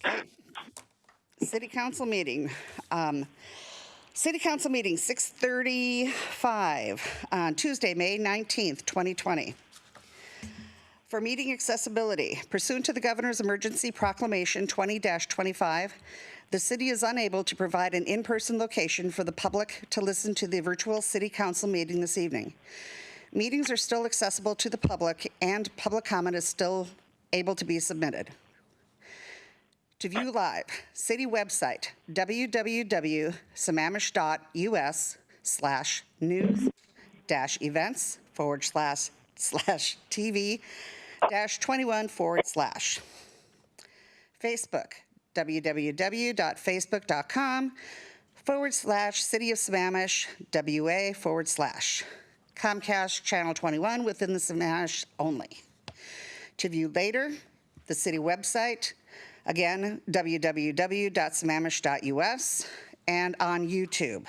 Okay. City Council meeting. City Council meeting 6:35 on Tuesday, May 19th, 2020. For meeting accessibility, pursuant to the Governor's Emergency Proclamation 20-25, the city is unable to provide an in-person location for the public to listen to the virtual City Council meeting this evening. Meetings are still accessible to the public, and public comment is still able to be submitted. To view live, city website, www.samamish.us/news-events/TV-21/. Facebook, www.facebook.com/City of Sammamish WA/. Comcast Channel 21 within the Sammamish only. To view later, the city website, again, www.sammamish.us, and on YouTube,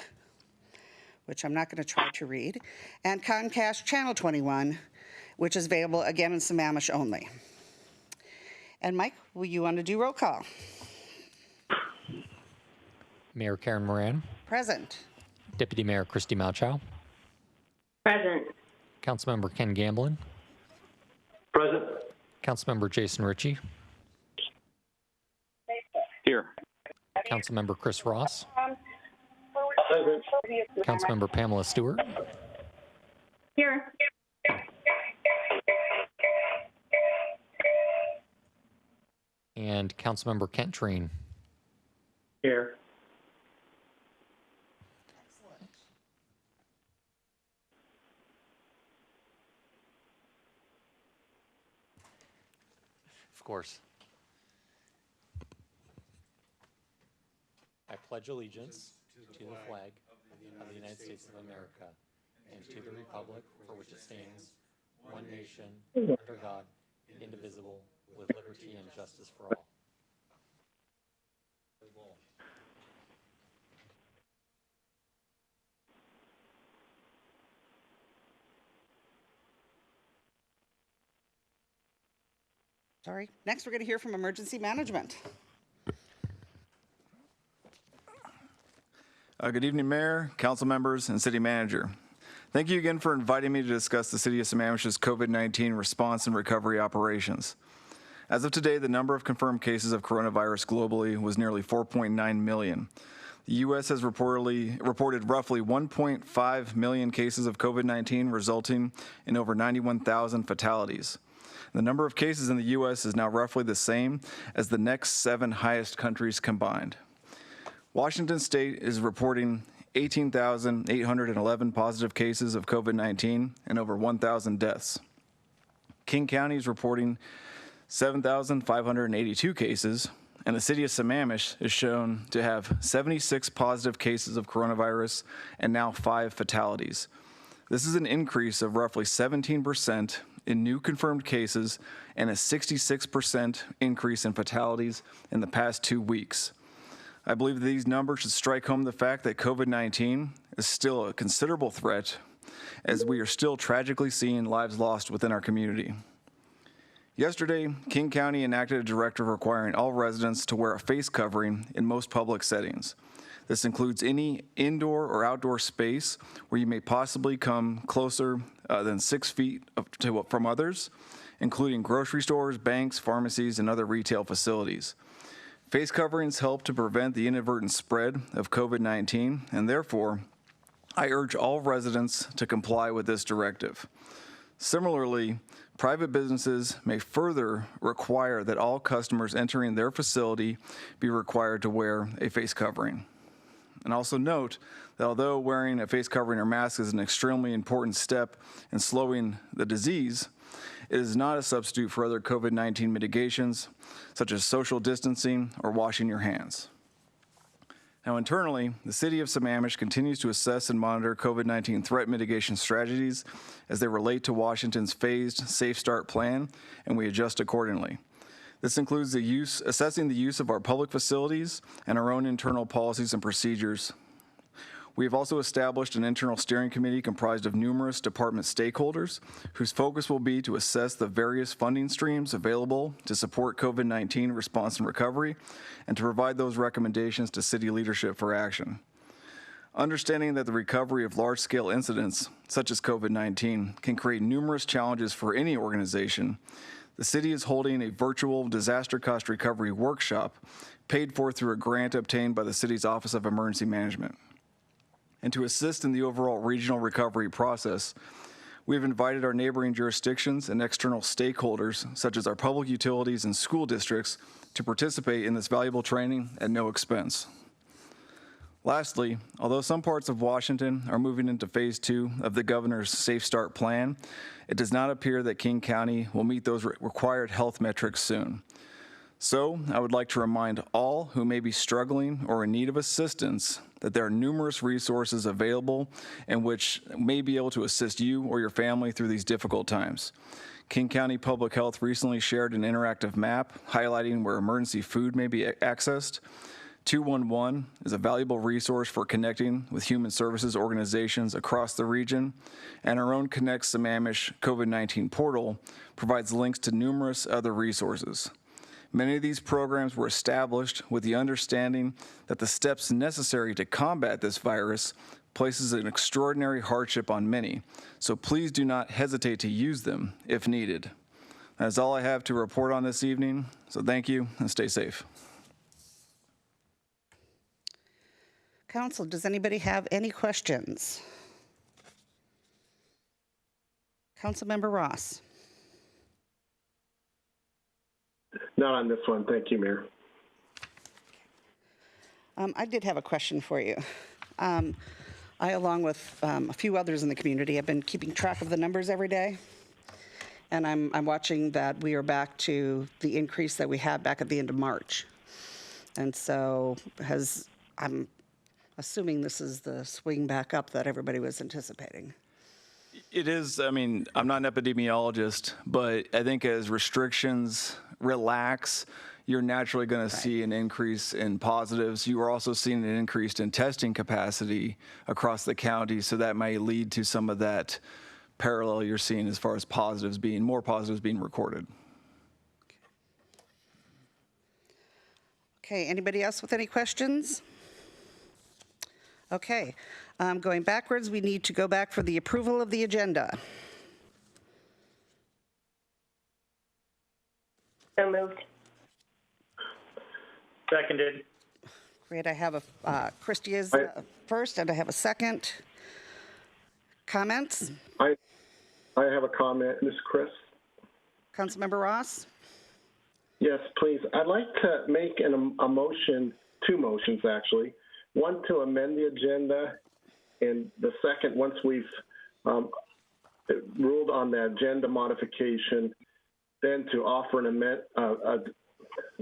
which I'm not going to try to read, and Comcast Channel 21, which is available again in Sammamish only. And Mike, will you want to do roll call? Mayor Karen Moran. Present. Deputy Mayor Christy Malchow. Present. Councilmember Ken Gamblin. Present. Councilmember Jason Ritchie. Here. Councilmember Chris Ross. Present. Councilmember Pamela Stewart. Here. And Councilmember Kent Treen. Here. Of course. I pledge allegiance to the flag of the United States of America and to the republic for which it stands, one nation, under God, indivisible, with liberty and justice for all. Sorry. Next, we're going to hear from Emergency Management. Good evening, Mayor, council members, and City Manager. Thank you again for inviting me to discuss the City of Sammamish's COVID-19 response and recovery operations. As of today, the number of confirmed cases of coronavirus globally was nearly 4.9 million. The U.S. has reported roughly 1.5 million cases of COVID-19, resulting in over 91,000 fatalities. The number of cases in the U.S. is now roughly the same as the next 7 highest countries combined. Washington State is reporting 18,811 positive cases of COVID-19 and over 1,000 deaths. King County is reporting 7,582 cases, and the city of Sammamish is shown to have 76 positive cases of coronavirus and now 5 fatalities. This is an increase of roughly 17% in new confirmed cases and a 66% increase in fatalities in the past 2 weeks. I believe these numbers should strike home the fact that COVID-19 is still a considerable threat, as we are still tragically seeing lives lost within our community. Yesterday, King County enacted a directive requiring all residents to wear a face covering in most public settings. This includes any indoor or outdoor space where you may possibly come closer than 6 feet from others, including grocery stores, banks, pharmacies, and other retail facilities. Face coverings help to prevent the inadvertent spread of COVID-19, and therefore, I urge all residents to comply with this directive. Similarly, private businesses may further require that all customers entering their facility be required to wear a face covering. And also note that although wearing a face covering or mask is an extremely important step in slowing the disease, it is not a substitute for other COVID-19 mitigations, such as social distancing or washing your hands. Now, internally, the City of Sammamish continues to assess and monitor COVID-19 threat mitigation strategies as they relate to Washington's phased Safe Start plan, and we adjust accordingly. This includes assessing the use of our public facilities and our own internal policies and procedures. We have also established an internal steering committee comprised of numerous department stakeholders whose focus will be to assess the various funding streams available to support COVID-19 response and recovery and to provide those recommendations to city leadership for action. Understanding that the recovery of large-scale incidents, such as COVID-19, can create numerous challenges for any organization, the city is holding a virtual disaster cost recovery workshop paid for through a grant obtained by the city's Office of Emergency Management. And to assist in the overall regional recovery process, we've invited our neighboring jurisdictions and external stakeholders, such as our public utilities and school districts, to participate in this valuable training at no expense. Lastly, although some parts of Washington are moving into phase 2 of the governor's Safe Start plan, it does not appear that King County will meet those required health metrics soon. So, I would like to remind all who may be struggling or in need of assistance that there are numerous resources available and which may be able to assist you or your family through these difficult times. King County Public Health recently shared an interactive map highlighting where emergency food may be accessed. 211 is a valuable resource for connecting with human services organizations across the region, and our own Connect Sammamish COVID-19 portal provides links to numerous other resources. Many of these programs were established with the understanding that the steps necessary to combat this virus places an extraordinary hardship on many, so please do not hesitate to use them if needed. That is all I have to report on this evening, so thank you and stay safe. Council, does anybody have any questions? Councilmember Ross. Not on this one. Thank you, Mayor. I did have a question for you. I, along with a few others in the community, have been keeping track of the numbers every day. And I'm watching that we are back to the increase that we had back at the end of March. And so I'm assuming this is the swing back up that everybody was anticipating. It is, I mean, I'm not an epidemiologist, but I think as restrictions relax, you're naturally going to see an increase in positives. You are also seeing an increase in testing capacity across the county, so that may lead to some of that parallel you're seeing as far as more positives being recorded. Okay, anybody else with any questions? Okay, going backwards, we need to go back for the approval of the agenda. So moved. Seconded. Great, I have Christie is first, and I have a second. Comments? I have a comment, Ms. Chris. Councilmember Ross? Yes, please. I'd like to make a motion, two motions actually. One to amend the agenda, and the second, once we've ruled on the agenda modification, then to offer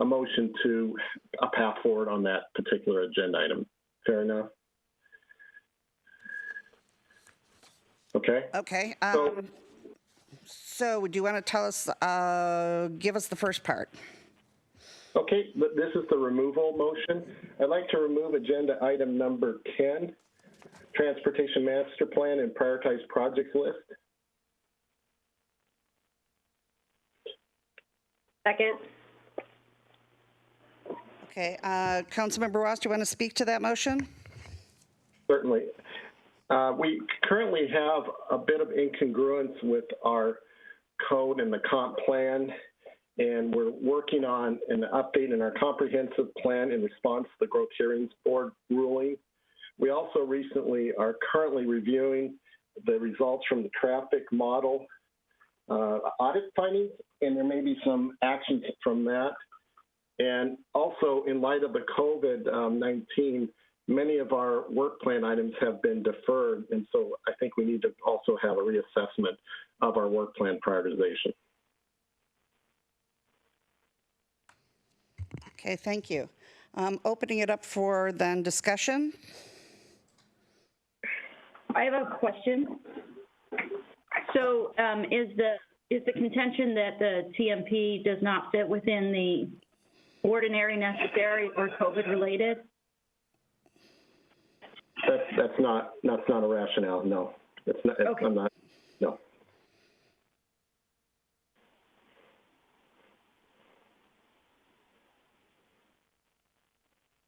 a motion to a path forward on that particular agenda item. Fair enough? Okay. Okay. So do you want to tell us, give us the first part? Okay, this is the removal motion. I'd like to remove agenda item number 10, Transportation Master Plan and Prioritized Projects List. Second. Okay, Councilmember Ross, do you want to speak to that motion? Certainly. We currently have a bit of incongruence with our code and the comp plan, and we're working on an update in our comprehensive plan in response to the Growth Hearings Board ruling. We also recently are currently reviewing the results from the traffic model audit findings, and there may be some actions from that. And also, in light of the COVID-19, many of our work plan items have been deferred, and so I think we need to also have a reassessment of our work plan prioritization. Okay, thank you. Opening it up for then discussion. I have a question. So is the contention that the CMP does not fit within the ordinary, necessary, or COVID related? That's not a rationale, no. It's not, Okay. I'm not, no.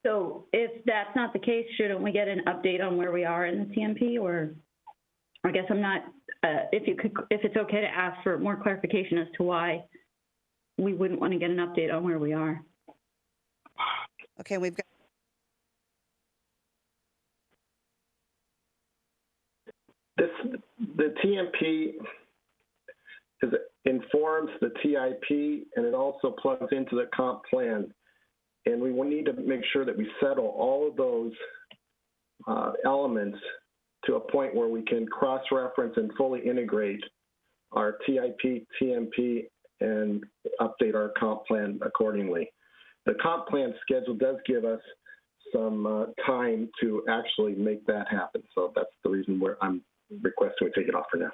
So if that's not the case, shouldn't we get an update on where we are in the CMP? Or I guess I'm not, if it's okay to ask for more clarification as to why we wouldn't want to get an update on where we are. Okay, we've got, The TMP informs the TIP, and it also plugs into the comp plan. And we will need to make sure that we settle all of those elements to a point where we can cross-reference and fully integrate our TIP, TMP, and update our comp plan accordingly. The comp plan schedule does give us some time to actually make that happen. So that's the reason where I'm requesting we take it off for now.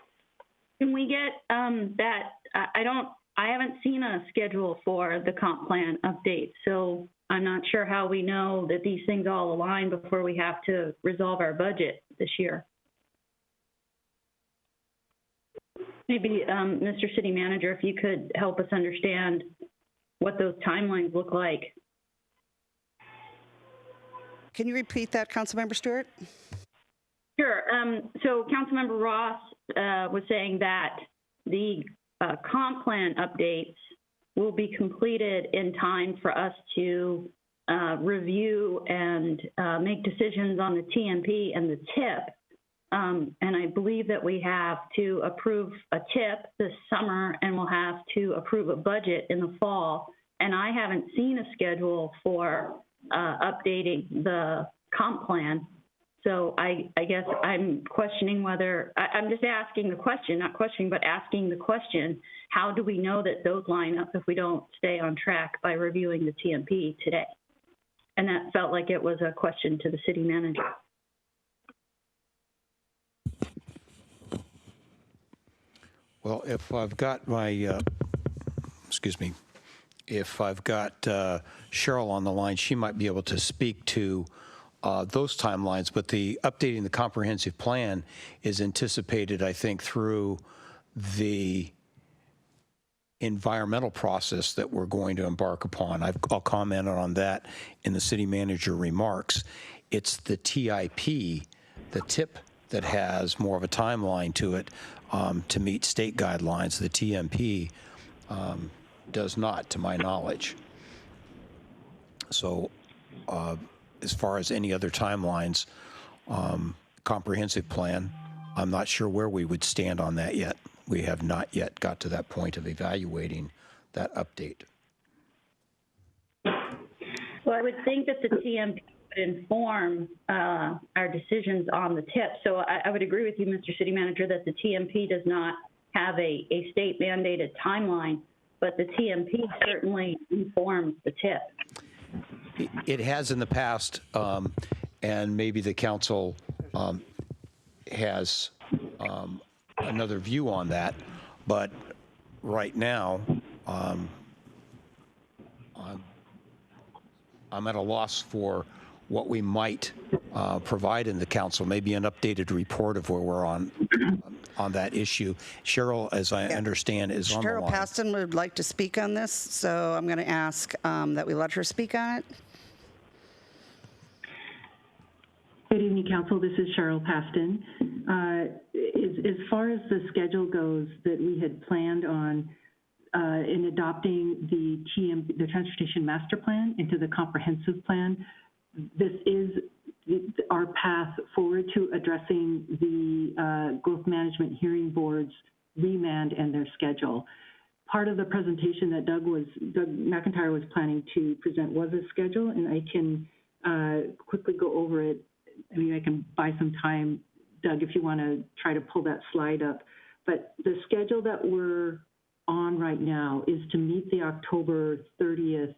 Can we get that? I haven't seen a schedule for the comp plan update, so I'm not sure how we know that these things all align before we have to resolve our budget this year. Maybe, Mr. City Manager, if you could help us understand what those timelines look like. can you repeat that, Councilmember Stewart? Sure. So Councilmember Ross was saying that the comp plan updates will be completed in time for us to review and make decisions on the TMP and the TIP. And I believe that we have to approve a TIP this summer, and we'll have to approve a budget in the fall. And I haven't seen a schedule for updating the comp plan. So I guess I'm questioning whether, I'm just asking the question, not questioning, but asking the question, how do we know that those line up if we don't stay on track by reviewing the TMP today? And that felt like it was a question to the city manager. Well, if I've got my, if I've got Cheryl on the line, she might be able to speak to those timelines, but the updating the comprehensive plan is anticipated, I think, through the environmental process that we're going to embark upon. I'll comment on that in the city manager remarks. It's the TIP, the TIP, that has more of a timeline to it to meet state guidelines. The TMP does not, to my knowledge. So as far as any other timelines, comprehensive plan, I'm not sure where we would stand on that yet. We have not yet got to that point of evaluating that update. Well, I would think that the TMP would inform our decisions on the TIP. So I would agree with you, Mr. City Manager, that the TMP does not have a state mandated timeline, but the TMP certainly informs the TIP. It has in the past, and maybe the council has another view on that, but right now, I'm at a loss for what we might provide in the council, maybe an updated report of where we're on that issue. Cheryl, as I understand, is on the line. Cheryl Paston would like to speak on this, so I'm going to ask that we let her speak on it. Good evening, Council. This is Cheryl Paston. As far as the schedule goes that we had planned on in adopting the Transportation Master Plan into the Comprehensive Plan, this is our path forward to addressing the Growth Management Hearing Board's remand and their schedule. Part of the presentation that Doug McIntyre was planning to present was a schedule, and I can quickly go over it. I mean, I can buy some time, Doug, if you want to try to pull that slide up. But the schedule that we're on right now is to meet the October 30th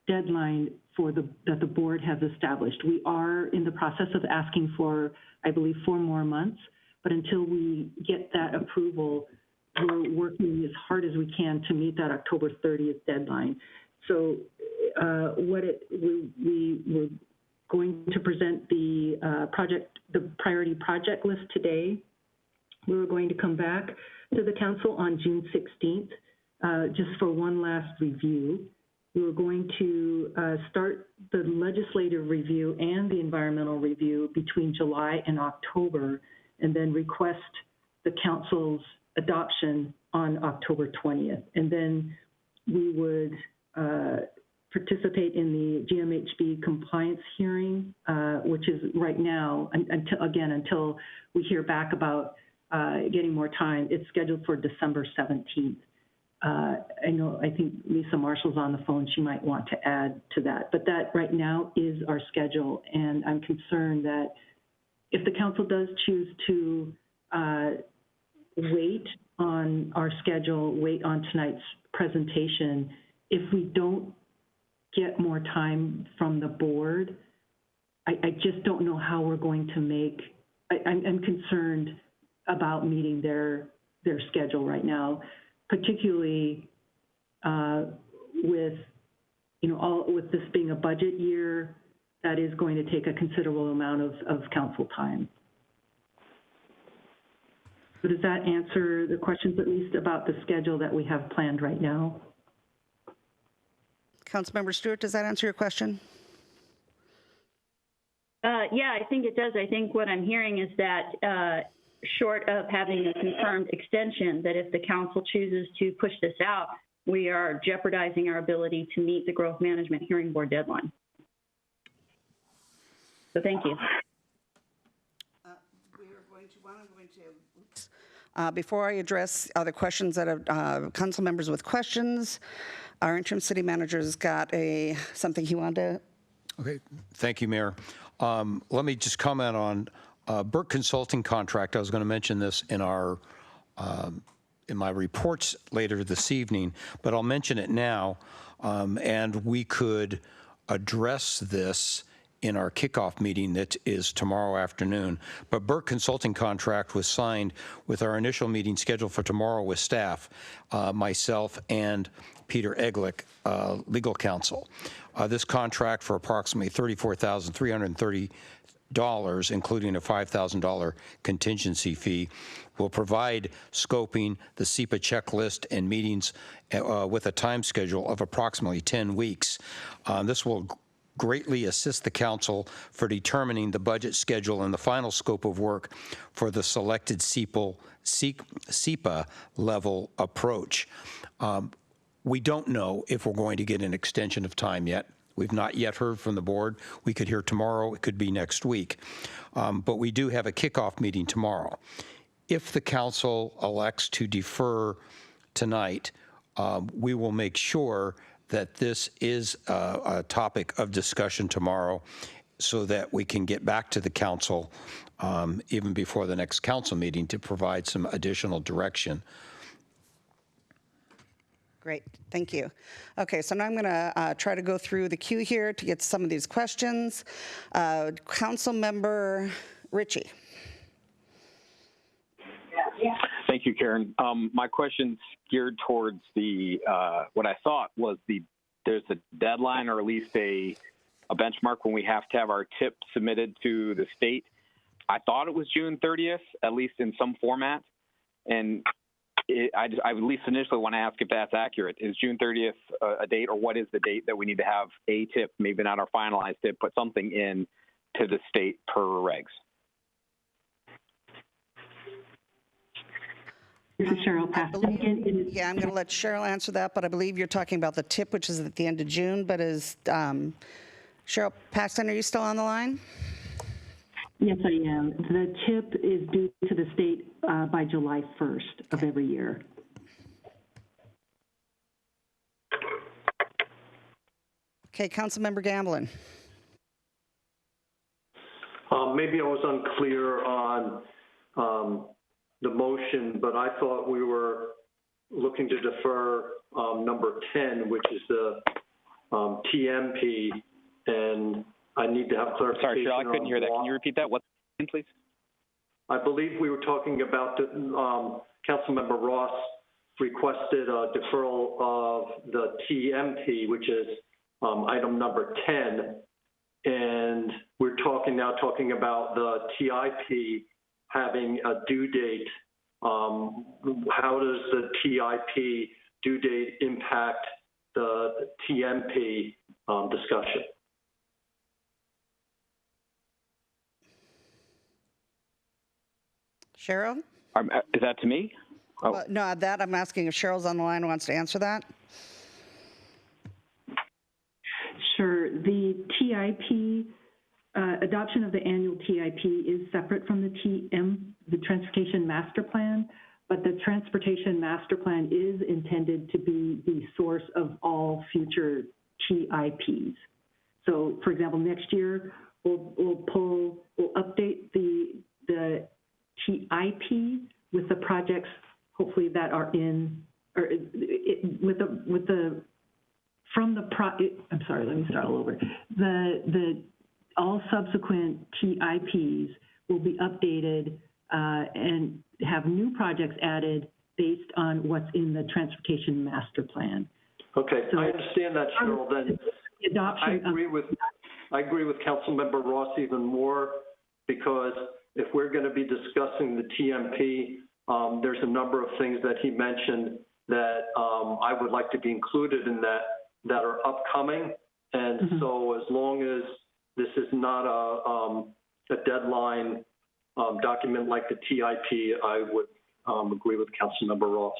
deadline that the board has established. We are in the process of asking for, I believe, 4 more months. But until we get that approval, we're working as hard as we can to meet that October 30th deadline. So we were going to present the priority project list today. We were going to come back to the council on June 16th, just for one last review. We were going to start the legislative review and the environmental review between July and October, and then request the council's adoption on October 20th. And then we would participate in the GMHB compliance hearing, which is right now, until we hear back about getting more time. It's scheduled for December 17th. I think Lisa Marshall's on the phone. She might want to add to that. But that right now is our schedule, and I'm concerned that if the council does choose to wait on our schedule, wait on tonight's presentation, if we don't get more time from the board, I just don't know how we're going to make, I'm concerned about meeting their schedule right now, particularly with, with this being a budget year, that is going to take a considerable amount of council time. So does that answer the questions, at least about the schedule that we have planned right now? Councilmember Stewart, does that answer your question? Yeah, I think it does. I think what I'm hearing is that short of having a confirmed extension, that if the council chooses to push this out, we are jeopardizing our ability to meet the Growth Management Hearing Board deadline. So thank you. Before I address other questions that have council members with questions, our interim city manager has got something he wanted to. Okay, thank you, Mayor. Let me just comment on Burke Consulting contract. I was going to mention this in our in my reports later this evening, but I'll mention it now, and we could address this in our kickoff meeting that is tomorrow afternoon. But Burke Consulting contract was signed with our initial meeting scheduled for tomorrow with staff, myself and Peter Eglick, legal counsel. This contract for approximately $34,330, including a $5,000 contingency fee, will provide scoping, the SEPA checklist, and meetings with a time schedule of approximately 10 weeks. This will greatly assist the council for determining the budget schedule and the final scope of work for the selected SEPA level approach. We don't know if we're going to get an extension of time yet. We've not yet heard from the board. We could hear tomorrow. It could be next week. But we do have a kickoff meeting tomorrow. If the council elects to defer tonight, we will make sure that this is a topic of discussion tomorrow so that we can get back to the council even before the next council meeting to provide some additional direction. Great, thank you. Okay, so now I'm going to try to go through the queue here to get some of these questions. Council Member Ritchie. Thank you, Karen. My question's geared towards the what I thought was there's a deadline or at least a benchmark when we have to have our tip submitted to the state. I thought it was June 30th, at least in some format, and I at least initially want to ask if that's accurate. Is June 30th a date, or what is the date that we need to have a tip, maybe not our finalized tip, but something in to the state per regs? This is Cheryl Paston. Yeah, I'm going to let Cheryl answer that, but I believe you're talking about the tip, which is at the end of June. But is Cheryl Paston, are you still on the line? Yes, I am. The tip is due to the state by July 1st of every year. Okay, Councilmember Gamblin. Maybe I was unclear on the motion, but I thought we were looking to defer number 10, which is the TMP, and I need to have clarification. Sorry, Cheryl, I couldn't hear that. Can you repeat that? What's the please? I believe we were talking about the Councilmember Ross requested a deferral of the TMP, which is item number 10, and we're talking about the TIP having a due date. How does the TIP due date impact the TMP discussion? Cheryl? Is that to me? Oh. Well, no, that I'm asking if Cheryl's on the line and wants to answer that. Sure. The TIP, adoption of the annual TIP is separate from the Transportation Master Plan, but the Transportation Master Plan is intended to be the source of all future TIPs. So, for example, next year, we'll update the TIP with the projects, hopefully, that are in, or I'm sorry, let me start all over. All subsequent TIPs will be updated and have new projects added based on what's in the Transportation Master Plan. Okay, So, I understand that, Cheryl. Then I agree with Councilmember Ross even more, because if we're going to be discussing the TMP, there's a number of things that he mentioned that I would like to be included in that are upcoming. And so as long as this is not a deadline document like the TIP, I would agree with Councilmember Ross.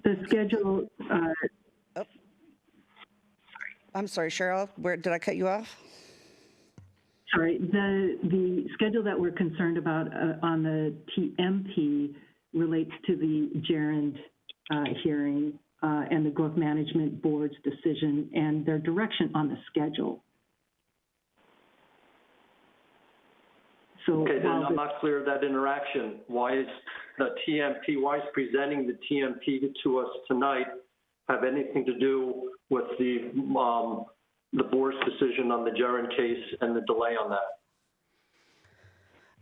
The schedule. I'm sorry, Cheryl, where did I cut you off? Sorry, the schedule that we're concerned about on the TMP relates to the gerund hearing and the Growth Management Board's decision and their direction on the schedule. So okay, then I'm not clear of that interaction. Why is presenting the TMP to us tonight have anything to do with the board's decision on the gerund case and the delay on that?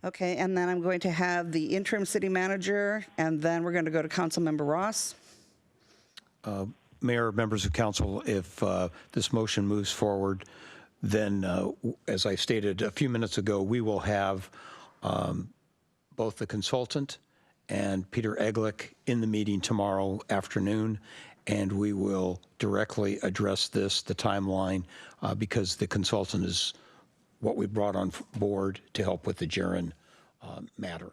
Okay, and then I'm going to have the interim city manager, and then we're going to go to Councilmember Ross. Mayor, members of council, if this motion moves forward, then as I stated a few minutes ago, we will have both the consultant and Peter Eglick in the meeting tomorrow afternoon, and we will directly address the timeline, because the consultant is what we brought on board to help with the gerund matter.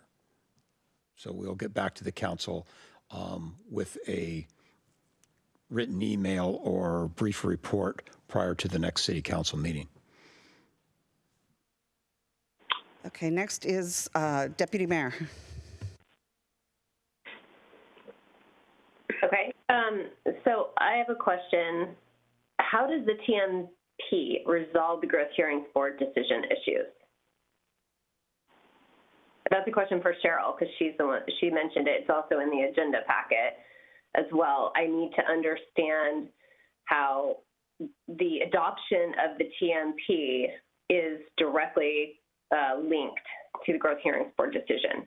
So we'll get back to the council with a written email or brief report prior to the next city council meeting. Okay, next is Deputy Mayor. Okay, so I have a question. How does the TMP resolve the Growth Hearings Board decision issues? That's a question for Cheryl, because she's the one, she mentioned it. It's also in the agenda packet as well. I need to understand how the adoption of the TMP is directly linked to the Growth Hearings Board decision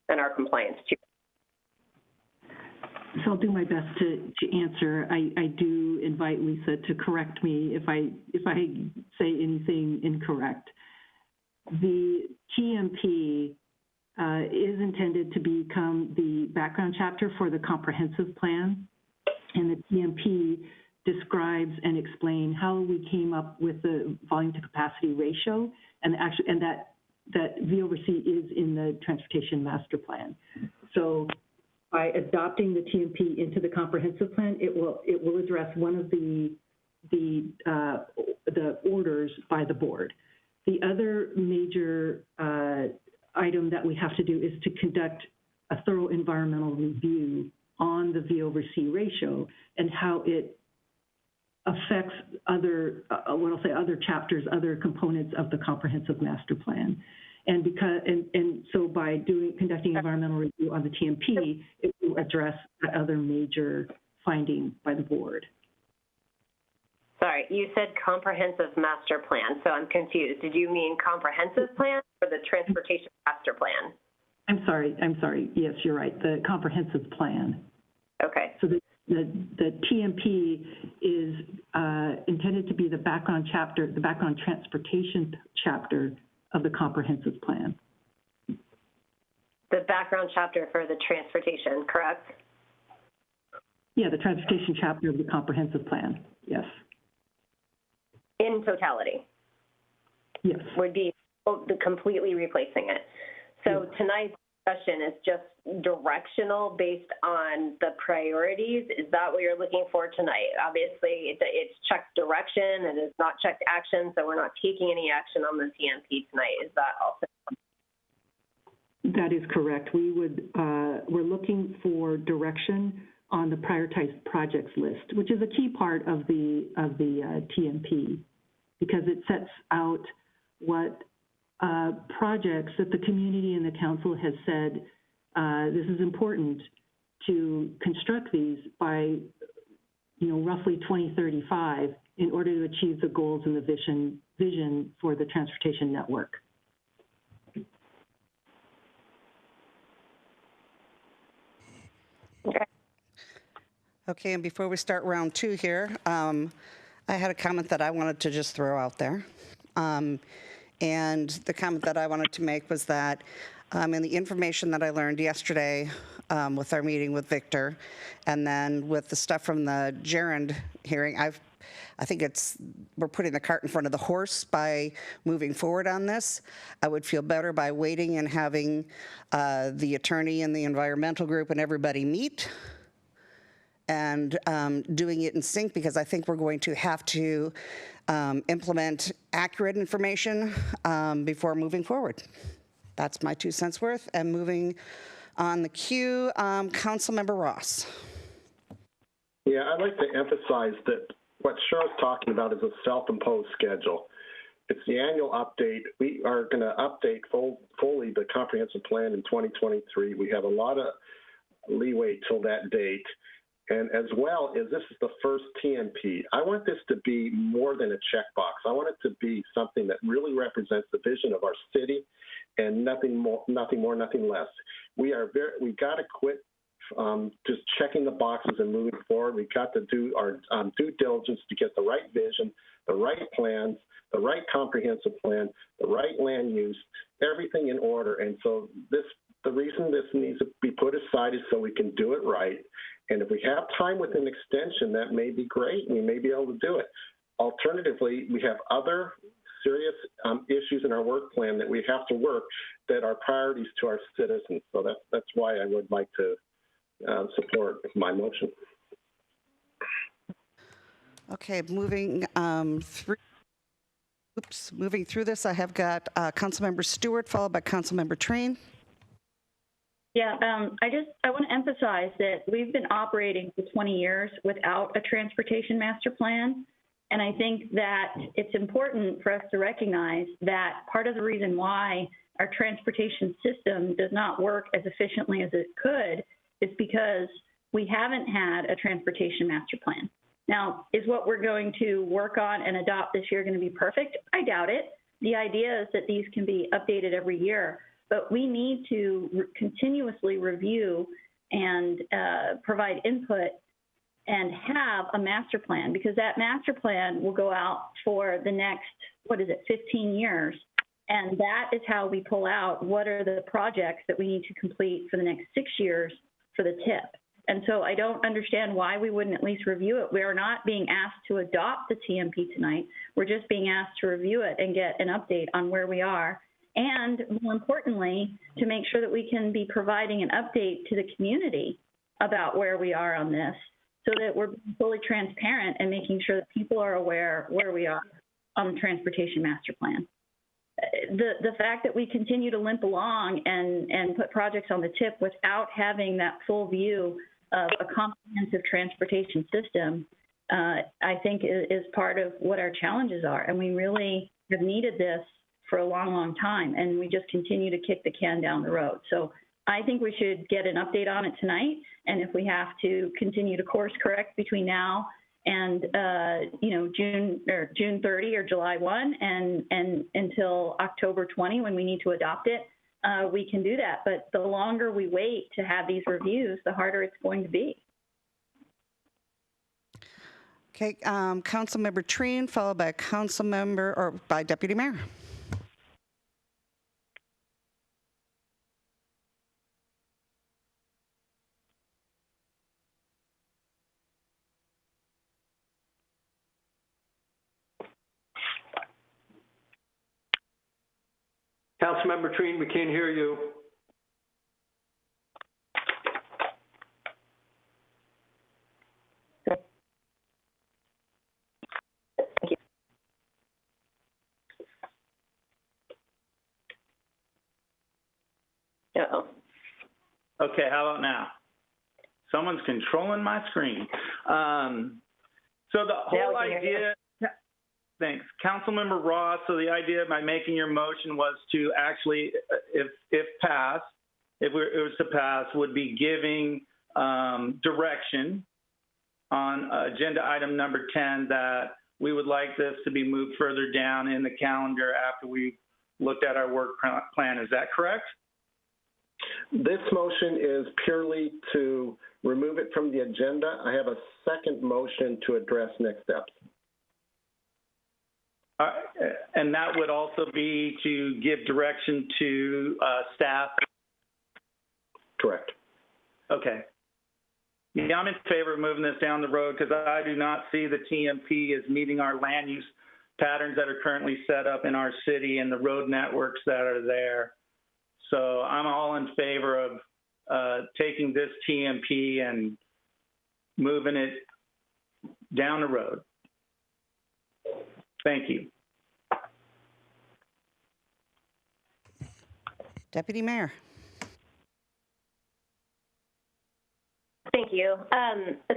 and our compliance to. So I'll do my best to answer. I do invite Lisa to correct me if I say anything incorrect. The TMP is intended to become the background chapter for the comprehensive plan, and the TMP describes and explains how we came up with the volume to capacity ratio, and that VOC is in the Transportation Master Plan. So by adopting the TMP into the comprehensive plan, it will address one of the orders by the board. The other major item that we have to do is to conduct a thorough environmental review on the V/C ratio and how it affects other other chapters, other components of the comprehensive master plan. And so by conducting environmental review on the TMP, it will address that other major finding by the board. Sorry, you said comprehensive master plan, so I'm confused. Did you mean comprehensive plan or the transportation master plan? I'm sorry. Yes, you're right. The comprehensive plan. Okay. So The TMP is intended to be the background transportation chapter of the comprehensive plan. The background chapter for the transportation, correct? Yeah, the transportation chapter of the comprehensive plan, yes. In totality? Yes. Would be completely replacing it. So tonight's discussion is just directional based on the priorities. Is that what you're looking for tonight? Obviously, it's checked direction and it's not checked action, so we're not taking any action on the TMP tonight. Is that also? That is correct. We're looking for direction on the prioritized projects list, which is a key part of the TMP, because it sets out what projects that the community and the council has said this is important to construct these by, roughly 2035 in order to achieve the goals and the vision for the transportation network. Okay, and before we start round two here, I had a comment that I wanted to just throw out there. And the comment that I wanted to make was that in the information that I learned yesterday with our meeting with Victor, and then with the stuff from the Gerund hearing, I think we're putting the cart in front of the horse by moving forward on this. I would feel better by waiting and having the attorney and the environmental group and everybody meet and doing it in sync, because I think we're going to have to implement accurate information before moving forward. That's my 2 cents worth. And moving on the queue, Councilmember Ross. Yeah, I'd like to emphasize that what Cheryl's talking about is a self-imposed schedule. It's the annual update. We are going to update fully the comprehensive plan in 2023. We have a lot of leeway till that date. And as well as this is the first TMP, I want this to be more than a checkbox. I want it to be something that really represents the vision of our city, and nothing more, nothing less. We got to quit just checking the boxes and moving forward. We got to do our due diligence to get the right vision, the right plans, the right comprehensive plan, the right land use, everything in order. And so the reason this needs to be put aside is so we can do it right. And if we have time with an extension, that may be great. We may be able to do it. Alternatively, we have other serious issues in our work plan that we have to work that are priorities to our citizens. So that's why I would like to support my motion. Okay, moving through this, I have got Councilmember Stewart, followed by Councilmember Train. Yeah, I want to emphasize that we've been operating for 20 years without a transportation master plan. And I think that it's important for us to recognize that part of the reason why our transportation system does not work as efficiently as it could is because we haven't had a transportation master plan. Now, is what we're going to work on and adopt this year going to be perfect? I doubt it. The idea is that these can be updated every year. But we need to continuously review and provide input and have a master plan, because that master plan will go out for the next, 15 years. And that is how we pull out what are the projects that we need to complete for the next 6 years for the TIP. And so I don't understand why we wouldn't at least review it. We are not being asked to adopt the TMP tonight. We're just being asked to review it and get an update on where we are. And more importantly, to make sure that we can be providing an update to the community about where we are on this, so that we're fully transparent and making sure that people are aware where we are on the transportation master plan. The fact that we continue to limp along and put projects on the tip without having that full view of a comprehensive transportation system, I think is part of what our challenges are. And we really have needed this for a long, long time, and we just continue to kick the can down the road. So I think we should get an update on it tonight, and if we have to continue to course correct between now and June 30 or July 1 and until October 20 when we need to adopt it, we can do that. But the longer we wait to have these reviews, the harder it's going to be. Okay, Councilmember Trine, followed by by Deputy Mayor. Councilmember Trine, we can't hear you. Uh-oh. Okay, how about now? Someone's controlling my screen. So the whole idea, thanks, Councilmember Ross, so the idea by making your motion was to actually, if passed, if it was to pass, would be giving direction on agenda item number 10 that we would like this to be moved further down in the calendar after we looked at our work plan. Is that correct? This motion is purely to remove it from the agenda. I have a second motion to address next steps. And that would also be to give direction to staff? Correct. Okay. Yeah, I'm in favor of moving this down the road because I do not see the TMP as meeting our land use patterns that are currently set up in our city and the road networks that are there. So I'm all in favor of taking this TMP and moving it down the road. Thank you. Deputy Mayor. Thank you.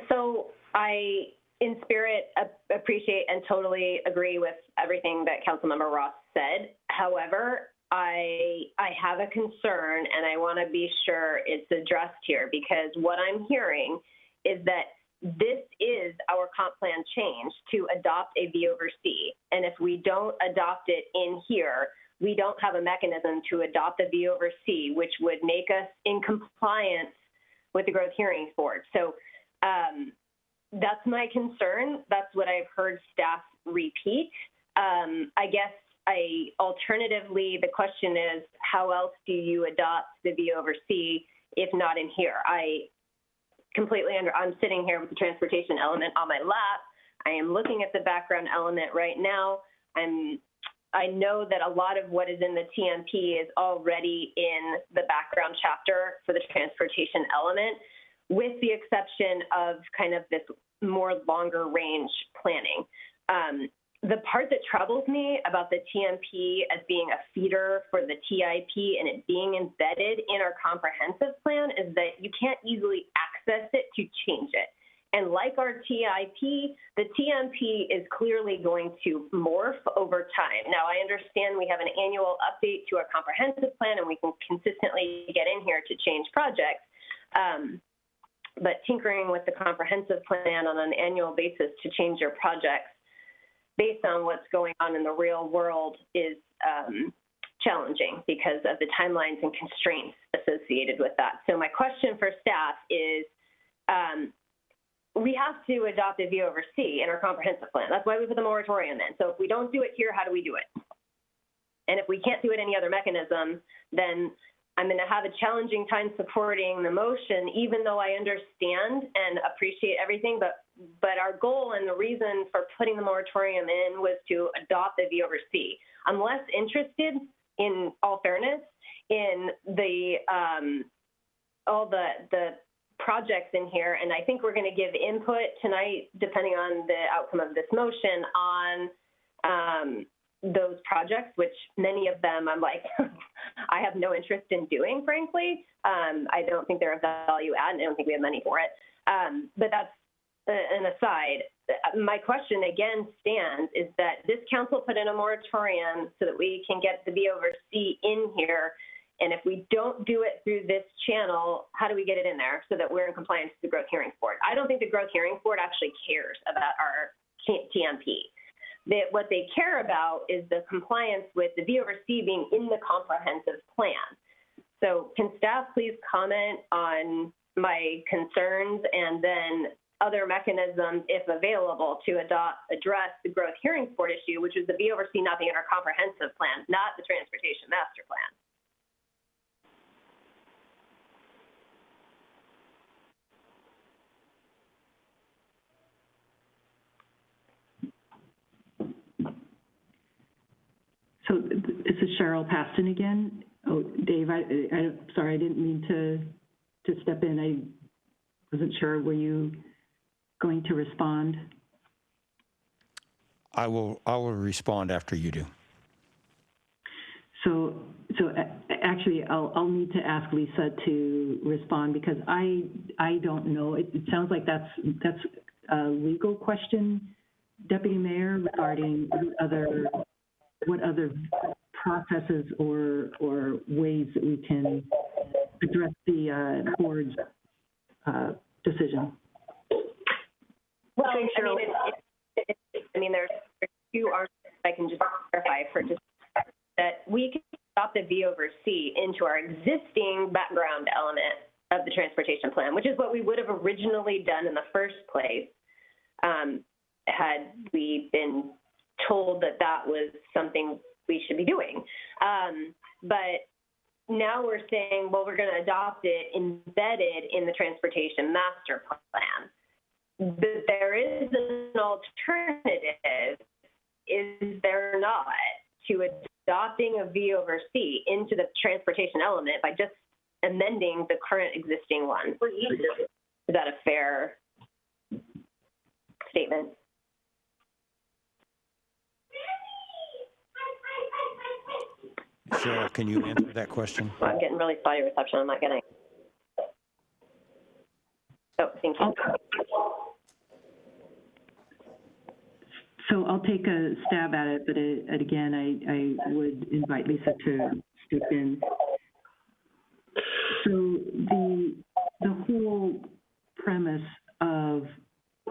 So I, in spirit, appreciate and totally agree with everything that Councilmember Ross said. However, I have a concern, and I want to be sure it's addressed here, because what I'm hearing is that this is our comp plan change to adopt a V over C. And if we don't adopt it in here, we don't have a mechanism to adopt the V over C, which would make us in compliance with the Growth Hearings Board. So that's my concern. That's what I've heard staff repeat. I guess alternatively, the question is, how else do you adopt the V over C if not in here? I'm sitting here with the transportation element on my lap. I am looking at the background element right now. I know that a lot of what is in the TMP is already in the background chapter for the transportation element, with the exception of kind of this more longer range planning. The part that troubles me about the TMP as being a feeder for the TIP and it being embedded in our comprehensive plan is that you can't easily access it to change it. And like our TIP, the TMP is clearly going to morph over time. Now, I understand we have an annual update to our comprehensive plan and we can consistently get in here to change projects. But tinkering with the comprehensive plan on an annual basis to change your projects based on what's going on in the real world is challenging because of the timelines and constraints associated with that. So my question for staff is, we have to adopt a V over C in our comprehensive plan. That's why we put the moratorium in. So if we don't do it here, how do we do it? And if we can't do it any other mechanism, then I'm going to have a challenging time supporting the motion, even though I understand and appreciate everything. But our goal and the reason for putting the moratorium in was to adopt the V over C. I'm less interested, in all fairness, in the all the projects in here, and I think we're going to give input tonight, depending on the outcome of this motion, on those projects, which many of them I'm like, I have no interest in doing, frankly. I don't think they're a value add, and I don't think we have money for it. But that's an aside. My question again stands is that this council put in a moratorium so that we can get the V over C in here. And if we don't do it through this channel, how do we get it in there so that we're in compliance with the Growth Hearings Board? I don't think the Growth Hearings Board actually cares about our TMP. What they care about is the compliance with the V over C being in the comprehensive plan. So can staff please comment on my concerns and then other mechanisms, if available, to address the growth hearing board issue, which was the be oversee nothing in our comprehensive plan, not the transportation master plan. So this is Cheryl Paston again. Oh, Dave, sorry, I didn't mean to step in. I wasn't sure. Were you going to respond? I will respond after you do. So actually, I'll need to ask Lisa to respond because I don't know. It sounds like that's a legal question, Deputy Mayor, regarding what other processes or ways that we can address the board's decision. Well, I mean, there's two arguments I can just clarify for just that we can adopt the V over C into our existing background element of the transportation plan, which is what we would have originally done in the first place, had we been told that that was something we should be doing. But now we're saying, well, we're going to adopt it embedded in the transportation master plan. But there is an alternative, is there not, to adopting a V over C into the transportation element by just amending the current existing one. Is that a fair statement? Cheryl, can you answer that question? I'm getting really spotty reception. I'm not getting. Oh, thank you. So I'll take a stab at it, but again, I would invite Lisa to step in. So the whole premise of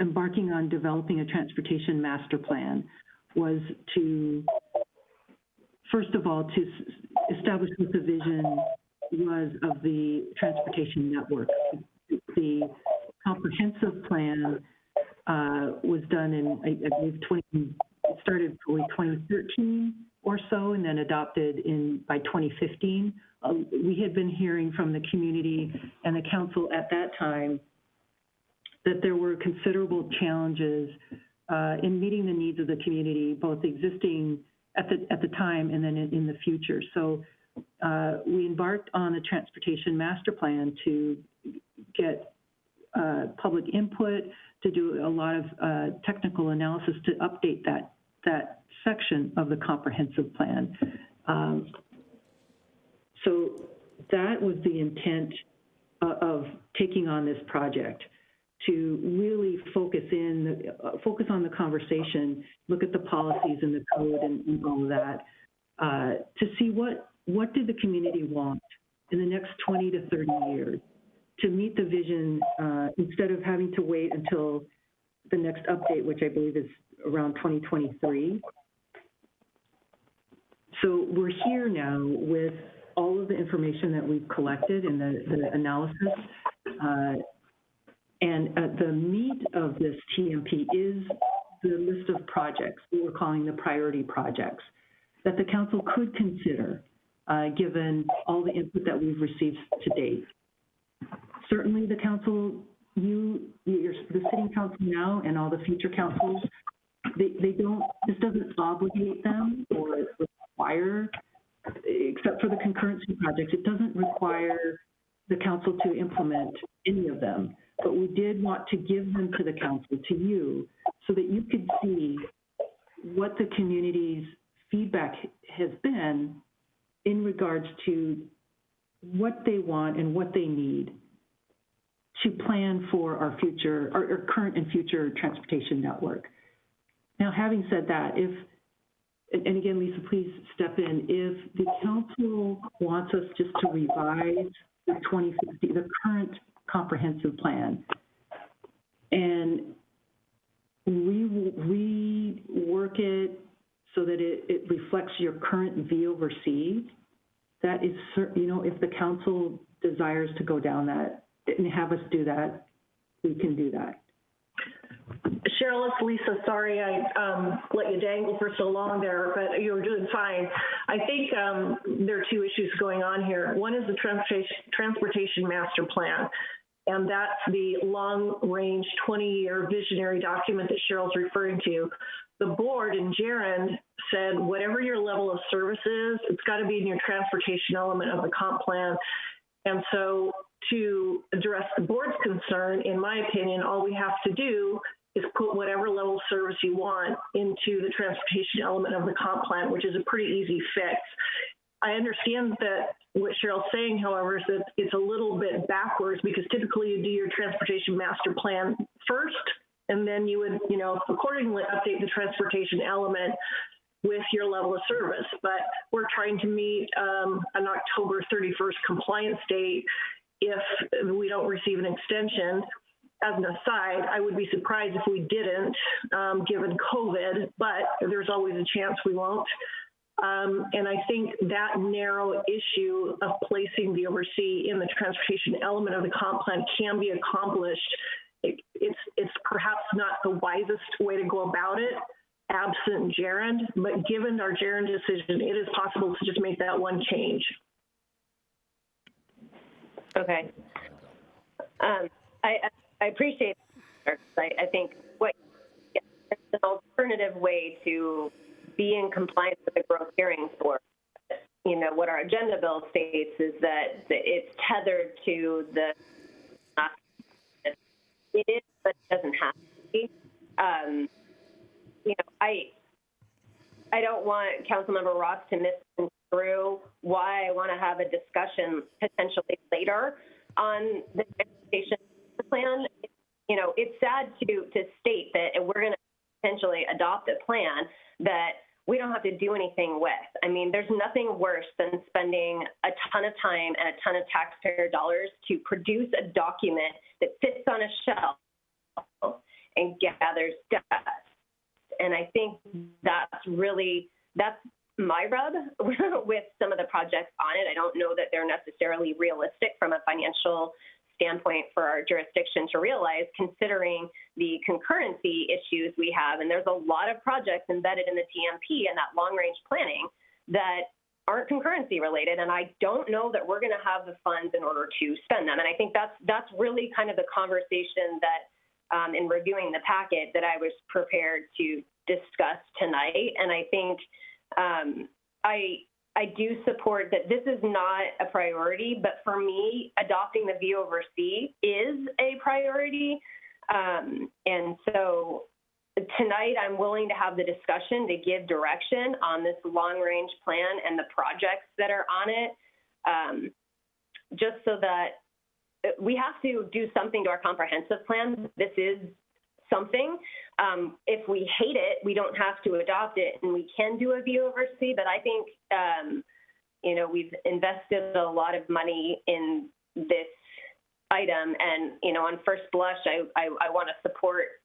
embarking on developing a transportation master plan was to, first of all, to establish what the vision was of the transportation network. The comprehensive plan was done in, I believe, it started probably 2013 or so, and then adopted by 2015. We had been hearing from the community and the council at that time that there were considerable challenges in meeting the needs of the community, both existing at the time and then in the future. So we embarked on a transportation master plan to get public input, to do a lot of technical analysis to update that section of the comprehensive plan. So that was the intent of taking on this project, to really focus on the conversation, look at the policies and the code and all of that, to see what did the community want in the next 20 to 30 years to meet the vision, instead of having to wait until the next update, which I believe is around 2023. So we're here now with all of the information that we've collected and the analysis. And the meat of this TMP is the list of projects that we're calling the priority projects that the council could consider, given all the input that we've received to date. Certainly the council, the sitting council now and all the future councils, this doesn't obligate them or require, except for the concurrency projects, it doesn't require the council to implement any of them. But we did want to give them to the council, to you, so that you could see what the community's feedback has been in regards to what they want and what they need to plan for our future, our current and future transportation network. Now, having said that, and again, Lisa, please step in, if the council wants us just to revise the 2050, the current comprehensive plan, and rework it so that it reflects your current V over C, that is, if the council desires to go down that and have us do that, we can do that. Cheryl, it's Lisa. Sorry I let you dangle for so long there, but you were doing fine. I think there are two issues going on here. One is the transportation master plan, and that's the long-range 20-year visionary document that Cheryl's referring to. The board and Jaron said whatever your level of service is, it's got to be in your transportation element of the comp plan. And so to address the board's concern, in my opinion, all we have to do is put whatever level of service you want into the transportation element of the comp plan, which is a pretty easy fix. I understand that what Cheryl's saying, however, is that it's a little bit backwards because typically you do your transportation master plan first, and then you would, accordingly update the transportation element with your level of service. But we're trying to meet an October 31st compliance date if we don't receive an extension. As an aside, I would be surprised if we didn't, given COVID, but there's always a chance we won't. And I think that narrow issue of placing the oversee in the transportation element of the comp plan can be accomplished. It's perhaps not the wisest way to go about it, absent Jaron, but given our Jaron decision, it is possible to just make that one change. Okay. I appreciate that. I think it's an alternative way to be in compliance with the growth hearings for. What our agenda bill states is that it's tethered to the. It is, but it doesn't have to be. I don't want Councilmember Ross to misconstrue why I want to have a discussion potentially later on the transportation plan. It's sad to state that we're going to potentially adopt a plan that we don't have to do anything with. I mean, there's nothing worse than spending a ton of time and a ton of taxpayer dollars to produce a document that sits on a shelf and gathers dust. And I think that's my rub with some of the projects on it. I don't know that they're necessarily realistic from a financial standpoint for our jurisdiction to realize, considering the concurrency issues we have. And there's a lot of projects embedded in the TMP and that long-range planning that aren't concurrency related. And I don't know that we're going to have the funds in order to spend them. And I think that's really kind of the conversation that in reviewing the packet that I was prepared to discuss tonight. And I think I do support that this is not a priority, but for me, adopting the view over C is a priority. And so tonight, I'm willing to have the discussion to give direction on this long-range plan and the projects that are on it, just so that we have to do something to our comprehensive plan. This is something. If we hate it, we don't have to adopt it, and we can do a view over C. But I think, we've invested a lot of money in this item, and on first blush, I want to support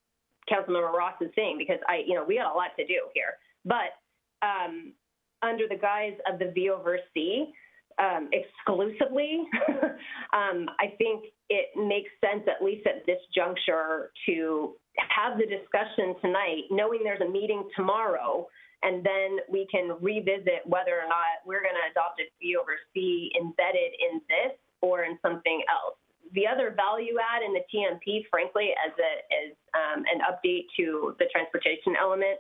Councilmember Ross's thing because we got a lot to do here. But under the guise of the V over C exclusively, I think it makes sense, at least at this juncture, to have the discussion tonight, knowing there's a meeting tomorrow, and then we can revisit whether or not we're going to adopt a V over C embedded in this or in something else. The other value add in the TMP, frankly, as an update to the transportation element,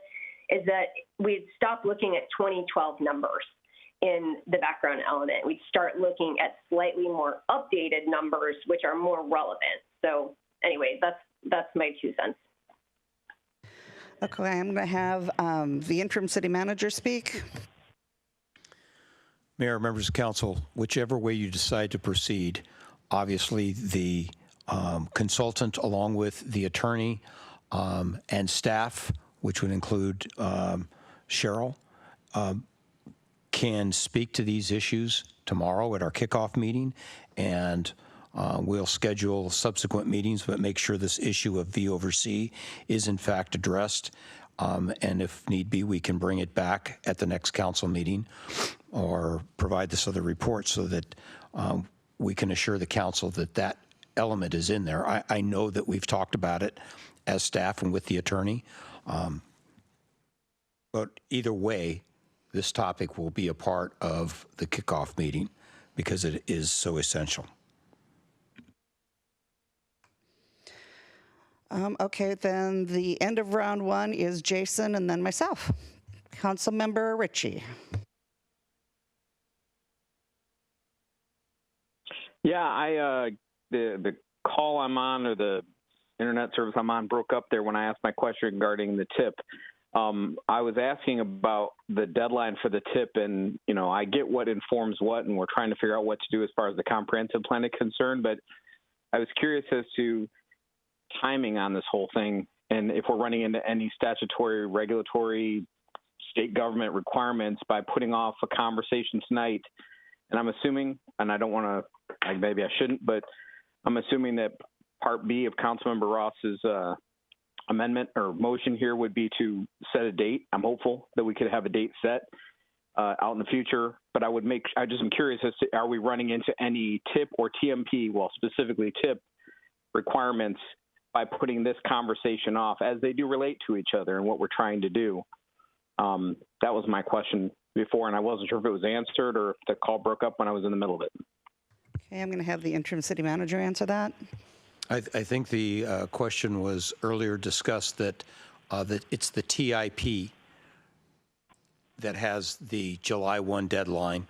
is that we'd stop looking at 2012 numbers in the background element. We'd start looking at slightly more updated numbers, which are more relevant. So anyway, that's my 2 cents. Okay, I'm going to have the interim city manager speak. Mayor, members of council, whichever way you decide to proceed, obviously the consultant along with the attorney and staff, which would include Cheryl, can speak to these issues tomorrow at our kickoff meeting, and we'll schedule subsequent meetings, but make sure this issue of V over C is in fact addressed. And if need be, we can bring it back at the next council meeting or provide this other report so that we can assure the council that that element is in there. I know that we've talked about it as staff and with the attorney. But either way, this topic will be a part of the kickoff meeting because it is so essential. Okay, then the end of round one is Jason and then myself. Councilmember Ritchie. Yeah, the call I'm on or the internet service I'm on broke up there when I asked my question regarding the tip. I was asking about the deadline for the tip, and I get what informs what, and we're trying to figure out what to do as far as the comprehensive plan is concerned. But I was curious as to timing on this whole thing, and if we're running into any statutory, regulatory, state government requirements by putting off a conversation tonight. And I'm assuming, and I don't want to, maybe I shouldn't, but I'm assuming that Part B of Councilmember Ross's amendment or motion here would be to set a date. I'm hopeful that we could have a date set out in the future, but I'm curious as to, are we running into any TIP or TMP, well, specifically TIP requirements by putting this conversation off as they do relate to each other and what we're trying to do? That was my question before, and I wasn't sure if it was answered or if the call broke up when I was in the middle of it. Okay, I'm going to have the interim city manager answer that. I think the question was earlier discussed that it's the TIP that has the July 1 deadline,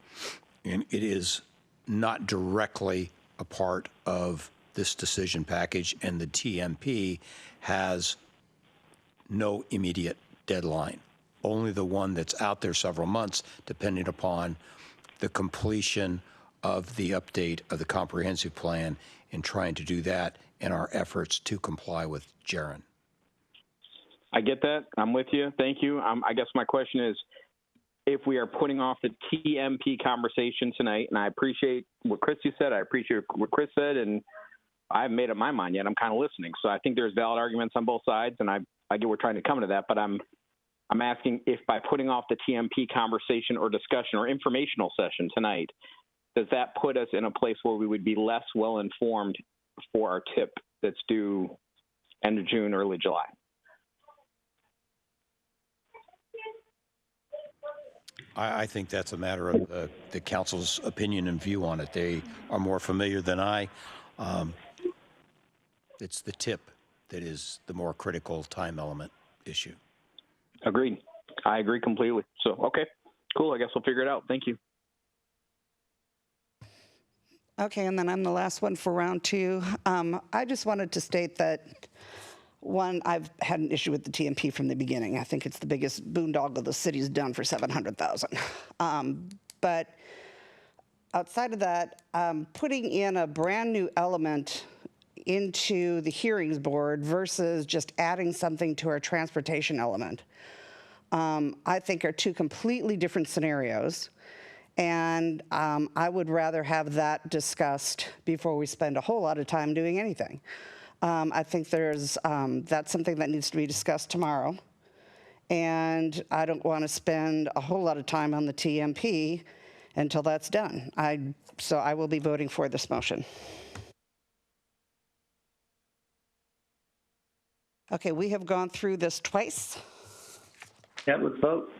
and it is not directly a part of this decision package, and the TMP has no immediate deadline, only the one that's out there several months, depending upon the completion of the update of the comprehensive plan and trying to do that in our efforts to comply with Jaron. I get that. I'm with you. Thank you. I guess my question is, if we are putting off the TMP conversation tonight, and I appreciate what Christy said, I appreciate what Chris said, and I haven't made up my mind yet. I'm kind of listening. So I think there's valid arguments on both sides, and I get we're trying to come to that, but I'm asking if by putting off the TMP conversation or discussion or informational session tonight, does that put us in a place where we would be less well-informed for our TIP that's due end of June, early July? I think that's a matter of the council's opinion and view on it. They are more familiar than I. It's the tip that is the more critical time element issue. Agreed. I agree completely. So, okay, cool. I guess we'll figure it out. Thank you. Okay, and then I'm the last one for round two. I just wanted to state that, one, I've had an issue with the TMP from the beginning. I think it's the biggest boondoggle the city's done for $700,000. But outside of that, putting in a brand new element into the hearings board versus just adding something to our transportation element, I think are two completely different scenarios. And I would rather have that discussed before we spend a whole lot of time doing anything. I think that's something that needs to be discussed tomorrow. And I don't want to spend a whole lot of time on the TMP until that's done. So I will be voting for this motion. Okay, we have gone through this twice. Yeah, let's vote.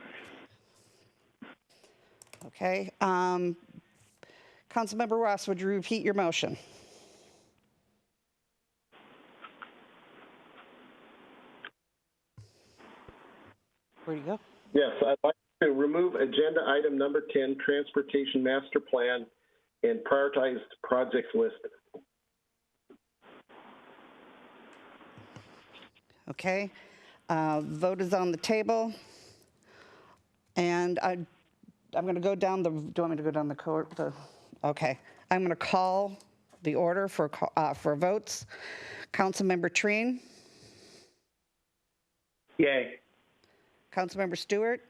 Okay. Councilmember Ross, would you repeat your motion? Where'd you go? Yes, I'd like to remove agenda item number 10, Transportation Master Plan, and prioritized projects list. Okay. Vote is on the table. And I'm going to go down the, do you want me to go down the court? Okay. I'm going to call the order for votes. Councilmember Treen? Yay. Councilmember Stewart?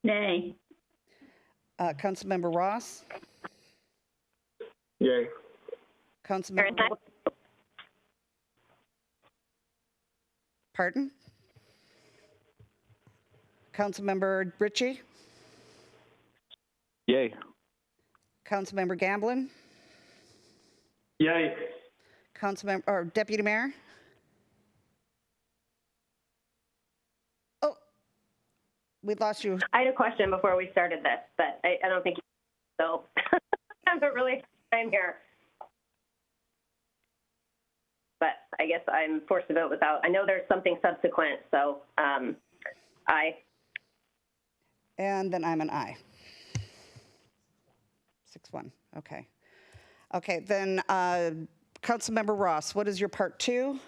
Nay. Councilmember Ross? Yay. Councilmember... Pardon? Councilmember Ritchie? Yay. Councilmember Gamblin? Yay. Councilmember, or Deputy Mayor? Oh, we lost you. I had a question before we started this, but I don't think so. I have a really hard time here. But I guess I'm forced to vote without. I know there's something subsequent, so aye. And then I'm an aye. 6-1, okay. Okay, then Councilmember Ross, what is your part 2?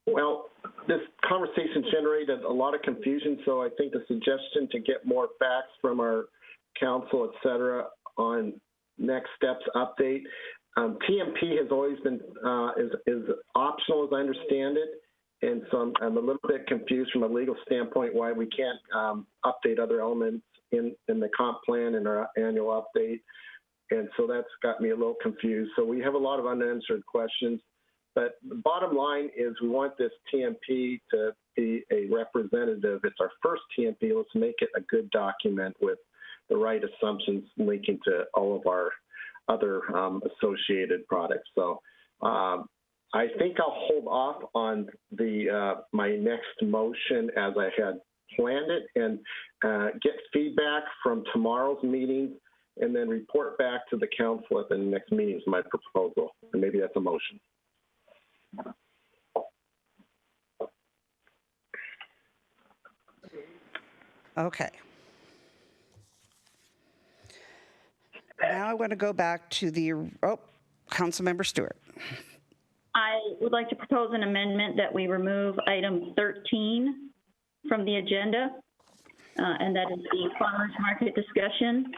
Well, this conversation generated a lot of confusion, so I think the suggestion to get more facts from our council, et cetera, on next steps update. TMP has always been, is optional as I understand it. And so I'm a little bit confused from a legal standpoint why we can't update other elements in the comp plan and our annual update. And so that's got me a little confused. So we have a lot of unanswered questions. But the bottom line is we want this TMP to be a representative. It's our first TMP. Let's make it a good document with the right assumptions linking to all of our other associated products. So I think I'll hold off on the my next motion as I had planned it and get feedback from tomorrow's meeting and then report back to the council at the next meeting is my proposal. And maybe that's a motion. Okay. Now I want to go back to the, Councilmember Stewart. I would like to propose an amendment that we remove item 13 from the agenda, and that is the farmers market discussion.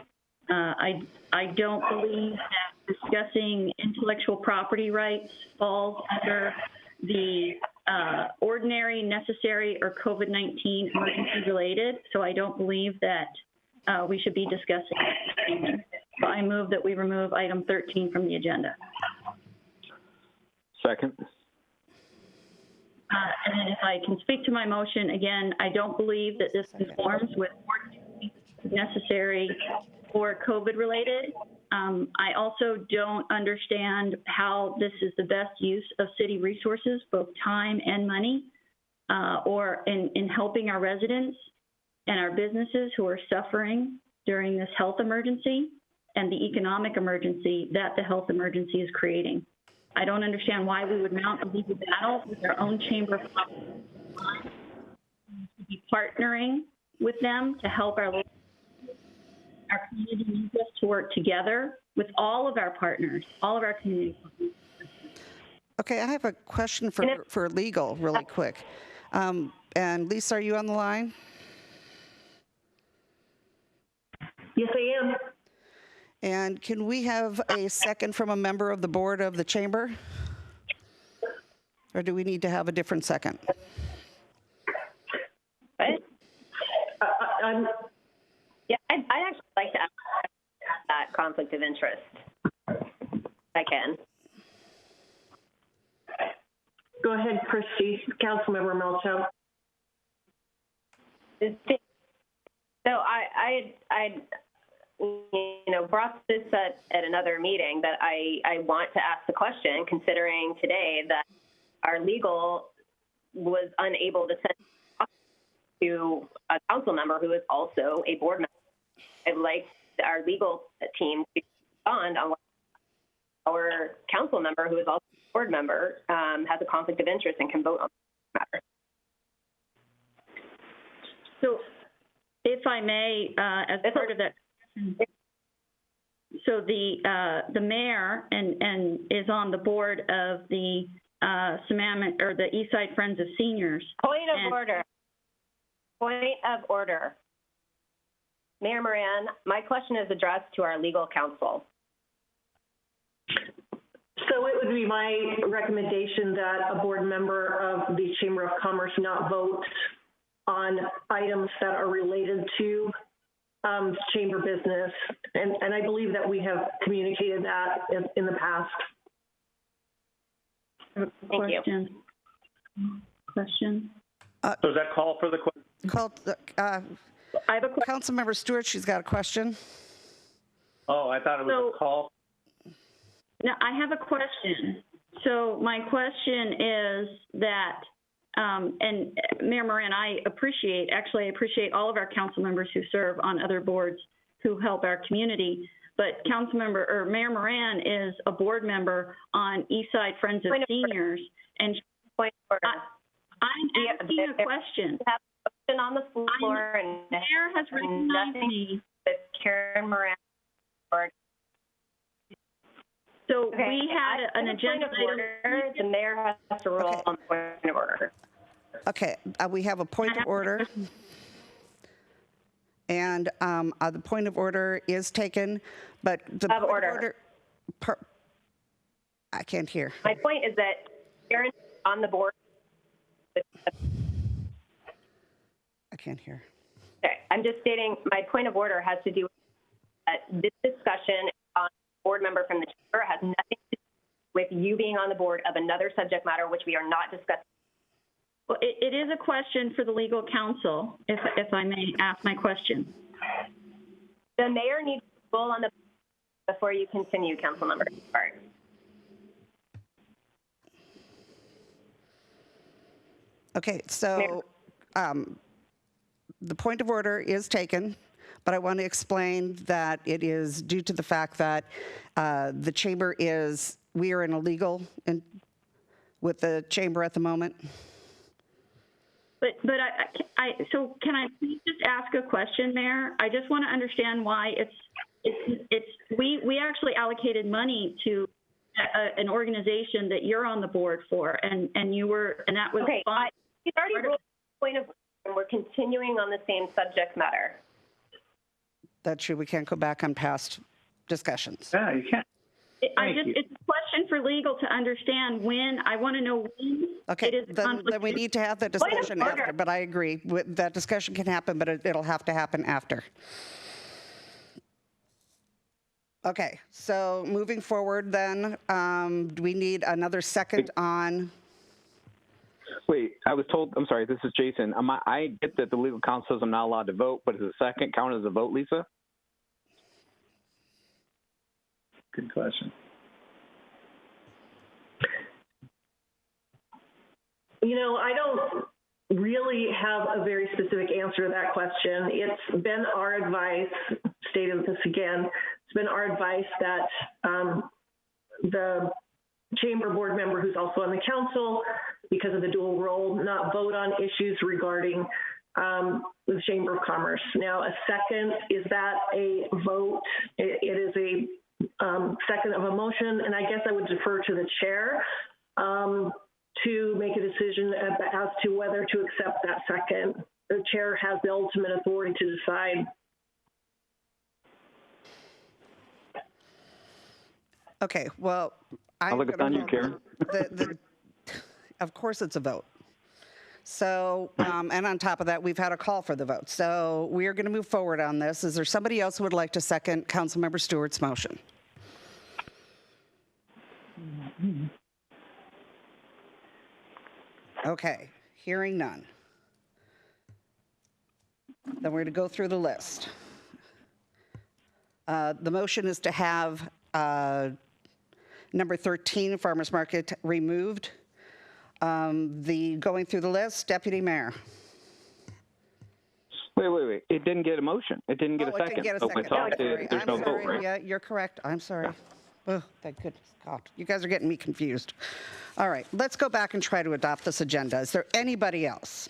I don't believe that discussing intellectual property rights falls under the ordinary, necessary, or COVID-19 emergency related, so I don't believe that we should be discussing it. So I move that we remove item 13 from the agenda. Second. And then if I can speak to my motion, again, I don't believe that this conforms with ordinary, necessary, or COVID related. I also don't understand how this is the best use of city resources, both time and money, or in helping our residents and our businesses who are suffering during this health emergency and the economic emergency that the health emergency is creating. I don't understand why we would mount a legal battle with our own chamber of commerce, to be partnering with them to help our community needs us to work together with all of our partners, all of our community partners. Okay, I have a question for legal really quick. And Lisa, are you on the line? Yes, I am. And can we have a second from a member of the board of the chamber? Or do we need to have a different second? I'd actually like to ask that conflict of interest. If I can. Go ahead, Christy. Councilmember Melcho. So I brought this at another meeting that I want to ask the question, considering today that our legal was unable to send to a council member who is also a board member. I'd like our legal team to respond on what our council member, who is also a board member, has a conflict of interest and can vote on the matter. So, if I may, as part of that, so the mayor and is on the board of the Sammamish or the Eastside Friends of Seniors. Point of order. Point of order. Mayor Moran, my question is addressed to our legal counsel. So it would be my recommendation that a board member of the Chamber of Commerce not vote on items that are related to chamber business. And I believe that we have communicated that in the past. Thank you. Question. So does that call for the question? I have a Councilmember Stewart, she's got a question. Oh, I thought it was a call. Now, I have a question. So my question is that, and Mayor Moran, I appreciate all of our council members who serve on other boards who help our community. But Mayor Moran is a board member on Eastside Friends of Seniors, and Point of order. I'm asking a question. We have a question on the floor, and the mayor has recognized me. With Karen Moran. So we had an agenda item. Order. The mayor has to rule on the point of order. Okay, we have a point of order. And the point of order is taken, but the point of order, I can't hear. My point is that Karen is on the board. I can't hear. Okay, I'm just stating my point of order has to do with this discussion on board member from the chamber has nothing to do with you being on the board of another subject matter which we are not discussing. Well, it is a question for the legal counsel, if I may ask my question. The mayor needs to rule on the before you continue, council member. Sorry. Okay, so the point of order is taken, but I want to explain that it is due to the fact that the chamber we are in a legal with the chamber at the moment. But so can I please just ask a question, Mayor? I just want to understand why we actually allocated money to an organization that you're on the board for, and that was okay. He's already ruled the point of order, and we're continuing on the same subject matter. That's true. We can't go back on past discussions. Yeah, you can't. It's a question for legal to understand when. I want to know when. Okay, it is then we need to have that discussion after. But I agree, that discussion can happen, but it'll have to happen after. Okay, so moving forward, then do we need another second on? Wait, I was told. I'm sorry. This is Jason. I get that the legal counsel says I'm not allowed to vote, but does the second count as a vote, Lisa? Good question. You know, I don't really have a very specific answer to that question. It's been our advice, stated this again, it's been our advice that the chamber board member who's also on the council, because of the dual role, not vote on issues regarding the Chamber of Commerce. Now, a second, is that a vote? It is a second of a motion, and I guess I would defer to the chair to make a decision as to whether to accept that second. The chair has the ultimate authority to decide. Okay, well, I'll look on you, Karen. Of course it's a vote. So, and on top of that, we've had a call for the vote. So we are going to move forward on this. Is there somebody else who would like to second Councilmember Stewart's motion? Okay, hearing none. Then we're going to go through the list. The motion is to have number 13, Farmers Market, removed. Going through the list, Deputy Mayor. Wait. It didn't get a motion. It didn't get a second. It didn't get a second. So there's no vote, right? Yeah, you're correct. I'm sorry. Oh, thank goodness. God, you guys are getting me confused. All right, let's go back and try to adopt this agenda. Is there anybody else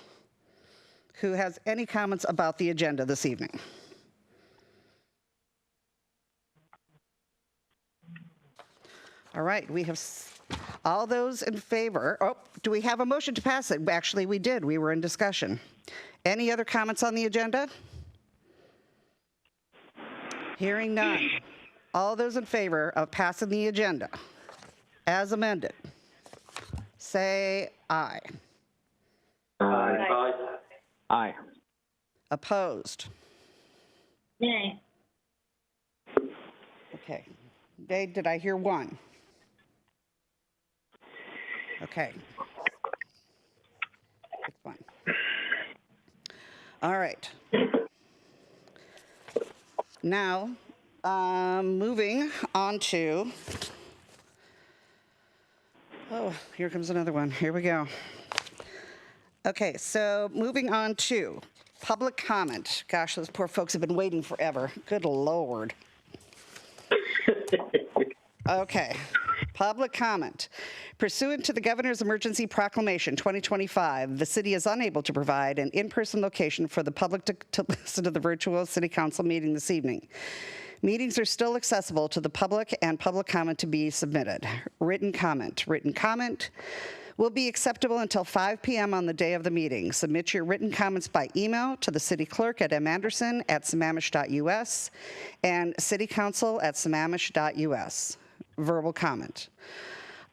who has any comments about the agenda this evening? All right, we have all those in favor. Oh, do we have a motion to pass it? Actually, we did. We were in discussion. Any other comments on the agenda? Hearing none. All those in favor of passing the agenda as amended, say aye. Aye. Aye. Opposed? Nay. Okay. Dave, did I hear one? Okay. That's fine. All right. Now, Moving on to, oh, here comes another one. Here we go. Okay, so moving on to public comment. Gosh, those poor folks have been waiting forever. Good Lord. Okay, public comment. Pursuant to the Governor's Emergency Proclamation 2025, the city is unable to provide an in-person location for the public to listen to the virtual city council meeting this evening. Meetings are still accessible to the public and public comment to be submitted. Written comment. Written comment will be acceptable until 5 p.m. on the day of the meeting. Submit your written comments by email to the city clerk at manderson@sammamish.us and citycouncil@sammamish.us. Verbal comment.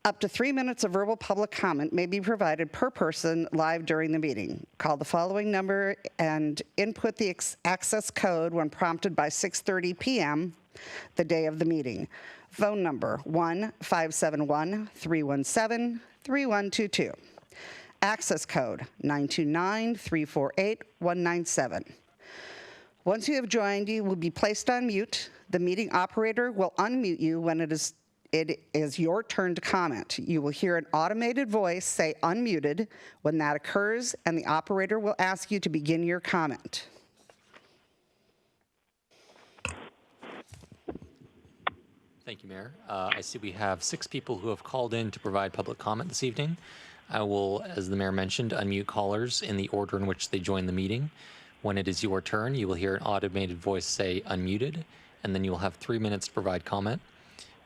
Up to 3 minutes of verbal public comment may be provided per person live during the meeting. Call the following number and input the access code when prompted by 6:30 p.m. the day of the meeting. Phone number 1-571-317-3122. Access code 929-348-197. Once you have joined, you will be placed on mute. The meeting operator will unmute you when it is your turn to comment. You will hear an automated voice say unmuted when that occurs, and the operator will ask you to begin your comment. Thank you, Mayor. I see we have 6 people who have called in to provide public comment this evening. I will, as the Mayor mentioned, unmute callers in the order in which they join the meeting. When it is your turn, you will hear an automated voice say unmuted, and then you will have 3 minutes to provide comment.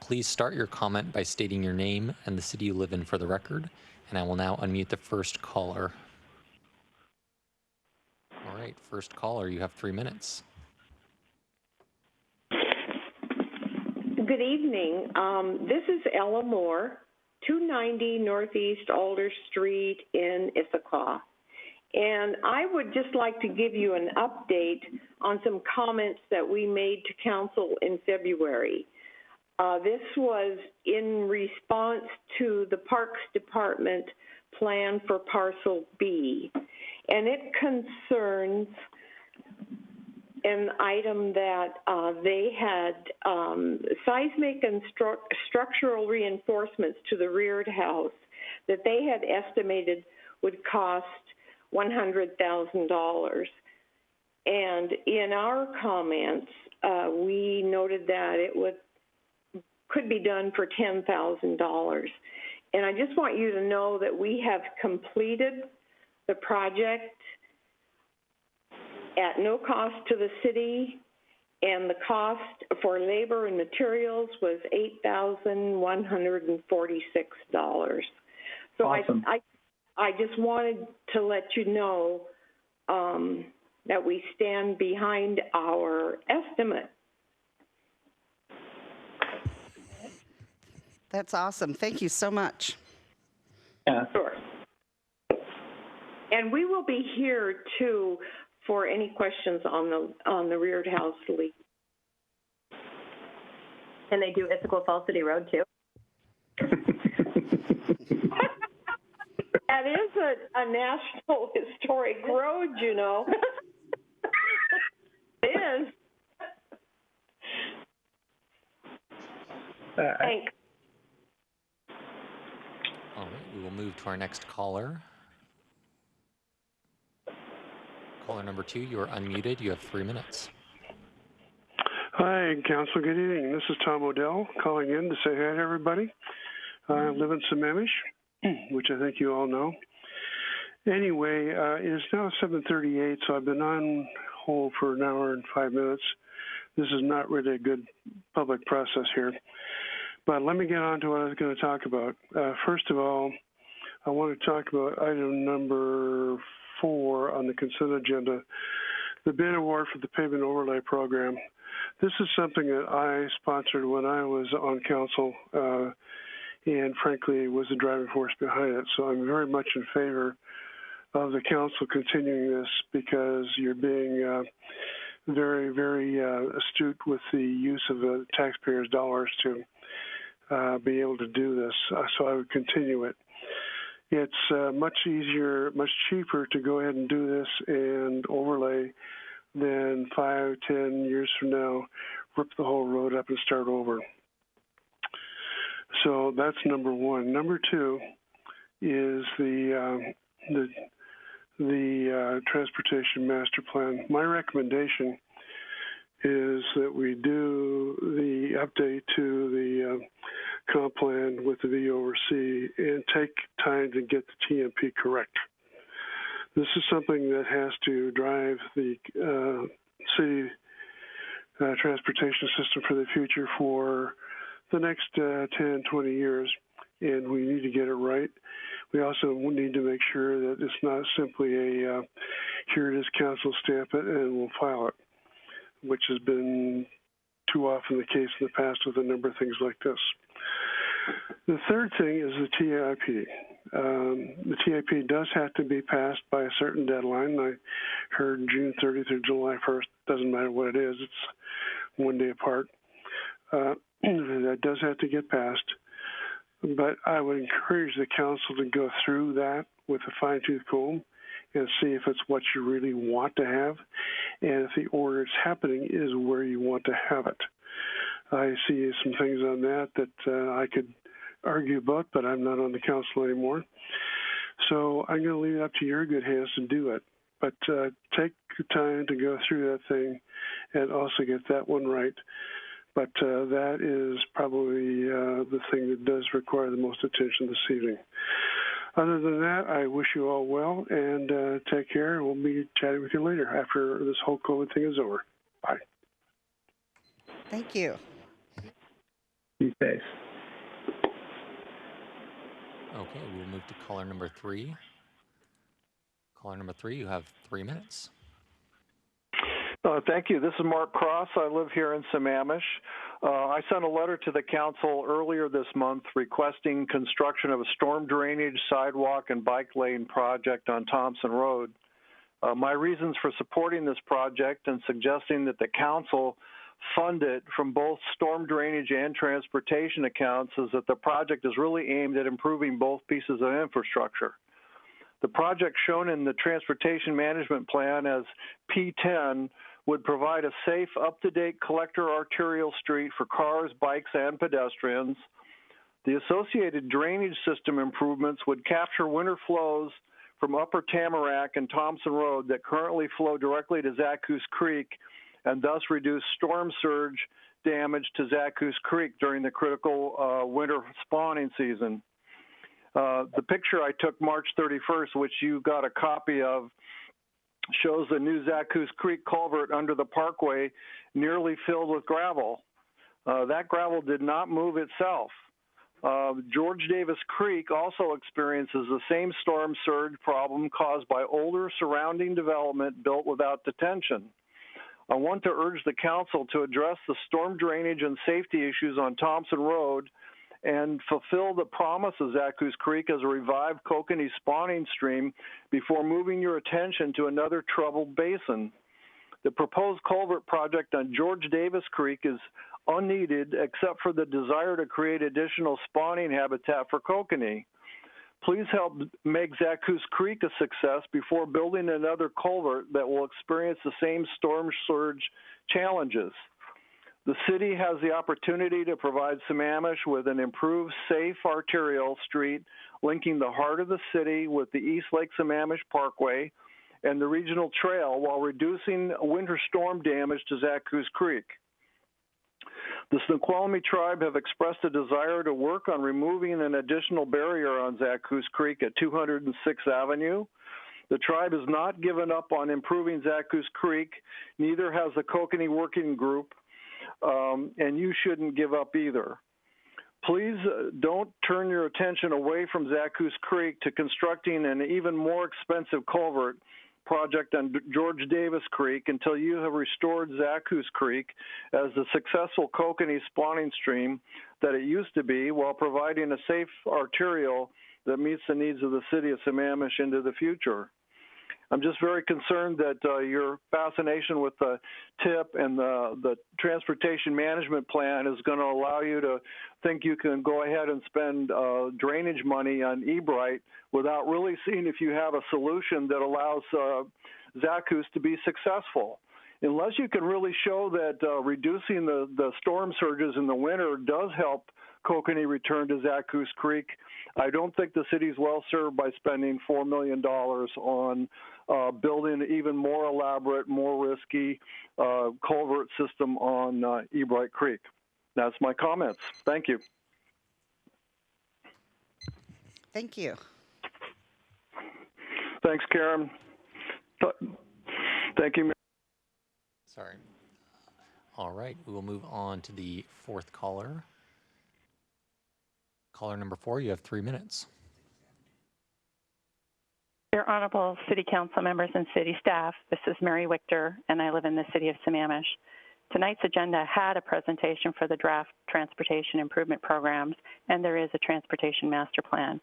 Please start your comment by stating your name and the city you live in for the record, and I will now unmute the first caller. All right, first caller, you have 3 minutes. Good evening. This is Ella Moore, 290 Northeast Alder Street in Issaquah. And I would just like to give you an update on some comments that we made to council in February. This was in response to the Parks Department plan for Parcel B, and it concerns an item that they had seismic and structural reinforcements to the reared house that they had estimated would cost $100,000. And in our comments, we noted that it could be done for $10,000. And I just want you to know that we have completed the project at no cost to the city, and the cost for labor and materials was $8,146. So awesome. I just wanted to let you know that we stand behind our estimate. That's awesome. Thank you so much. Yeah. Sure. And we will be here too for any questions on the reared house leak. Can they do Issaquah Falls City Road too? That is a National Historic Road, you know. It is. Thanks. All right, we will move to our next caller. Caller number 2, you are unmuted. You have 3 minutes. Hi, Council. Good evening. This is Tom Odell calling in to say hi to everybody. I live in Sammamish, which I think you all know. Anyway, it is now 7:38, so I've been on hold for an hour and 5 minutes. This is not really a good public process here. But let me get on to what I was going to talk about. First of all, I want to talk about item number 4 on the consent agenda, the bid award for the pavement overlay program. This is something that I sponsored when I was on council, and frankly was the driving force behind it. So I'm very much in favor of the council continuing this because you're being very, very astute with the use of the taxpayers' dollars to be able to do this. So I would continue it. It's much easier, much cheaper to go ahead and do this and overlay than 5, 10 years from now rip the whole road up and start over. So that's number one. Number two is the transportation master plan. My recommendation is that we do the update to the comp plan with the VORC and take time to get the TMP correct. This is something that has to drive the city transportation system for the future for the next 10, 20 years, and we need to get it right. We also need to make sure that it's not simply a here it is, council, stamp it, and we'll file it, which has been too often the case in the past with a number of things like this. The third thing is the TIP. The TIP does have to be passed by a certain deadline. I heard June 30th or July 1st. Doesn't matter what it is. It's one day apart. That does have to get passed. But I would encourage the council to go through that with a fine-tooth comb and see if it's what you really want to have and if the order it's happening is where you want to have it. I see some things on that I could argue about, but I'm not on the council anymore. So I'm going to leave it up to your good hands to do it. But take the time to go through that thing and also get that one right. But that is probably the thing that does require the most attention this evening. Other than that, I wish you all well and take care. We'll be chatting with you later after this whole COVID thing is over. Bye. Thank you. Be safe. Okay, we'll move to caller number 3. Caller number 3, you have 3 minutes. Thank you. This is Mark Cross. I live here in Sammamish. I sent a letter to the council earlier this month requesting construction of a storm drainage, sidewalk, and bike lane project on Thompson Road. My reasons for supporting this project and suggesting that the council fund it from both storm drainage and transportation accounts is that the project is really aimed at improving both pieces of infrastructure. The project shown in the Transportation Management Plan as P10 would provide a safe, up-to-date collector arterial street for cars, bikes, and pedestrians. The associated drainage system improvements would capture winter flows from Upper Tamarack and Thompson Road that currently flow directly to Zakoos Creek and thus reduce storm surge damage to Zakoos Creek during the critical winter spawning season. The picture I took March 31st, which you got a copy of, shows the new Zakoos Creek culvert under the parkway nearly filled with gravel. That gravel did not move itself. George Davis Creek also experiences the same storm surge problem caused by older surrounding development built without detention. I want to urge the council to address the storm drainage and safety issues on Thompson Road and fulfill the promise of Zakoos Creek as a revived kokanee spawning stream before moving your attention to another troubled basin. The proposed culvert project on George Davis Creek is unneeded except for the desire to create additional spawning habitat for kokanee. Please help make Zakoos Creek a success before building another culvert that will experience the same storm surge challenges. The city has the opportunity to provide Sammamish with an improved, safe arterial street linking the heart of the city with the East Lake Sammamish Parkway and the regional trail while reducing winter storm damage to Zakoos Creek. The Snoqualmie tribe have expressed a desire to work on removing an additional barrier on Zakoos Creek at 206th Avenue. The tribe has not given up on improving Zakoos Creek, neither has the Kokanee Working Group, and you shouldn't give up either. Please don't turn your attention away from Zakoos Creek to constructing an even more expensive culvert project on George Davis Creek until you have restored Zakoos Creek as the successful kokanee spawning stream that it used to be while providing a safe arterial that meets the needs of the city of Sammamish into the future. I'm just very concerned that your fascination with the TIP and the Transportation Management Plan is going to allow you to think you can go ahead and spend drainage money on eBright without really seeing if you have a solution that allows Zakoos to be successful. unless you can really show that reducing the storm surges in the winter does help kokanee return to Zakoos Creek, I don't think the city's well served by spending $4 million on building an even more elaborate, more risky culvert system on Ebright Creek. That's my comments. Thank you. Thank you. Thanks, Karen. Thank you. Sorry. All right, we will move on to the fourth caller. Caller number 4, you have 3 minutes. Dear Honorable City Council members and city staff, this is Mary Wichter, and I live in the city of Sammamish. Tonight's agenda had a presentation for the draft transportation improvement programs, and there is a transportation master plan.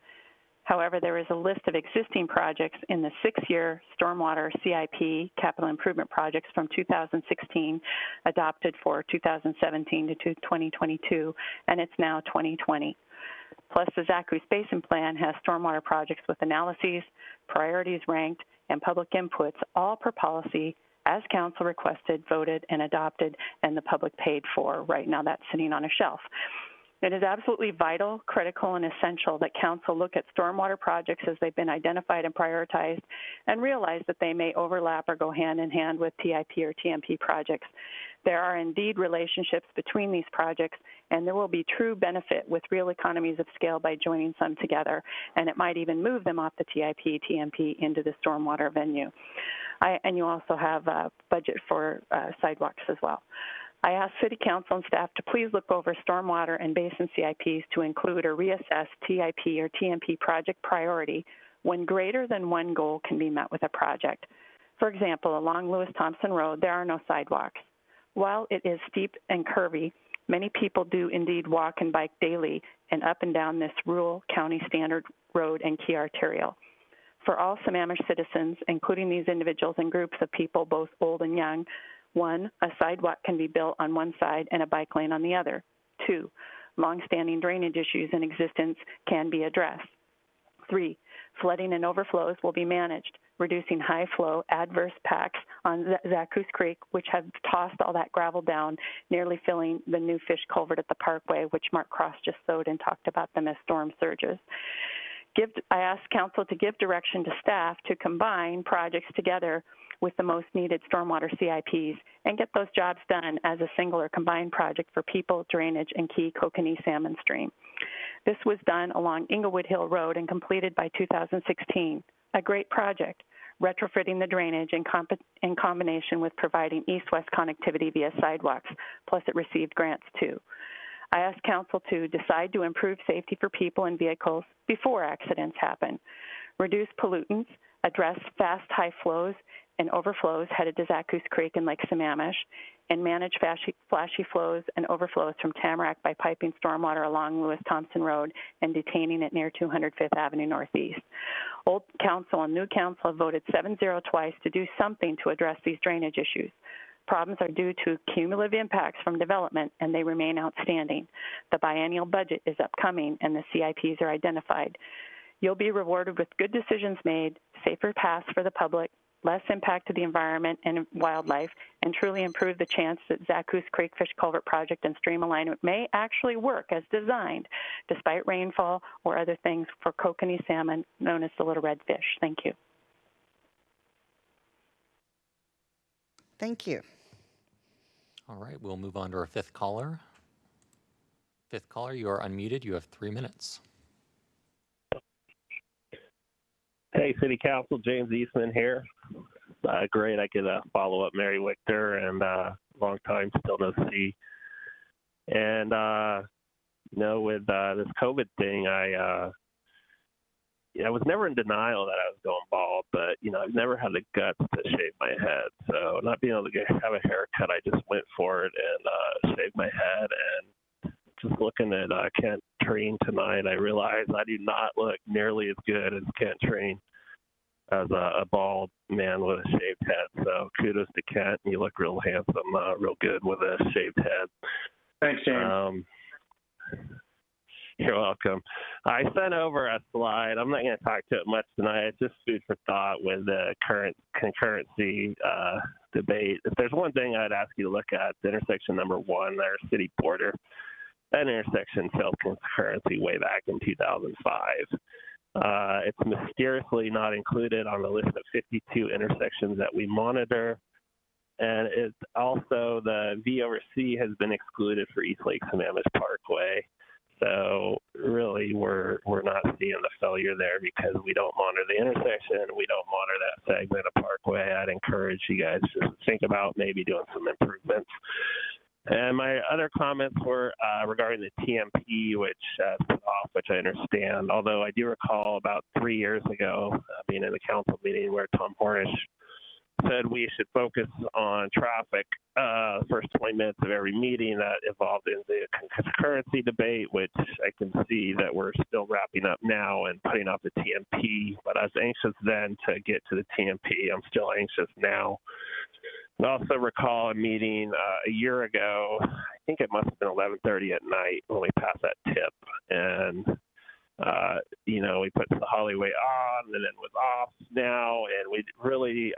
However, there is a list of existing projects in the 6-year Stormwater CIP capital improvement projects from 2016 adopted for 2017 to 2022, and it's now 2020. Plus, the Zakoos Basin Plan has stormwater projects with analyses, priorities ranked, and public inputs, all per policy, as council requested, voted, and adopted, and the public paid for. Right now, that's sitting on a shelf. It is absolutely vital, critical, and essential that council look at stormwater projects as they've been identified and prioritized and realize that they may overlap or go hand in hand with TIP or TMP projects. There are indeed relationships between these projects, and there will be true benefit with real economies of scale by joining some together, and it might even move them off the TIP, TMP into the stormwater venue. And you also have a budget for sidewalks as well. I ask City Council and staff to please look over stormwater and basin CIPs to include or reassess TIP or TMP project priority when greater than one goal can be met with a project. For example, along Lewis Thompson Road, there are no sidewalks. While it is steep and curvy, many people do indeed walk and bike daily and up and down this rural county standard road and key arterial. For all Sammamish citizens, including these individuals and groups of people, both old and young, 1, a sidewalk can be built on one side and a bike lane on the other. 2, long-standing drainage issues in existence can be addressed. 3, flooding and overflows will be managed, reducing high-flow adverse packs on Zakoos Creek, which have tossed all that gravel down, nearly filling the new fish culvert at the Parkway, which Mark Cross just sowed and talked about them as storm surges. I ask council to give direction to staff to combine projects together with the most needed stormwater CIPs and get those jobs done as a single or combined project for people, drainage, and key kokanee salmon stream. This was done along Inglewood Hill Road and completed by 2016. A great project, retrofitting the drainage in combination with providing east-west connectivity via sidewalks, plus it received grants too. I ask council to decide to improve safety for people and vehicles before accidents happen, reduce pollutants, address fast high flows and overflows headed to Zakoos Creek and Lake Sammamish, and manage flashy flows and overflows from Tamarack by piping stormwater along Lewis Thompson Road and detaining it near 205th Avenue Northeast. Old council and new council have voted 7-0 twice to do something to address these drainage issues. Problems are due to cumulative impacts from development, and they remain outstanding. The biennial budget is upcoming, and the CIPs are identified. You'll be rewarded with good decisions made, safer paths for the public, less impact to the environment and wildlife, and truly improve the chance that Zakoos Creek Fish Culvert Project and stream alignment may actually work as designed, despite rainfall or other things for kokanee salmon known as the little red fish. Thank you. Thank you. All right, we'll move on to our fifth caller. Fifth caller, you are unmuted. You have 3 minutes. Hey, City Council, James Eastman here. Great, I could follow up Mary Wichter, and long time, still no see. And, with this COVID thing, I was never in denial that I was going bald, but, I've never had the guts to shave my head. So not being able to have a haircut, I just went for it and shaved my head. And just looking at Kent Treen tonight, I realized I do not look nearly as good as Kent Treen as a bald man with a shaved head. So kudos to Kent. You look real handsome, real good with a shaved head. Thanks, James. You're welcome. I sent over a slide. I'm not going to talk to it much tonight. It's just food for thought with the current concurrency debate. If there's one thing I'd ask you to look at, the intersection number 1, their city border. That intersection failed concurrency way back in 2005. It's mysteriously not included on the list of 52 intersections that we monitor. And it's also the V over C has been excluded for East Lake Sammamish Parkway. So really, we're not seeing the failure there because we don't monitor the intersection. We don't monitor that segment of Parkway. I'd encourage you guys to think about maybe doing some improvements. And my other comments were regarding the TMP, which put off, which I understand. Although I do recall about 3 years ago being in the council meeting where Tom Hornish said we should focus on traffic first 20 minutes of every meeting. That evolved into the concurrency debate, which I can see that we're still wrapping up now and putting off the TMP. But I was anxious then to get to the TMP. I'm still anxious now. I also recall a meeting a year ago, I think it must have been 11:30 at night when we passed that tip. And, we put the Hollyway on and then it was off now. And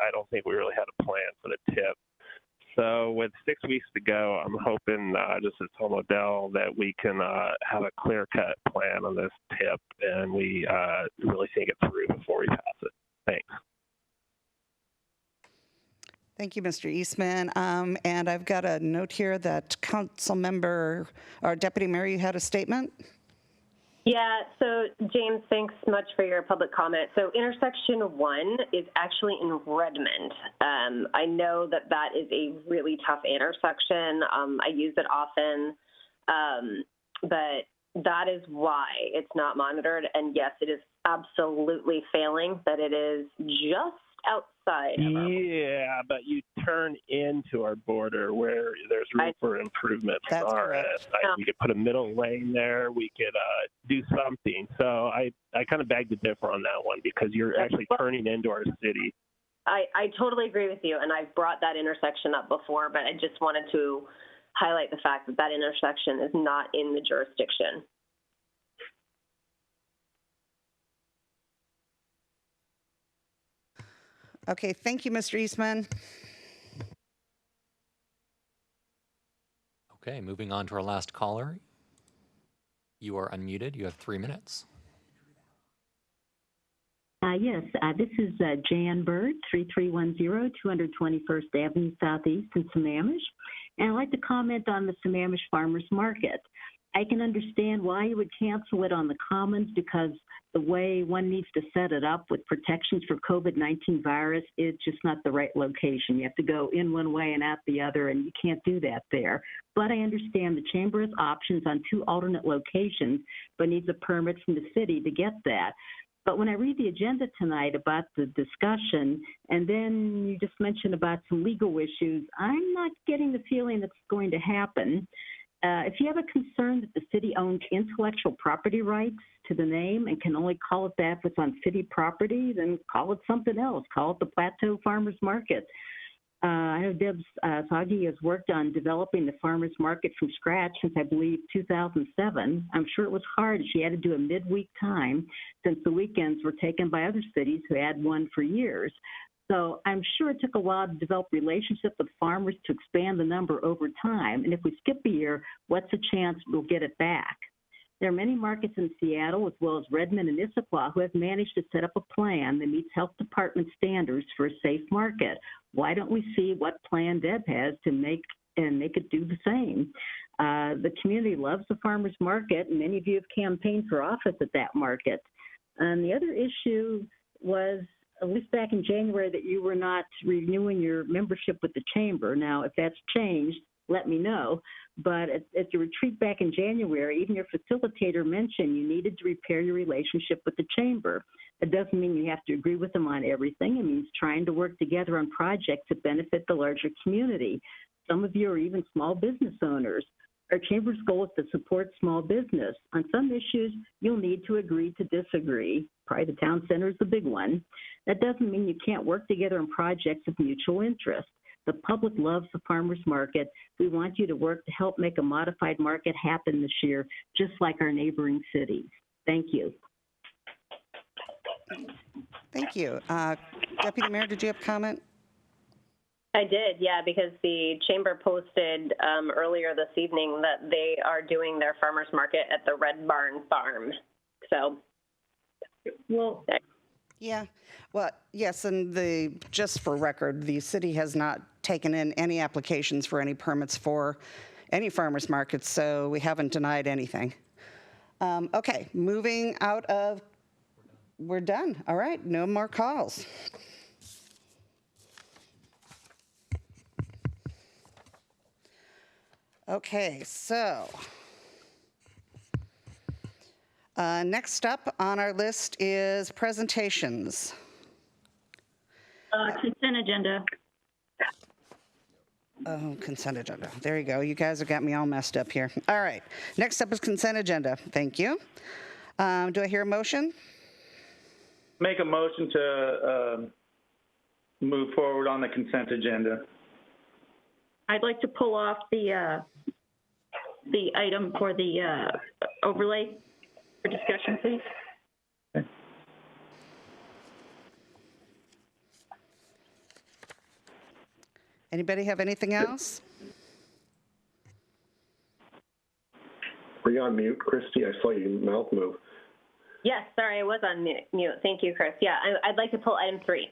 I don't think we really had a plan for the tip. So with 6 weeks to go, I'm hoping, just as Tom O'Dell, that we can have a clear-cut plan on this tip and we really think it through before we pass it. Thanks. Thank you, Mr. Eastman. And I've got a note here that Council Member or Deputy Mayor, you had a statement? Yeah, so James, thanks much for your public comment. So intersection 1 is actually in Redmond. I know that is a really tough intersection. I use it often, but that is why it's not monitored. And yes, it is absolutely failing, that it is just outside. Yeah, but you turn into our border where there's room for improvement from our end. We could put a middle lane there. We could do something. So I kind of beg to differ on that one because you're actually turning into our city. I totally agree with you, and I've brought that intersection up before, but I just wanted to highlight the fact that intersection is not in the jurisdiction. Okay, thank you, Mr. Eastman. Okay, moving on to our last caller. You are unmuted. You have 3 minutes. Yes, this is Jan Bird, 3310 221st Avenue Southeast in Sammamish. And I'd like to comment on the Sammamish Farmers Market. I can understand why you would cancel it on the Commons because the way one needs to set it up with protections for COVID-19 virus is just not the right location. You have to go in one way and out the other, and you can't do that there. But I understand the Chamber has options on 2 alternate locations, but needs a permit from the city to get that. But when I read the agenda tonight about the discussion, and then you just mentioned about some legal issues, I'm not getting the feeling that's going to happen. If you have a concern that the city owns intellectual property rights to the name and can only call it that if it's on city property, then call it something else. Call it the Plateau Farmers Market. I know Deb Sagi has worked on developing the farmers market from scratch since, I believe, 2007. I'm sure it was hard. She had to do a midweek time since the weekends were taken by other cities who had one for years. So I'm sure it took a while to develop relationships with farmers to expand the number over time. And if we skip a year, what's the chance we'll get it back? There are many markets in Seattle, as well as Redmond and Issaquah, who have managed to set up a plan that meets health department standards for a safe market. Why don't we see what plan Deb has to make it do the same? The community loves the farmers market, and many of you have campaigned for office at that market. And the other issue was, at least back in January, that you were not renewing your membership with the chamber. Now, if that's changed, let me know. But at your retreat back in January, even your facilitator mentioned you needed to repair your relationship with the chamber. It doesn't mean you have to agree with them on everything. It means trying to work together on projects that benefit the larger community. Some of you are even small business owners. Our chamber's goal is to support small business. On some issues, you'll need to agree to disagree. Probably the town center is the big one. That doesn't mean you can't work together on projects of mutual interest. The public loves the farmers market. We want you to work to help make a modified market happen this year, just like our neighboring cities. Thank you. Thank you. Deputy Mayor, did you have a comment? I did, yeah, because the chamber posted earlier this evening that they are doing their farmers market at the Red Barn Farm. So, well, yeah, well, yes, and just for record, the city has not taken in any applications for any permits for any farmers markets, so we haven't denied anything. Okay, moving out of, we're done. All right, no more calls. Okay, so next up on our list is presentations. Consent agenda. Oh, consent agenda. There you go. You guys have got me all messed up here. All right. Next up is consent agenda. Thank you. Do I hear a motion? Make a motion to move forward on the consent agenda. I'd like to pull off the item for the overlay for discussion, please. Okay. Anybody have anything else? Were you on mute, Christy? I saw your mouth move. yes, sorry, I was on mute. Thank you, Chris. Yeah, I'd like to pull item 3.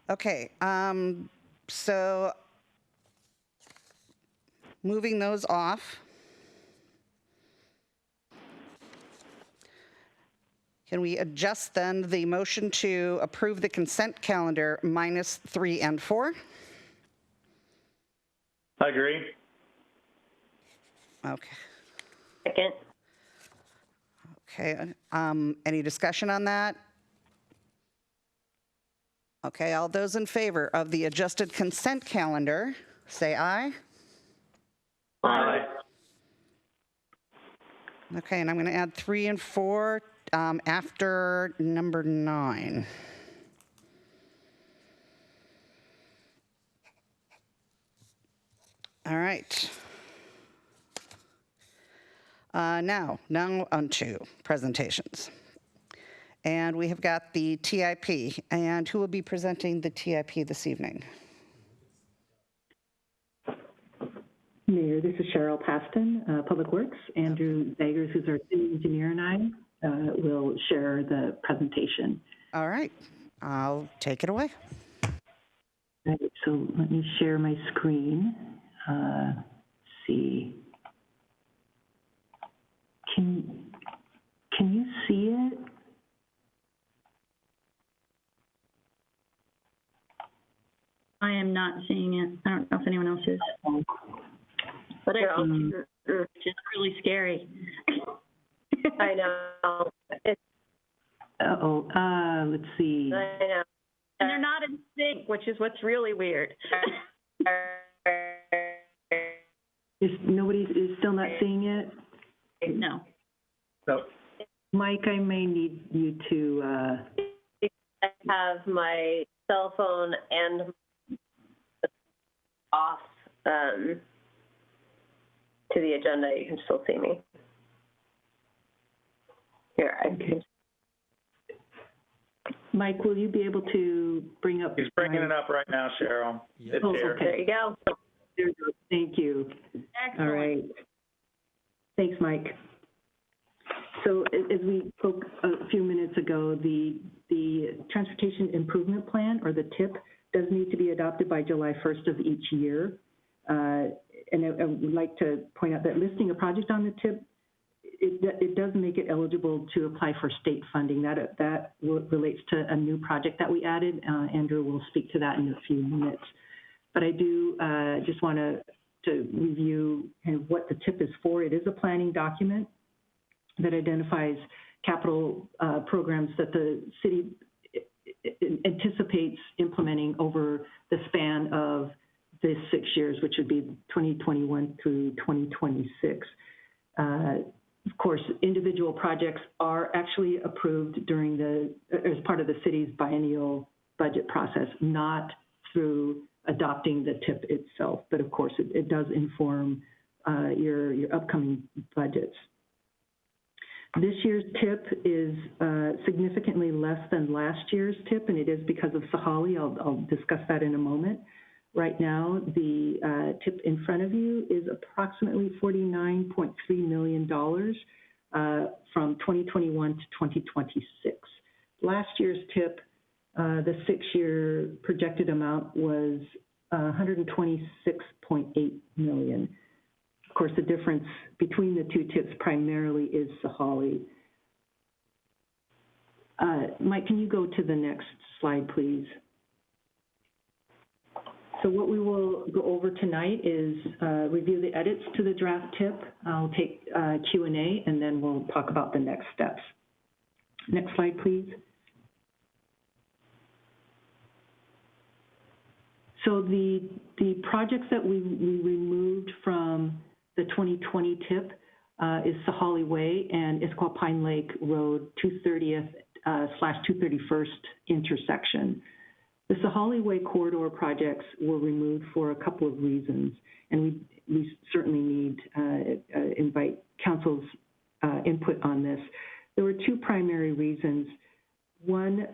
Okay, so moving those off. Can we adjust then the motion to approve the consent calendar minus 3 and 4? I agree. Okay. Second. Okay, any discussion on that? Okay, all those in favor of the adjusted consent calendar, say aye. Aye. Okay, and I'm going to add 3 and 4 after number 9. All right. Now on to presentations. And we have got the TIP. And who will be presenting the TIP this evening? Mayor, this is Cheryl Paston, Public Works. Andrew Zagers, who's our city engineer, and I will share the presentation. All right, I'll take it away. All right, so let me share my screen. See. Can you see it? I am not seeing it. I don't know if anyone else is. But it's just really scary. I know. Let's see. I know. And they're not in sync, which is what's really weird. Nobody is still not seeing it? No. No. Mike, I may need you to. I have my cell phone and off to the agenda. You can still see me. Here, I can. Mike, will you be able to bring up? He's bringing it up right now, Cheryl. It's here. Okay. There you go. Thank you. Excellent. All right. Thanks, Mike. So as we spoke a few minutes ago, the Transportation Improvement Plan, or the TIP, does need to be adopted by July 1st of each year. And I would like to point out that listing a project on the TIP, it does make it eligible to apply for state funding. That relates to a new project that we added. Andrew will speak to that in a few minutes. But I do just want to review kind of what the TIP is for. It is a planning document that identifies capital programs that the city anticipates implementing over the span of the 6 years, which would be 2021 through 2026. Of course, individual projects are actually approved as part of the city's biennial budget process, not through adopting the TIP itself. But of course, it does inform your upcoming budgets. This year's TIP is significantly less than last year's TIP, and it is because of Sahalee. I'll discuss that in a moment. Right now, the TIP in front of you is approximately $49.3 million from 2021 to 2026. Last year's TIP, the 6-year projected amount was $126.8 million. Of course, the difference between the two TIPs primarily is Sahalee. Mike, can you go to the next slide, please? So what we will go over tonight is review the edits to the draft TIP. I'll take Q&A, and then we'll talk about the next steps. Next slide, please. So the projects that we removed from the 2020 TIP is Sahalee Way and Issaquah Pine Lake Road 230th/231st intersection. The Sahalee Way corridor projects were removed for a couple of reasons, and we certainly need invite council's input on this. There were two primary reasons. One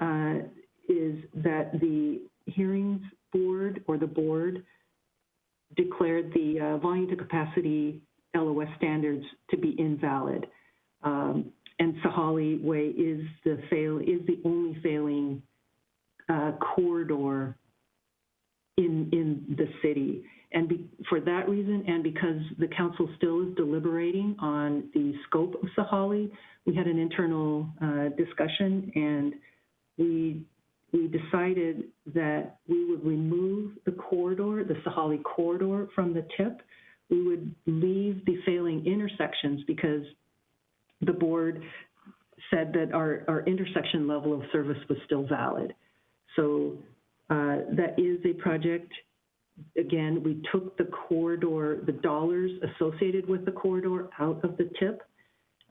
is that the hearings board or the board declared the volume to capacity LOS standards to be invalid, and Sahalee Way is the only failing corridor in the city. And for that reason, and because the council still is deliberating on the scope of Sahalee, we had an internal discussion, and we decided that we would remove the corridor, the Sahalee corridor, from the TIP. We would leave the failing intersections because the board said that our intersection level of service was still valid. So that is a project. Again, we took the corridor, the dollars associated with the corridor out of the TIP.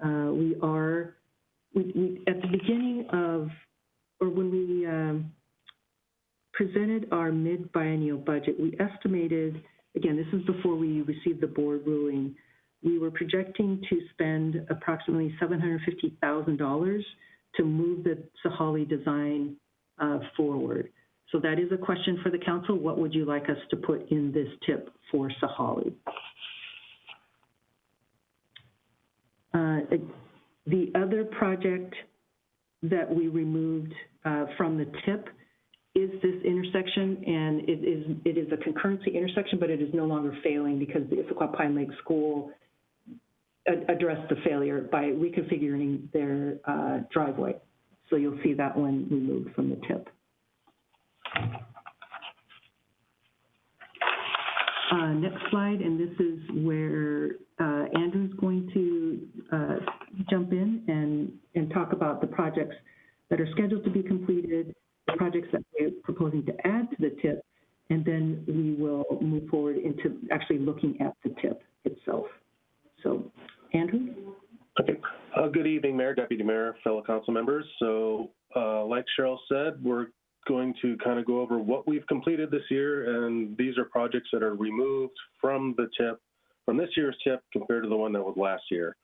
We at the beginning of, or when we presented our mid-biennial budget, we estimated, again, this is before we received the board ruling, we were projecting to spend approximately $750,000 to move the Sahalee design forward. So that is a question for the council. What would you like us to put in this TIP for Sahalee? The other project that we removed from the TIP is this intersection, and it is a concurrency intersection, but it is no longer failing because the Issaquah Pine Lake School addressed the failure by reconfiguring their driveway. So you'll see that one removed from the TIP. Next slide, and this is where Andrew's going to jump in and talk about the projects that are scheduled to be completed, the projects that we're proposing to add to the TIP, and then we will move forward into actually looking at the TIP itself. So, Andrew? Okay. Good evening, Mayor, Deputy Mayor, fellow council members. So, like Cheryl said, we're going to kind of go over what we've completed this year, and these are projects that are removed from the TIP, from this year's TIP compared to the one that was last year.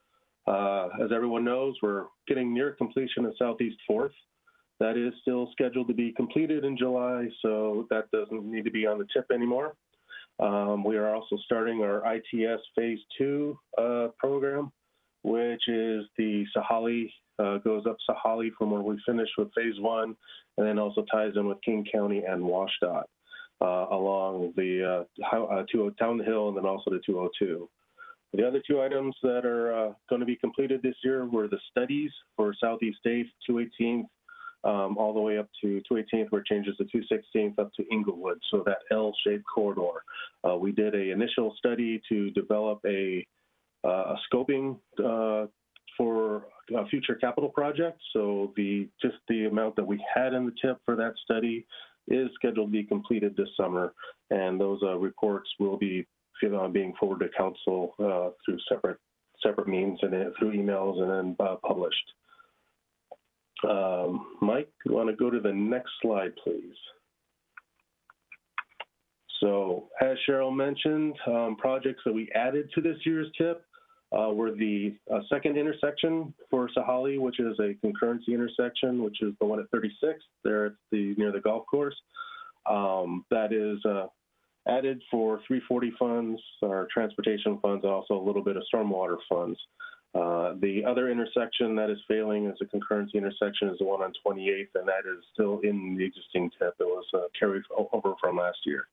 As everyone knows, we're getting near completion of Southeast 4th. That is still scheduled to be completed in July, so that doesn't need to be on the TIP anymore. We are also starting our ITS Phase 2 program, which is the Sahalee, goes up Sahalee from where we finished with Phase 1, and then also ties in with King County and WashDOT along the Town Hill and then also the 202. The other two items that are going to be completed this year were the studies for Southeast 8th, 218th, all the way up to 218th, where it changes to 216th up to Inglewood, so that L-shaped corridor. We did an initial study to develop a scoping for future capital projects. So just the amount that we had in the TIP for that study is scheduled to be completed this summer, and those reports will be being forwarded to council through separate separate means and then through emails and then published. Mike, you want to go to the next slide, please? So as Cheryl mentioned, projects that we added to this year's TIP were the second intersection for Sahali, which is a concurrency intersection, which is the one at 36 there at near the golf course. That is added for 340 funds, our transportation funds, also a little bit of stormwater funds. The other intersection that is failing as a concurrency intersection is the one on 28th, and that is still in the existing TIP. It was carried over from last year.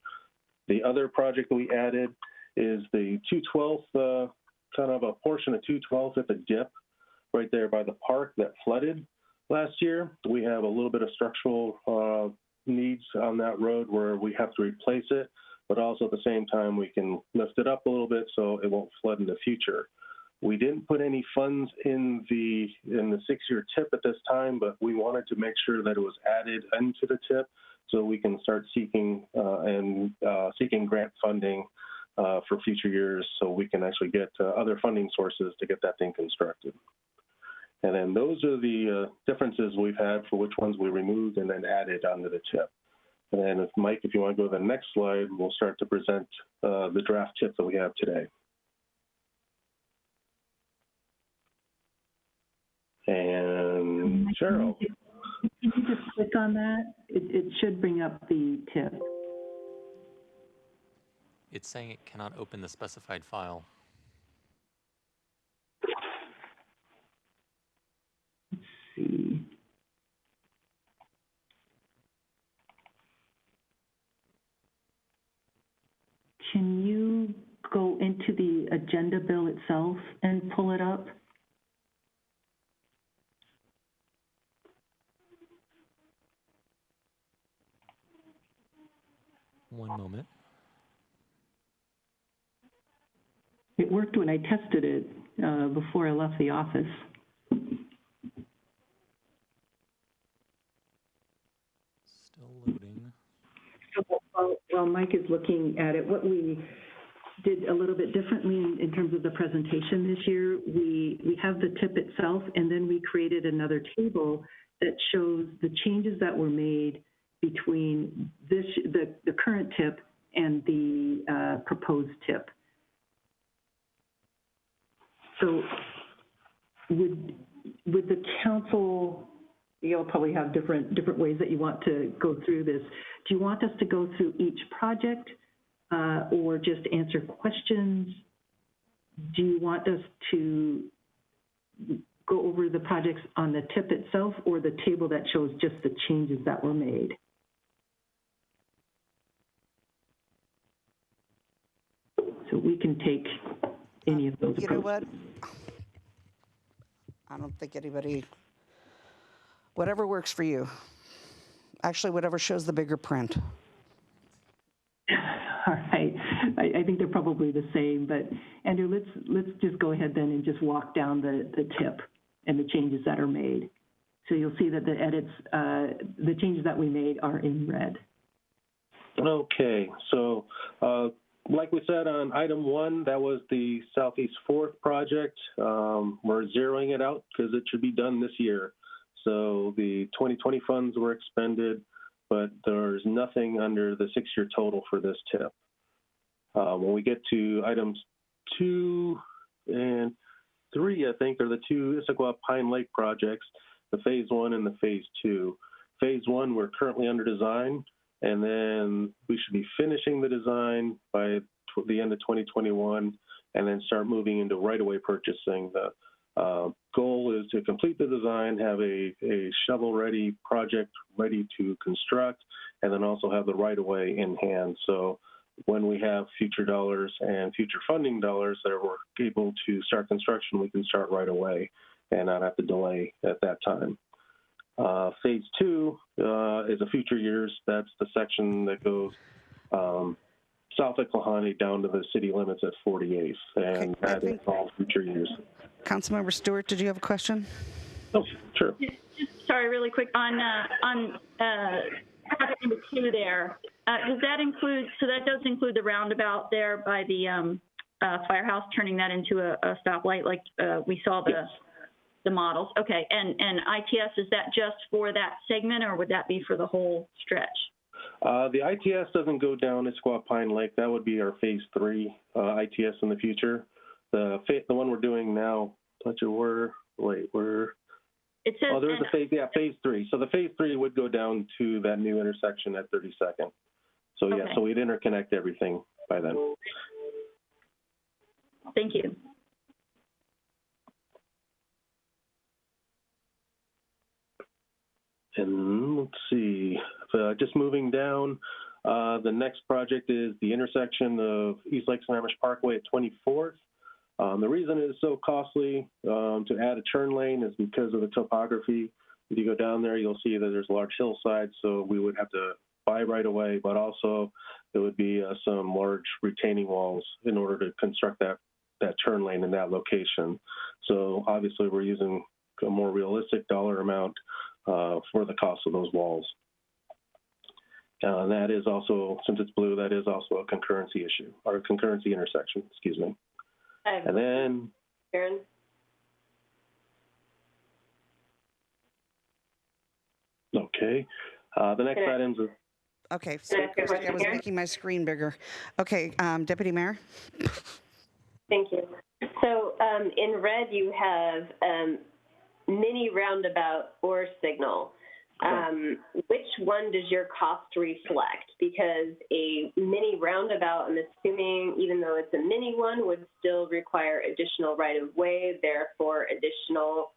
The other project that we added is the 212th, kind of a portion of 212th at the dip right there by the park that flooded last year. We have a little bit of structural needs on that road where we have to replace it, but also at the same time we can lift it up a little bit so it won't flood in the future. We didn't put any funds in the 6-year TIP at this time, but we wanted to make sure that it was added into the TIP so we can start seeking seeking grant funding for future years so we can actually get other funding sources to get that thing constructed. And then those are the differences we've had for which ones we removed and then added onto the TIP. And then Mike, if you want to go to the next slide, we'll start to present the draft TIP that we have today. And Cheryl. Can you just click on that? It should bring up the TIP. It's saying it cannot open the specified file. Let's see. Can you go into the agenda bill itself and pull it up? One moment. It worked when I tested it before I left the office. Still loading. While Mike is looking at it, what we did a little bit differently in terms of the presentation this year, we have the TIP itself, and then we created another table that shows the changes that were made between the current TIP and the proposed TIP. So would the council, you'll probably have different ways that you want to go through this. Do you want us to go through each project or just answer questions? Do you want us to go over the projects on the TIP itself or the table that shows just the changes that were made? So we can take any of those approaches. You know what? I don't think anybody, whatever works for you. Actually, whatever shows the bigger print. All right. I think they're probably the same, but Andrew, let's just go ahead then and just walk down the TIP and the changes that are made. So you'll see that the edits, the changes that we made are in red. Okay, so like we said on item 1, that was the Southeast 4th project. We're zeroing it out because it should be done this year. So the 2020 funds were expended, but there's nothing under the 6-year total for this TIP. When we get to items 2 and 3, I think, are the 2 Issaquah Pine Lake projects, the phase 1 and the phase 2. Phase 1, we're currently under design, and then we should be finishing the design by the end of 2021 and then start moving into right-of-way purchasing. The goal is to complete the design, have a shovel-ready project ready to construct, and then also have the right-of-way in hand. So when we have future dollars and future funding dollars that we're able to start construction, we can start right away and not have to delay at that time. Phase 2 is a future years. That's the section that goes south of Klahani down to the city limits at 48th, and that is all future years. Councilmember Stewart, did you have a question? Oh, sure. Just sorry, really quick on project number 2 there. Does that include? So that does include the roundabout there by the Firehouse, turning that into a stoplight like we saw the models. Okay, and ITS, is that just for that segment, or would that be for the whole stretch? The ITS doesn't go down Issaquah Pine Lake. That would be our phase 3 ITS in the future. The one we're doing now, it says, there's a phase 3. So the phase 3 would go down to that new intersection at 32nd. So yeah, so we'd interconnect everything by then. Thank you. And let's see, just moving down, the next project is the intersection of East Lake Sammamish Parkway at 24th. The reason it is so costly to add a turn lane is because of the topography. If you go down there, you'll see that there's large hillsides, so we would have to buy right away, but also there would be some large retaining walls in order to construct that turn lane in that location. So obviously we're using a more realistic dollar amount for the cost of those walls. And that is also, since it's blue, that is also a concurrency issue, or a concurrency intersection, excuse me. And then, Karen? okay, the next items are. Okay, so I was making my screen bigger. Okay, Deputy Mayor. Thank you. So in red, you have mini roundabout or signal. Which one does your cost reflect? Because a mini roundabout, I'm assuming, even though it's a mini one, would still require additional right-of-way, therefore additional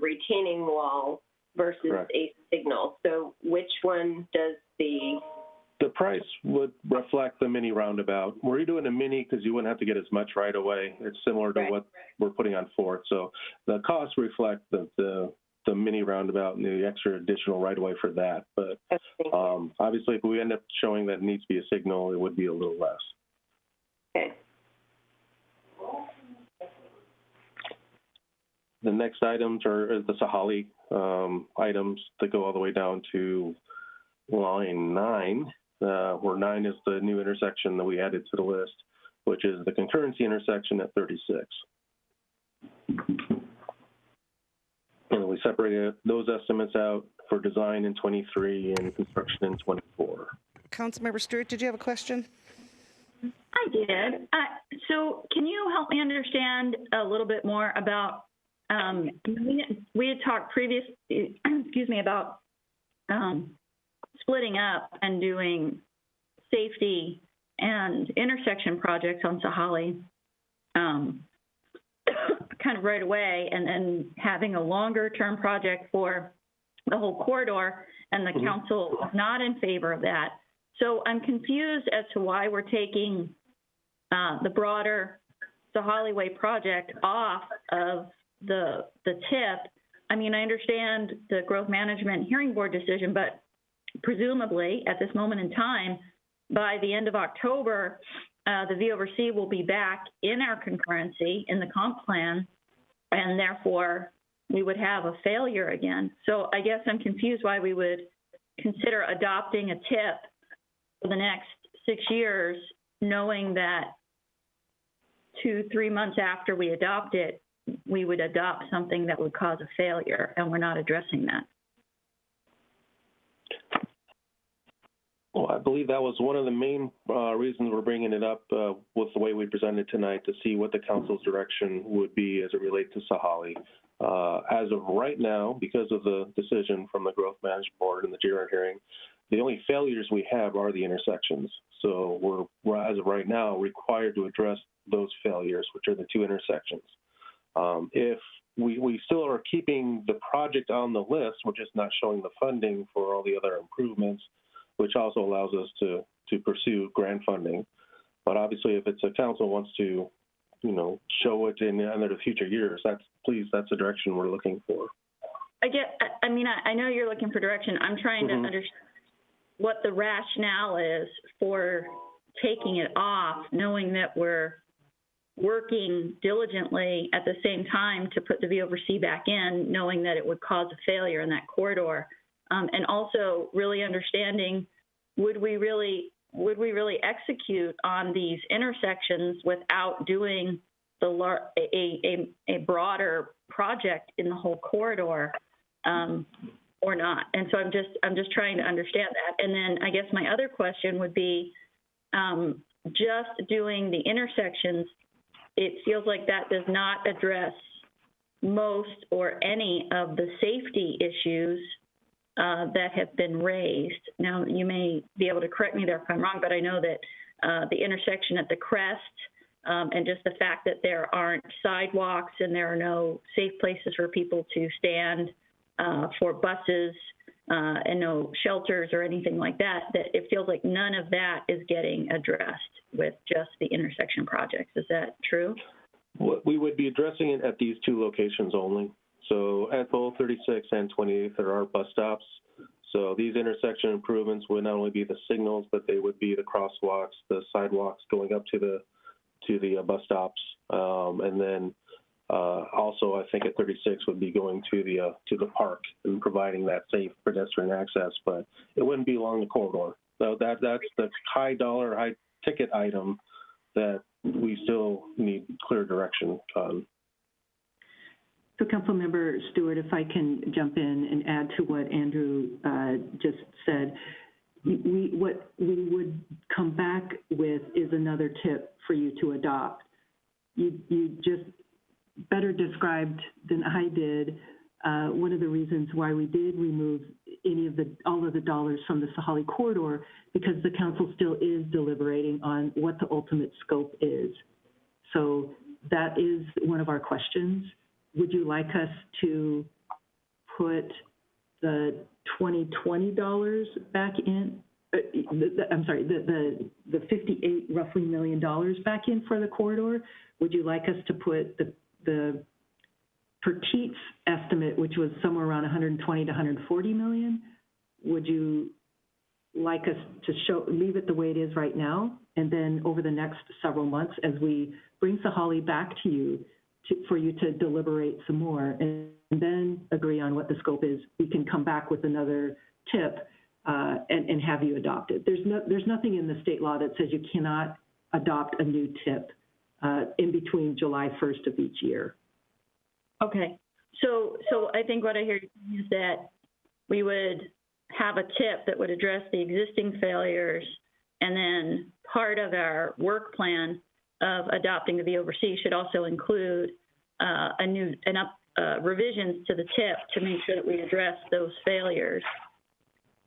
retaining wall versus a signal. So which one does the price would reflect the mini roundabout. We're doing a mini because you wouldn't have to get as much right away. It's similar to what we're putting on Fourth. So the costs reflect the mini roundabout and the extra additional right away for that. But obviously, if we end up showing that it needs to be a signal, it would be a little less. Okay. The next items are the Sahali items that go all the way down to line 9. Where 9 is the new intersection that we added to the list, which is the concurrency intersection at 36. And we separated those estimates out for design in 23 and construction in 24. Councilmember Stewart, did you have a question? I did. So can you help me understand a little bit more about, we had talked previously, about splitting up and doing safety and intersection projects on Sahali kind of right away, and then having a longer term project for the whole corridor, and the council is not in favor of that. So I'm confused as to why we're taking the broader Sahali Way project off of the TIP. I mean, I understand the growth management hearing board decision, but presumably at this moment in time, by the end of October, the VOC will be back in our concurrency in the comp plan, and therefore we would have a failure again. So I guess I'm confused why we would consider adopting a TIP for the next 6 years, knowing that 2-3 months after we adopt it, we would adopt something that would cause a failure, and we're not addressing that. Well, I believe that was one of the main reasons we're bringing it up with the way we presented tonight, to see what the council's direction would be as it relates to Sahali. As of right now, because of the decision from the Growth Management Board and the GR hearing, the only failures we have are the intersections. So we're as of right now, required to address those failures, which are the 2 intersections. If we still are keeping the project on the list, we're just not showing the funding for all the other improvements, which also allows us to pursue grant funding. But obviously, if it's a council wants to, show it in the future years, that's the direction we're looking for. I know you're looking for direction. I'm trying to understand what the rationale is for taking it off, knowing that we're working diligently at the same time to put the VOC back in, knowing that it would cause a failure in that corridor. And also really understanding, would we really would we really execute on these intersections without doing a broader project in the whole corridor, or not? And so I'm just trying to understand that. And then I guess my other question would be, just doing the intersections, it feels like that does not address most or any of the safety issues that have been raised. Now, you may be able to correct me there if I'm wrong, but I know that the intersection at the crest and just the fact that there aren't sidewalks and there are no safe places for people to stand for buses and no shelters or anything like that, that it feels like none of that is getting addressed with just the intersection projects. Is that true? We would be addressing it at these two locations only. So at both 36 and 28th, there are bus stops. So these intersection improvements would not only be the signals, but they would be the crosswalks, the sidewalks going up to the bus stops, and then also I think at 36 would be going to the park and providing that safe pedestrian access. But it wouldn't be along the corridor. So that's the high ticket item that we still need clear direction on. So Councilmember Stewart, if I can jump in and add to what Andrew just said, what we would come back with is another tip for you to adopt. You just better described than I did one of the reasons why we did remove all of the dollars from the Sahalee corridor, because the council still is deliberating on what the ultimate scope is. So that is one of our questions. Would you like us to put the 2020 dollars back in? I'm sorry, the 58 roughly $58 million back in for the corridor? Would you like us to put the Perteet's estimate, which was somewhere around 120 to 140 million? Would you like us to leave it the way it is right now, and then over the next several months, as we bring Sahalee back to you, for you to deliberate some more and then agree on what the scope is, we can come back with another tip and have you adopt it. There's nothing in the state law that says you cannot adopt a new tip in between July 1st of each year. Okay, so I think what I hear is that we would have a tip that would address the existing failures, and then part of our work plan of adopting the VOC should also include revisions to the tip to make sure that we address those failures.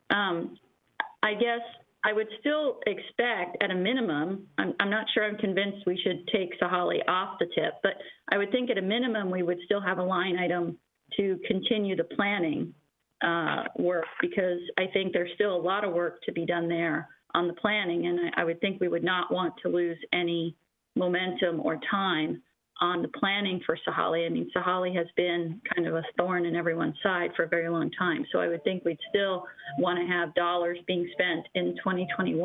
I guess I would still expect, at a minimum, I'm not sure I'm convinced we should take Sahalee off the tip, but I would think at a minimum we would still have a line item to continue the planning work, because I think there's still a lot of work to be done there on the planning, and I would think we would not want to lose any momentum or time on the planning for Sahalee. I mean, Sahalee has been kind of a thorn in everyone's side for a very long time. So I would think we'd still want to have dollars being spent in 2020,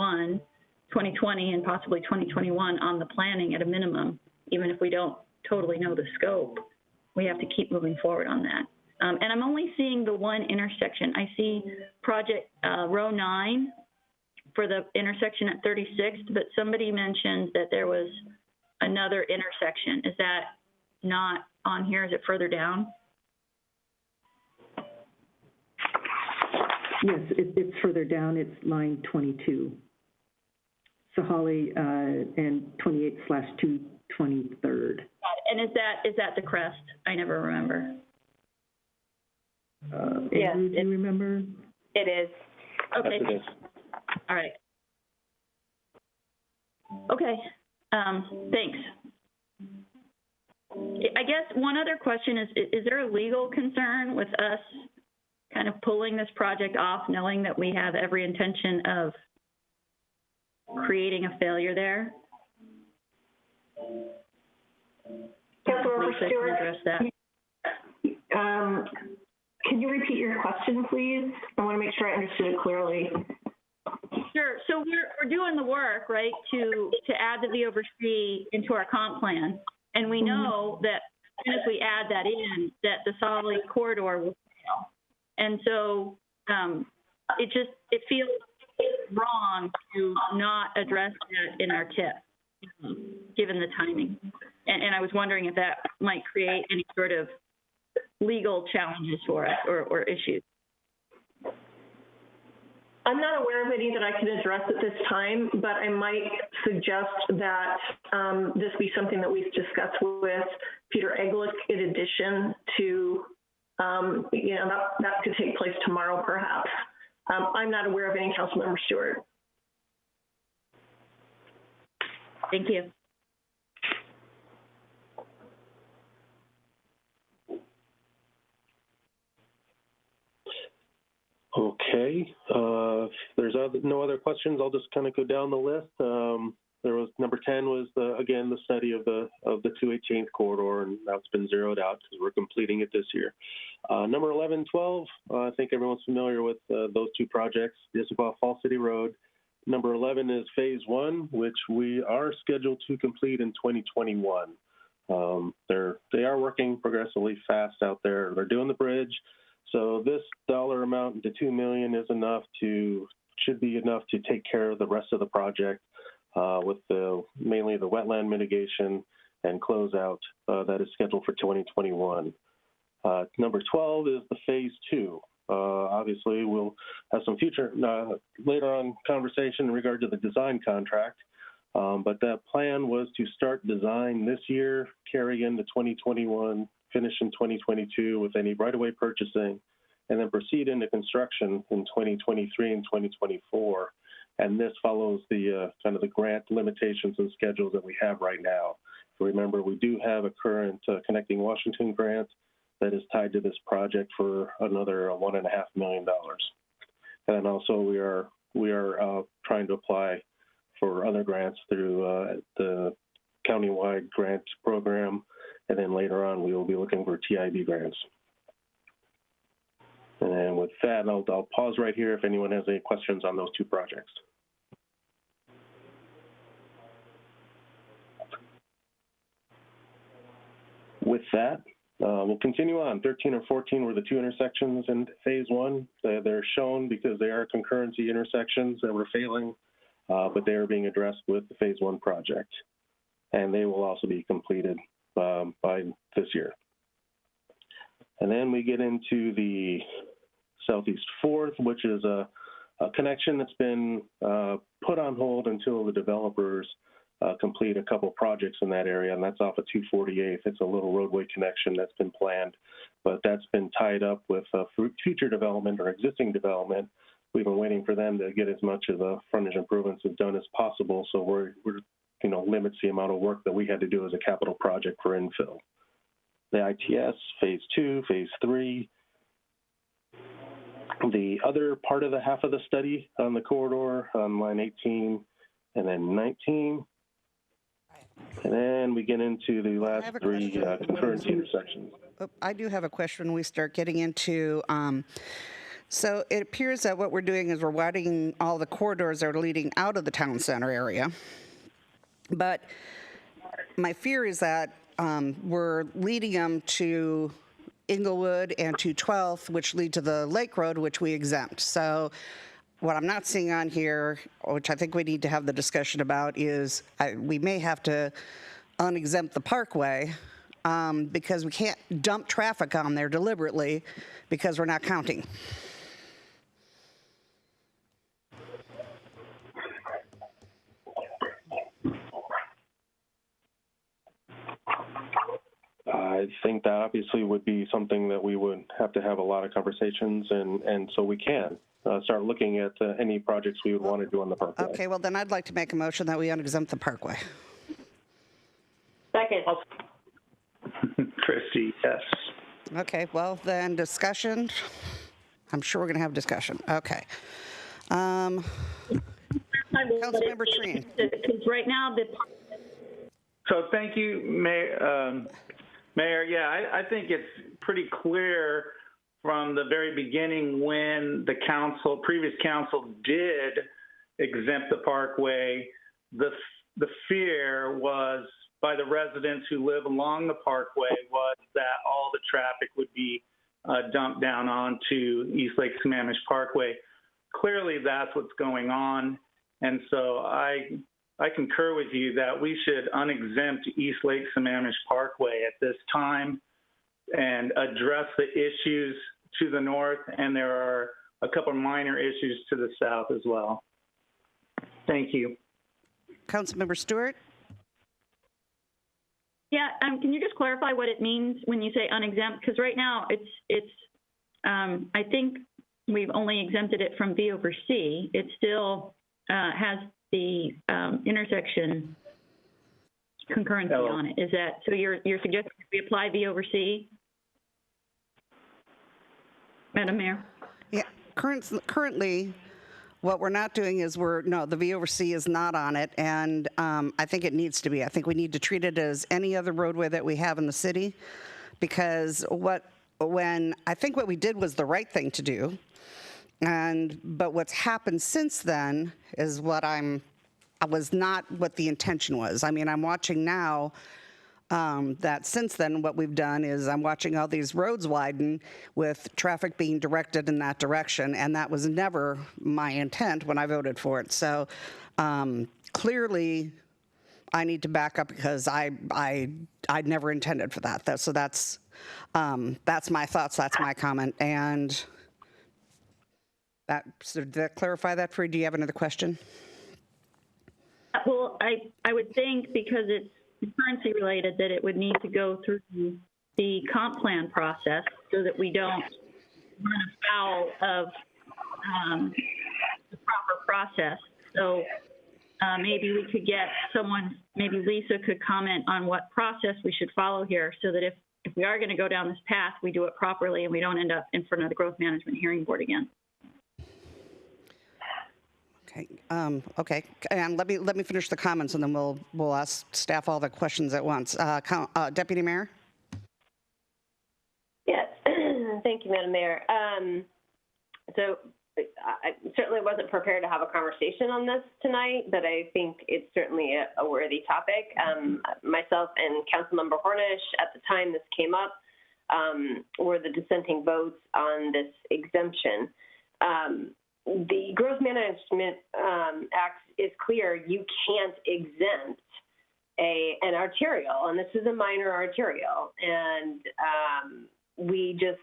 and possibly 2021 on the planning at a minimum. Even if we don't totally know the scope, we have to keep moving forward on that. And I'm only seeing the one intersection. I see project row 9 for the intersection at 36th, but somebody mentioned that there was another intersection. Is that not on here? Is it further down? Yes, it's further down. It's line 22. Sahalee and 28/223rd. And is that the crest? I never remember. Yes, do you remember? It is. Okay. Yes, it is. All right. Okay. Thanks. I guess one other question is there a legal concern with us kind of pulling this project off, knowing that we have every intention of creating a failure there? Councilmember Lisa, Stewart, can address that. Can you repeat your question, please? I want to make sure I understood it clearly. Sure. So we're doing the work, right, to add the VOC into our comp plan, and we know that as soon as we add that in, that the Sahalee corridor will fail. And so it feels wrong to not address that in our TIP, given the timing. And I was wondering if that might create any sort of legal challenges for us or issues. I'm not aware of any that I can address at this time, but I might suggest that this be something that we've discussed with Peter Eglick in addition to, that could take place tomorrow perhaps. I'm not aware of any, Councilmember Stewart. Thank you. Okay. If there's no other questions, I'll just kind of go down the list. There was number 10 was again the study of the 218th corridor, and that's been zeroed out because we're completing it this year. Number 11, 12, I think everyone's familiar with those two projects. Issaquah Fall City Road. Number 11 is phase 1, which we are scheduled to complete in 2021. They are working progressively fast out there. They're doing the bridge. So this dollar amount, the $2 million, should be enough to take care of the rest of the project with mainly the wetland mitigation and closeout that is scheduled for 2021. Number 12 is the phase 2. Obviously, we'll have some future later on conversation in regard to the design contract, but that plan was to start design this year, carry into 2021, finish in 2022 with any right-of-way purchasing, and then proceed into construction in 2023 and 2024. And this follows the kind of the grant limitations and schedules that we have right now. So remember, we do have a current Connecting Washington grant that is tied to this project for another $1.5 million. And also we are trying to apply for other grants through the countywide grant program. And then later on, we will be looking for TIB grants. And with that, I'll pause right here if anyone has any questions on those two projects. With that, we'll continue on. 13 or 14 were the two intersections in phase 1. They're shown because they are concurrency intersections that were failing, but they are being addressed with the phase 1 project. And they will also be completed by this year. And then we get into the Southeast 4th, which is a connection that's been put on hold until the developers complete a couple projects in that area, and that's off of 248th. It's a little roadway connection that's been planned, but that's been tied up with future development or existing development. We've been waiting for them to get as much of the frontage improvements done as possible, so we're limits the amount of work that we had to do as a capital project for infill. The ITS, phase 2, phase 3. The other part of the half of the study on the corridor on line 18 and then 19. And then we get into the last three concurrency intersections. I do have a question when we start getting into, so it appears that what we're doing is we're widening all the corridors that are leading out of the town center area. But my fear is that we're leading them to Inglewood and to 12th, which lead to the Lake Road, which we exempt. So what I'm not seeing on here, which I think we need to have the discussion about, is we may have to unexempt the Parkway because we can't dump traffic on there deliberately because we're not counting. I think that obviously would be something that we would have to have a lot of conversations, and so we can start looking at any projects we would want to do on the Parkway. Okay, well then I'd like to make a motion that we unexempt the Parkway. Second. Christie, yes. Okay, well then discussion. I'm sure we're going to have discussion. Okay. Councilmember Treen. Because right now So thank you, Mayor. Yeah, I think it's pretty clear from the very beginning when the previous council did exempt the Parkway, the fear was by the residents who live along the Parkway was that all the traffic would be dumped down onto East Lake Sammamish Parkway. clearly that's what's going on. And so I concur with you that we should unexempt East Lake Sammamish Parkway at this time and address the issues to the north, and there are a couple of minor issues to the south as well. Thank you. Councilmember Stewart? Yeah, can you just clarify what it means when you say unexempt? Because right now I think we've only exempted it from V over C. It still has the intersection concurrency on it. Is that, so you're suggesting we apply V over C? Madam Mayor? Yeah, currently, what we're not doing is the V over C is not on it, and I think it needs to be. I think we need to treat it as any other roadway that we have in the city, because I think what we did was the right thing to do, but what's happened since then is was not what the intention was. I mean, I'm watching now that since then what we've done is I'm watching all these roads widen with traffic being directed in that direction, and that was never my intent when I voted for it. So clearly I need to back up, because I'd never intended for that. So that's my thoughts, that's my comment. And so did that clarify that for you? Do you have another question? Well, I would think, because it's currency related, that it would need to go through the comp plan process so that we don't run afoul of the proper process. So maybe we could get someone, maybe Lisa could comment on what process we should follow here, so that if we are going to go down this path, we do it properly and we don't end up in front of the Growth Management Hearing Board again. Okay. Okay. And let me finish the comments, and then we'll ask staff all the questions at once. Deputy Mayor. Yes. Thank you, Madam Mayor. So I certainly wasn't prepared to have a conversation on this tonight, but I think it's certainly a worthy topic. Myself and Councilmember Hornish, at the time this came up, were the dissenting votes on this exemption. The Growth Management Act is clear. You can't exempt an arterial, and this is a minor arterial. And we just,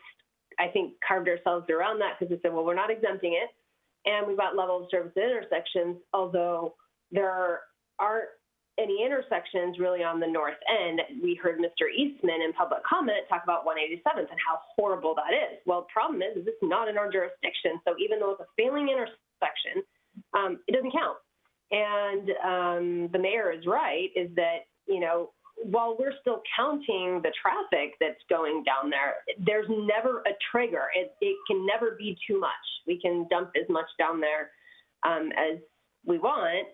I think, carved ourselves around that, because we said, well, we're not exempting it, and we've got level of service intersections, although there aren't any intersections really on the north end. We heard Mr. Eastman in public comment talk about 187th and how horrible that is. Well, the problem is it's not in our jurisdiction. So even though it's a failing intersection, it doesn't count. And the mayor is right, is that, while we're still counting the traffic that's going down there, there's never a trigger. It can never be too much. We can dump as much down there as we want,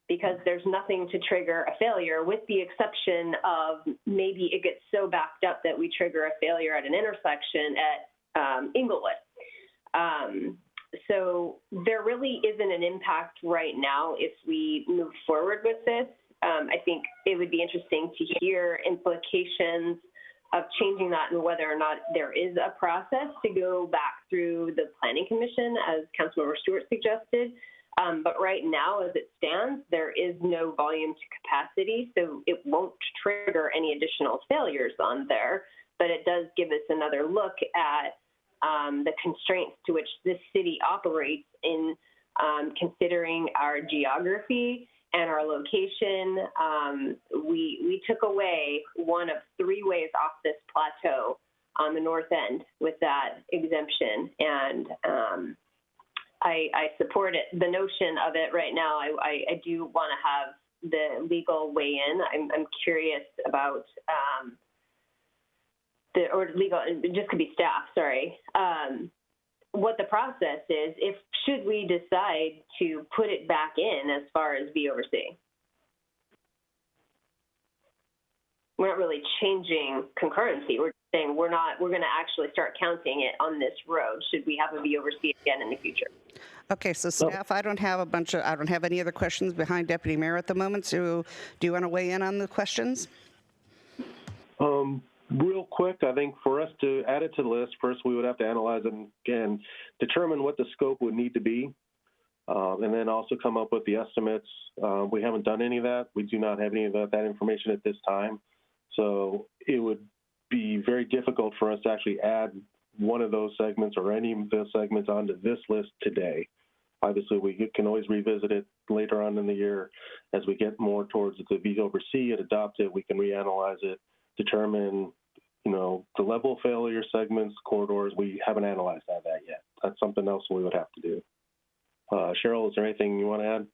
because there's nothing to trigger a failure, with the exception of maybe it gets so backed up that we trigger a failure at an intersection at Inglewood. So there really isn't an impact right now if we move forward with this. I think it would be interesting to hear implications of changing that, and whether or not there is a process to go back through the Planning Commission, as Councilmember Stewart suggested. But right now, as it stands, there is no volume to capacity, so it won't trigger any additional failures on there. But it does give us another look at the constraints to which this city operates in considering our geography and our location. We took away one of 3 ways off this plateau on the north end with that exemption, and I support it, the notion of it right now. I do want to have the legal weigh in. I'm curious about legal, it just could be staff, sorry, what the process is, should we decide to put it back in as far as V over C. We're not really changing concurrency. We're saying we're going to actually start counting it on this road should we have a V over C again in the future. Okay, so staff, I don't have any other questions behind Deputy Mayor at the moment. So do you want to weigh in on the questions? real quick, I think for us to add it to the list, first we would have to analyze it and again, determine what the scope would need to be, and then also come up with the estimates. We haven't done any of that. We do not have any of that information at this time. So it would be very difficult for us to actually add one of those segments or any of those segments onto this list today. Obviously, we can always revisit it later on in the year as we get more towards the V over C and adopt it. We can reanalyze it, determine, the level of failure segments, corridors. We haven't analyzed that yet. That's something else we would have to do. Cheryl, is there anything you want to add?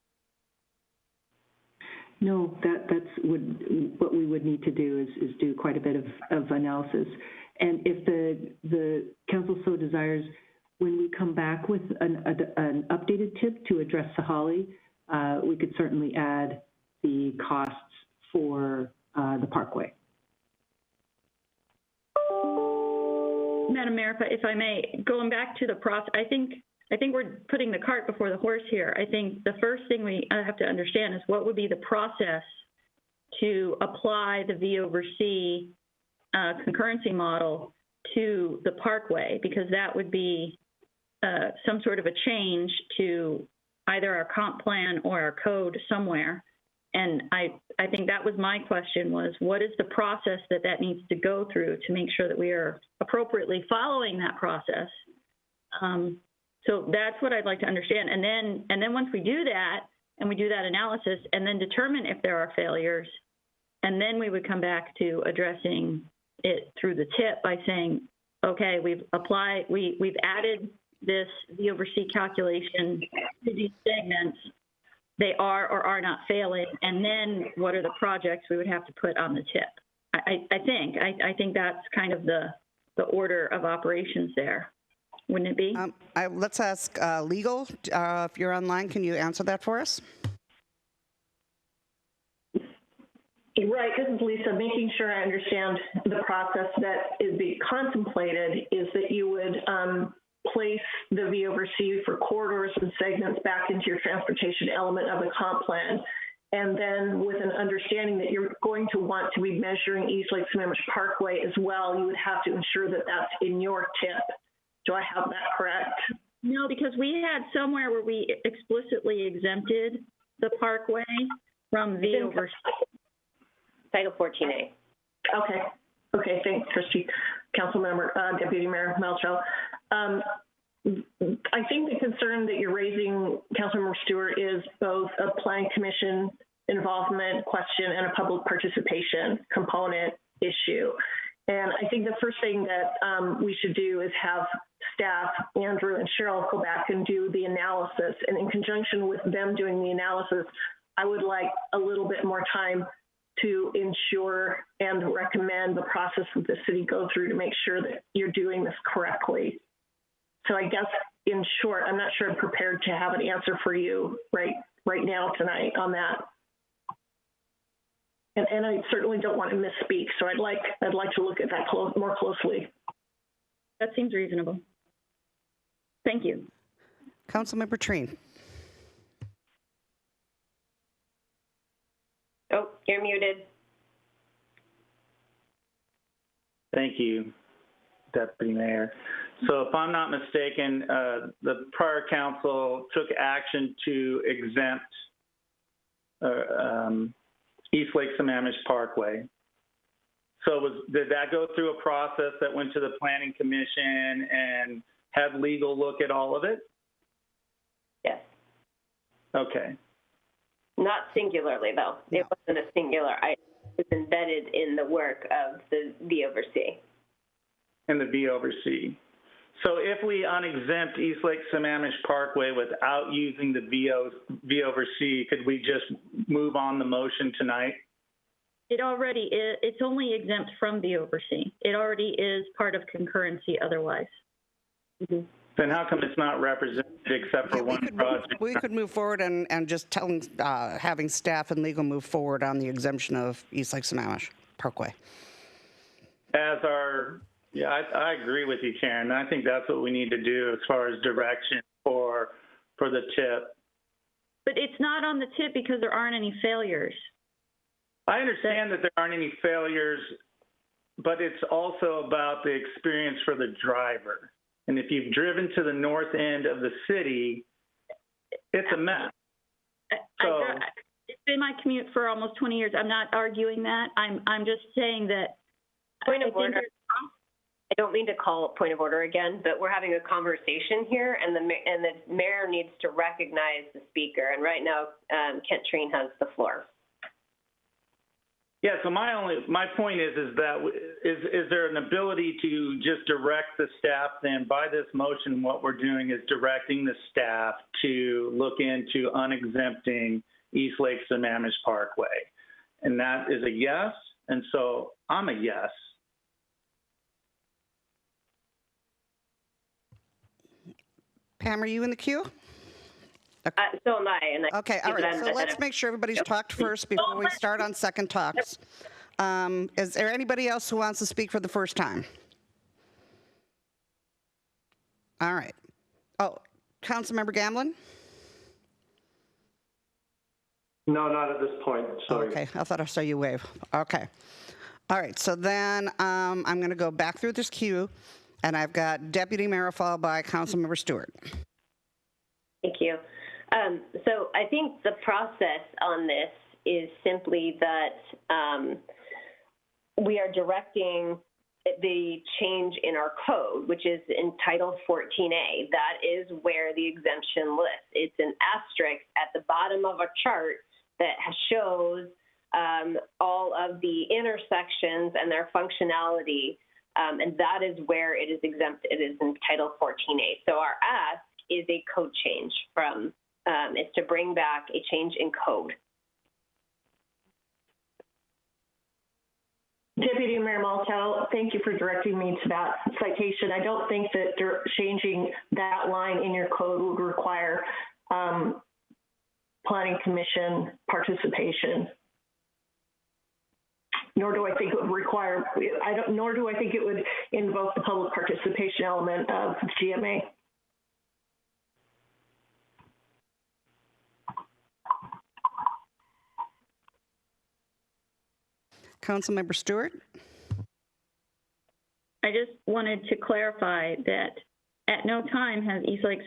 No, that's what we would need to do is do quite a bit of analysis. And if the council so desires, when we come back with an updated tip to address Sahalee, we could certainly add the costs for the Parkway. Madam Mayor, if I may, going back to the process, I think we're putting the cart before the horse here. I think the first thing we have to understand is what would be the process to apply the V over C concurrency model to the Parkway, because that would be some sort of a change to either our comp plan or our code somewhere. And I think that was my question, was what is the process that needs to go through to make sure that we are appropriately following that process? So that's what I'd like to understand. And then once we do that, and we do that analysis, and then determine if there are failures, and then we would come back to addressing it through the tip by saying, okay, we've added this V over C calculation to these segments. They are or are not failing, and then what are the projects we would have to put on the tip? I think that's kind of the order of operations there. Wouldn't it be? Let's ask legal. If you're online, can you answer that for us? Right, this is Lisa. Making sure I understand the process that is being contemplated is that you would place the V over C for corridors and segments back into your transportation element of the comp plan. And then with an understanding that you're going to want to be measuring East Lake Sammamish Parkway as well, you would have to ensure that that's in your tip. Do I have that correct? No, because we had somewhere where we explicitly exempted the Parkway from V over C. Title 14A. Okay, thanks, Trustee. Councilmember, Deputy Mayor Malchow. I think the concern that you're raising, Councilmember Stewart, is both a Planning Commission involvement question and a public participation component issue. And I think the first thing that we should do is have staff, Andrew and Cheryl, go back and do the analysis. And in conjunction with them doing the analysis, I would like a little bit more time to ensure and recommend the process that the city go through to make sure that you're doing this correctly. So I guess, in short, I'm not sure I'm prepared to have an answer for you right now tonight on that. And I certainly don't want to misspeak, so I'd like to look at that more closely. That seems reasonable. Thank you. Councilmember Treen. Oh, you're muted. Thank you, Deputy Mayor. So if I'm not mistaken, the prior council took action to exempt East Lake Sammamish Parkway. So did that go through a process that went to the Planning Commission and had legal look at all of it? Yes. Okay. Not singularly, though. No. It wasn't a singular item. It was embedded in the work of the V over C. And the V over C. So if we unexempt East Lake Sammamish Parkway without using the V over C, could we just move on the motion tonight? It already is. It's only exempt from V over C. It already is part of concurrency otherwise. Mm-hmm. Then how come it's not represented except for one project? We could move forward and just having staff and legal move forward on the exemption of East Lake Sammamish Parkway. I agree with you, Karen. I think that's what we need to do as far as direction for the tip. But it's not on the tip because there aren't any failures. I understand that there aren't any failures but it's also about the experience for the driver. And if you've driven to the north end of the city, it's a mess. It's been my commute for almost 20 years. I'm not arguing that. I'm just saying that. Point of order. I don't mean to call point of order again, but we're having a conversation here, and the mayor needs to recognize the speaker. And right now, Kent Treen has the floor. Yeah. So my point is that is there an ability to just direct the staff? Then by this motion, what we're doing is directing the staff to look into unexempting East Lake Sammamish Parkway, and that is a yes. And so I'm a yes. Pam, are you in the queue? So am I. Okay, all right. So let's make sure everybody's talked first before we start on second talks. Is there anybody else who wants to speak for the first time? All right. Oh, Councilmember Gamblin? No, not at this point. Sorry. Okay, I thought I saw you wave. Okay. All right, so then I'm going to go back through this queue, and I've got Deputy Mayor followed by Councilmember Stewart. Thank you. So I think the process on this is simply that we are directing the change in our code, which is in Title 14A. That is where the exemption lists. It's an asterisk at the bottom of a chart that shows all of the intersections and their functionality, and that is where it is exempt. It is in Title 14A. So our ask is a code change from, is to bring back a change in code. Deputy Mayor Malthouse, thank you for directing me to that citation. I don't think that changing that line in your code would require Planning Commission participation. Nor do I think it would require, nor do I think it would invoke the public participation element of GMA. Councilmember Stewart? I just wanted to clarify that at no time has East Lake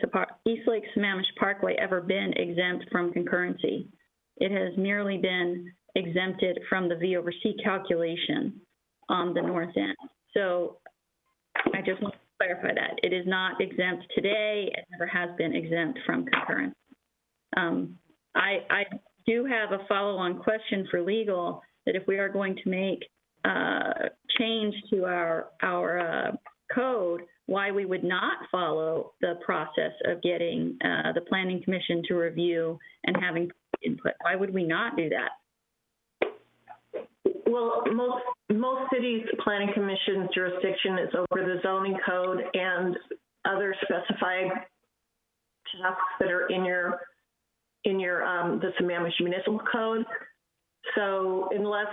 Sammamish Parkway ever been exempt from concurrency. It has merely been exempted from the V over C calculation on the north end. So I just want to clarify that. It is not exempt today. It never has been exempt from concurrency. I do have a follow-on question for legal, that if we are going to make change to our code, why we would not follow the process of getting the Planning Commission to review and having input. Why would we not do that? Well, most cities' Planning Commission jurisdiction is over the zoning code and other specified tasks that are in your the Sammamish Municipal Code. So unless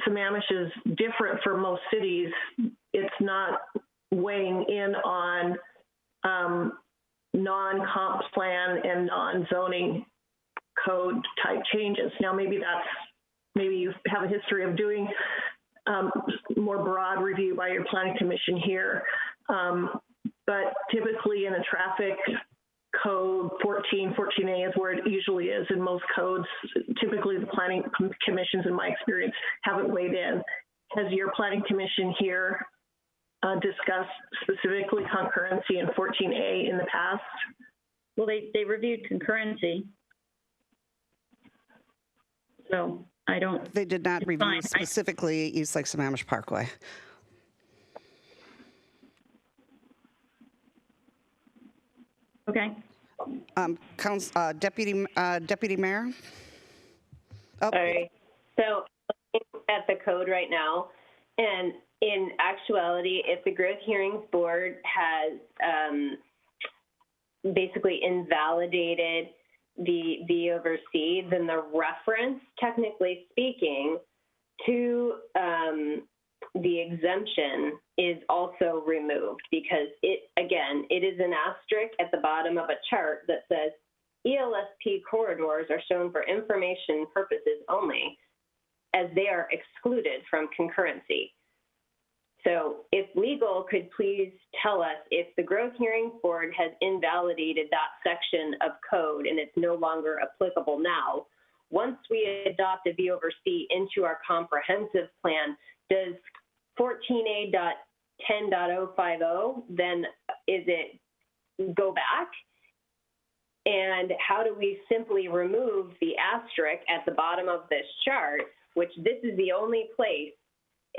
Sammamish is different for most cities, it's not weighing in on non-comp plan and non-zoning code type changes. Now, maybe you have a history of doing more broad review by your Planning Commission here, but typically in a traffic code, 14A is where it usually is in most codes. Typically, the Planning Commissions, in my experience, haven't weighed in. Has your Planning Commission here discussed specifically concurrency in 14A in the past? Well, they reviewed concurrency. So I don't. They did not review specifically East Lake Sammamish Parkway. Okay. Deputy Mayor? Oh. All right. So looking at the code right now, and in actuality, if the Growth Hearings Board has basically invalidated the V over C, then the reference, technically speaking, to the exemption is also removed, because it is an asterisk at the bottom of a chart that says ELSP corridors are shown for information purposes only, as they are excluded from concurrency. So if legal could please tell us if the Growth Hearings Board has invalidated that section of code and it's no longer applicable now, once we adopt a V over C into our comprehensive plan, does 14A.10.050 then is it go back? And how do we simply remove the asterisk at the bottom of this chart, which this is the only place,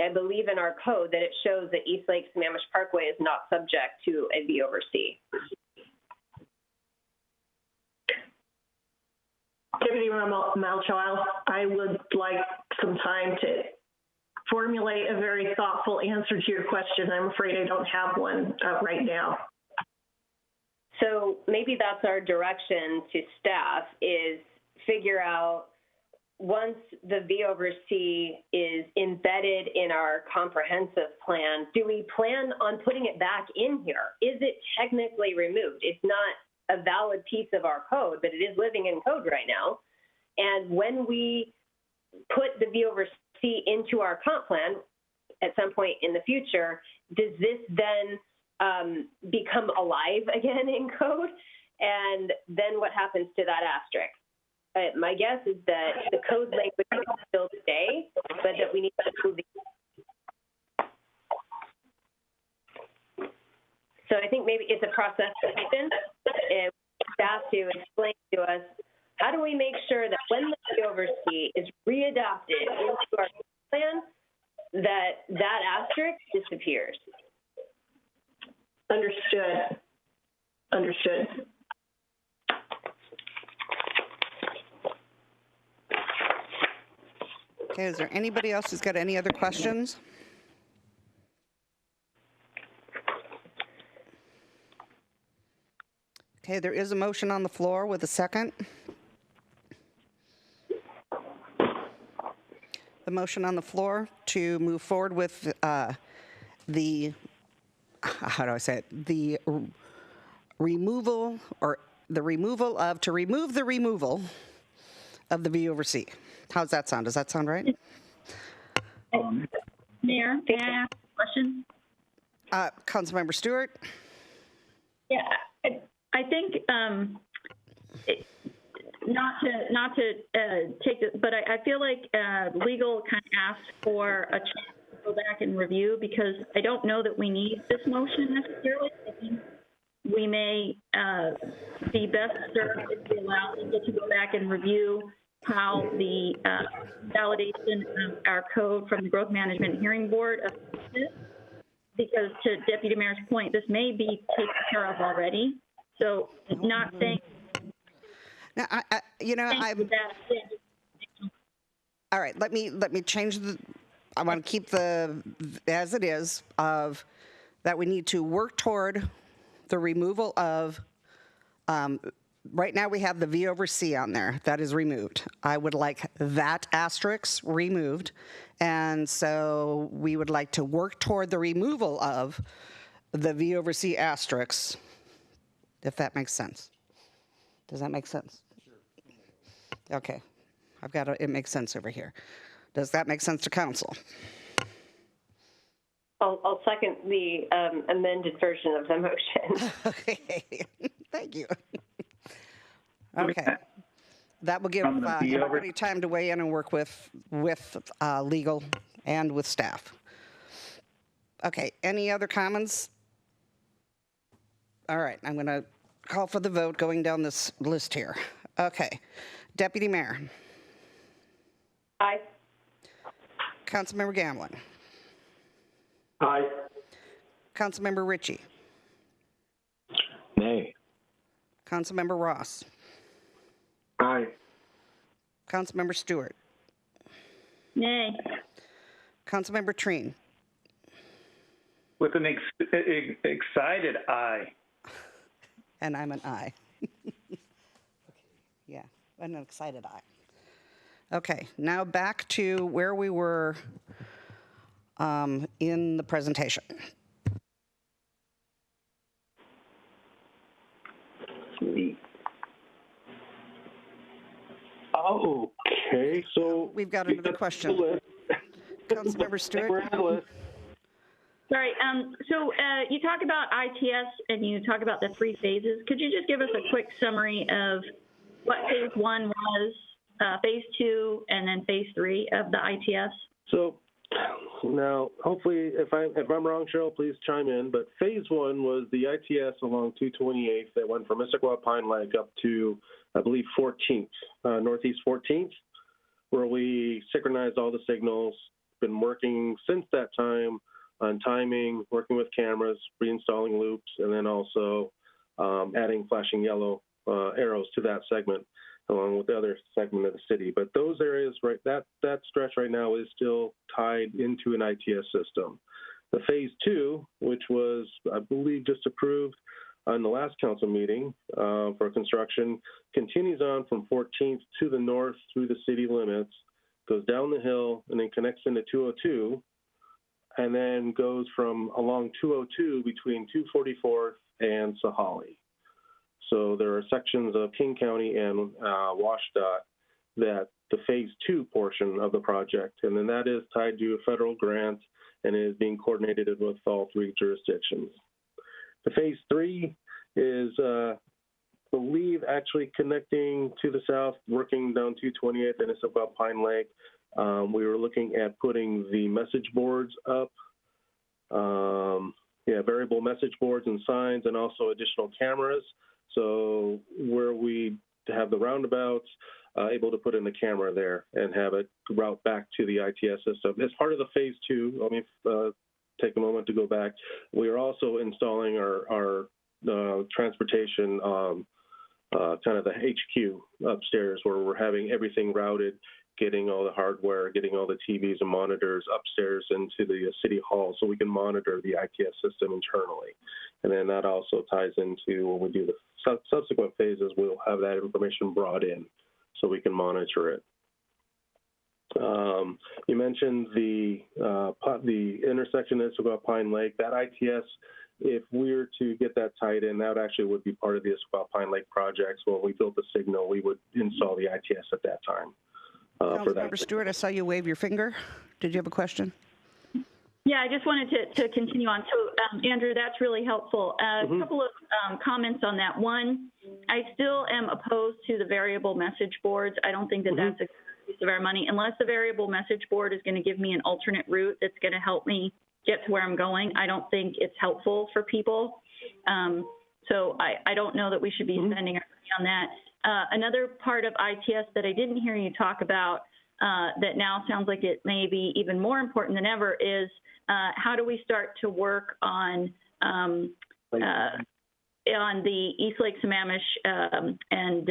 I believe, in our code that it shows that East Lake Sammamish Parkway is not subject to a V over C. Deputy Mayor Malchow, I would like some time to formulate a very thoughtful answer to your question. I'm afraid I don't have one right now. So maybe that's our direction to staff, is figure out, once the V over C is embedded in our comprehensive plan, do we plan on putting it back in here? Is it technically removed? It's not a valid piece of our code, but it is living in code right now. And when we put the V over C into our comp plan at some point in the future, does this then become alive again in code? And then what happens to that asterisk? My guess is that the code language will still stay, but that we need to improve the. So I think maybe it's a process question. Staff to explain to us, how do we make sure that when the V over C is readopted into our plan, that asterisk disappears? Understood. Understood. Okay, is there anybody else who's got any other questions? Okay, there is a motion on the floor with a second. The motion on the floor to move forward with the, how do I say it? The removal, or the removal of, to remove the removal of the V over C. How's that sound? Does that sound right? Mayor, may I ask a question? Councilmember Stewart? Yeah, I think not to take it, but I feel like legal kind of asked for a chance to go back and review, because I don't know that we need this motion necessarily. I think we may be best served if we allow legal to go back and review how the validation of our code from the Growth Management Hearing Board affects this, because to Deputy Mayor's point, this may be taken care of already. So not saying. Now, I'm. All right, let me change the. I want to keep the as it is of that we need to work toward the removal of. Right now we have the V over C on there. That is removed. I would like that asterisk removed. And so we would like to work toward the removal of the V over C asterisk, if that makes sense. Does that make sense? Sure. Okay. I've got it makes sense over here. Does that make sense to council? I'll second the amended version of the motion. Okay. Thank you. Okay. That will give everybody time to weigh in and work with legal and with staff. Okay. Any other comments? All right. I'm going to call for the vote going down this list here. Okay. Deputy Mayor. Aye. Councilmember Gamblin. Aye. Councilmember Ritchie. Nay. Councilmember Ross. Aye. Councilmember Stewart. Nay. Councilmember Treen. With an excited aye. And I'm an aye. Yeah, an excited aye. Okay, now back to where we were in the presentation. Sweet. Okay, so we've got another question. Councilmember Stewart. Sorry. So you talk about ITS and you talk about the 3 phases. Could you just give us a quick summary of what phase 1 was, phase 2, and then phase 3 of the ITS? So now, hopefully, if I'm wrong, Cheryl, please chime in. But phase 1 was the ITS along 228th that went from Issaquah Pine Lake up to, I believe, 14th, Northeast 14th, where we synchronized all the signals. Been working since that time on timing, working with cameras, reinstalling loops, and then also adding flashing yellow arrows to that segment, along with the other segment of the city. But those areas, right, that stretch right now is still tied into an ITS system. The phase 2, which was, I believe, just approved on the last council meeting for construction, continues on from 14th to the north through the city limits, goes down the hill, and then connects into 202, and then goes from along 202 between 244th and Sahalee. So there are sections of King County and WashDOT that the phase 2 portion of the project, and then that is tied to a federal grant and is being coordinated with all 3 jurisdictions. The phase 3 is, I believe, actually connecting to the south, working down 228th and Issaquah Pine Lake. We were looking at putting the message boards up, variable message boards and signs, and also additional cameras. So where we have the roundabouts, able to put in the camera there and have it route back to the ITS system. As part of the phase 2, let me take a moment to go back. We are also installing our transportation, kind of the HQ upstairs, where we're having everything routed, getting all the hardware, getting all the TVs and monitors upstairs into the city hall so we can monitor the ITS system internally. And then that also ties into when we do the subsequent phases, we'll have that information brought in so we can monitor it. You mentioned the intersection at Issaquah Pine Lake. That ITS, if we were to get that tied in, that actually would be part of the Issaquah Pine Lake projects. When we built the signal, we would install the ITS at that time. Councilmember Stewart, I saw you wave your finger. Did you have a question? Yeah, I just wanted to continue on. So, Andrew, that's really helpful. A couple of comments on that. One, I still am opposed to the variable message boards. I don't think that that's a good use of our money, unless the variable message board is going to give me an alternate route that's going to help me get to where I'm going. I don't think it's helpful for people. So I don't know that we should be spending our money on that. Another part of ITS that I didn't hear you talk about that now sounds like it may be even more important than ever is how do we start to work on the East Lake Sammamish and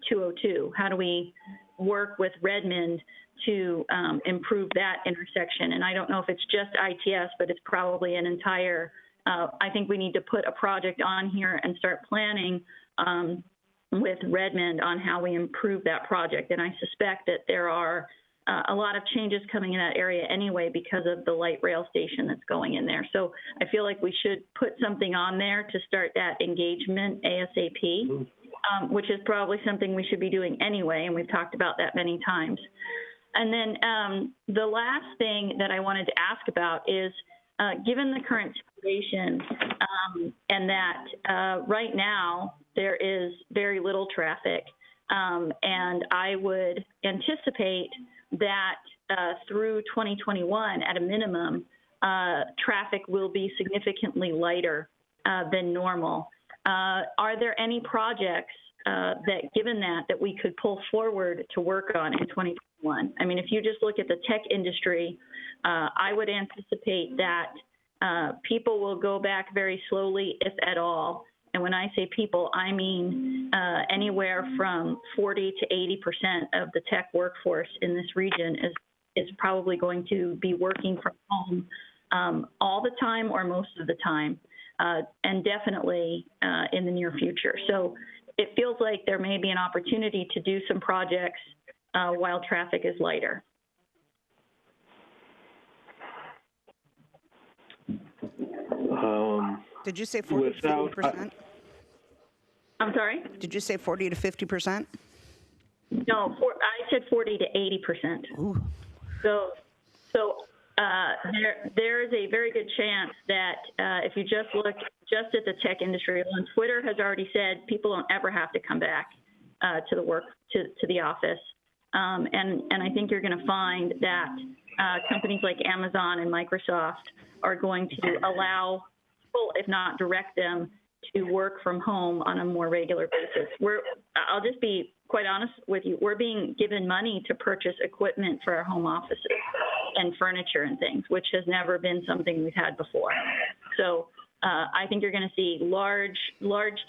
202? How do we work with Redmond to improve that intersection? And I don't know if it's just ITS, but it's probably an entire, I think we need to put a project on here and start planning with Redmond on how we improve that project. And I suspect that there are a lot of changes coming in that area anyway because of the light rail station that's going in there. So I feel like we should put something on there to start that engagement ASAP, which is probably something we should be doing anyway, and we've talked about that many times. And then the last thing that I wanted to ask about is, given the current situation and that right now there is very little traffic, and I would anticipate that through 2021, at a minimum, traffic will be significantly lighter than normal. Are there any projects that, given that we could pull forward to work on in 2021? I mean, if you just look at the tech industry, I would anticipate that people will go back very slowly, if at all. And when I say people, I mean anywhere from 40 to 80% of the tech workforce in this region is probably going to be working from home all the time or most of the time, and definitely in the near future. So it feels like there may be an opportunity to do some projects while traffic is lighter. Did you say 40 to 50%? I'm sorry? Did you say 40 to 50%? No, I said 40 to 80%. Ooh. So there is a very good chance that if you just look just at the tech industry alone, Twitter has already said people don't ever have to come back to the office. And I think you're going to find that companies like Amazon and Microsoft are going to allow people, if not direct them, to work from home on a more regular basis. I'll just be quite honest with you, we're being given money to purchase equipment for our home offices and furniture and things, which has never been something we've had before. So I think you're going to see large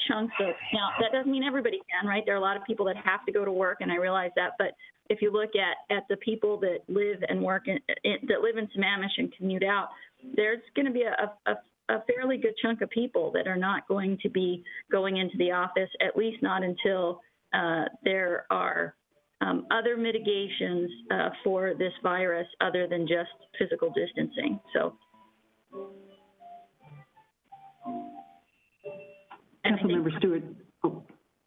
chunks of, now that doesn't mean everybody can, right? There are a lot of people that have to go to work, and I realize that, but if you look at the people that live and work that live in Sammamish and commute out, there's going to be a fairly good chunk of people that are not going to be going into the office, at least not until there are other mitigations for this virus other than just physical distancing. So. Councilmember Stewart. Oh,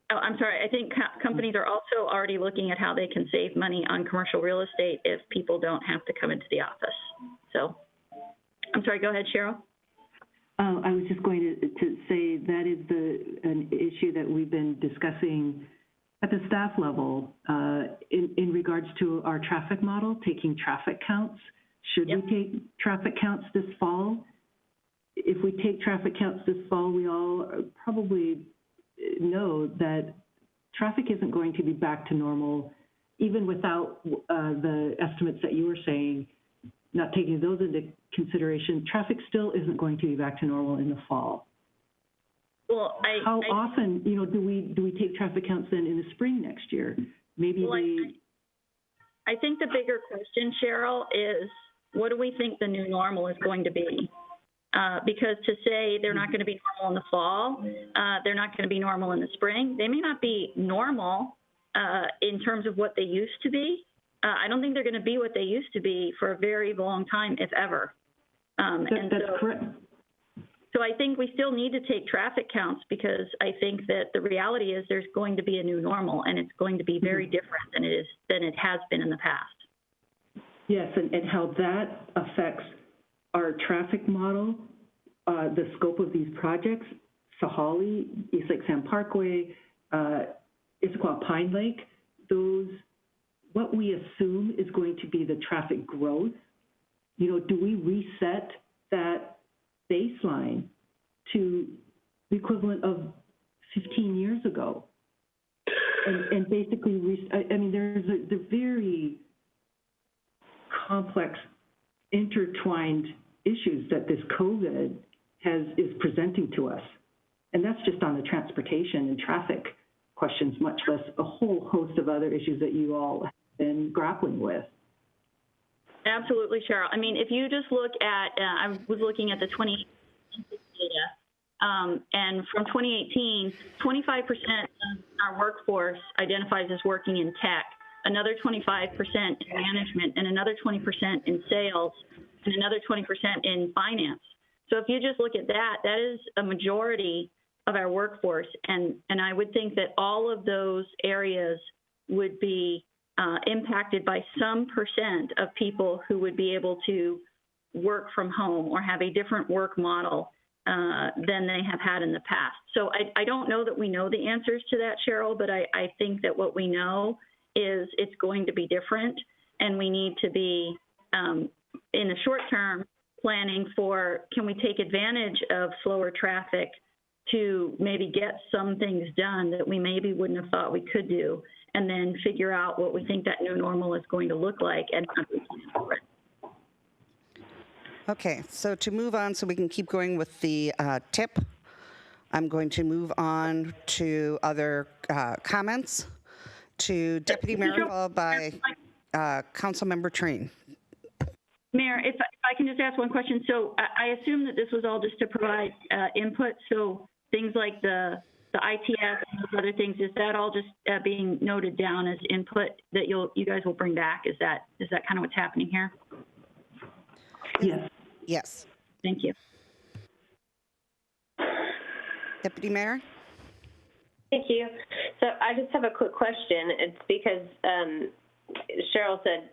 I'm sorry. I think companies are also already looking at how they can save money on commercial real estate if people don't have to come into the office. So, I'm sorry. Go ahead, Cheryl. I was just going to say that is an issue that we've been discussing at the staff level in regards to our traffic model, taking traffic counts. Should we take traffic counts this fall? If we take traffic counts this fall, we all probably know that traffic isn't going to be back to normal, even without the estimates that you were saying, not taking those into consideration. Traffic still isn't going to be back to normal in the fall. Well, how often, do we take traffic counts then in the spring next year? Maybe I think the bigger question, Cheryl, is what do we think the new normal is going to be? Because to say they're not going to be normal in the fall, they're not going to be normal in the spring, they may not be normal in terms of what they used to be. I don't think they're going to be what they used to be for a very long time, if ever. That's correct. So I think we still need to take traffic counts because I think that the reality is there's going to be a new normal, and it's going to be very different than it has been in the past. Yes, and how that affects our traffic model, the scope of these projects, Sahali, East Lake Sam Parkway, Issaquah Pine Lake, what we assume is going to be the traffic growth, do we reset that baseline to the equivalent of 15 years ago? And basically, there's the very complex intertwined issues that this COVID is presenting to us. And that's just on the transportation and traffic questions, much less a whole host of other issues that you all have been grappling with. Absolutely, Cheryl. If you just look at, I was looking at the 2018 data, and from 2018, 25% of our workforce identifies as working in tech, another 25% in management, and another 20% in sales, and another 20% in finance. So if you just look at that, that is a majority of our workforce. And I would think that all of those areas would be impacted by some percent of people who would be able to work from home or have a different work model than they have had in the past. So I don't know that we know the answers to that, Cheryl, but I think that what we know is it's going to be different, and we need to be, in the short term, planning for, can we take advantage of slower traffic to maybe get some things done that we maybe wouldn't have thought we could do, and then figure out what we think that new normal is going to look like and how we plan for it. Okay, so to move on so we can keep going with the tip, I'm going to move on to other comments, to Deputy Mayor, followed by Councilmember Treen. Mayor, if I can just ask one question. So I assume that this was all just to provide input. So things like the ITS and those other things, is that all just being noted down as input that you guys will bring back? Is that kind of what's happening here? Yes. Yes. Thank you. Deputy Mayor? Thank you. So I just have a quick question. It's because Cheryl said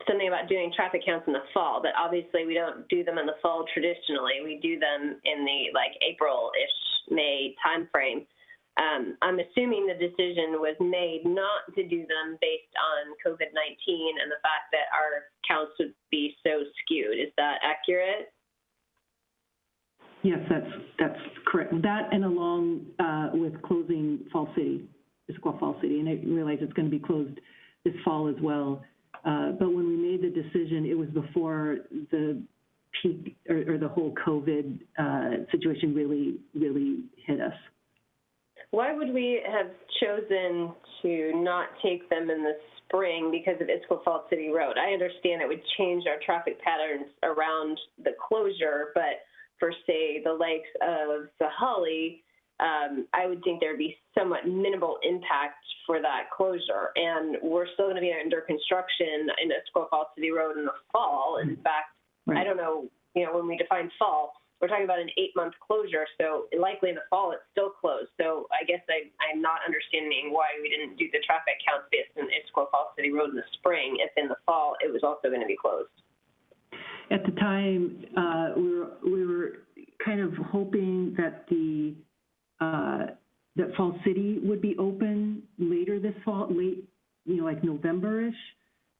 something about doing traffic counts in the fall, but obviously we don't do them in the fall traditionally. We do them in the April-ish, May timeframe. I'm assuming the decision was made not to do them based on COVID-19 and the fact that our counts would be so skewed. Is that accurate? Yes, that's correct. That and along with closing Fall City, Issaquah Fall City, and I realize it's going to be closed this fall as well. But when we made the decision, it was before the peak or the whole COVID situation really hit us. Why would we have chosen to not take them in the spring because of Issaquah Falls City Road? I understand it would change our traffic patterns around the closure, but for, say, the likes of the Holly, I would think there would be somewhat minimal impact for that closure. And we're still going to be under construction in Issaquah Falls City Road in the fall. In fact, I don't know, when we define fall, we're talking about an 8-month closure, so likely in the fall it's still closed. So I guess I'm not understanding why we didn't do the traffic counts based on Issaquah Falls City Road in the spring if in the fall it was also going to be closed. At the time, we were kind of hoping that that Fall City would be open later this fall, like November-ish,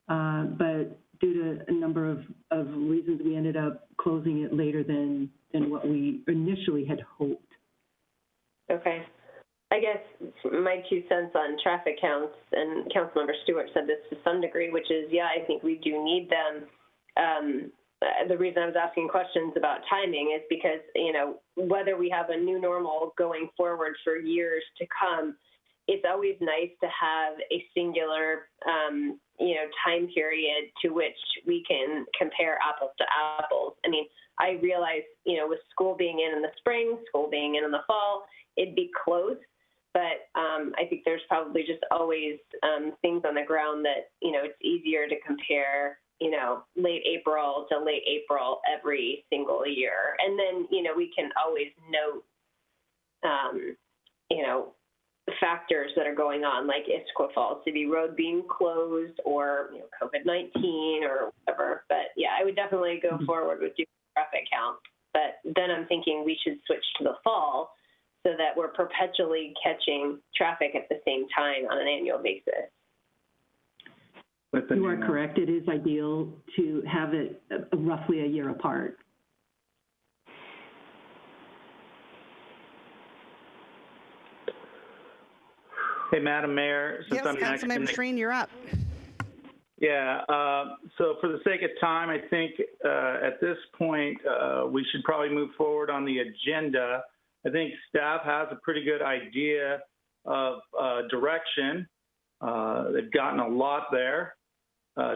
but due to a number of reasons, we ended up closing it later than what we initially had hoped. Okay. I guess my 2 cents on traffic counts, and Councilmember Stewart said this to some degree, which is, I think we do need them. The reason I was asking questions about timing is because, whether we have a new normal going forward for years to come, it's always nice to have a singular, time period to which we can compare apples to apples. I mean, I realize, with school being in the spring, school being in the fall, it'd be close. But I think there's probably just always things on the ground that, it's easier to compare, late April to late April every single year. And then, we can always note, factors that are going on, like Issaquah Falls City Road being closed or COVID-19 or whatever. But I would definitely go forward with doing traffic counts. But then I'm thinking we should switch to the fall so that we're perpetually catching traffic at the same time on an annual basis. You are correct. It is ideal to have it roughly a year apart. Hey, Madam Mayor. Yes, Councilmember Shreen, you're up. Yeah. So for the sake of time, I think at this point we should probably move forward on the agenda. I think staff has a pretty good idea of direction. They've gotten a lot there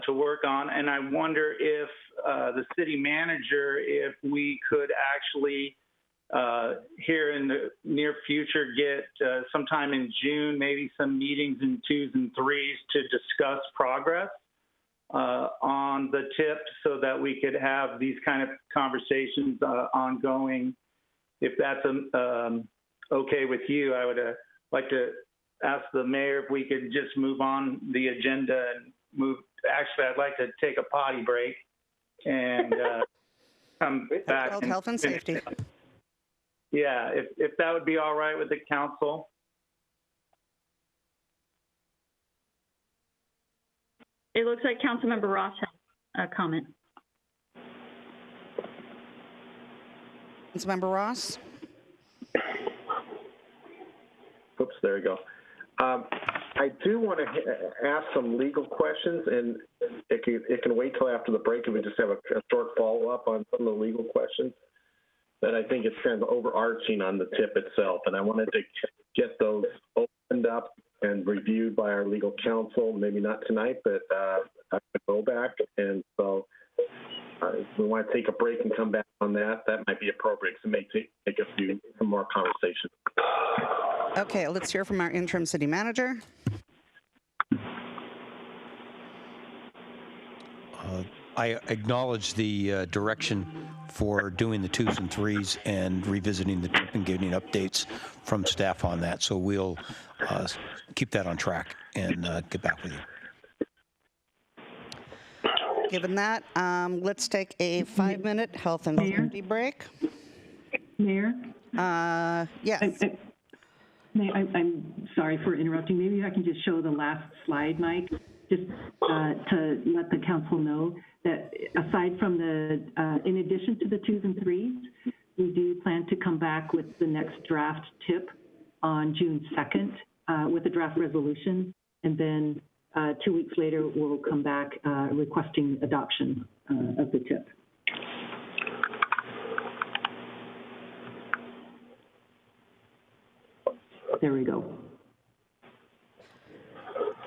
to work on, and I wonder if the city manager, if we could actually here in the near future get sometime in June, maybe some meetings in 2s and 3s to discuss progress on the tip so that we could have these kind of conversations ongoing. If that's okay with you, I would like to ask the mayor if we could just move on the agenda and move. Actually, I'd like to take a potty break and come back. Health and safety. Yeah, if that would be all right with the council. It looks like Councilmember Ross has a comment. Councilmember Ross? Oops, there you go. I do want to ask some legal questions, and it can wait till after the break if we just have a short follow-up on some of the legal questions. That I think it's kind of overarching on the tip itself, and I wanted to get those opened up and reviewed by our legal counsel, maybe not tonight, but I could go back. And so if we want to take a break and come back on that, that might be appropriate, because it may take some more conversation. Okay, let's hear from our interim city manager. I acknowledge the direction for doing the 2s and 3s and revisiting the tip and getting updates from staff on that. So we'll keep that on track and get back with you. Given that, let's take a 5-minute health and safety break. Mayor? Yes. I'm sorry for interrupting. Maybe I can just show the last slide, Mike, just to let the council know that aside from in addition to the 2s and 3s, we do plan to come back with the next draft TIP on June 2nd with a draft resolution, and then 2 weeks later, we'll come back requesting adoption of the TIP. There we go.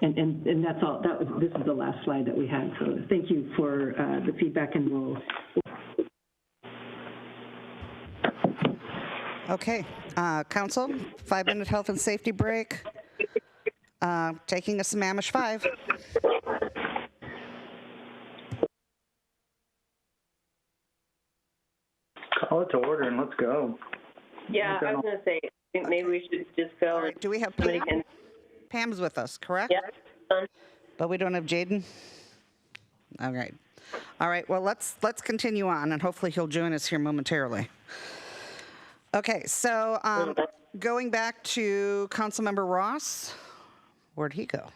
And that's all. This is the last slide that we had. So thank you for the feedback, and we'll. Okay, council, 5-minute health and safety break. Taking a Sammamish 5. Call it to order and let's go. Yeah, I was going to say, I think maybe we should just go. Right, do we have Pam? Pam's with us, correct? Yes. But we don't have Jaden? All right. All right, well, let's continue on, and hopefully he'll join us here momentarily. Okay, so going back to Councilmember Ross, where'd he go?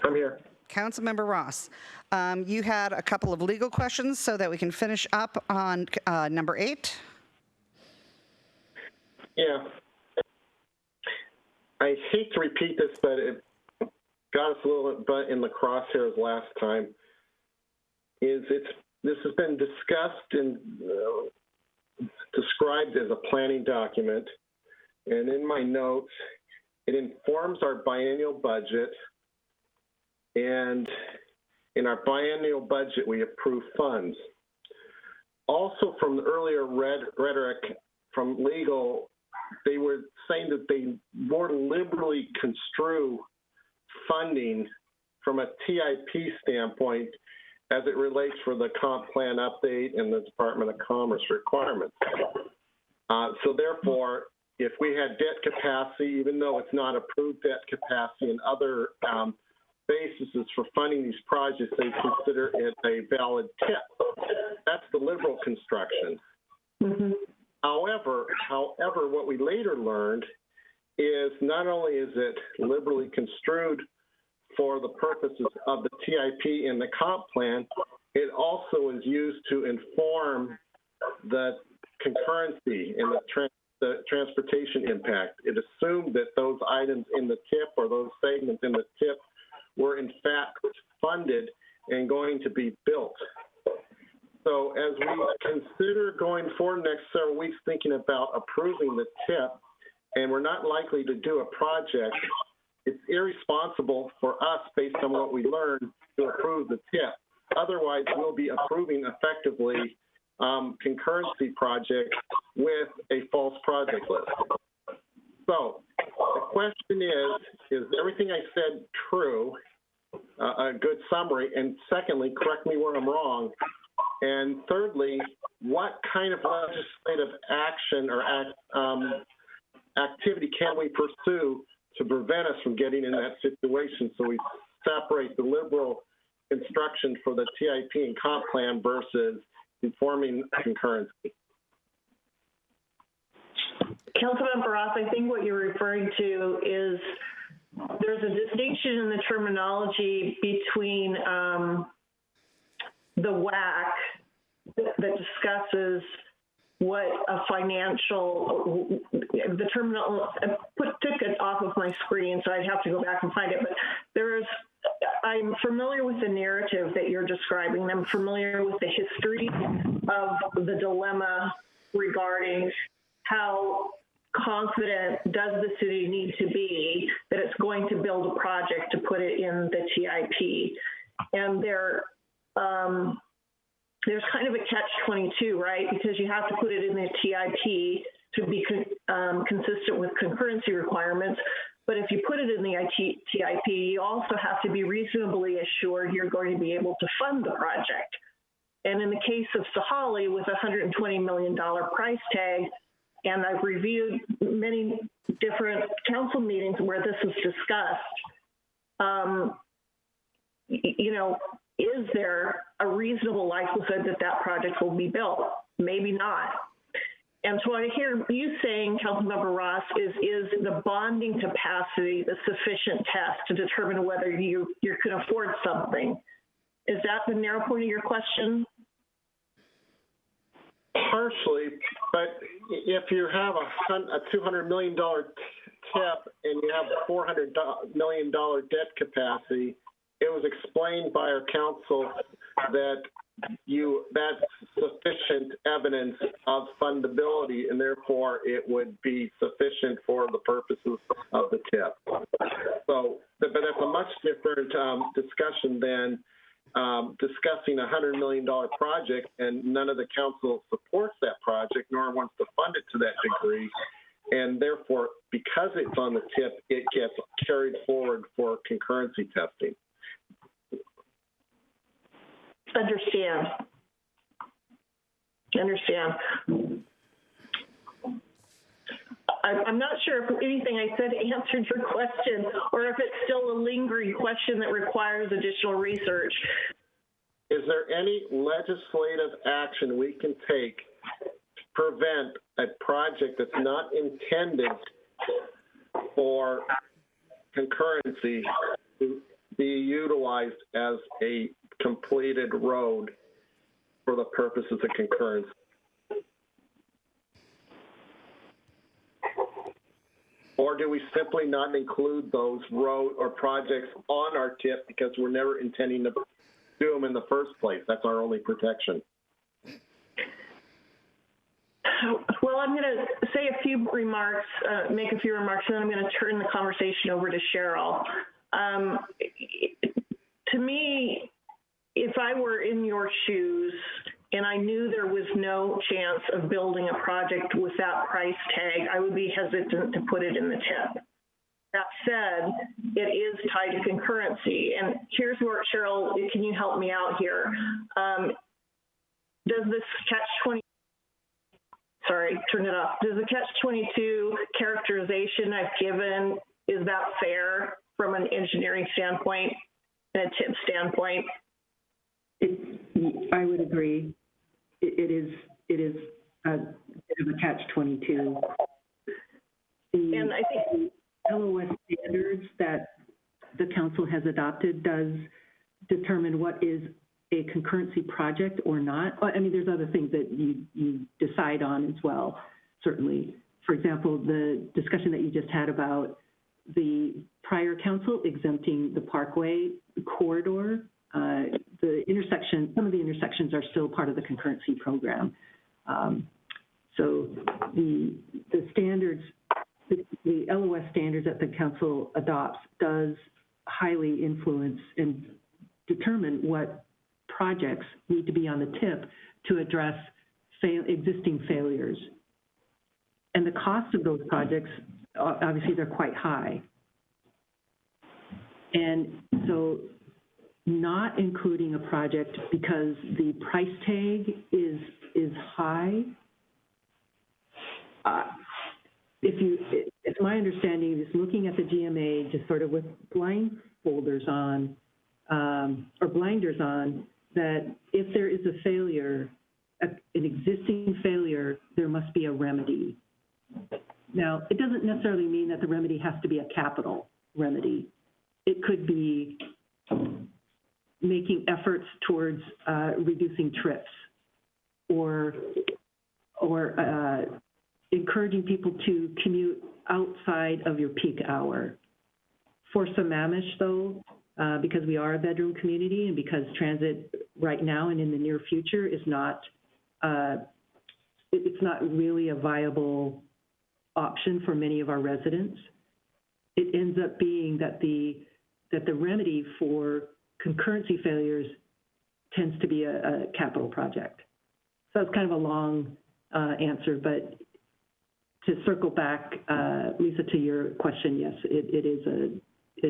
I'm here. Councilmember Ross, you had a couple of legal questions so that we can finish up on number 8. Yeah. I hate to repeat this, but it got us a little bit in the crosshairs last time. This has been discussed and described as a planning document, and in my notes, it informs our biennial budget, and in our biennial budget, we approve funds. Also, from the earlier rhetoric from legal, they were saying that they more liberally construe funding from a TIP standpoint as it relates for the comp plan update and the Department of Commerce requirements. So therefore, if we had debt capacity, even though it's not approved debt capacity and other basis for funding these projects, they consider it a valid TIP. That's the liberal construction. Mm-hmm. However, what we later learned is not only is it liberally construed for the purposes of the TIP and the comp plan, it also is used to inform the concurrency and the transportation impact. It assumed that those items in the TIP or those segments in the TIP were in fact funded and going to be built. So as we consider going forward next several weeks thinking about approving the TIP, and we're not likely to do a project, it's irresponsible for us, based on what we learned, to approve the TIP. Otherwise, we'll be approving effectively concurrency projects with a false project list. So the question is everything I said true, a good summary? And secondly, correct me where I'm wrong. And thirdly, what kind of legislative action or activity can we pursue to prevent us from getting in that situation, so we separate the liberal instruction for the TIP and comp plan versus informing concurrency? Councilmember Ross, I think what you're referring to is there's a distinction in the terminology between the WAC that discusses what a financial, the terminal, took it off of my screen, so I'd have to go back and find it, but I'm familiar with the narrative that you're describing. I'm familiar with the history of the dilemma regarding how confident does the city need to be that it's going to build a project to put it in the TIP. And there's kind of a catch-22, right? Because you have to put it in the TIP to be consistent with concurrency requirements. But if you put it in the TIP, you also have to be reasonably assured you're going to be able to fund the project. And in the case of Sahalee, with a $120 million price tag, and I've reviewed many different council meetings where this is discussed, is there a reasonable likelihood that that project will be built?Maybe not. And so I hear you saying, Councilmember Ross, is the bonding capacity the sufficient test to determine whether you can afford something? Is that the narrow point of your question? Partially, but if you have a $200 million TIP and you have a $400 million debt capacity, it was explained by our council that that's sufficient evidence of fundability, and therefore it would be sufficient for the purposes of the TIP. So, but that's a much different discussion than discussing a $100 million project, and none of the council supports that project nor wants to fund it to that degree. And therefore, because it's on the TIP, it gets carried forward for concurrency testing. Understand. I'm not sure if anything I said answered your question or if it's still a lingering question that requires additional research. Is there any legislative action we can take to prevent a project that's not intended for concurrency to be utilized as a completed road for the purposes of concurrence? Or do we simply not include those road or projects on our TIP because we're never intending to do them in the first place? That's our only protection. Well, I'm going to say a few remarks, make a few remarks, and then I'm going to turn the conversation over to Cheryl. To me, if I were in your shoes and I knew there was no chance of building a project with that price tag, I would be hesitant to put it in the TIP. That said, it is tied to concurrency. And here's where, Cheryl, can you help me out here? Does this catch-22, does the catch-22 characterization I've given, is that fair from an engineering standpoint and a TIP standpoint? I would agree. It is a bit of a catch-22. And I think the LOS standards that the council has adopted does determine what is a concurrency project or not. I mean, there's other things that you decide on as well, certainly. For example, the discussion that you just had about the prior council exempting the Parkway corridor, the intersection, some of the intersections are still part of the concurrency program. So the standards, the LOS standards that the council adopts does highly influence and determine what projects need to be on the TIP to address existing failures. And the cost of those projects, obviously, they're quite high. And so not including a project because the price tag is high, it's my understanding, just looking at the GMA, just sort of with blindfolders on, or blinders on, that if there is a failure, an existing failure, there must be a remedy. Now, it doesn't necessarily mean that the remedy has to be a capital remedy. It could be making efforts towards reducing trips or encouraging people to commute outside of your peak hour. For Sammamish, though, because we are a bedroom community and because transit right now and in the near future is not, it's not really a viable option for many of our residents, it ends up being that the remedy for concurrency failures tends to be a capital project. So it's kind of a long answer, but to circle back, Lisa, to your question, yes, it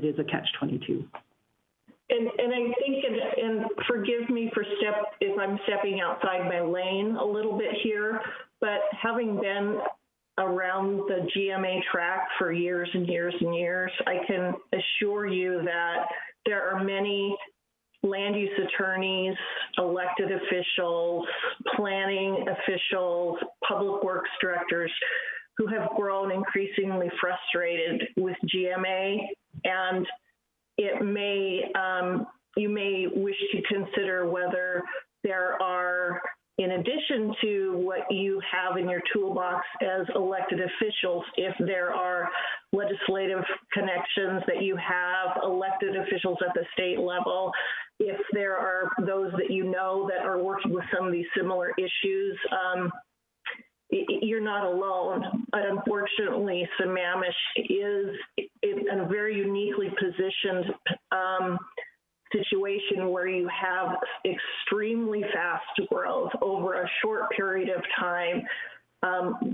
is a catch-22. And I think, and forgive me for if I'm stepping outside my lane a little bit here, but having been around the GMA track for years and years and years, I can assure you that there are many land use attorneys, elected officials, planning officials, public works directors who have grown increasingly frustrated with GMA, and it may, you may wish to consider whether there are, in addition to what you have in your toolbox as elected officials, if there are legislative connections that you have, elected officials at the state level, if there are those that you know that are working with some of these similar issues, you're not alone. But unfortunately, Sammamish is in a very uniquely positioned situation where you have extremely fast growth over a short period of time,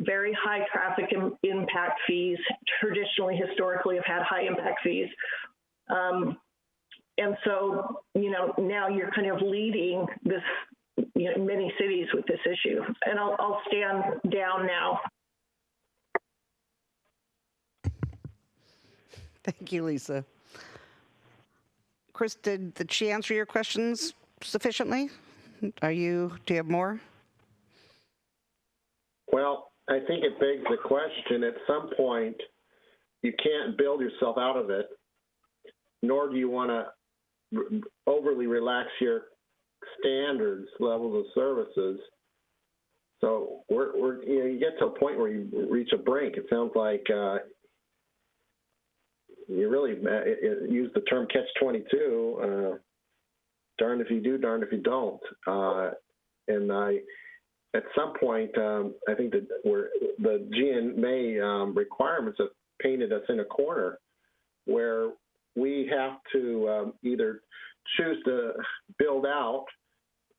very high traffic impact fees, traditionally, historically have had high impact fees. And so, you know, now you're kind of leading this, you know, many cities with this issue. And I'll stand down now. Thank you, Lisa. Chris, did she answer your questions sufficiently? Do you have more? Well, I think it begs the question, at some point, you can't build yourself out of it, nor do you want to overly relax your standards, levels of services. So we're you know, you get to a point where you reach a brink. It sounds like you really use the term catch-22, darned if you do, darned if you don't. And at some point, I think that the GMA requirements have painted us in a corner where we have to either choose to build out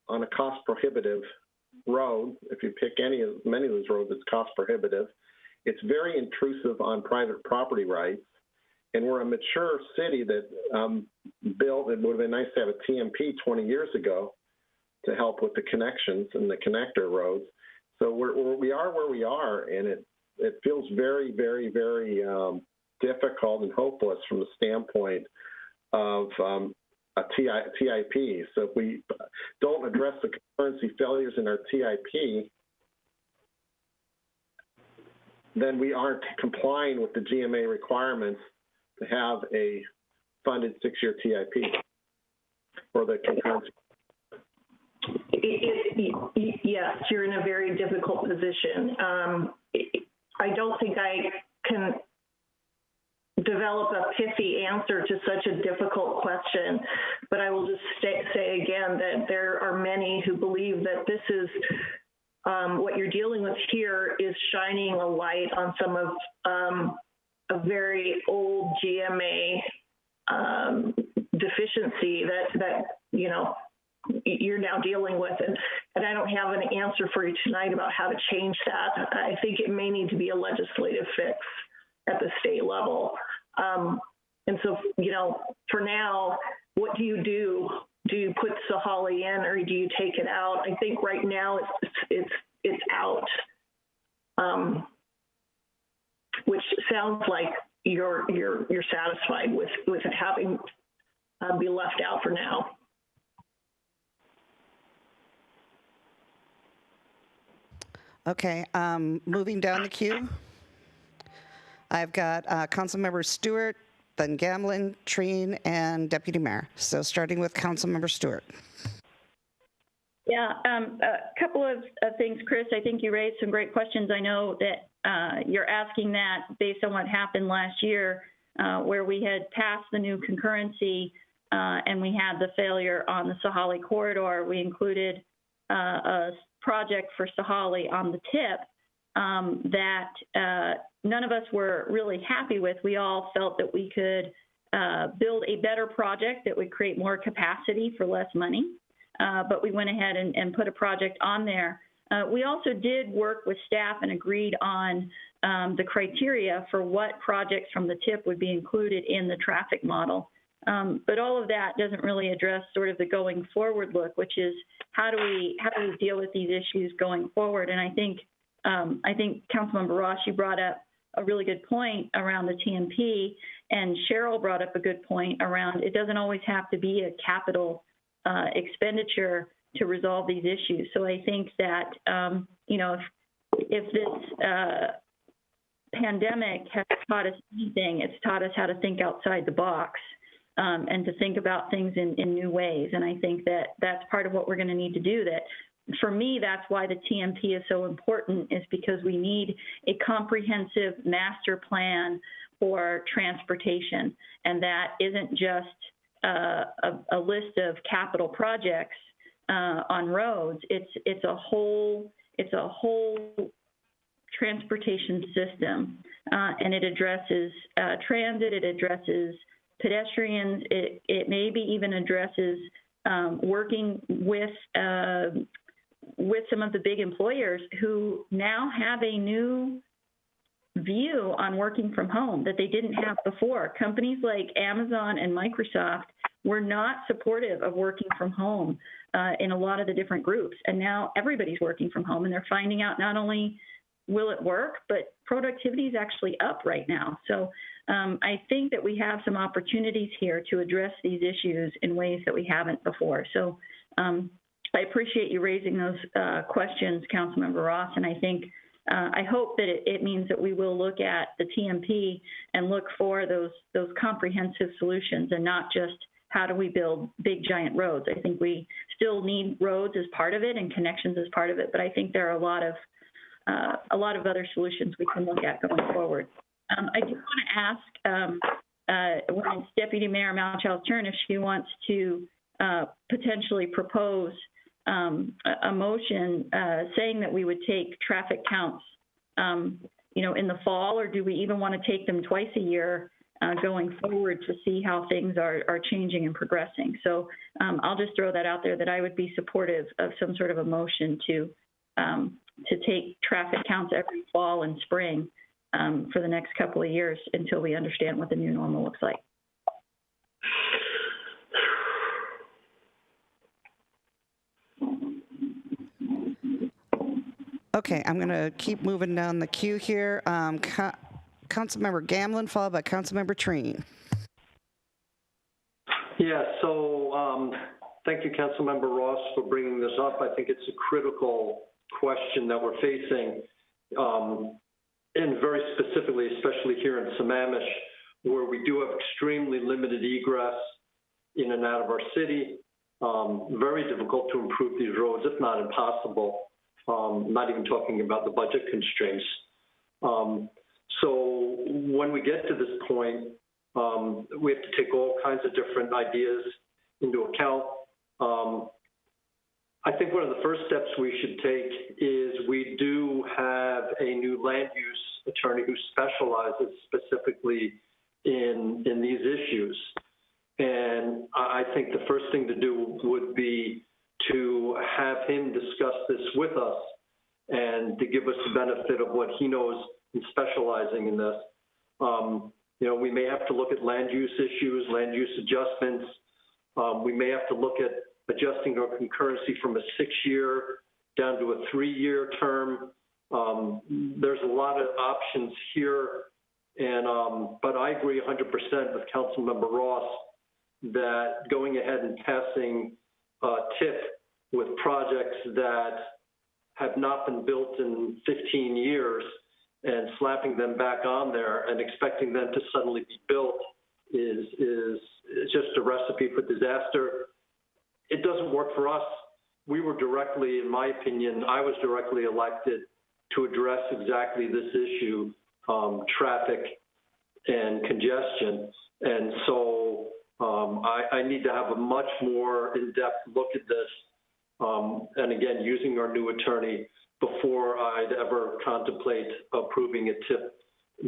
on a cost-prohibitive road. If you pick many of those roads, it's cost-prohibitive. It's very intrusive on private property rights. And we're a mature city that built, it would have been nice to have a TMP 20 years ago to help with the connections and the connector roads. So we are where we are, and it feels very, very, very difficult and hopeless from the standpoint of a TIP. So if we don't address the concurrency failures in our TIP, then we aren't complying with the GMA requirements to have a funded 6-year TIP for the concurrency. Yes, you're in a very difficult position. I don't think I can develop a pithy answer to such a difficult question, but I will just say again that there are many who believe that this is what you're dealing with here is shining a light on some of a very old GMA deficiency that you know you're now dealing with, and I don't have an answer for you tonight about how to change that. I think it may need to be a legislative fix at the state level. And so, you know, for now, what do you do? Do you put Sahalee in, or do you take it out? I think right now it's out, which sounds like you're satisfied with it having be left out for now. Okay, moving down the queue, I've got Councilmember Stewart, then Gamlin, Treen, and Deputy Mayor. So starting with Councilmember Stewart. Yeah, a couple of things, Chris. I think you raised some great questions. I know that you're asking that based on what happened last year, where we had passed the new concurrency and we had the failure on the Sahalee corridor. We included a project for Sahalee on the tip that none of us were really happy with. We all felt that we could build a better project that would create more capacity for less money, but we went ahead and put a project on there. We also did work with staff and agreed on the criteria for what projects from the tip would be included in the traffic model. But all of that doesn't really address sort of the going forward look, which is how do we deal with these issues going forward? And I think Councilmember Ross, you brought up a really good point around the TMP, and Cheryl brought up a good point around it doesn't always have to be a capital expenditure to resolve these issues. So I think that, if this pandemic has taught us anything, it's taught us how to think outside the box and to think about things in new ways. And I think that that's part of what we're going to need to do. That, for me, that's why the TMP is so important, is because we need a comprehensive master plan for transportation. And that isn't just a list of capital projects on roads. It's a whole transportation system, and it addresses transit. It addresses pedestrians. It maybe even addresses working with some of the big employers who now have a new view on working from home that they didn't have before. Companies like Amazon and Microsoft were not supportive of working from home in a lot of the different groups. And now everybody's working from home, and they're finding out not only will it work, but productivity is actually up right now. So I think that we have some opportunities here to address these issues in ways that we haven't before. So I appreciate you raising those questions, Councilmember Ross, and I think I hope that it means that we will look at the TMP and look for those comprehensive solutions, and not just how do we build big giant roads. I think we still need roads as part of it and connections as part of it, but I think there are a lot of other solutions we can look at going forward. I do want to ask when it's Deputy Mayor Malchow's turn if she wants to potentially propose a motion saying that we would take traffic counts, in the fall, or do we even want to take them twice a year going forward to see how things are changing and progressing? So I'll just throw that out there, that I would be supportive of some sort of a motion to take traffic counts every fall and spring for the next couple of years until we understand what the new normal looks like. Okay, I'm going to keep moving down the queue here. Councilmember Gamblin, followed by Councilmember Treen. Yeah, so thank you, Councilmember Ross, for bringing this up. I think it's a critical question that we're facing, and very specifically, especially here in Sammamish, where we do have extremely limited egress in and out of our city. Very difficult to improve these roads, if not impossible. Not even talking about the budget constraints. So when we get to this point, we have to take all kinds of different ideas into account. I think one of the first steps we should take is we do have a new land use attorney who specializes specifically in these issues. And I think the first thing to do would be to have him discuss this with us and to give us the benefit of what he knows in specializing in this. We may have to look at land use issues, land use adjustments. We may have to look at adjusting our concurrency from a 6-year down to a 3-year term. There's a lot of options here, but I agree 100% with Councilmember Ross that going ahead and passing TIP with projects that have not been built in 15 years and slapping them back on there and expecting them to suddenly be built is just a recipe for disaster. It doesn't work for us. We were directly, in my opinion, I was directly elected to address exactly this issue, traffic and congestion. And so I need to have a much more in-depth look at this. And again, using our new attorney before I'd ever contemplate approving a TIP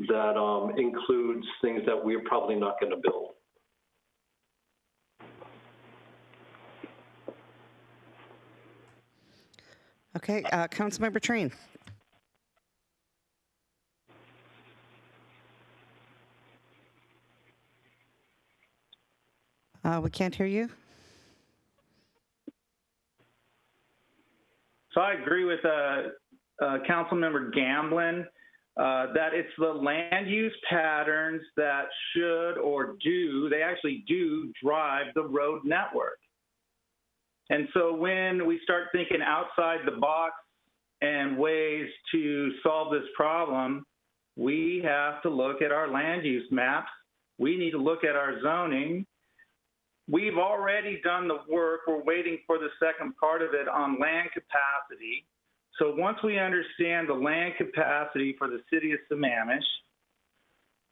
that includes things that we're probably not going to build. Okay, Councilmember Treen. We can't hear you. So I agree with Councilmember Gamblin that it's the land use patterns that should or do, they actually do drive the road network. And so when we start thinking outside the box and ways to solve this problem, we have to look at our land use maps. We need to look at our zoning. We've already done the work. We're waiting for the second part of it on land capacity. So once we understand the land capacity for the city of Sammamish,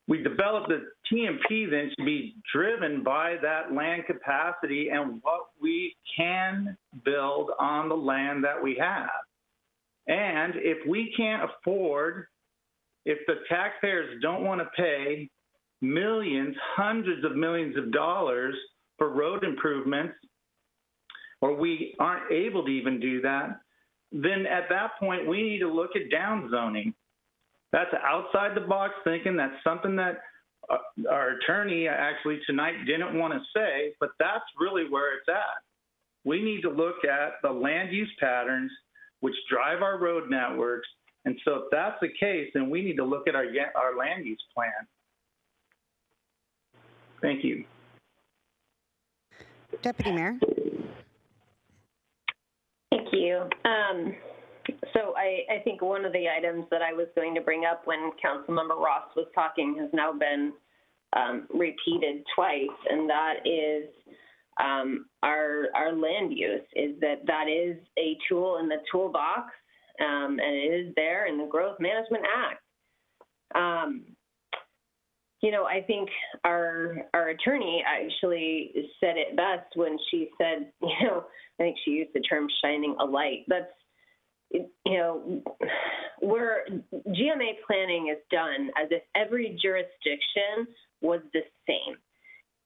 we develop the TMP then to be driven by that land capacity and what we can build on the land that we have. And if we can't afford, if the taxpayers don't want to pay millions, hundreds of millions of dollars for road improvements, or we aren't able to even do that, then at that point we need to look at downzoning. That's outside the box thinking. That's something that our attorney actually tonight didn't want to say, but that's really where it's at. We need to look at the land use patterns which drive our road networks. And so if that's the case, then we need to look at our land use plan. Thank you. Deputy Mayor. Thank you. So I think one of the items that I was going to bring up when Councilmember Ross was talking has now been repeated twice, and that is our land use, is that is a tool in the toolbox, and it is there in the Growth Management Act. I think our attorney actually said it best when she said, I think she used the term shining a light. That's, where GMA planning is done as if every jurisdiction was the same.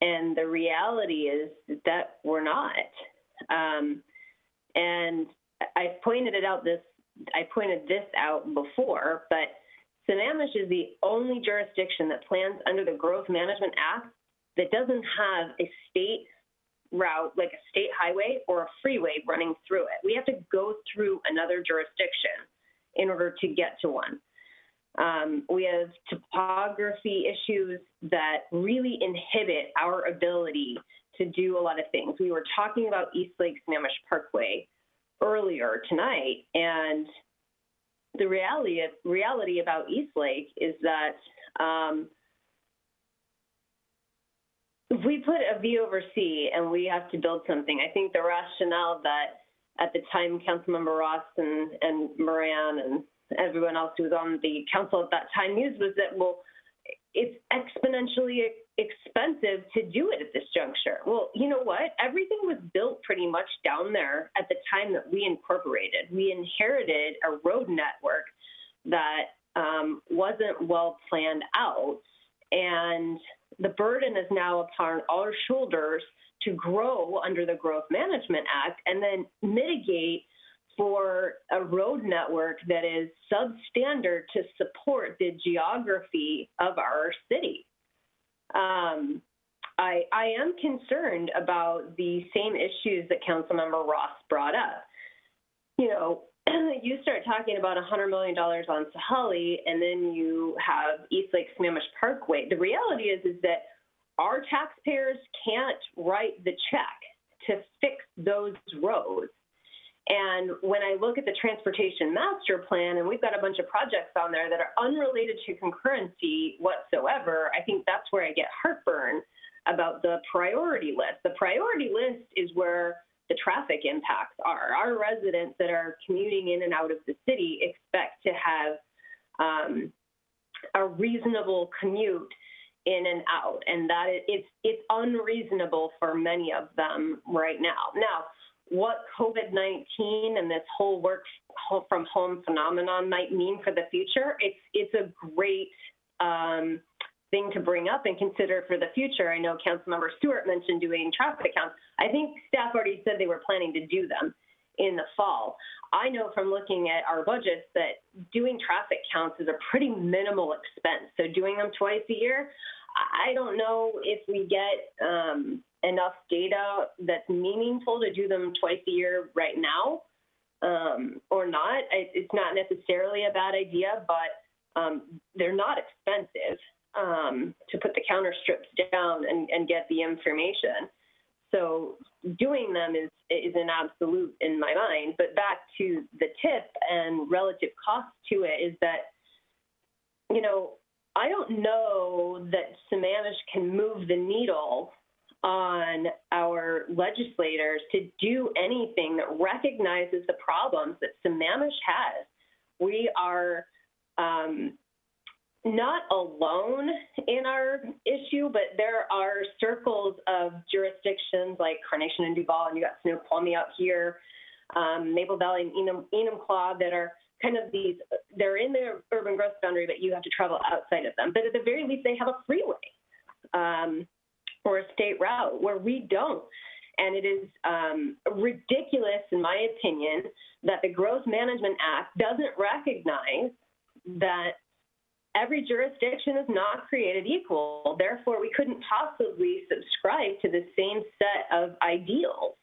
And the reality is that we're not. And I pointed this out before, but Sammamish is the only jurisdiction that plans under the Growth Management Act that doesn't have a state route, like a state highway or a freeway running through it. We have to go through another jurisdiction in order to get to one. We have topography issues that really inhibit our ability to do a lot of things. We were talking about Eastlake Sammamish Parkway earlier tonight, and the reality about Eastlake is that if we put a V over C and we have to build something, I think the rationale that at the time Councilmember Ross and Moran and everyone else who was on the council at that time used was that, well, it's exponentially expensive to do it at this juncture. Well, you know what? Everything was built pretty much down there at the time that we incorporated. We inherited a road network that wasn't well planned out, and the burden is now upon our shoulders to grow under the Growth Management Act and then mitigate for a road network that is substandard to support the geography of our city. I am concerned about the same issues that Councilmember Ross brought up. You start talking about $100 million on Sahalee, and then you have Eastlake Sammamish Parkway. The reality is that our taxpayers can't write the check to fix those roads. And when I look at the Transportation Master Plan, and we've got a bunch of projects on there that are unrelated to concurrency whatsoever, I think that's where I get heartburn about the priority list. The priority list is where the traffic impacts are. Our residents that are commuting in and out of the city expect to have a reasonable commute in and out, and that it's unreasonable for many of them right now. Now, what COVID-19 and this whole work from home phenomenon might mean for the future, it's a great thing to bring up and consider for the future. I know Councilmember Stewart mentioned doing traffic counts. I think staff already said they were planning to do them in the fall. I know from looking at our budgets that doing traffic counts is a pretty minimal expense. So doing them twice a year, I don't know if we get enough data that's meaningful to do them twice a year right now or not. It's not necessarily a bad idea, but they're not expensive to put the counter strips down and get the information. So doing them is an absolute in my mind. But back to the tip and relative cost to it is that, you know, I don't know that Sammamish can move the needle on our legislators to do anything that recognizes the problems that Sammamish has. We are not alone in our issue, but there are circles of jurisdictions like Carnation and Duval, and you got Snoqualmie out here, Maple Valley and Enumclaw that are kind of these, they're in the urban growth boundary, but you have to travel outside of them. But at the very least, they have a freeway or a state route where we don't. And it is ridiculous, in my opinion, that the Growth Management Act doesn't recognize that every jurisdiction is not created equal. Therefore, we couldn't possibly subscribe to the same set of ideals.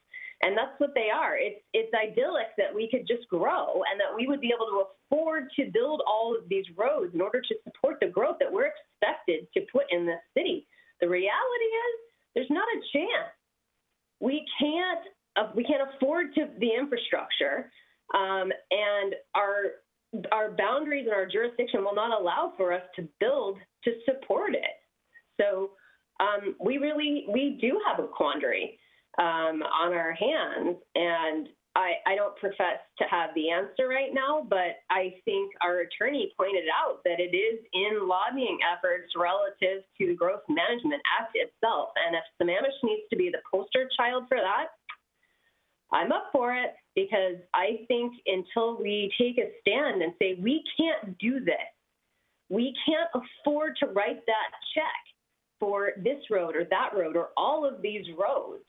And that's what they are. It's idyllic that we could just grow and that we would be able to afford to build all of these roads in order to support the growth that we're expected to put in this city. The reality is there's not a chance. We can't afford the infrastructure, and our boundaries and our jurisdiction will not allow for us to build to support it. So we do have a quandary on our hands, and I don't profess to have the answer right now, but I think our attorney pointed out that it is in lobbying efforts relative to the Growth Management Act itself. And if Sammamish needs to be the poster child for that, I'm up for it, because I think until we take a stand and say, we can't do this, we can't afford to write that check for this road or that road or all of these roads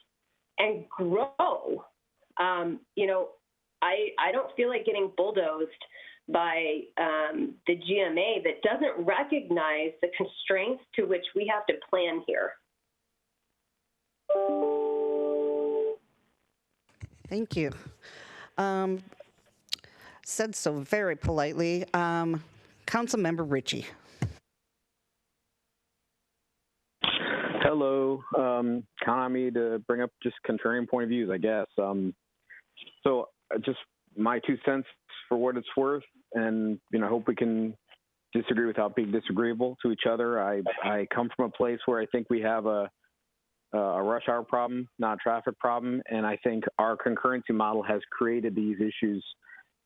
and grow, you know, I don't feel like getting bulldozed by the GMA that doesn't recognize the constraints to which we have to plan here. Thank you. Said so very politely. Councilmember Ritchie. Hello. Count on me to bring up just contrarian point of views, I guess. So just my 2 cents for what it's worth, and I hope we can disagree without being disagreeable to each other. I come from a place where I think we have a rush hour problem, not a traffic problem, and I think our concurrency model has created these issues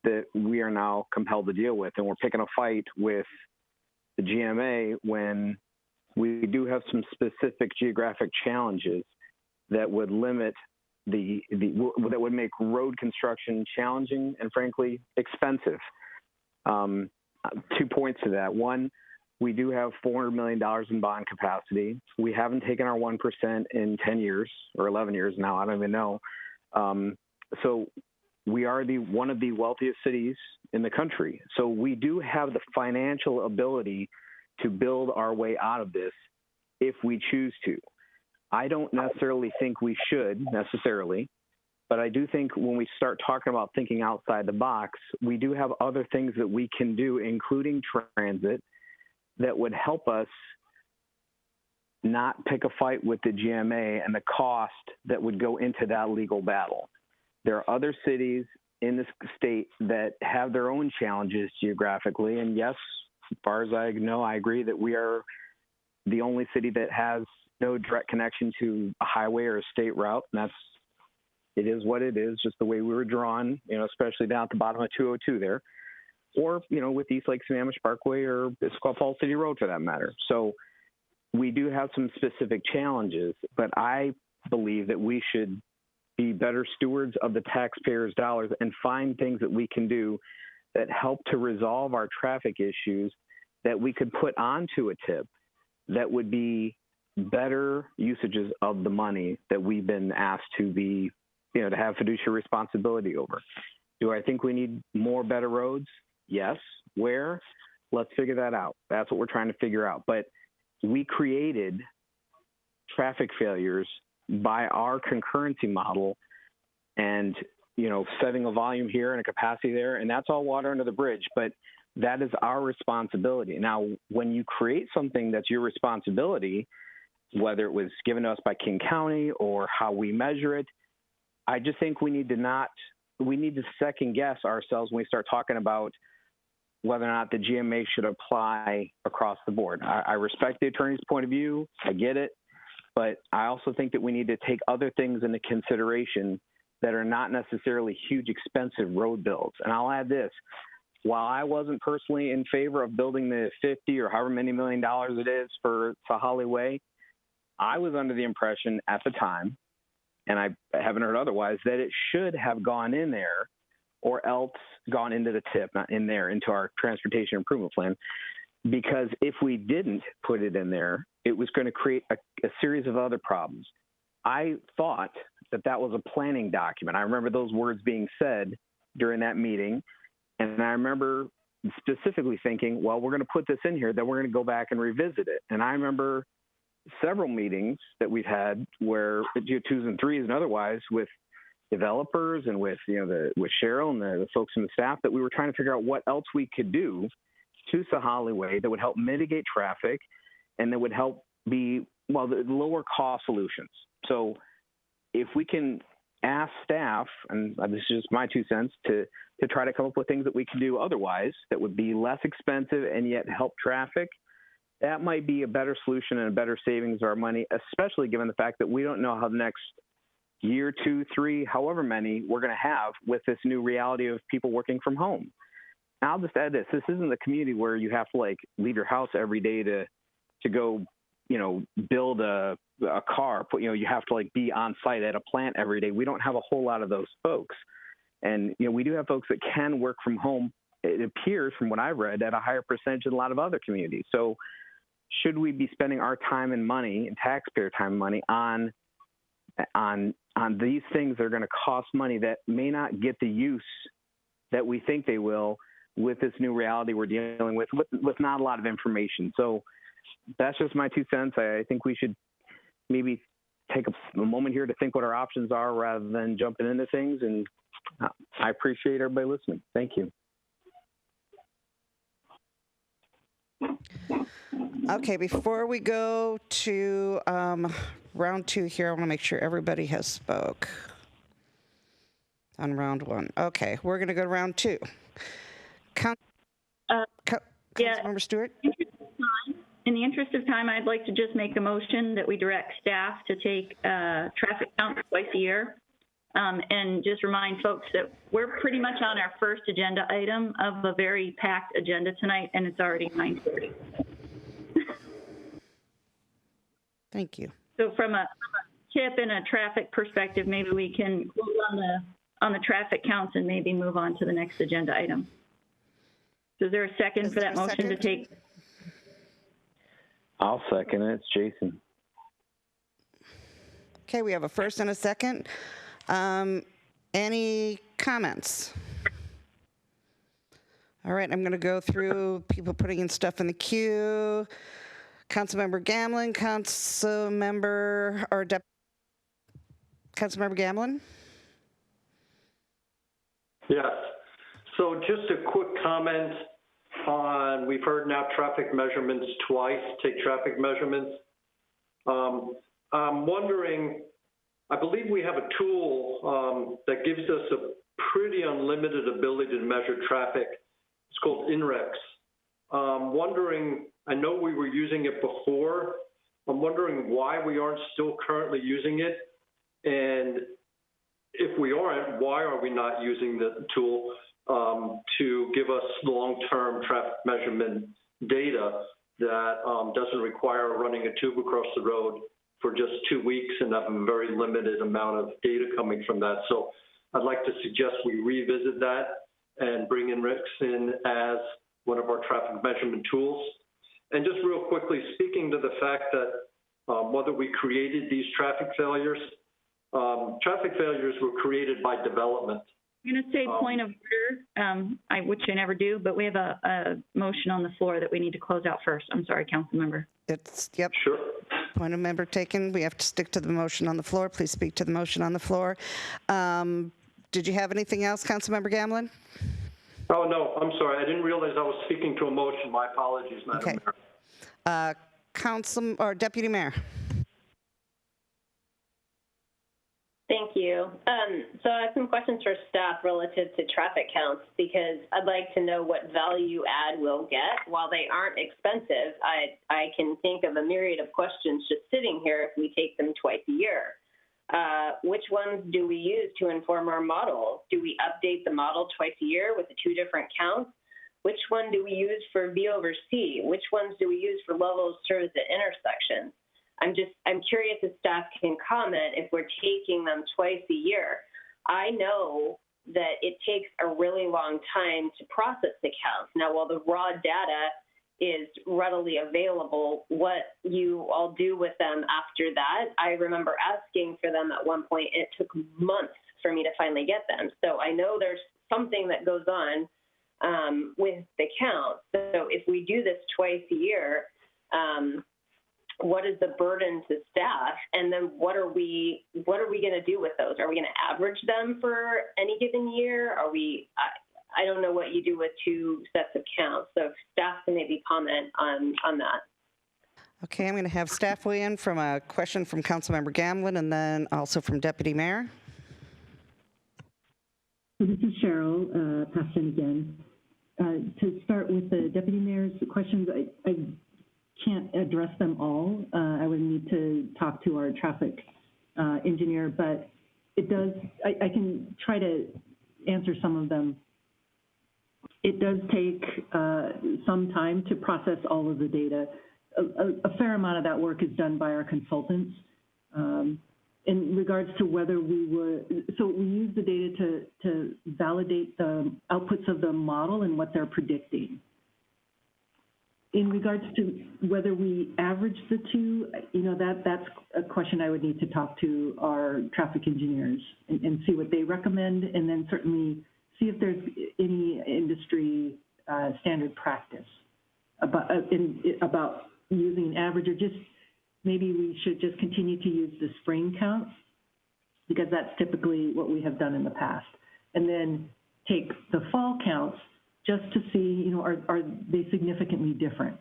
that we are now compelled to deal with, and we're picking a fight with the GMA when we do have some specific geographic challenges that would limit that would make road construction challenging and frankly expensive. 2 points to that. One, we do have $400 million in bond capacity. We haven't taken our 1% in 10 years or 11 years now. I don't even know. So we are one of the wealthiest cities in the country. So we do have the financial ability to build our way out of this if we choose to. I don't necessarily think we should necessarily, but I do think when we start talking about thinking outside the box, we do have other things that we can do, including transit, that would help us not pick a fight with the GMA and the cost that would go into that legal battle. There are other cities in this state that have their own challenges geographically, and yes, as far as I know, I agree that we are the only city that has no direct connection to a highway or a state route, and it is what it is, just the way we were drawn, especially down at the bottom of 202 there, or, with East Lake Sammamish Parkway or Issaquah Falls City Road for that matter. So we do have some specific challenges, but I believe that we should be better stewards of the taxpayers' dollars and find things that we can do that help to resolve our traffic issues that we could put onto a tip that would be better usages of the money that we've been asked to be, to have fiduciary responsibility over. Do I think we need more better roads? Yes. Where? Let's figure that out. That's what we're trying to figure out. But we created traffic failures by our concurrency model and, setting a volume here and a capacity there, and that's all water under the bridge. But that is our responsibility. Now, when you create something that's your responsibility, whether it was given to us by King County or how we measure it. I just think we need to second guess ourselves when we start talking about whether or not the GMA should apply across the board. I respect the attorney's point of view. I get it. But I also think that we need to take other things into consideration that are not necessarily huge, expensive road builds. And I'll add this. While I wasn't personally in favor of building the 50 or however many $1 million it is for Sahalee Way, I was under the impression at the time, and I haven't heard otherwise, that it should have gone in there or else gone into the TIP, not in there, into our transportation improvement plan. Because if we didn't put it in there, it was going to create a series of other problems. I thought that was a planning document. I remember those words being said during that meeting. And I remember specifically thinking, well, we're going to put this in here, then we're going to go back and revisit it. And I remember several meetings that we've had where, twos and threes and otherwise, with developers and with, with Cheryl and the folks in the staff, that we were trying to figure out what else we could do to Sahalee Way that would help mitigate traffic and that would help be, the lower cost solutions. So if we can ask staff, and this is just my 2 cents, to try to come up with things that we can do otherwise that would be less expensive and yet help traffic, that might be a better solution and a better savings of our money, especially given the fact that we don't know how the next year, 2, 3, however many we're going to have with this new reality of people working from home. I'll just add this. This isn't the community where you have to leave your house every day to go, build a car. You have to be on site at a plant every day. We don't have a whole lot of those folks. And, we do have folks that can work from home, it appears from what I've read, at a higher percentage than a lot of other communities. So should we be spending our time and money and taxpayer time and money on these things that are going to cost money that may not get the use that we think they will with this new reality we're dealing with not a lot of information? So that's just my 2 cents. I think we should maybe take a moment here to think what our options are rather than jumping into things. And I appreciate everybody listening. Thank you. Okay, before we go to round 2 here, I want to make sure everybody has spoke on round 1. Okay, we're going to go to round 2. Councilmember Stewart? In the interest of time, I'd like to just make a motion that we direct staff to take traffic counts twice a year. And just remind folks that we're pretty much on our first agenda item of a very packed agenda tonight, and it's already 9:30. Thank you. So from a TIP and a traffic perspective, maybe we can move on the traffic counts and maybe move on to the next agenda item. So is there a second for that motion to take? I'll second it. It's Jason. Okay, we have a first and a second. Any comments? All right, I'm going to go through people putting in stuff in the queue. Councilmember Gamlin, Councilmember Gamlin? Yes. So just a quick comment on, we've heard now traffic measurements twice, take traffic measurements. I'm wondering, I believe we have a tool that gives us a pretty unlimited ability to measure traffic. It's called INREX. Wondering, I know we were using it before. I'm wondering why we aren't still currently using it. And if we aren't, why are we not using the tool to give us long-term traffic measurement data that doesn't require running a tube across the road for just 2 weeks and have a very limited amount of data coming from that. So I'd like to suggest we revisit that and bring INREX in as one of our traffic measurement tools. And just real quickly, speaking to the fact that whether we created these traffic failures were created by development. I'm going to say point of order, which I never do, but we have a motion on the floor that we need to close out first. I'm sorry, council member. Yep. Sure. Point of member taken. We have to stick to the motion on the floor. Please speak to the motion on the floor. Did you have anything else, Councilmember Gamlin? Oh, no, I'm sorry. I didn't realize I was speaking to a motion. My apologies, Madam Mayor. Deputy Mayor. Thank you. So I have some questions for staff relative to traffic counts because I'd like to know what value add we'll get. While they aren't expensive, I can think of a myriad of questions just sitting here if we take them twice a year. Which ones do we use to inform our model? Do we update the model twice a year with the two different counts? Which one do we use for V over C? Which ones do we use for level of service at intersections? I'm curious if staff can comment if we're taking them twice a year. I know that it takes a really long time to process the counts. Now, while the raw data is readily available, what you all do with them after that, I remember asking for them at one point. It took months for me to finally get them. So I know there's something that goes on with the count. So if we do this twice a year, what is the burden to staff? And then what are we going to do with those? Are we going to average them for any given year? I don't know what you do with two sets of counts. So if staff can maybe comment on that. Okay, I'm going to have staff weigh in from a question from Councilmember Gamblin and then also from Deputy Mayor. So this is Cheryl Paston again. To start with the Deputy Mayor's questions, I can't address them all. I would need to talk to our traffic engineer, but it does, I can try to answer some of them. It does take some time to process all of the data. A fair amount of that work is done by our consultants. In regards to whether we would, so we use the data to validate the outputs of the model and what they're predicting. In regards to whether we average the two, that's a question I would need to talk to our traffic engineers and see what they recommend, and then certainly see if there's any industry standard practice about using an average, or just maybe we should just continue to use the spring counts, because that's typically what we have done in the past, and then take the fall counts just to see, are they significantly different?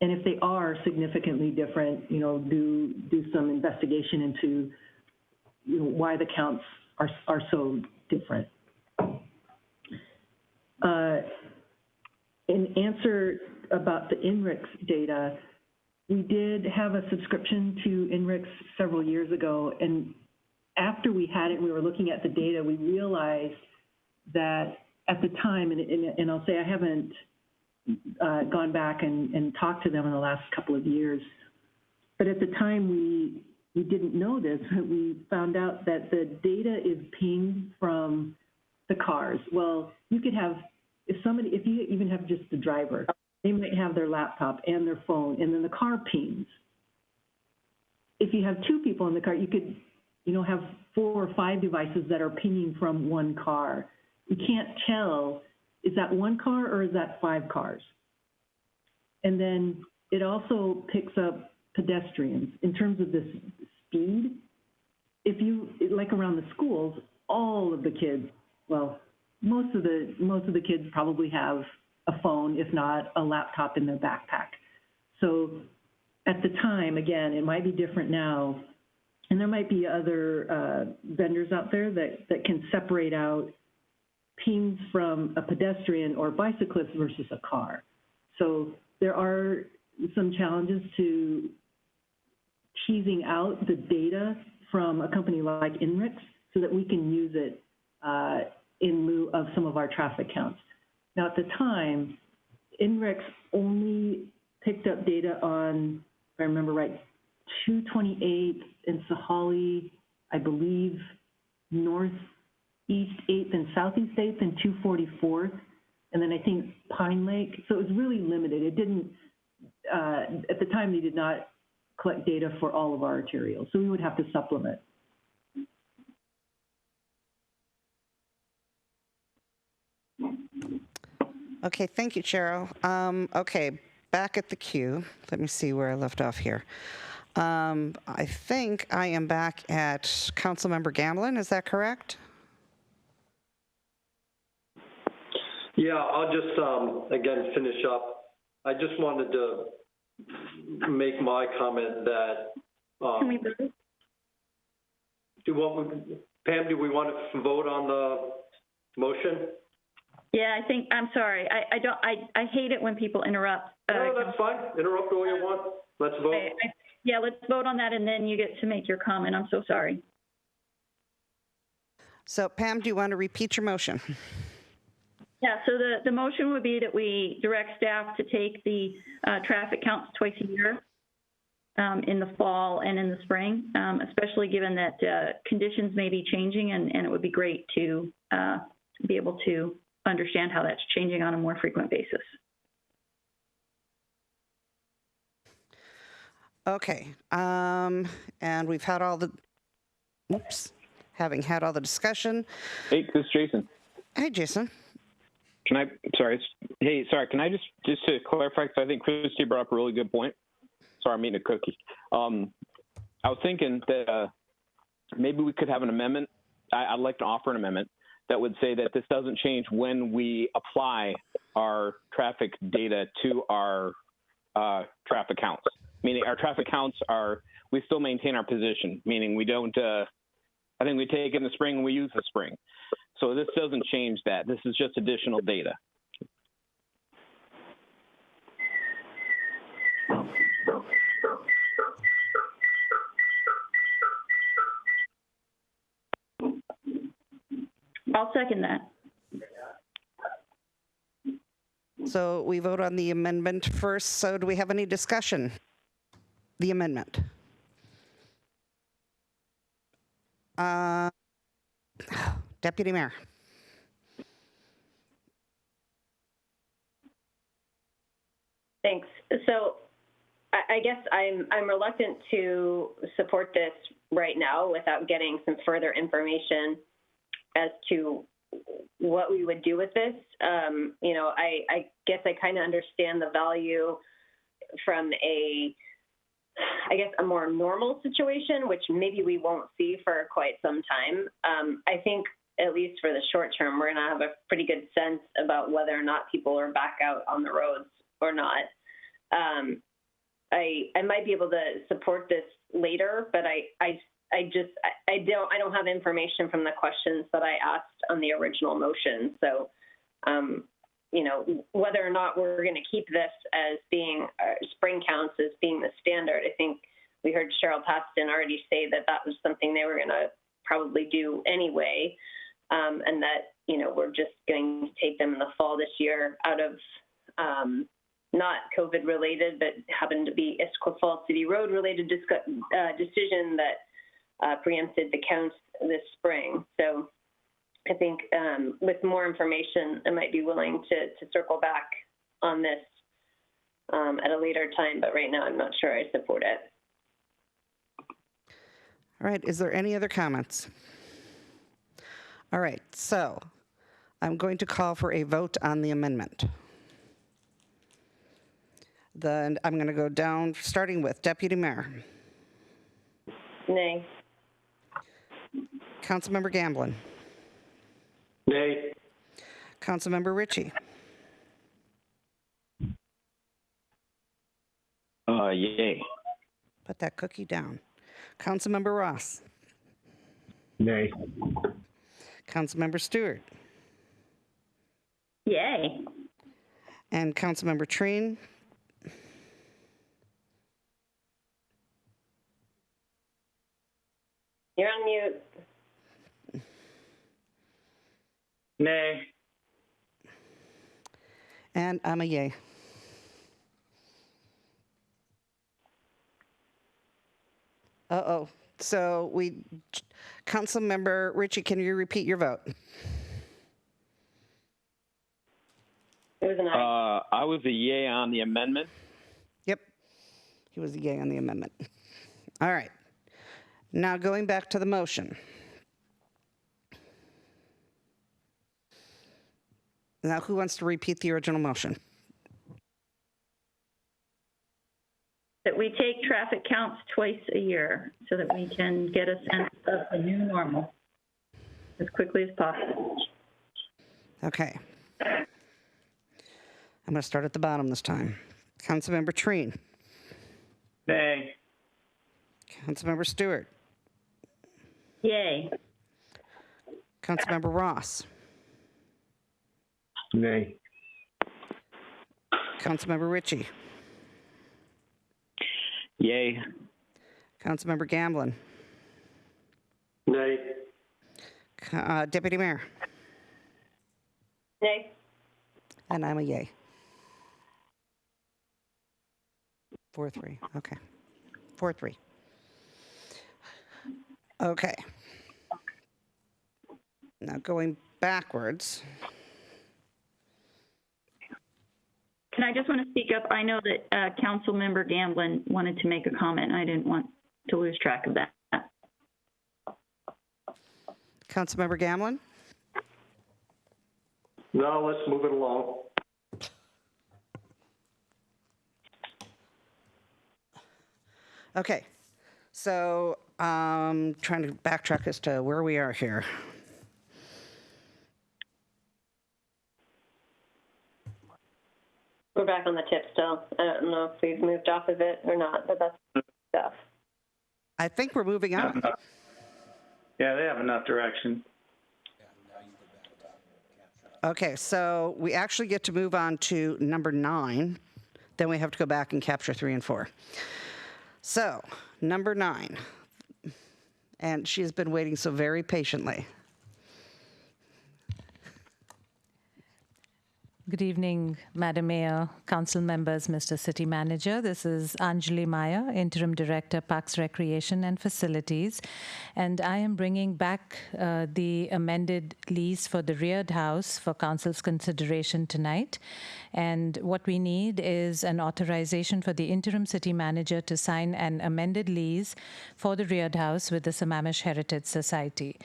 And if they are significantly different, do some investigation into, why the counts are so different. In answer about the INRIX data, we did have a subscription to INRIX several years ago, and after we had it and we were looking at the data, we realized that at the time, and I'll say I haven't gone back and talked to them in the last couple of years, but at the time we didn't know this, but we found out that the data is pinged from the cars. Well, you could have, if you even have just the driver, they might have their laptop and their phone, and then the car pings. If you have two people in the car, you could, have 4 or 5 devices that are pinging from one car. You can't tell, is that one car or is that 5 cars? And then it also picks up pedestrians in terms of the speed. If you, like around the schools, all of the kids, well, most of the kids probably have a phone, if not a laptop in their backpack. So at the time, again, it might be different now, and there might be other vendors out there that can separate out pings from a pedestrian or bicyclist versus a car. So there are some challenges to teasing out the data from a company like INRIX so that we can use it in lieu of some of our traffic counts. Now, at the time, INRIX only picked up data on, if I remember right, 228th and Sahalee, I believe, Northeast 8th and Southeast 8th and 244th, and then I think Pine Lake. So it was really limited. It didn't, at the time, they did not collect data for all of our arterials, so we would have to supplement. Okay, thank you, Cheryl. Okay, back at the queue. Let me see where I left off here. I think I am back at Councilmember Gamblin. Is that correct? Yeah, I'll just, again, finish up. I just wanted to make my comment that Pam, do we want to vote on the motion? Yeah, I'm sorry. I hate it when people interrupt. No, that's fine. Interrupt all you want. Let's vote. Yeah, let's vote on that, and then you get to make your comment. I'm so sorry. So Pam, do you want to repeat your motion? Yeah, so the motion would be that we direct staff to take the traffic counts twice a year in the fall and in the spring, especially given that conditions may be changing, and it would be great to be able to understand how that's changing on a more frequent basis. Okay, and we've had all the, having had all the discussion. Hey, this is Jason. Hey, Jason. Can I just to clarify, because I think Christy brought up a really good point. Sorry, I'm eating a cookie. I was thinking that maybe we could have an amendment. I'd like to offer an amendment that would say that this doesn't change when we apply our traffic data to our traffic counts. Meaning our traffic counts we still maintain our position, meaning we don't, I think we take in the spring and we use the spring. So this doesn't change that. This is just additional data. I'll second that. So we vote on the amendment first. So do we have any discussion? The amendment. Deputy Mayor. Thanks. So I guess I'm reluctant to support this right now without getting some further information as to what we would do with this. I guess I kind of understand the value from a more normal situation, which maybe we won't see for quite some time. I think at least for the short term, we're going to have a pretty good sense about whether or not people are back out on the roads or not. I might be able to support this later, but I don't have information from the questions that I asked on the original motion. So, whether or not we're going to keep this as being spring counts as being the standard, I think we heard Cheryl Paston already say that was something they were going to probably do anyway, and that we're just going to take them in the fall this year out of not COVID related, but happened to be Issaquah Falls City Road related decision that preempted the counts this spring. So I think with more information, I might be willing to circle back on this at a later time, but right now I'm not sure I support it. All right, is there any other comments? All right, so I'm going to call for a vote on the amendment. Then I'm going to go down, starting with Deputy Mayor. Nay. Councilmember Gamblin. Nay. Councilmember Ritchie. Yay. Put that cookie down. Councilmember Ross. Nay. Councilmember Stewart. Yay. And Councilmember Treen. You're on mute. Nay. And I'm a yay. Uh-oh. So Councilmember Ritchie, can you repeat your vote? It was an aye. I was a yay on the amendment. Yep. He was a yay on the amendment. All right. Now going back to the motion. Now who wants to repeat the original motion? That we take traffic counts twice a year so that we can get a sense of the new normal as quickly as possible. Okay. I'm going to start at the bottom this time. Councilmember Treen. Nay. Councilmember Stewart. Yay. Councilmember Ross. Nay. Councilmember Ritchie. Yay. Councilmember Gamblin. Nay. Deputy Mayor. Nay. And I'm a yay. 4-3. Okay. 4-3. Okay. Now going backwards. Can I just want to speak up? I know that Councilmember Gamblin wanted to make a comment. I didn't want to lose track of that. Councilmember Gamblin? No, let's move it along. Okay. So trying to backtrack as to where we are here. We're back on the tip still. I don't know if we've moved off of it or not, but that's stuff. I think we're moving on. Yeah, they have enough direction. Okay, so we actually get to move on to number 9. Then we have to go back and capture 3 and 4. So, number 9. And she has been waiting so very patiently. Good evening, Madam Mayor, council members, Mr. City Manager. This is Anjali Maya, Interim Director, Parks, Recreation and Facilities. And I am bringing back the amended lease for the Reared House for council's consideration tonight. And what we need is an authorization for the interim city manager to sign an amended lease for the Reared House with the Sammamish Heritage Society.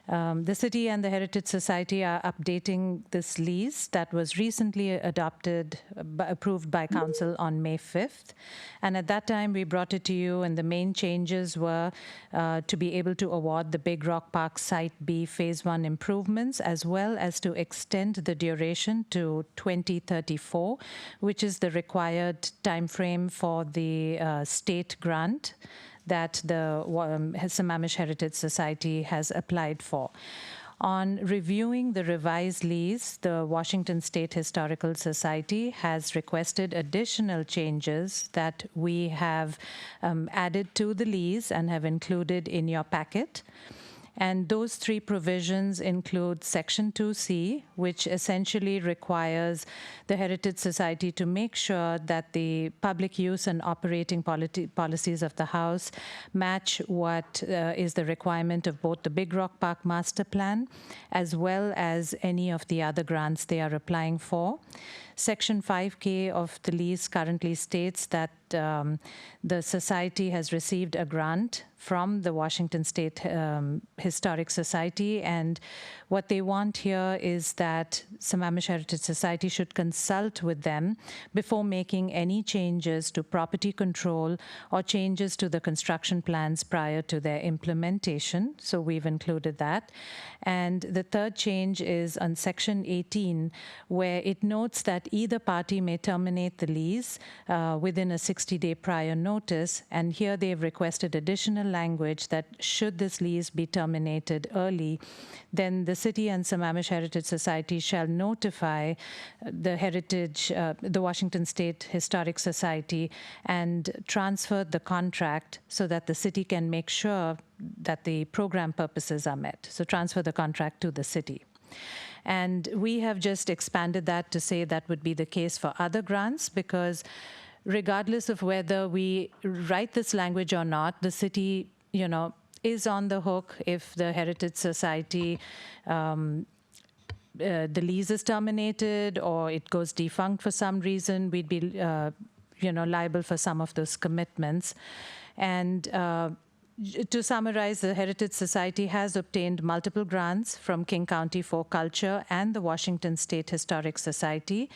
The city and the Heritage Society are updating this lease that was recently approved by council on May 5th. And at that time, we brought it to you, and the main changes were to be able to award the Big Rock Park Site B Phase 1 improvements, as well as to extend the duration to 2034, which is the required timeframe for the state grant that the Sammamish Heritage Society has applied for. On reviewing the revised lease, the Washington State Historical Society has requested additional changes that we have added to the lease and have included in your packet. And those 3 provisions include Section 2C, which essentially requires the Heritage Society to make sure that the public use and operating policies of the House match what is the requirement of both the Big Rock Park Master Plan, as well as any of the other grants they are applying for. Section 5K of the lease currently states that the Society has received a grant from the Washington State Historic Society, and what they want here is that Sammamish Heritage Society should consult with them before making any changes to property control or changes to the construction plans prior to their implementation. So we've included that. And the third change is on Section 18, where it notes that either party may terminate the lease within a 60-day prior notice, and here they've requested additional language that should this lease be terminated early, then the city and Sammamish Heritage Society shall notify the Washington State Historic Society and transfer the contract so that the city can make sure that the program purposes are met. So transfer the contract to the city. And we have just expanded that to say that would be the case for other grants, because regardless of whether we write this language or not, the city, is on the hook if the Heritage Society, the lease is terminated or it goes defunct for some reason. We'd be, liable for some of those commitments. And to summarize, the Heritage Society has obtained multiple grants from King County for Culture and the Washington State Historic Society.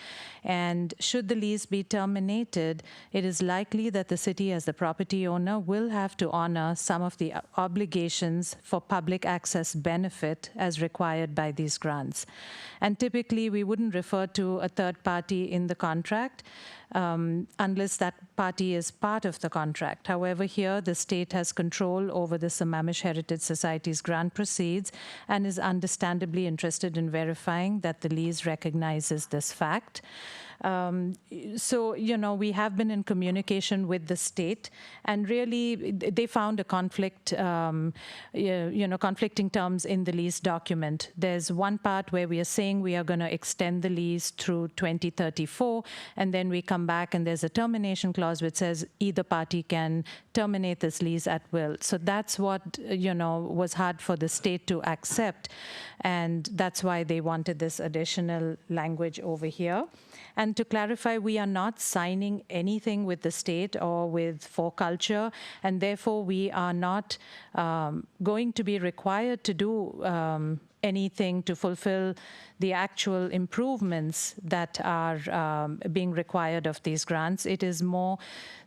And should the lease be terminated, it is likely that the city, as the property owner, will have to honor some of the obligations for public access benefit as required by these grants. And typically, we wouldn't refer to a third party in the contract unless that party is part of the contract. However, here, the state has control control over the Sammamish Heritage Society's grant proceeds and is understandably interested in verifying that the lease recognizes this fact. So, we have been in communication with the state, and really they found a conflict, conflicting terms in the lease document. There's one part where we are saying we are going to extend the lease through 2034, and then we come back and there's a termination clause which says either party can terminate this lease at will. So that's what, was hard for the state to accept, and that's why they wanted this additional language over here. And to clarify, we are not signing anything with the state or with For Culture, and therefore we are not going to be required to do anything to fulfill the actual improvements that are being required of these grants. It is more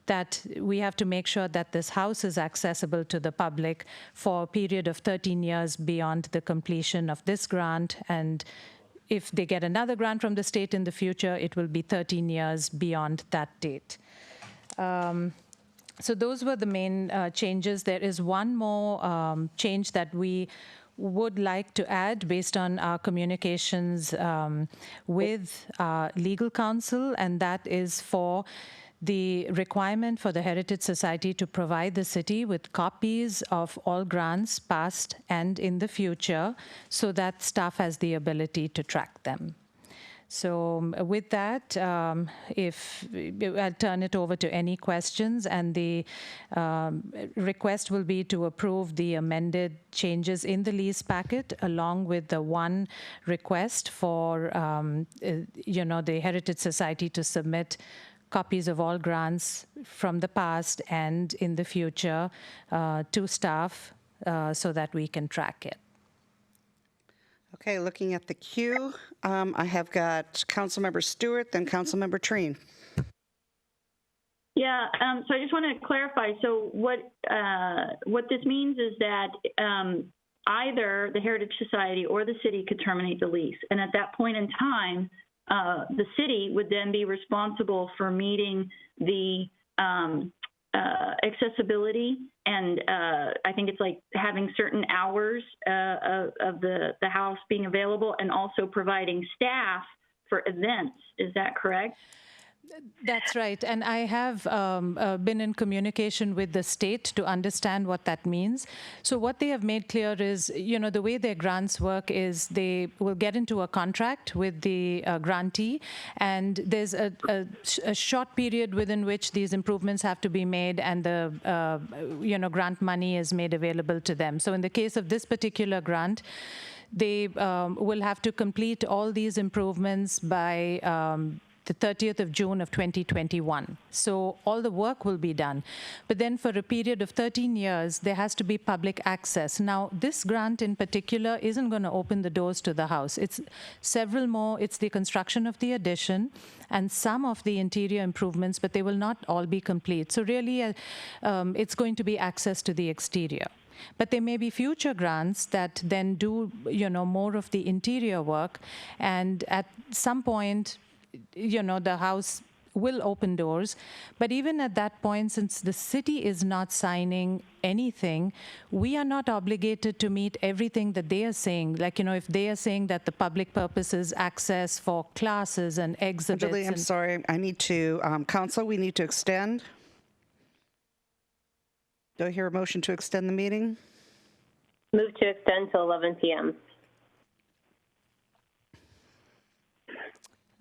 that we have to make sure that this house is accessible to the public for a period of 13 years beyond the completion of this grant, and if they get another grant from the state in the future, it will be 13 years beyond that date. So those were the main changes. There is one more change that we would like to add based on our communications with legal counsel, and that is for the requirement for the Heritage Society to provide the city with copies of all grants past and in the future so that staff has the ability to track them. So with that, if I'll turn it over to any questions, and the request will be to approve the amended changes in the lease packet along with the one request for, the Heritage Society to submit copies of all grants from the past and in the future to staff so that we can track it. Okay, looking at the queue, I have got Councilmember Stewart, then Councilmember Treen. Yeah, so I just want to clarify. So what this means is that either the Heritage Society or the city could terminate the lease. And at that point in time, the city would then be responsible for meeting the accessibility, and I think it's like having certain hours of the house being available, and also providing staff for events. Is that correct? That's right. And I have been in communication with the state to understand what that means. So what they have made clear is, the way their grants work is they will get into a contract with the grantee, and there's a short period within which these improvements have to be made, and the, grant money is made available to them. So in the case of this particular grant, they will have to complete all these improvements by the 30th of June of 2021. So all the work will be done. But then for a period of 13 years, there has to be public access. Now, this grant in particular isn't going to open the doors to the house. It's several more. It's the construction of the addition and some of the interior improvements, but they will not all be complete. So really, it's going to be access to the exterior. But there may be future grants that then do, more of the interior work. And at some point, the house will open doors. But even at that point, since the city is not signing anything, we are not obligated to meet everything that they are saying. Like, if they are saying that the public purpose is access for classes and exhibits. Anjali, I'm sorry. I need to, council, we need to extend. Do I hear a motion to extend the meeting? Move to extend till 11 p.m.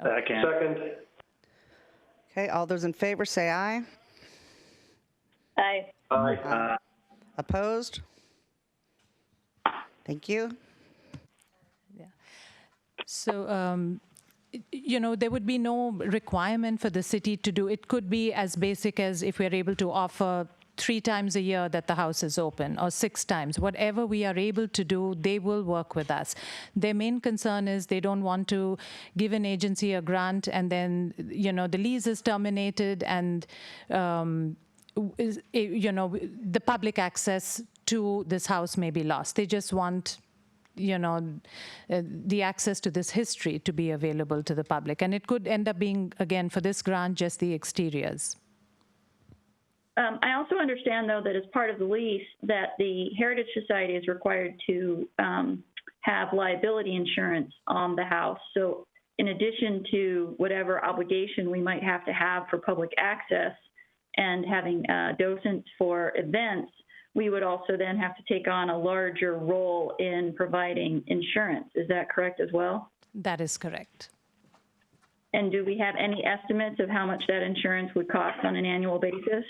Second. Okay, all those in favor say aye. Aye. Aye. Opposed? Thank you. Yeah. So, there would be no requirement for the city to do. It could be as basic as if we're able to offer 3 times a year that the house is open, or 6 times. Whatever we are able to do, they will work with us. Their main concern is they don't want to give an agency a grant and then, the lease is terminated and, the public access to this house may be lost. They just want the access to this history to be available to the public. And it could end up being, again, for this grant, just the exteriors. I also understand, though, that as part of the lease, that the Heritage Society is required to have liability insurance on the house. So in addition to whatever obligation we might have to have for public access and having docents for events, we would also then have to take on a larger role in providing insurance. Is that correct as well? That is correct. And do we have any estimates of how much that insurance would cost on an annual basis?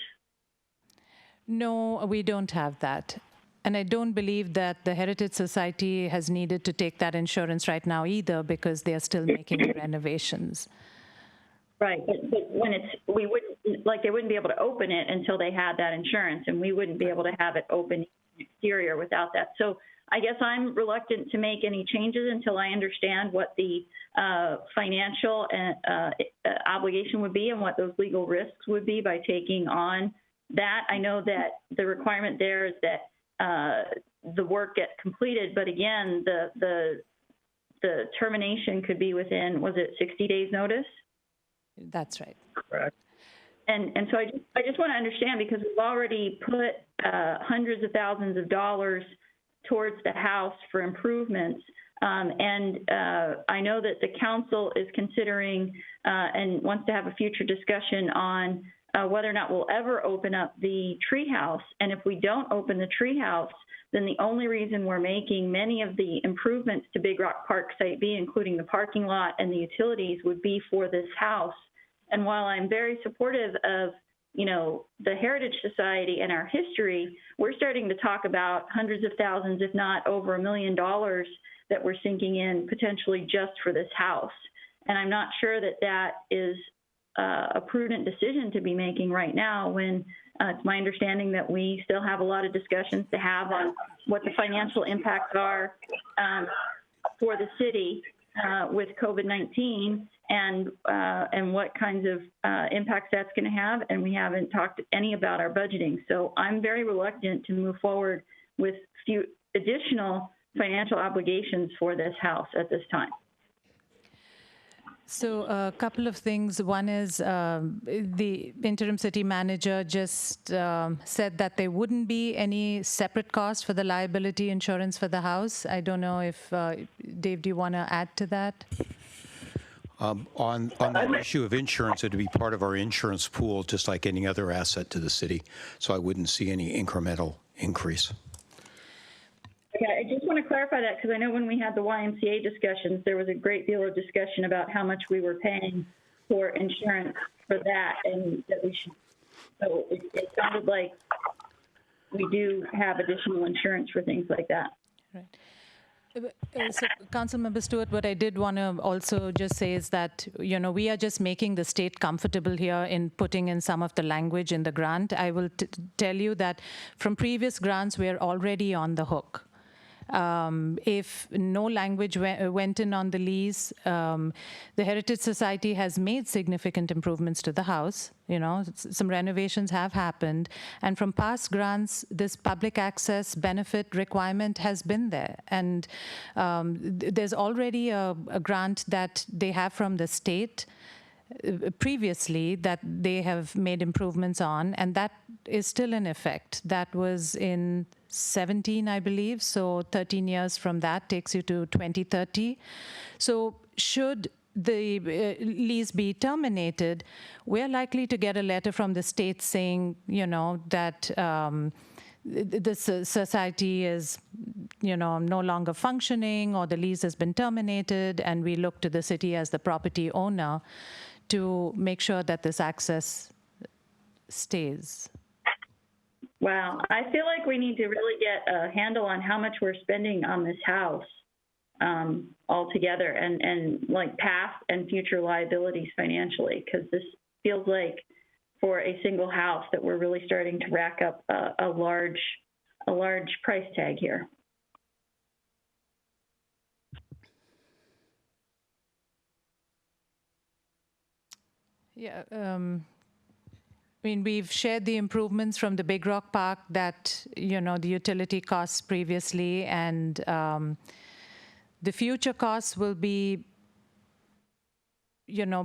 No, we don't have that. And I don't believe that the Heritage Society has needed to take that insurance right now either, because they are still making the renovations. Right, but when they wouldn't be able to open it until they had that insurance, and we wouldn't be able to have it open exterior without that. So I guess I'm reluctant to make any changes until I understand what the financial obligation would be and what those legal risks would be by taking on that. I know that the requirement there is that the work get completed, but again, the termination could be within, was it 60 days notice? That's right. Correct. And so I just want to understand, because we've already put hundreds of thousands of dollars towards the house for improvements. And I know that the council is considering and wants to have a future discussion on whether or not we'll ever open up the treehouse. And if we don't open the treehouse, then the only reason we're making many of the improvements to Big Rock Park Site B, including the parking lot and the utilities, would be for this house. And while I'm very supportive of, the Heritage Society and our history, we're starting to talk about hundreds of thousands, if not over $1 million, that we're sinking in potentially just for this house. And I'm not sure that that is a prudent decision to be making right now, when it's my understanding that we still have a lot of discussions to have on what the financial impacts are for the city with COVID-19 and what kinds of impacts that's going to have. And we haven't talked any about our budgeting. So I'm very reluctant to move forward with few additional financial obligations for this house at this time. So a couple of things. One is the interim city manager just said that there wouldn't be any separate cost for the liability insurance for the house. I don't know if, Dave, do you want to add to that? On that issue of insurance, it would be part of our insurance pool, just like any other asset to the city. So I wouldn't see any incremental increase. Yeah, I just want to clarify that, because I know when we had the YMCA discussions, there was a great deal of discussion about how much we were paying for insurance for that, and that we should. So it sounded like we do have additional insurance for things like that. Right. So, Councilmember Stewart, what I did want to also just say is that, we are just making the state comfortable here in putting in some of the language in the grant. I will tell you that from previous grants, we're already on the hook. If no language went in on the lease, the Heritage Society has made significant improvements to the house. Some renovations have happened. And from past grants, this public access benefit requirement has been there. And there's already a grant that they have from the state previously that they have made improvements on, and that is still in effect. That was in 17, I believe, so 13 years from that takes you to 2030. So should the lease be terminated, we're likely to get a letter from the state saying, that the society is, no longer functioning, or the lease has been terminated, and we look to the city as the property owner to make sure that this access stays. Wow. I feel like we need to really get a handle on how much we're spending on this house altogether, and like past and future liabilities financially, because this feels like for a single house that we're really starting to rack up a large price tag here. Yeah, we've shared the improvements from the Big Rock Park that, the utility costs previously, and the future costs will be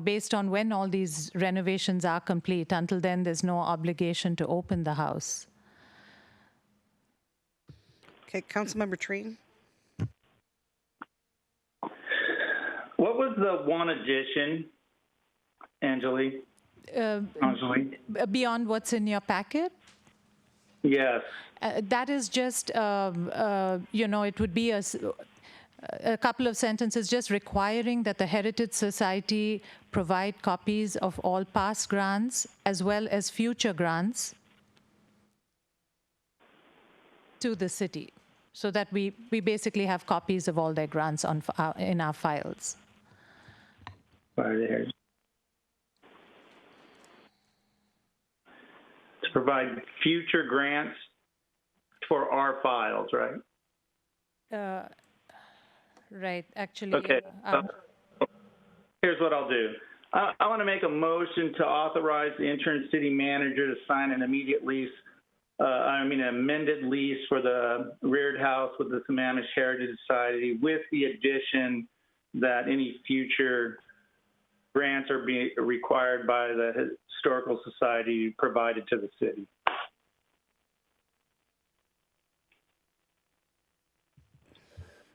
based on when all these renovations are complete, until then, there's no obligation to open the house. Okay, Councilmember Treen? What was the one addition, Anjali? Anjali? Beyond what's in your packet? Yes. That is just, it would be a couple of sentences just requiring that the Heritage Society provide copies of all past grants as well as future grants to the city, so that we basically have copies of all their grants in our files. To provide future grants for our files, right? Right, actually. Okay. Here's what I'll do. I want to make a motion to authorize the interim city manager to sign an immediate lease, an amended lease for the Reared House with the Sammamish Heritage Society, with the addition that any future grants are being required by the Historical Society provided to the city.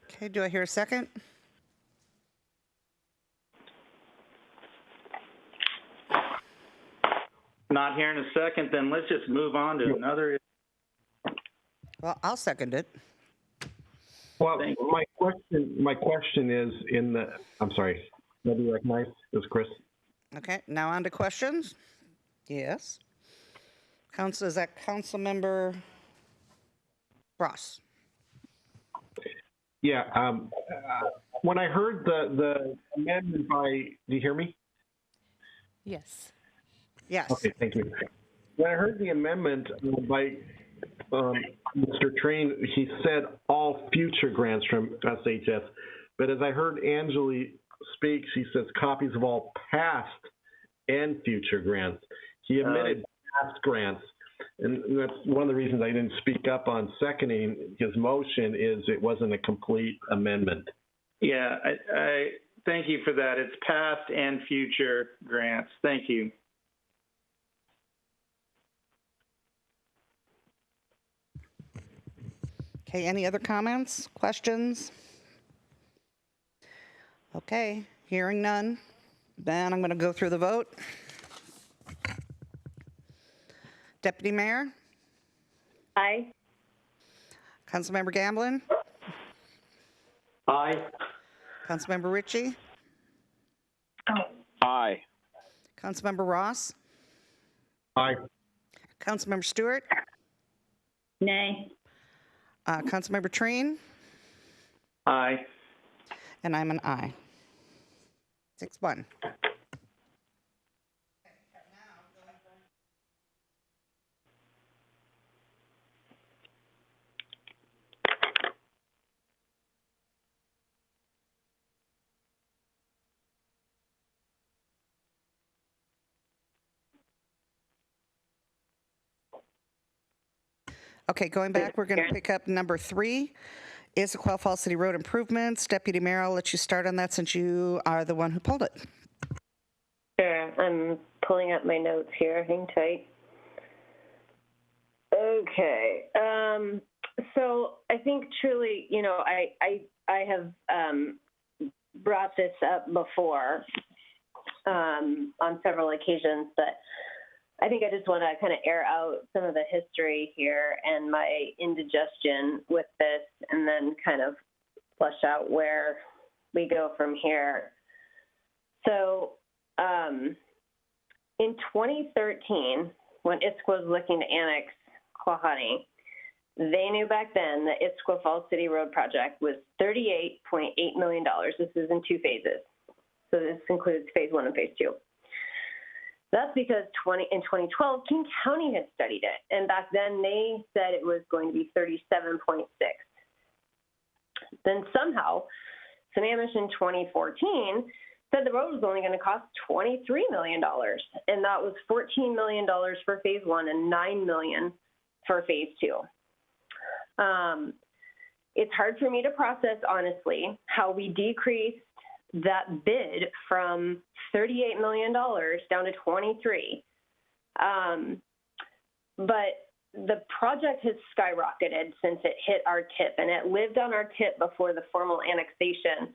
Okay, do I hear a second? Not hearing a second, then let's just move on to another. Well, I'll second it. Well, my question is I'm sorry, maybe you recognize this, Chris? Okay, now on to questions. Yes. Is that Councilmember Ross? Yeah, when I heard the amendment do you hear me? Yes. Yes. Okay, thank you. When I heard the amendment by Mr. Train, he said all future grants from SHS, but as I heard Anjali speak, she says copies of all past and future grants. He omitted past grants. And that's one of the reasons I didn't speak up on seconding his motion is it wasn't a complete amendment. Yeah, I thank you for that. It's past and future grants. Thank you. Okay, any other comments, questions? Okay, hearing none. Then I'm going to go through the vote. Deputy Mayor? Aye. Councilmember Gamblin? Aye. Councilmember Ritchie? Aye. Councilmember Ross? Aye. Councilmember Stewart? Nay. Councilmember Treen? Aye. And I'm an aye. 6-1. Okay, going back, we're going to pick up number 3, Issaquah Falls City Road Improvements. Deputy Mayor, I'll let you start on that since you are the one who pulled it. Sure, I'm pulling up my notes here. Hang tight. Okay, so I think truly, I have brought this up before on several occasions, but I think I just want to kind of air out some of the history here and my indigestion with this, and then kind of flesh out where we go from here. So in 2013, when Issaquah was looking to annex Quahani, they knew back then that Issaquah Falls City Road project was $38.8 million. This is in 2 phases. So this includes phase 1 and phase 2. That's because in 2012, King County had studied it. And back then they said it was going to be 37.6. Then somehow, Sammamish in 2014 said the road was only going to cost $23 million. And that was $14 million for phase 1 and $9 million for phase 2. It's hard for me to process, honestly, how we decreased that bid from $38 million down to 23. But the project has skyrocketed since it hit our tip, and it lived on our tip before the formal annexation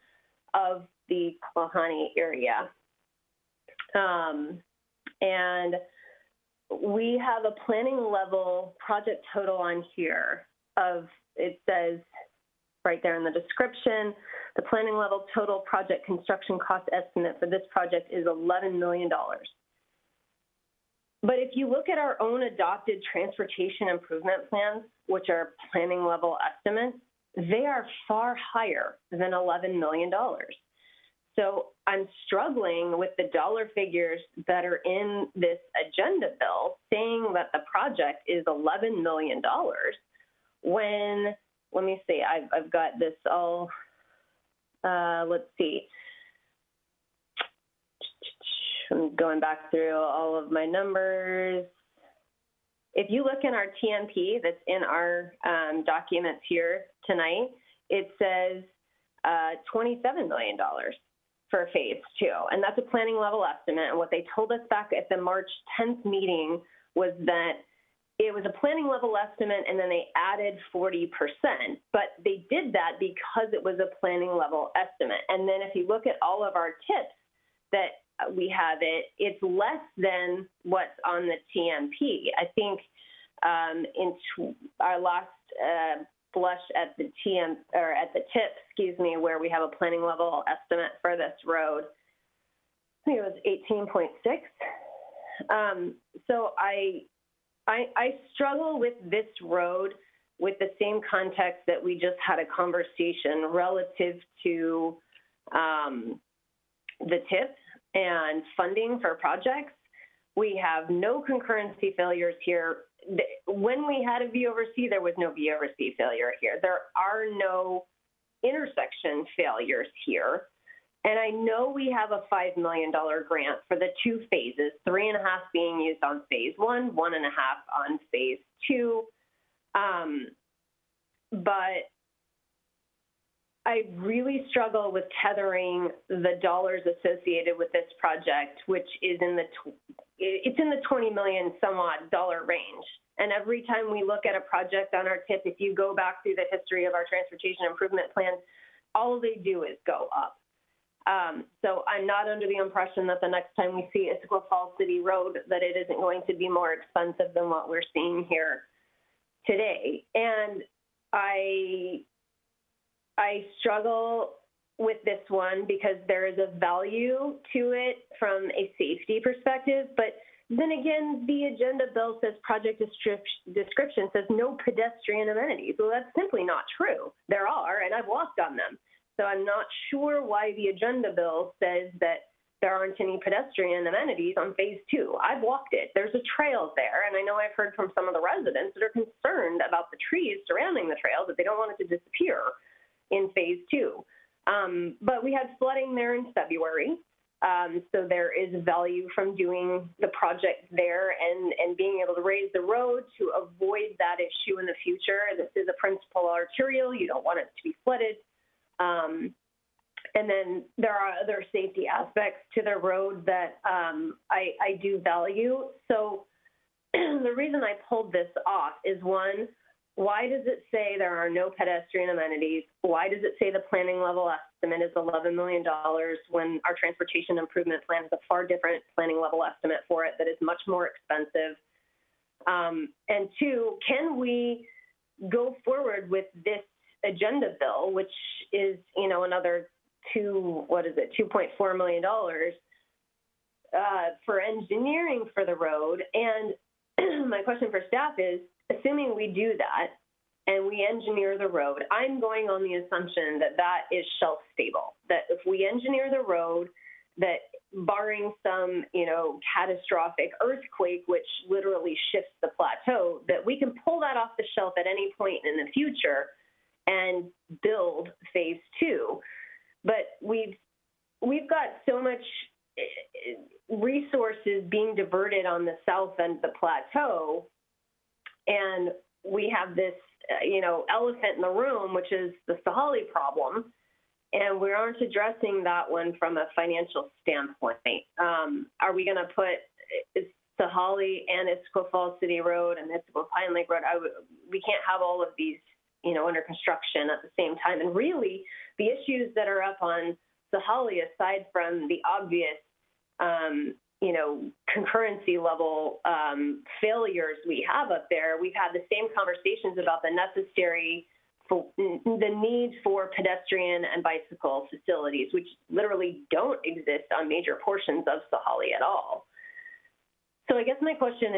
of the Klahani area. And we have a planning level project total on here of, it says right there in the description, the planning level total project construction cost estimate for this project is $11 million. But if you look at our own adopted transportation improvement plans, which are planning level estimates, they are far higher than $11 million. So I'm struggling with the dollar figures that are in this agenda bill saying that the project is $11 million when, let me see, I've got this all, let's see. I'm going back through all of my numbers. If you look in our TMP that's in our documents here tonight, it says $27 million for phase 2. And that's a planning level estimate. And what they told us back at the March 10th meeting was that it was a planning level estimate and then they added 40%. But they did that because it was a planning level estimate. And then if you look at all of our tips that we have it's less than what's on the TMP. I think in our last flush at the tip, where we have a planning level estimate for this road, I think it was 18.6. So I struggle with this road with the same context that we just had a conversation relative to the tip and funding for projects. We have no concurrency failures here. When we had a V over C, there was no V over C failure here. There are no intersection failures here. And I know we have a $5 million grant for the 2 phases, 3.5 being used on phase 1, 1.5 on phase 2. But I really struggle with tethering the dollars associated with this project, which is it's in the $20 million some odd dollar range. And every time we look at a project on our tip, if you go back through the history of our transportation improvement plans, all they do is go up. So I'm not under the impression that the next time we see Issaquah Falls City Road, that it isn't going to be more expensive than what we're seeing here today. And I struggle with this one because there is a value to it from a safety perspective, but then again, the agenda bill says project description says no pedestrian amenities. Well, that's simply not true. There are, and I've walked on them. So I'm not sure why the agenda bill says that there aren't any pedestrian amenities on phase 2. I've walked it. There's a trail there, and I know I've heard from some of the residents that are concerned about the trees surrounding the trail, that they don't want it to disappear in phase 2. But we had flooding there in February. So there is value from doing the project there and being able to raise the road to avoid that issue in the future. This is a principal arterial. You don't want it to be flooded. And then there are other safety aspects to the road that I do value. So the reason I pulled this off is, one, why does it say there are no pedestrian amenities? Why does it say the planning level estimate is $11 million when our transportation improvement plan is a far different planning level estimate for it that is much more expensive? And two, can we go forward with this agenda bill, which is, another $2.4 million for engineering for the road? And my question for staff is, assuming we do that and we engineer the road, I'm going on the assumption that that is shelf stable, that if we engineer the road, that barring some, catastrophic earthquake, which literally shifts the plateau, that we can pull that off the shelf at any point in the future and build phase 2. But we've got so much resources being diverted on the south end of the plateau, and we have this, elephant in the room, which is the Sahali problem. and we aren't addressing that one from a financial standpoint. Are we going to put Sahalee and Issaquah Falls City Road and Issaquah Pine Lake Road? We can't have all of these, under construction at the same time. And really, the issues that are up on Sahalee, aside from the obvious, concurrency level failures we have up there, we've had the same conversations about the need for pedestrian and bicycle facilities, which literally don't exist on major portions of Sahalee at all. So I guess my question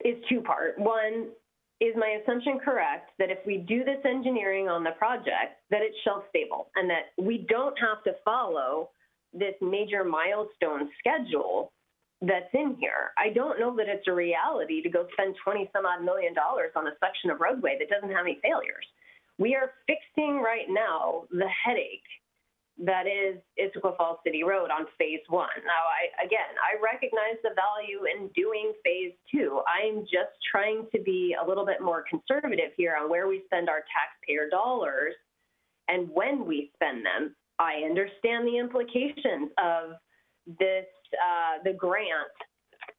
is two-part. One, is my assumption correct that if we do this engineering on the project, that it's shelf stable and that we don't have to follow this major milestone schedule that's in here? I don't know that it's a reality to go spend $20-some-odd million on a section of roadway that doesn't have any failures. We are fixing right now the headache that is Issaquah Falls City Road on phase 1. Now, I recognize the value in doing phase 2. I'm just trying to be a little bit more conservative here on where we spend our taxpayer dollars and when we spend them. I understand the implications of this, the grant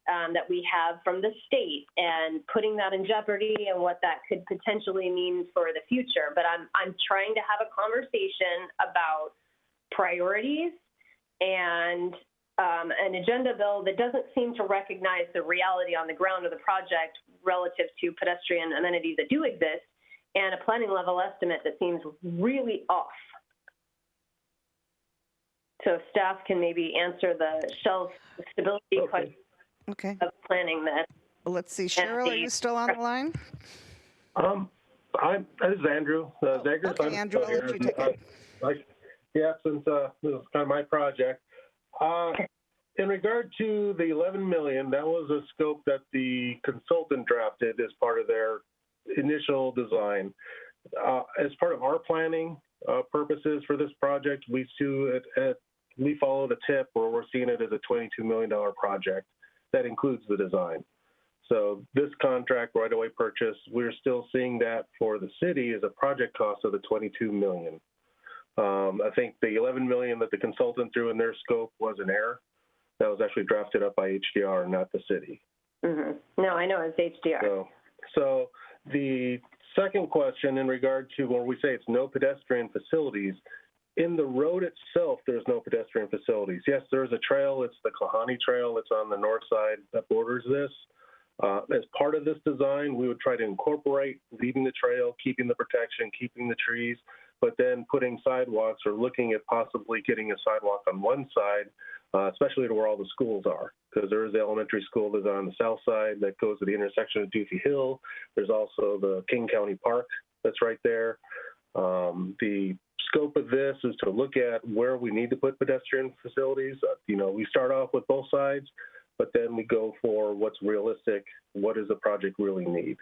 that we have from the state and putting that in jeopardy and what that could potentially mean for the future. But I'm trying to have a conversation about priorities and an agenda bill that doesn't seem to recognize the reality on the ground of the project relative to pedestrian amenities that do exist, and a planning level estimate that seems really off. So staff can maybe answer the shelf stability question of planning that. Let's see, Cheryl, are you still on the line? This is Andrew Zegers. Okay, Andrew, I'll let you take it. Since this is kind of my project. In regard to the $11 million, that was a scope that the consultant drafted as part of their initial design. As part of our planning purposes for this project, we follow the TIP where we're seeing it as a $22 million project. That includes the design. So this contract right-of-way purchase, we're still seeing that for the city as a project cost of the $22 million. I think the $11 million that the consultant threw in their scope was an error. That was actually drafted up by HDR, not the city. Mm-hmm. No, I know it's HDR. So the second question in regard to when we say it's no pedestrian facilities, in the road itself, there's no pedestrian facilities. Yes, there's a trail. It's the Klahani Trail. It's on the north side that borders this. As part of this design, we would try to incorporate leaving the trail, keeping the protection, keeping the trees, but then putting sidewalks or looking at possibly getting a sidewalk on one side, especially to where all the schools are, because there is the elementary school that's on the south side that goes to the intersection of Doofy Hill. There's also the King County Park that's right there. The scope of this is to look at where we need to put pedestrian facilities. We start off with both sides, but then we go for what's realistic, what does the project really need?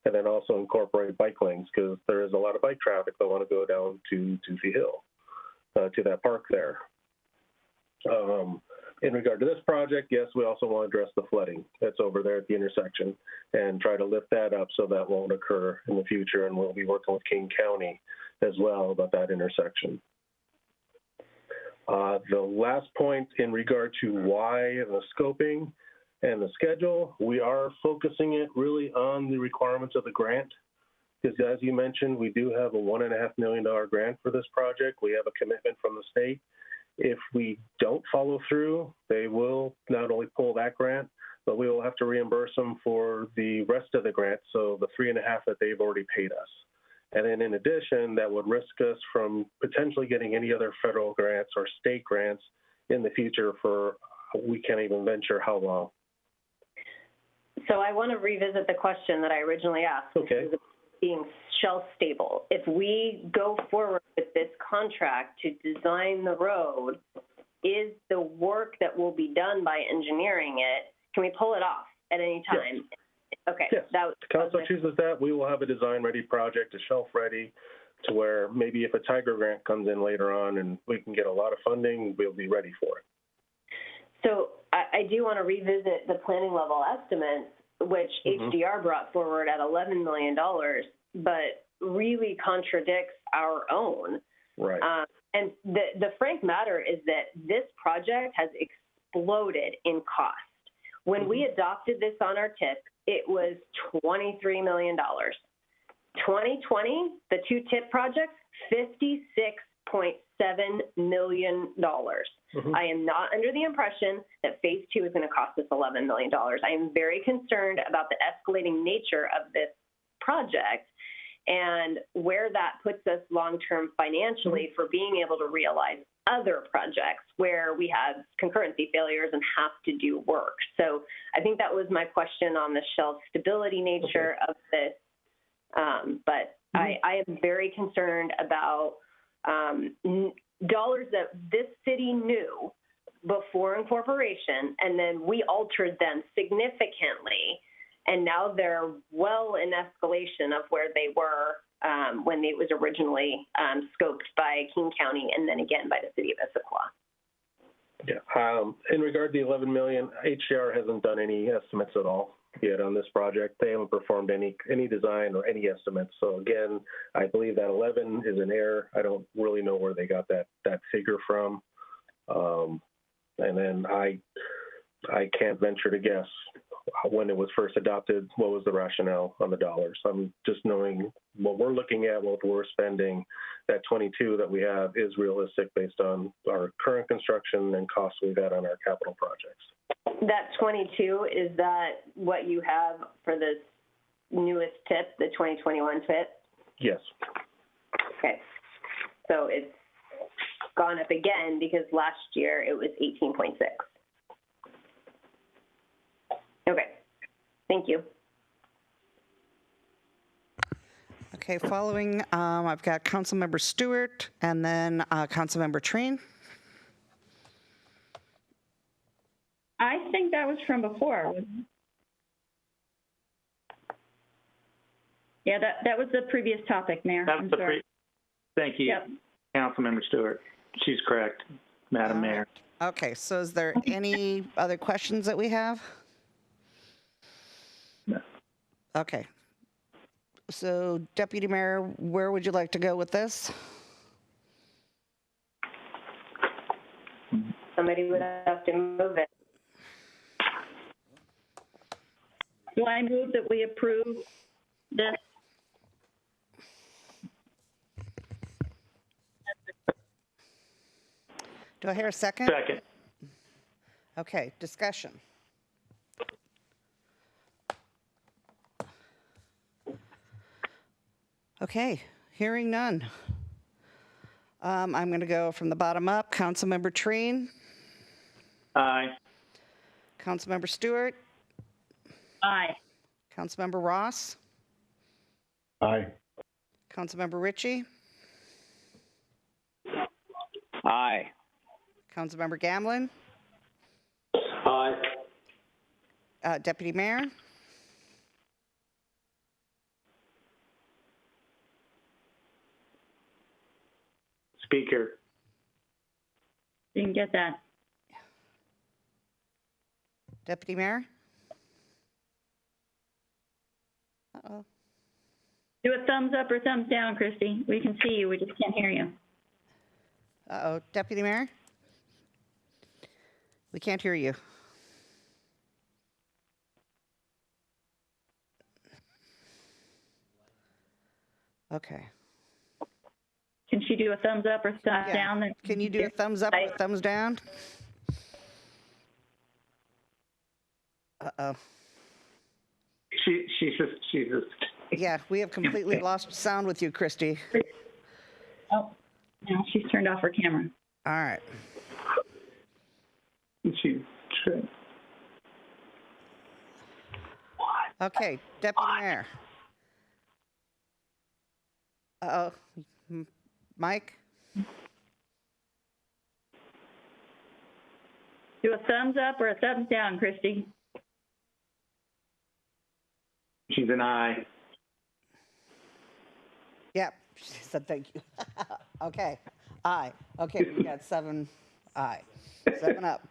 And then also incorporate bike lanes, because there is a lot of bike traffic that want to go down to Doofy Hill, to that park there. In regard to this project, yes, we also want to address the flooding that's over there at the intersection and try to lift that up so that won't occur in the future. And we'll be working with King County as well about that intersection. The last point in regard to why and the scoping and the schedule, we are focusing it really on the requirements of the grant. Because as you mentioned, we do have a $1.5 million grant for this project. We have a commitment from the state. If we don't follow through, they will not only pull that grant, but we will have to reimburse them for the rest of the grant, so the $3.5 that they've already paid us. And then in addition, that would risk us from potentially getting any other federal grants or state grants in the future for, we can't even venture how long. So I want to revisit the question that I originally asked. Okay. Being shelf stable. If we go forward with this contract to design the road, is the work that will be done by engineering it, can we pull it off at any time? Yes. Okay. Yes. If the council chooses that, we will have a design-ready project, a shelf-ready, to where maybe if a Tiger grant comes in later on and we can get a lot of funding, we'll be ready for it. So I do want to revisit the planning level estimates, which HDR brought forward at $11 million, but really contradicts our own. Right. And the frank matter is that this project has exploded in cost. When we adopted this on our TIP, it was $23 million. 2020, the two TIP projects, $56.7 million. I am not under the impression that phase 2 is going to cost us $11 million. I am very concerned about the escalating nature of this project and where that puts us long-term financially for being able to realize other projects where we have concurrency failures and have to do work. So I think that was my question on the shelf stability nature of this. But I am very concerned about dollars that this city knew before incorporation, and then we altered them significantly. And now they're well in escalation of where they were when it was originally scoped by King County and then again by the city of Issaquah. Yeah. In regard to the 11 million, HCR hasn't done any estimates at all yet on this project. They haven't performed any design or any estimates. So again, I believe that 11 is an error. I don't really know where they got that figure from. And then I can't venture to guess when it was first adopted, what was the rationale on the dollars. I'm just knowing what we're looking at, what we're spending, that 22 that we have is realistic based on our current construction and costs we've had on our capital projects. That 22, is that what you have for the newest TIP, the 2021 TIP? Yes. Okay. So it's gone up again because last year it was 18.6. Okay. Thank you. Okay, following, I've got Councilmember Stewart and then Councilmember Treen. I think that was from before. Yeah, that was the previous topic, Mayor. That was Thank you, Yep. Councilmember Stewart. She's correct, Madam Mayor. Okay, so is there any other questions that we have? No. Okay. So, Deputy Mayor, where would you like to go with this? Somebody would have to move it. Do I move that we approve this? Do I hear a second? Second. Okay, discussion. Okay, hearing none. I'm going to go from the bottom up. Councilmember Treen. Aye. Councilmember Stewart. Aye. Councilmember Ross. Aye. Councilmember Ritchie. Aye. Councilmember Gamlin. Aye. Deputy Mayor. Speaker. Didn't get that. Deputy Mayor. Uh-oh. Do a thumbs up or thumbs down, Christy. We can see you, we just can't hear you. Uh-oh, Deputy Mayor? We can't hear you. Okay. Can she do a thumbs up or thumbs down? Can you do a thumbs up or thumbs down? Uh-oh. She's just. Yeah, we have completely lost sound with you, Christy. Oh, now she's turned off her camera. All right. Okay, Deputy Mayor. Uh-oh. Mike? Do a thumbs up or a thumbs down, Christy. She's an aye. Yep, she said thank you. Okay, aye. Okay, we got 7 aye. 7 up.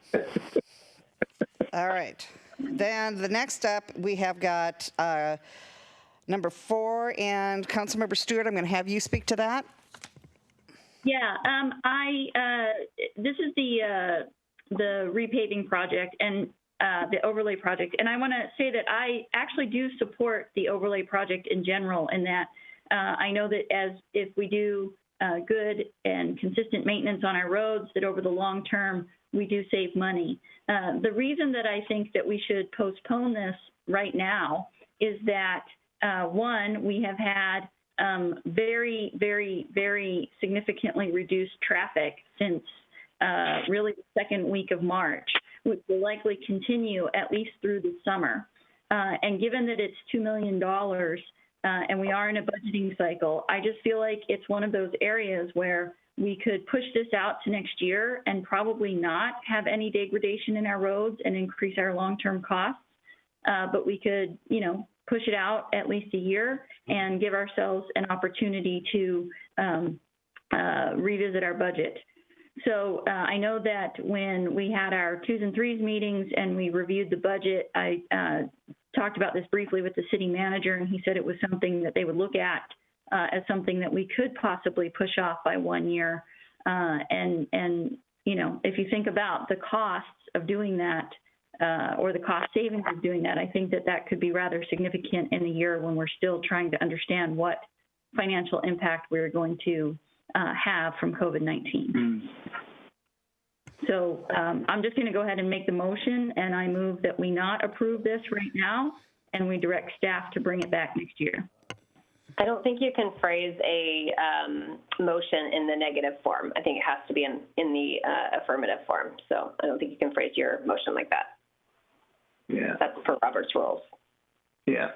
All right. Then the next up, we have got number 4, and Councilmember Stewart, I'm going to have you speak to that. Yeah, this is the repaving project and the overlay project. And I want to say that I actually do support the overlay project in general, in that I know that if we do good and consistent maintenance on our roads, that over the long term, we do save money. The reason that I think that we should postpone this right now is that, one, we have had very, very, very significantly reduced traffic since really the second week of March, which will likely continue at least through the summer. And given that it's $2 million and we are in a budgeting cycle, I just feel like it's one of those areas where we could push this out to next year and probably not have any degradation in our roads and increase our long-term costs. But we could, push it out at least a year and give ourselves an opportunity to revisit our budget. So I know that when we had our 2s and 3s meetings and we reviewed the budget, I talked about this briefly with the city manager, and he said it was something that they would look at as something that we could possibly push off by 1 year. And if you think about the costs of doing that, or the cost savings of doing that, I think that could be rather significant in a year when we're still trying to understand what financial impact we're going to have from COVID-19. So I'm just going to go ahead and make the motion, and I move that we not approve this right now, and we direct staff to bring it back next year. I don't think you can phrase a motion in the negative form. I think it has to be in the affirmative form. So I don't think you can phrase your motion like that. Yeah. That's per Robert's rules. Yeah.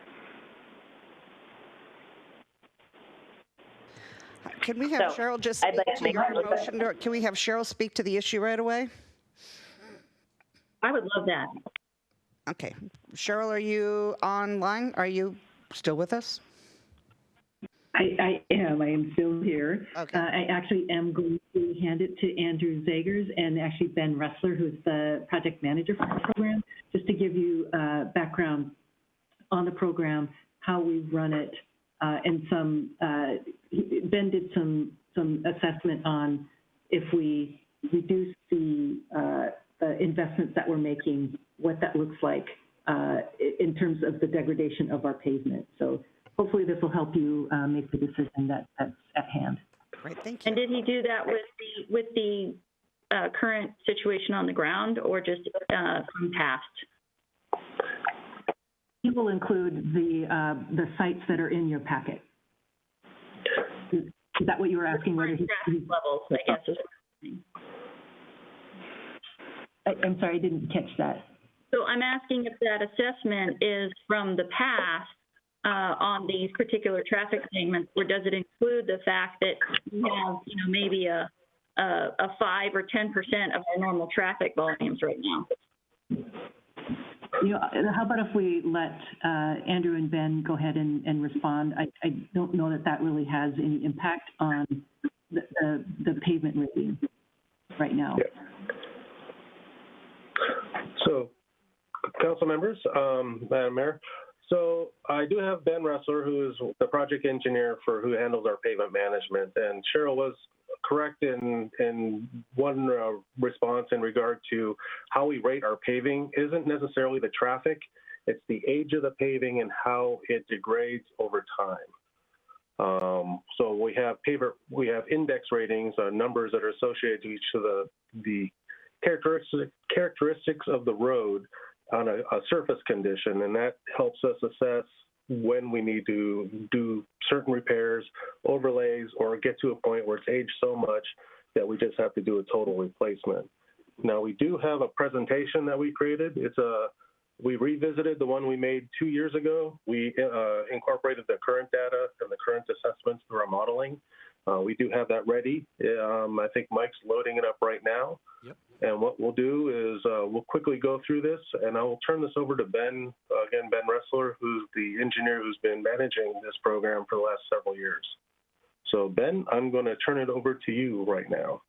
Can we have Cheryl just speak to your motion? Or can we have Cheryl speak to the issue right away? I would love that. Okay. Cheryl, are you online? Are you still with us? I am. I am still here. Okay. I actually am going to hand it to Andrew Zagers and actually Ben Ressler, who's the project manager for the program, just to give you background on the program, how we run it, and Ben did some assessment on if we reduce the investments that we're making, what that looks like in terms of the degradation of our pavement. So hopefully this will help you make the decision that's at hand. Great, thank you. And did he do that with the current situation on the ground, or just from past? He will include the sites that are in your packet. Is that what you were asking? Whether levels, I guess. Is I'm sorry, I didn't catch that. So I'm asking if that assessment is from the past on these particular traffic segments, or does it include the fact that we have, maybe a 5 or 10% of our normal traffic volumes right now? How about if we let Andrew and Ben go ahead and respond? I don't know that really has any impact on the pavement review right now. Yeah. So, council members, Madam Mayor, so I do have Ben Ressler, who is the project engineer who handles our pavement management, and Cheryl was correct in one response in regard to how we rate our paving isn't necessarily the traffic, it's the age of the paving and how it degrades over time. So we have index ratings, numbers that are associated to each of the characteristics of the road on a surface condition, and that helps us assess when we need to do certain repairs, overlays, or get to a point where it's aged so much that we just have to do a total replacement. Now, we do have a presentation that we created. We revisited the one we made 2 years ago. We incorporated the current data and the current assessments through our modeling. We do have that ready. I think Mike's loading it up right now. Yep. And what we'll do is we'll quickly go through this, and I will turn this over to Ben, Ben Ressler, who's the engineer who's been managing this program for the last several years. So, Ben, I'm going to turn it over to you right now.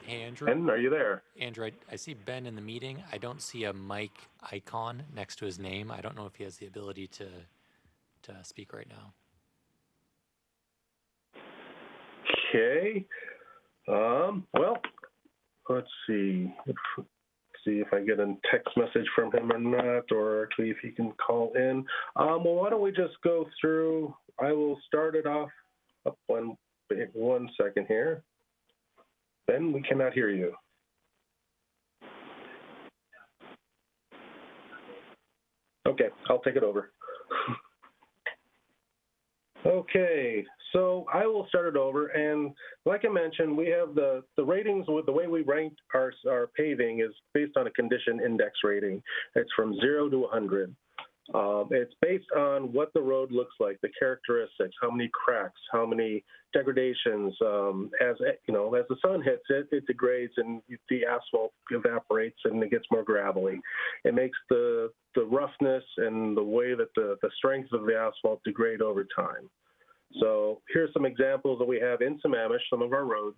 Hey, Andrew. Ben, are you there? Andrew, I see Ben in the meeting. I don't see a mic icon next to his name. I don't know if he has the ability to speak right now. Okay. Well, let's see. See if I get a text message from him or not, or actually if he can call in. Well, why don't we just go through? I will start it off. Up one second here. Ben, we cannot hear you. Okay, I'll take it over. Okay, so I will start it over, and like I mentioned, we have the ratings. With the way we ranked our paving is based on a condition index rating. It's from 0 to 100. It's based on what the road looks like, the characteristics, how many cracks, how many degradations. As you know, as the sun hits it, it degrades and the asphalt evaporates and it gets more gravelly. It makes the roughness and the way that the strength of the asphalt degrade over time. So here's some examples that we have in Sammamish, some of our roads,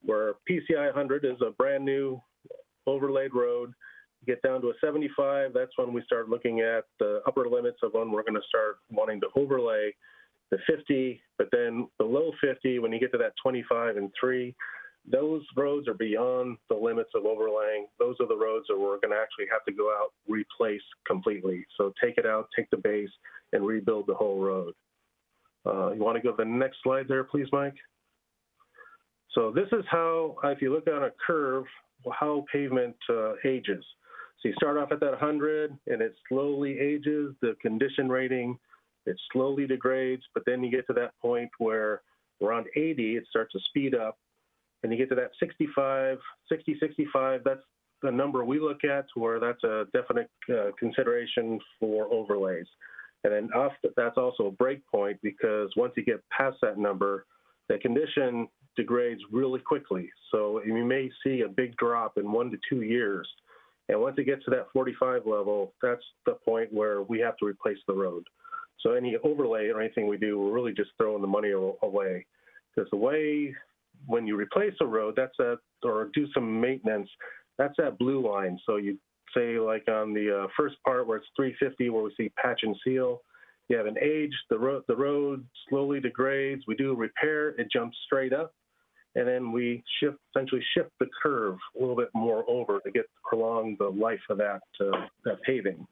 where PCI 100 is a brand new overlaid road. You get down to a 75, that's when we start looking at the upper limits of when we're going to start wanting to overlay the 50, but then below 50, when you get to that 25 and 3, those roads are beyond the limits of overlaying. Those are the roads that we're going to actually have to go out, replace completely. So take it out, take the base, and rebuild the whole road. You want to go to the next slide there, please, Mike? So this is how, if you look on a curve, how pavement ages. So you start off at that 100, and it slowly ages. The condition rating, it slowly degrades, but then you get to that point where around 80, it starts to speed up. And you get to that 65, 60, 65, that's the number we look at where that's a definite consideration for overlays. And then that's also a break point, because once you get past that number, the condition degrades really quickly. So you may see a big drop in 1 to 2 years. And once it gets to that 45 level, that's the point where we have to replace the road. So any overlay or anything we do, we're really just throwing the money away. Because the way, when you replace a road, or do some maintenance, that's that blue line. So you say like on the first part where it's 350, where we see patch and seal, you have an age, the road slowly degrades, we do a repair, it jumps straight up, and then we essentially shift the curve a little bit more over to prolong the life of that paving.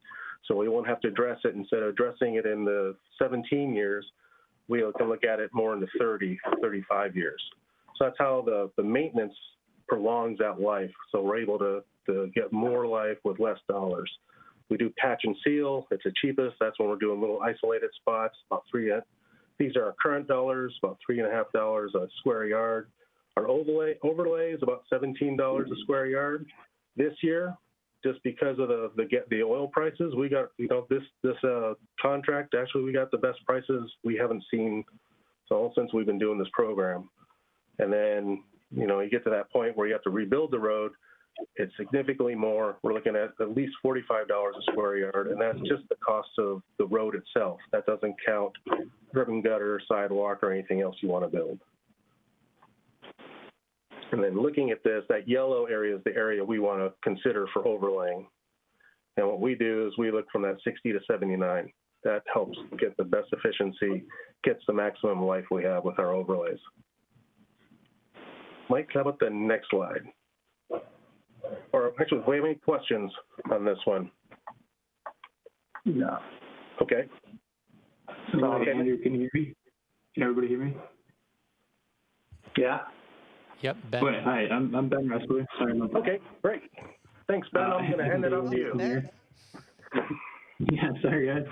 So we won't have to address it. Instead of addressing it in the 17 years, we can look at it more in the 30, 35 years. So that's how the maintenance prolongs that life. So we're able to get more life with less dollars. We do patch and seal. It's the cheapest. That's when we're doing little isolated spots, about these are our current dollars, about $3.50 a square yard. Our overlay is about $17 a square yard. This year, just because of the oil prices, we got, this contract, actually we got the best prices we haven't seen since we've been doing this program. And then, you get to that point where you have to rebuild the road, it's significantly more. We're looking at least $45 a square yard, and that's just the cost of the road itself. That doesn't count curb and gutter, sidewalk, or anything else you want to build. And then looking at this, that yellow area is the area we want to consider for overlaying. And what we do is we look from that 60 to 79. That helps get the best efficiency, gets the maximum life we have with our overlays. Mike, how about the next slide? Or actually, do we have any questions on this one? No. Okay. Andrew, can you hear me? Can everybody hear me? Yeah. Yep, Ben. Wait, hi, I'm Ben Ressler. Sorry about that. Okay, great. Thanks, Ben. I'm going to hand it off to you. Yeah, sorry, guys.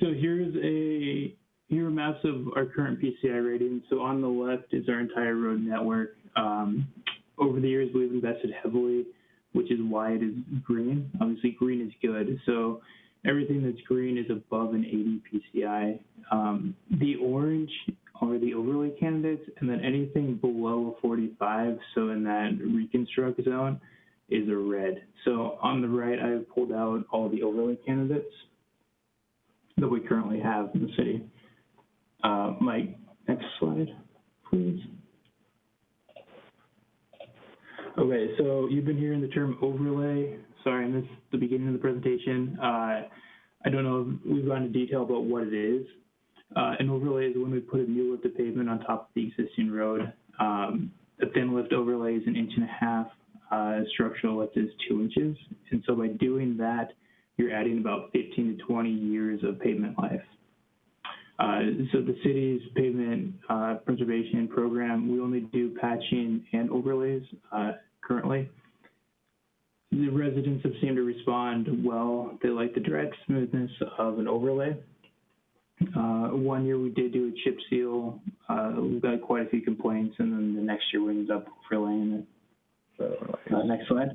So here are maps of our current PCI ratings. So on the left is our entire road network. Over the years, we've invested heavily, which is why it is green. Obviously, green is good. So everything that's green is above an 80 PCI. The orange are the overlay candidates, and then anything below 45, so in that reconstruct zone, is a red. So on the right, I have pulled out all the overlay candidates that we currently have in the city. Mike, next slide, please. Okay, so you've been hearing the term overlay. Sorry, I missed the beginning of the presentation. I don't know if we've gone into detail about what it is. An overlay is when we put a new lift of pavement on top of the existing road. A thin lift overlay is 1.5 inches. Structural lift is 2 inches. And so by doing that, you're adding about 15 to 20 years of pavement life. So the city's pavement preservation program, we only do patching and overlays currently. The residents have seemed to respond well. They like the direct smoothness of an overlay. 1 year we did do a chip seal. We've got quite a few complaints, and then the next year we ended up overlaying it. So, next slide.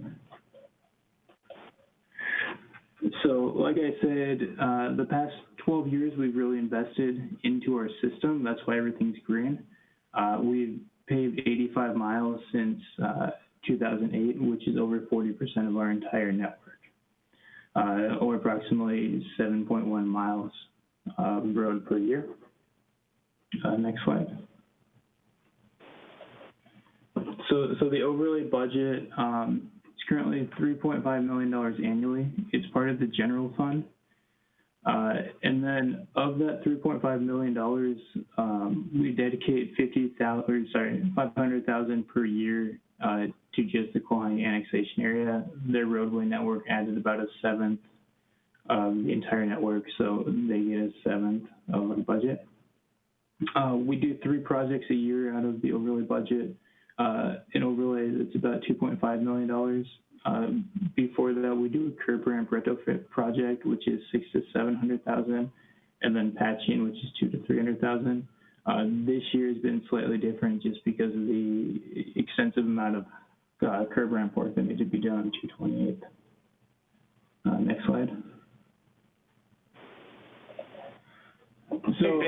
So, like I said, the past 12 years we've really invested into our system. That's why everything's green. We've paved 85 miles since 2008, which is over 40% of our entire network, or approximately 7.1 miles of road per year. Next slide. So the overlay budget is currently $3.5 million annually. It's part of the general fund. And then of that $3.5 million, we dedicate $500,000 per year to just the Kalani annexation area. Their roadway network added about 1/7 of the entire network, so they get 1/7 of our budget. We do 3 projects a year out of the overlay budget. An overlay that's about $2.5 million. Before that, we do a curb ramp retrofit project, which is $600,000 to $700,000, and then patching, which is $200,000 to $300,000. This year has been slightly different just because of the extensive amount of curb ramp work that needed to be done on 228th. Next slide. So,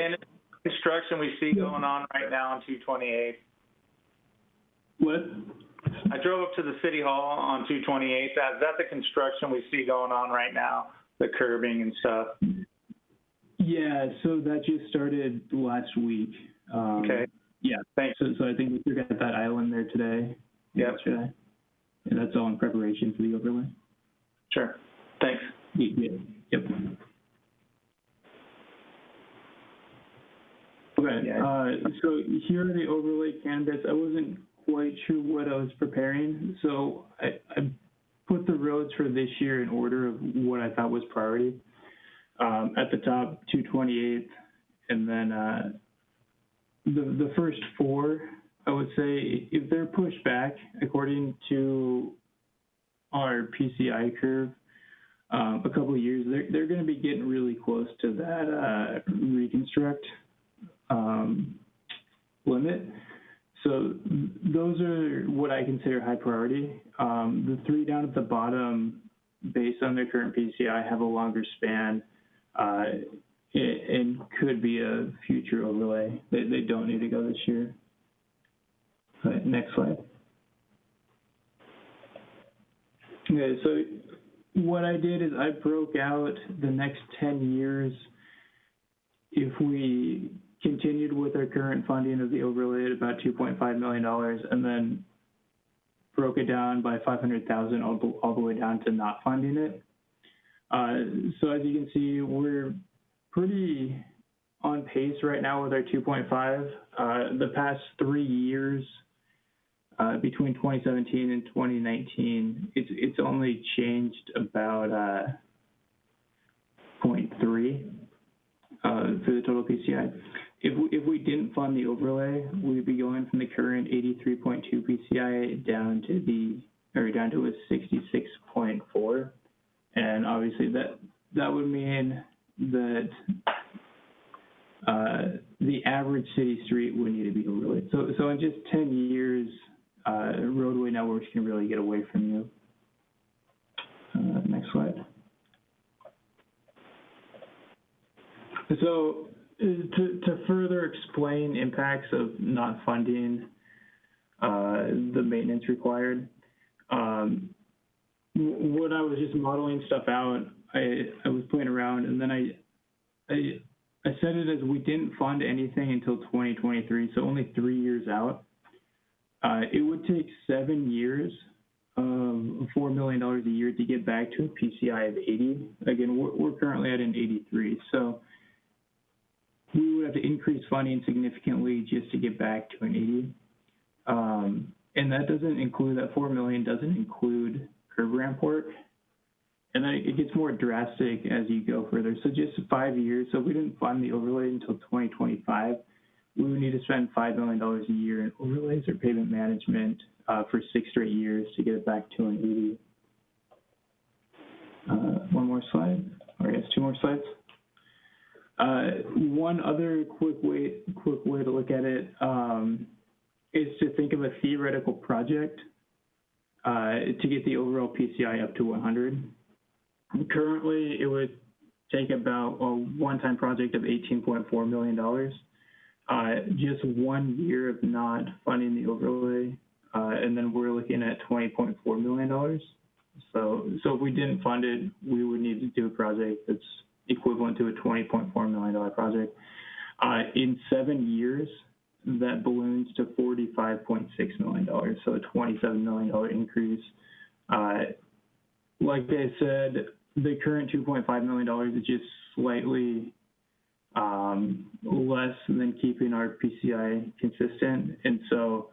construction we see going on right now on 228. What? I drove up to the city hall on 228. Is that the construction we see going on right now? The curbing and stuff? Yeah, so that just started last week. Okay. Yeah. Thanks. So I think we got that island there today. Yep. Yesterday. And that's all in preparation for the overlay. Sure. Thanks. Yeah. Yep. Okay. Yeah. So here are the overlay candidates. I wasn't quite sure what I was preparing, so I put the roads for this year in order of what I thought was priority. At the top, 228th, and then the first 4, I would say, if they're pushed back according to our PCI curve, a couple of years, they're going to be getting really close to that reconstruct limit. So those are what I consider high priority. The 3 down at the bottom, based on their current PCI, have a longer span and could be a future overlay. They don't need to go this year. All right, next slide. Okay, so what I did is I broke out the next 10 years. If we continued with our current funding of the overlay at about $2.5 million, and then broke it down by $500,000 all the way down to not funding it. So as you can see, we're pretty on pace right now with our 2.5. The past 3 years, between 2017 and 2019, it's only changed about 0.3 for the total PCI. If we didn't fund the overlay, we'd be going from the current 83.2 PCI down to a 66.4, and obviously that would mean that the average city street would need to be overlaid. So in just 10 years, roadway networks can really get away from you. Next slide. So to further explain impacts of not funding the maintenance required, when I was just modeling stuff out, I was playing around, and then I set it as we didn't fund anything until 2023, so only 3 years out. It would take 7 years of $4 million a year to get back to a PCI of 80. Again, we're currently at an 83. So we would have to increase funding significantly just to get back to an 80. And that doesn't include, that $4 million doesn't include curb ramp work. And then it gets more drastic as you go further. So just 5 years. So if we didn't fund the overlay until 2025, we would need to spend $5 million a year in overlays or pavement management for 6 straight years to get it back to an 80. One more slide, or I guess 2 more slides. One other quick way to look at it is to think of a theoretical project to get the overall PCI up to 100. Currently, it would take about a one-time project of $18.4 million. Just 1 year of not funding the overlay, and then we're looking at $20.4 million. So if we didn't fund it, we would need to do a project that's equivalent to a $20.4 million project. In 7 years, that balloons to $45.6 million, so a $27 million increase. Like I said, the current $2.5 million is just slightly less than keeping our PCI consistent. And so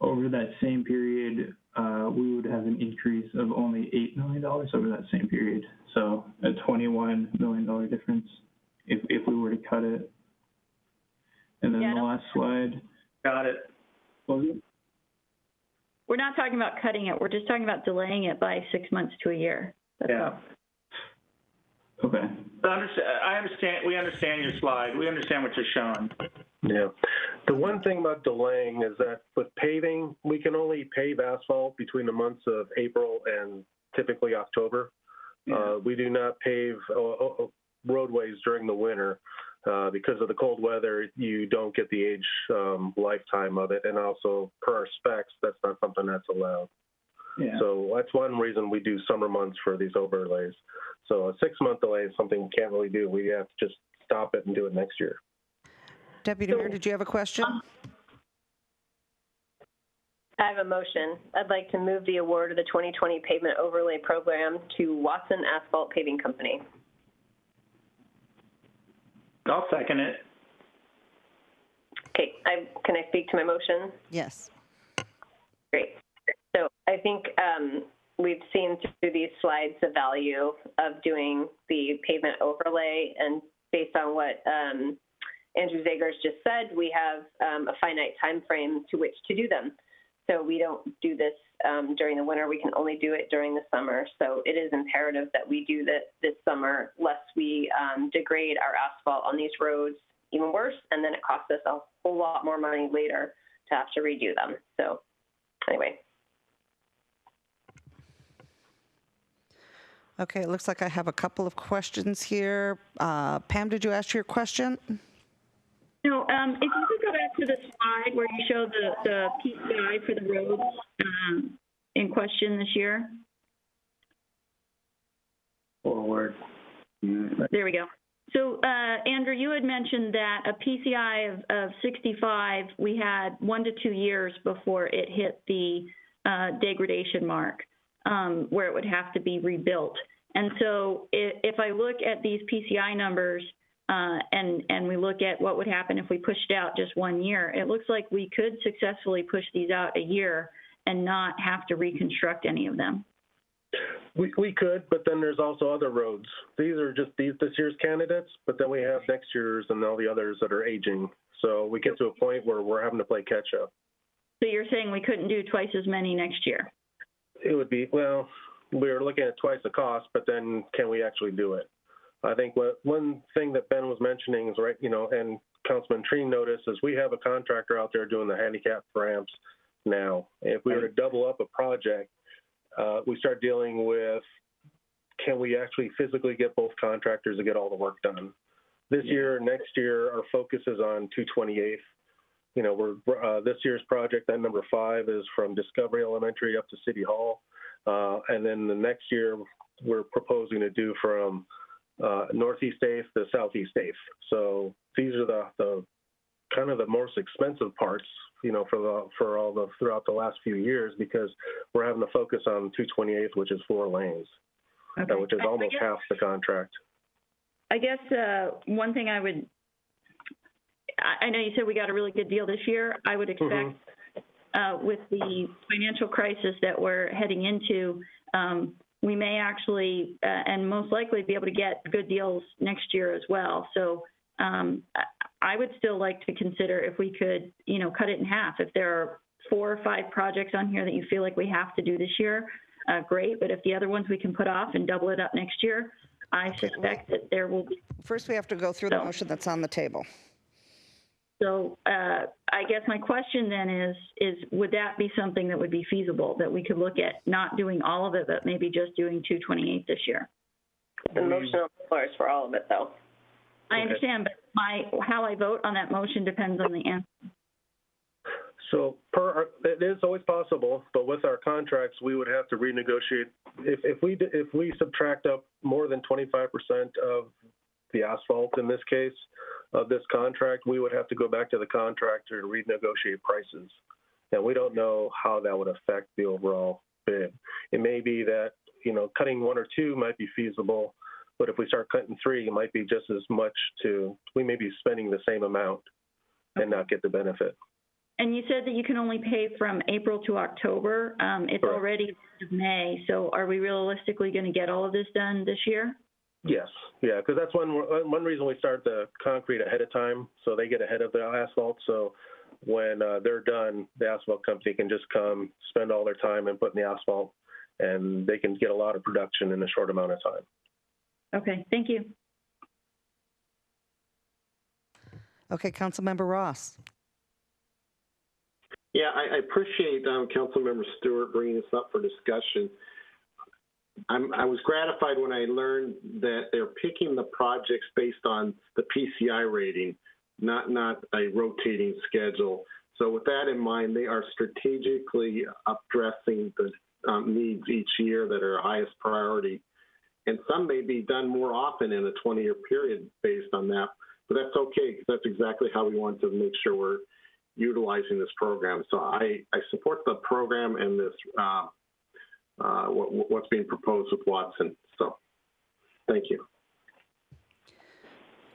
over that same period, we would have an increase of only $8 million over that same period. So a $21 million difference if we were to cut it. And then the last slide. Got it. We're not talking about cutting it. We're just talking about delaying it by 6 months to a year. That's all. Okay. I understand. We understand your slide. We understand what you're showing. Yeah. The one thing about delaying is that with paving, we can only pave asphalt between the months of April and typically October. We do not pave roadways during the winter. Because of the cold weather, you don't get the age lifetime of it. And also, per our specs, that's not something that's allowed. Yeah. So that's one reason we do summer months for these overlays. So a 6-month delay is something we can't really do. We have to just stop it and do it next year. Deputy Mayor, did you have a question? I have a motion. I'd like to move the award of the 2020 pavement overlay program to Watson Asphalt Paving Company. I'll second it. Okay, can I speak to my motion? Yes. Great. So I think we've seen through these slides the value of doing the pavement overlay, and based on what Andrew Zagers just said, we have a finite time frame to which to do them. So we don't do this during the winter. We can only do it during the summer. So it is imperative that we do this summer, lest we degrade our asphalt on these roads even worse, and then it costs us a whole lot more money later to have to redo them. So anyway. Okay, it looks like I have a couple of questions here. Pam, did you ask your question? No, if you could go back to the slide where you show the PCI for the roads in question this year. Forward. There we go. So, Andrew, you had mentioned that a PCI of 65, we had 1 to 2 years before it hit the degradation mark, where it would have to be rebuilt. And so if I look at these PCI numbers and we look at what would happen if we pushed out just 1 year, it looks like we could successfully push these out a year and not have to reconstruct any of them. We could, but then there's also other roads. These are just this year's candidates, but then we have next year's and all the others that are aging. So we get to a point where we're having to play catch up. So you're saying we couldn't do twice as many next year? It would be, well, we're looking at twice the cost, but then can we actually do it? I think one thing that Ben was mentioning is, right, and Councilman Treen noticed is we have a contractor out there doing the handicap ramps now. If we were to double up a project, we start dealing with, can we actually physically get both contractors to get all the work done? This year, next year, our focus is on 228th. This year's project, that number 5, is from Discovery Elementary up to City Hall. And then the next year, we're proposing to do from Northeast 8th to Southeast 8th. So these are the kind of the most expensive parts throughout the last few years, because we're having to focus on 228th, which is 4 lanes, which is almost half the contract. I guess one thing I know you said we got a really good deal this year. I would expect with the financial crisis that we're heading into, we may actually and most likely be able to get good deals next year as well. So I would still like to consider if we could, cut it in half. If there are 4 or 5 projects on here that you feel like we have to do this year, great. But if the other ones we can put off and double it up next year, I suspect that there will be. First, we have to go through the motion that's on the table. So I guess my question then is would that be something that would be feasible, that we could look at not doing all of it, but maybe just doing 228 this year? The motion on the floor is for all of it, though. I understand, but how I vote on that motion depends on the answer. So it is always possible, but with our contracts, we would have to renegotiate. If we subtract up more than 25% of the asphalt in this case of this contract, we would have to go back to the contractor to renegotiate prices. And we don't know how that would affect the overall bid. It may be that, cutting 1 or 2 might be feasible, but if we start cutting 3, it might be just as much we may be spending the same amount and not get the benefit. And you said that you can only pay from April to October. It's already May, so are we realistically going to get all of this done this year? Yes, yeah, because that's one reason we start the concrete ahead of time, so they get ahead of the asphalt. So when they're done, the asphalt company can just come, spend all their time and put in the asphalt, and they can get a lot of production in a short amount of time. Okay, thank you. Okay, Councilmember Ross. Yeah, I appreciate Councilmember Stewart bringing this up for discussion. I was gratified when I learned that they're picking the projects based on the PCI rating, not a rotating schedule. So with that in mind, they are strategically addressing the needs each year that are highest priority. And some may be done more often in a 20-year period based on that. But that's okay, because that's exactly how we want to make sure we're utilizing this program. So I support the program and this what's being proposed with Watson. So thank you.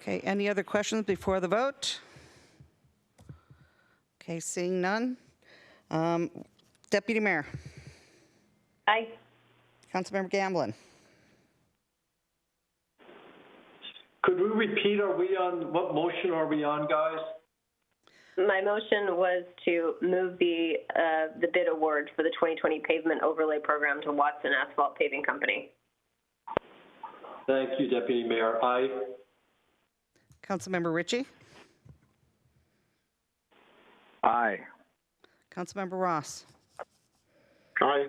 Okay, any other questions before the vote? Okay, seeing none. Deputy Mayor. Aye. Councilmember Gamblin. Could we repeat, what motion are we on, guys? My motion was to move the bid award for the 2020 pavement overlay program to Watson Asphalt Paving Company. Thank you, Deputy Mayor. Aye. Councilmember Ritchie. Aye. Councilmember Ross. Aye.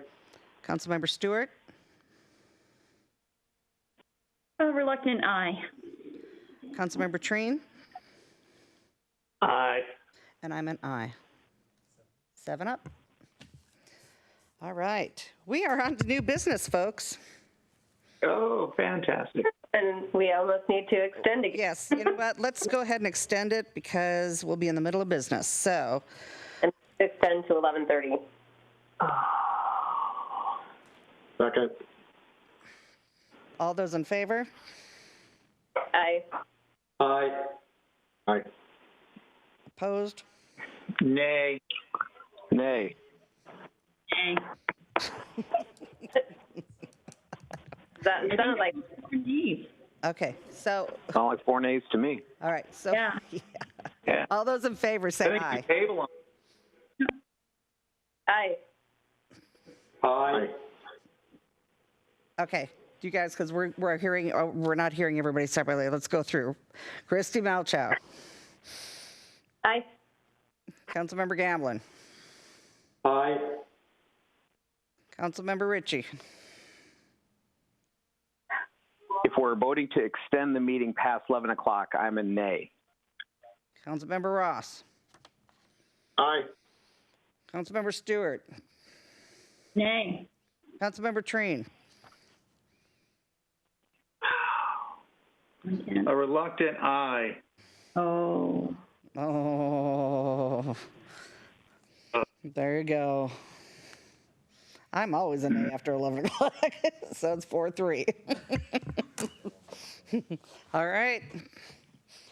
Councilmember Stewart. A reluctant aye. Councilmember Treen. Aye. And I'm an aye. 7 up. All right. We are on to new business, folks. Oh, fantastic. And we almost need to extend again. Yes. You know what? Let's go ahead and extend it because we'll be in the middle of business. So. And extend to 11:30. Second. All those in favor? Aye. Aye. Aye. Opposed? Nay. Nay. Nay. That sounds like Okay, so. Sound like 4 nays to me. All right, so. Yeah. Yeah. All those in favor say aye. aye. Aye. Okay, you guys, because we're hearing, we're not hearing everybody separately. Let's go through. Christy Malchow. Aye. Councilmember Gamblin. Aye. Councilmember Ritchie. If we're voting to extend the meeting past 11 o'clock, I'm a nay. Councilmember Ross. Aye. Councilmember Stewart. Nay. Councilmember Treen. A reluctant aye. Oh. Oh. There you go. I'm always an A after 11 o'clock, so it's 4-3. All right.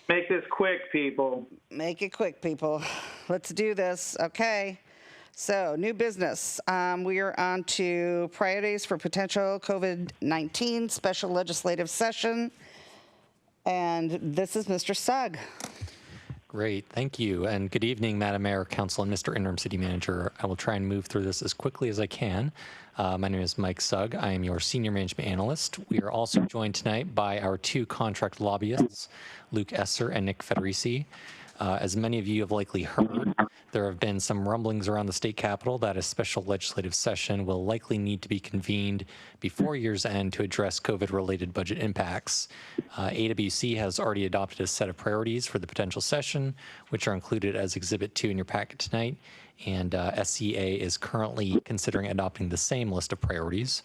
Make this quick, people. Make it quick, people. Let's do this. Okay. So, new business. We are on to priorities for potential COVID-19 special legislative session. And this is Mr. Sugg. Great, thank you. And good evening, Madam Mayor, Council, and Mr. Interim City Manager. I will try and move through this as quickly as I can. My name is Mike Sugg. I am your Senior Management Analyst. We are also joined tonight by our two contract lobbyists, Luke Esser and Nick Federici. As many of you have likely heard, there have been some rumblings around the state capitol that a special legislative session will likely need to be convened before year's end to address COVID-related budget impacts. AWC has already adopted a set of priorities for the potential session, which are included as Exhibit 2 in your packet tonight, and SCA is currently considering adopting the same list of priorities.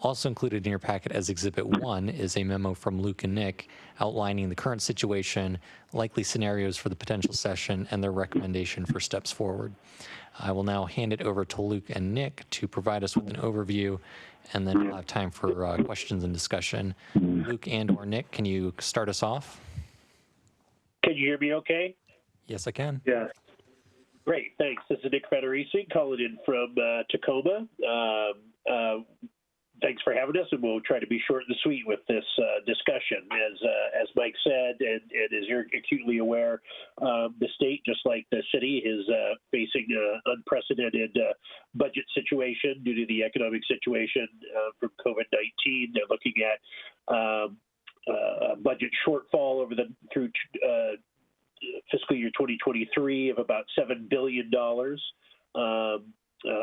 Also included in your packet as Exhibit 1 is a memo from Luke and Nick outlining the current situation, likely scenarios for the potential session, and their recommendation for steps forward. I will now hand it over to Luke and Nick to provide us with an overview, and then we'll have time for questions and discussion. Luke and/or Nick, can you start us off? Can you hear me okay? Yes, I can. Yes. Great, thanks. This is Nick Federici calling in from Tacoma. Thanks for having us, and we'll try to be short and sweet with this discussion. As Mike said, and as you're acutely aware, the state, just like the city, is facing an unprecedented budget situation due to the economic situation from COVID-19. They're looking at a budget shortfall through fiscal year 2023 of about $7 billion.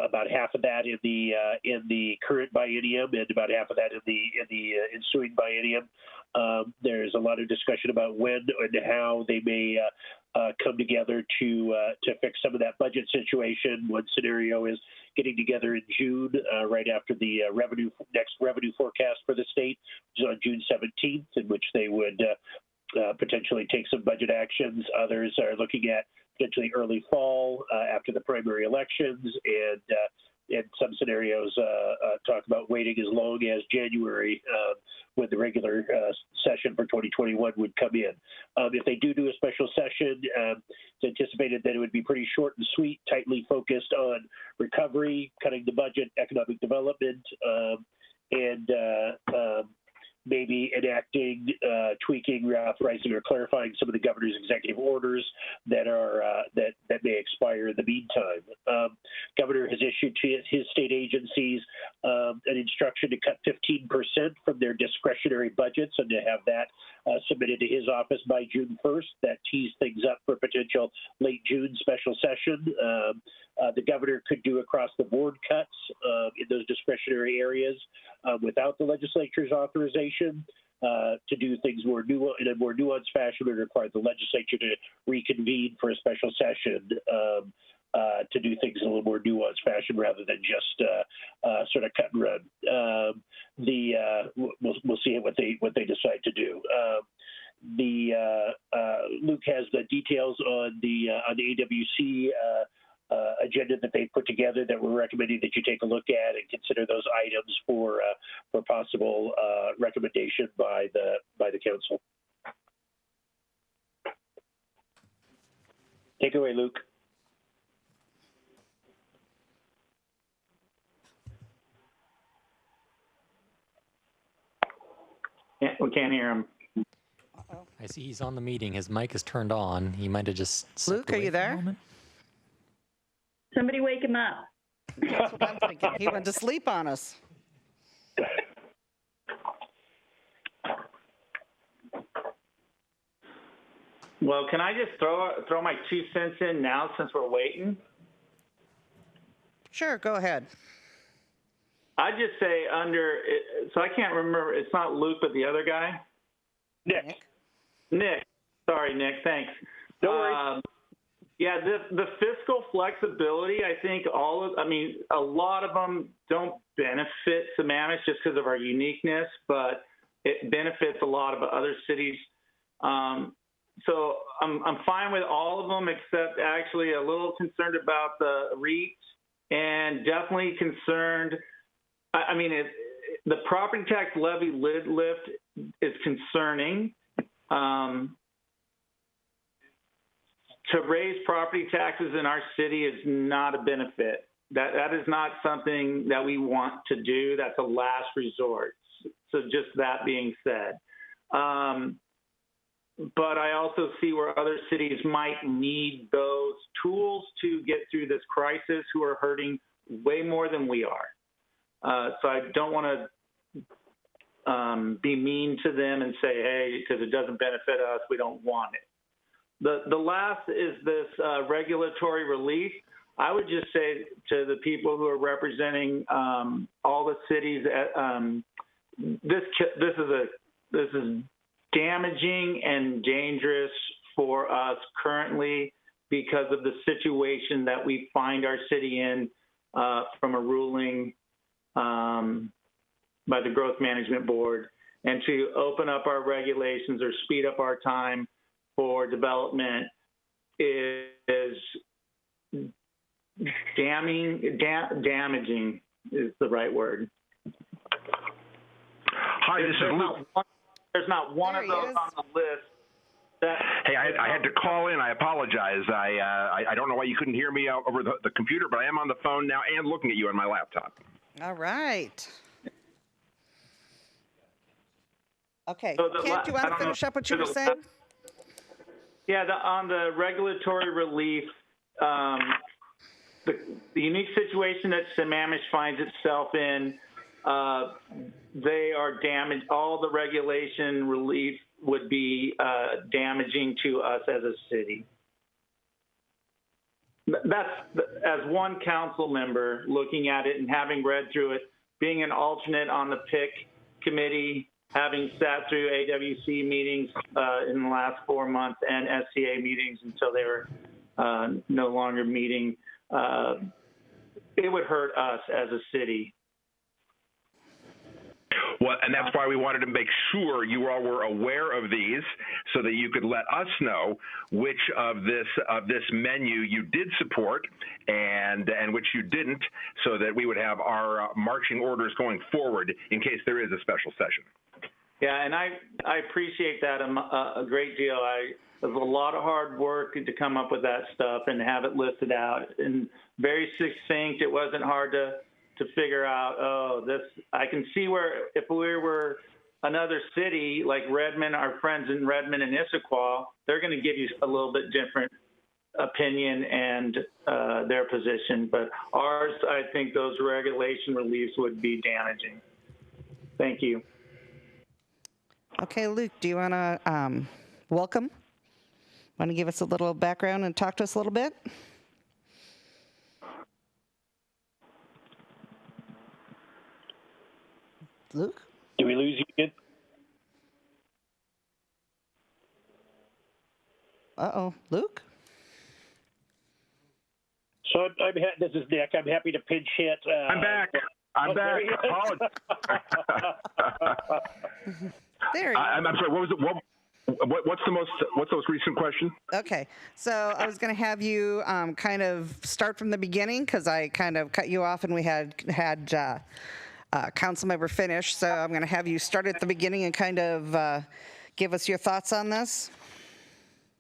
About half of that in the current biennium, and about half of that in the ensuing biennium. There's a lot of discussion about when and how they may come together to fix some of that budget situation. One scenario is getting together in June, right after the next revenue forecast for the state, which is on June 17th, in which they would potentially take some budget actions. Others are looking at potentially early fall after the primary elections, and some scenarios talk about waiting as long as January when the regular session for 2021 would come in. If they do a special session, it's anticipated that it would be pretty short and sweet, tightly focused on recovery, cutting the budget, economic development, and maybe enacting, tweaking, reauthorizing, or clarifying some of the governor's executive orders that may expire in the meantime. Governor has issued to his state agencies an instruction to cut 15% from their discretionary budgets and to have that submitted to his office by June 1st. That tees things up for potential late June special session. The governor could do across-the-board cuts in those discretionary areas without the legislature's authorization. To do things in a more nuanced fashion would require the legislature to reconvene for a special session to do things in a little more nuanced fashion rather than just sort of cut and run. We'll see what they decide to do. Luke has the details on the AWC agenda that they put together that we're recommending that you take a look at and consider those items for possible recommendation by the council. Take it away, Luke. We can't hear him. I see he's on the meeting. His mic is turned on. He might have just Luke, are you there? Somebody wake him up. That's what I'm thinking. He went to sleep on us. Well, can I just throw my 2 cents in now since we're waiting? Sure, go ahead. I just say so I can't remember, it's not Luke, but the other guy? Nick. Sorry, Nick, thanks. Don't worry. Yeah, the fiscal flexibility, I think a lot of them don't benefit Sammamish just because of our uniqueness, but it benefits a lot of other cities. so I'm fine with all of them, except actually a little concerned about the REIT, and definitely concerned. I mean, the property tax levy lid lift is concerning. To raise property taxes in our city is not a benefit. That is not something that we want to do. That's a last resort. So just that being said. But I also see where other cities might need those tools to get through this crisis, who are hurting way more than we are. So I don't want to be mean to them and say, hey, because it doesn't benefit us, we don't want it. The last is this regulatory relief. I would just say to the people who are representing all the cities, this is damaging and dangerous for us currently because of the situation that we find our city in from a ruling by the Growth Management Board, and to open up our regulations or speed up our time for development is damaging is the right word. Hi, this is Luke. There's not one of those on the list. Hey, I had to call in. I apologize. I don't know why you couldn't hear me over the computer, but I am on the phone now and looking at you on my laptop. All right. Okay. So Kent, do you want to finish up what you were saying? Yeah, on the regulatory relief, the unique situation that Sammamish finds itself in, they are damaged. All the regulation relief would be damaging to us as a city. That's, as one council member looking at it and having read through it, being an alternate on the PIC committee, having sat through AWC meetings in the last 4 months and SCA meetings until they were no longer meeting, it would hurt us as a city. Well, and that's why we wanted to make sure you all were aware of these, so that you could let us know which of this menu you did support and which you didn't, so that we would have our marching orders going forward in case there is a special session. Yeah, and I appreciate that a great deal. It was a lot of hard work to come up with that stuff and have it listed out, and very succinct. It wasn't hard to figure out, I can see where if we were another city like Redmond, our friends in Redmond and Issaquah, they're going to give you a little bit different opinion and their position. But ours, I think those regulation reliefs would be damaging. Thank you. Okay, Luke, do you want to welcome? Want to give us a little background and talk to us a little bit? Luke? Did we lose you again? Uh-oh. Luke? So this is Nick. I'm happy to pinch hit. I'm back. I'm back. There you go. I'm sorry. What was it? What's the most recent question? Okay, so I was going to have you kind of start from the beginning, because I kind of cut you off and we had council member finish. So I'm going to have you start at the beginning and kind of give us your thoughts on this.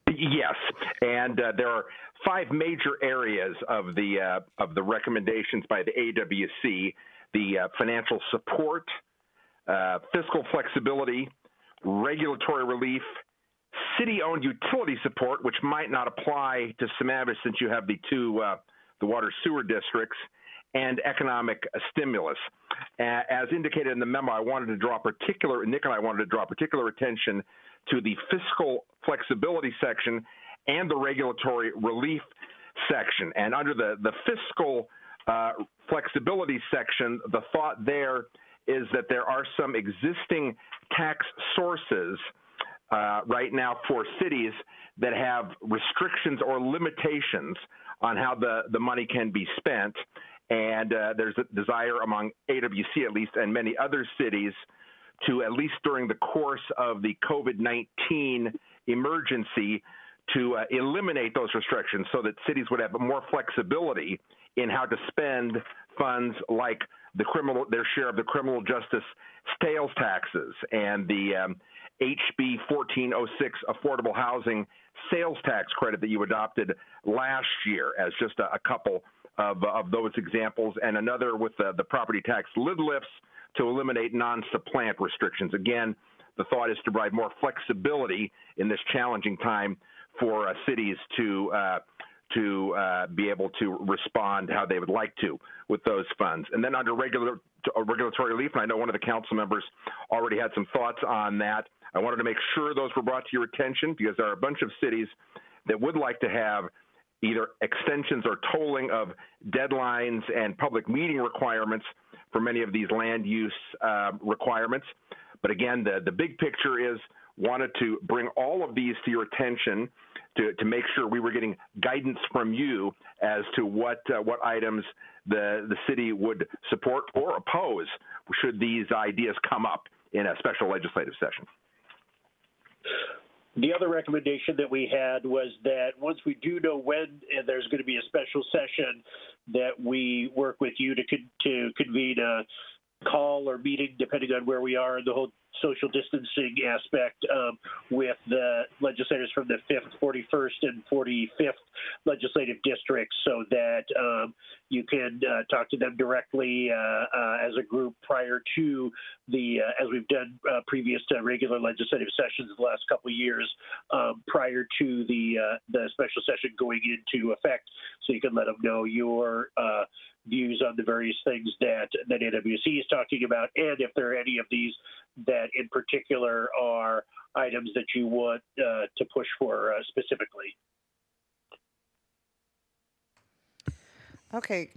Yes, and there are 5 major areas of the recommendations by the AWC: the financial support, fiscal flexibility, regulatory relief, city-owned utility support, which might not apply to Sammamish since you have the water sewer districts, and economic stimulus. As indicated in the memo, Nick and I wanted to draw particular attention to the fiscal flexibility section and the regulatory relief section. And under the fiscal flexibility section, the thought there is that there are some existing tax sources right now for cities that have restrictions or limitations on how the money can be spent. And there's a desire among AWC, at least, and many other cities to, at least during the course of the COVID-19 emergency to eliminate those restrictions so that cities would have more flexibility in how to spend funds like their share of the criminal justice sales taxes and the HB 1406 affordable housing sales tax credit that you adopted last year as just a couple of those examples, and another with the property tax lid lifts to eliminate non-supplant restrictions. Again, the thought is to provide more flexibility in this challenging time for cities to be able to respond how they would like to with those funds. And then under regulatory relief, and I know one of the council members already had some thoughts on that, I wanted to make sure those were brought to your attention because there are a bunch of cities that would like to have either extensions or tolling of deadlines and public meeting requirements for many of these land use requirements. But again, the big picture is wanted to bring all of these to your attention to make sure we were getting guidance from you as to what items the city would support or oppose should these ideas come up in a special legislative session. The other recommendation that we had was that once we do know when there's going to be a special session, that we work with you to convene a call or meeting, depending on where we are in the whole social distancing aspect, with the legislators from the 5th, 41st, and 45th legislative districts so that you can talk to them directly as a group prior to the, as we've done previous to regular legislative sessions the last couple of years, prior to the special session going into effect, so you can let them know your views on the various things that AWC is talking about, and if there are any of these that in particular are items that you want to push for specifically. Okay,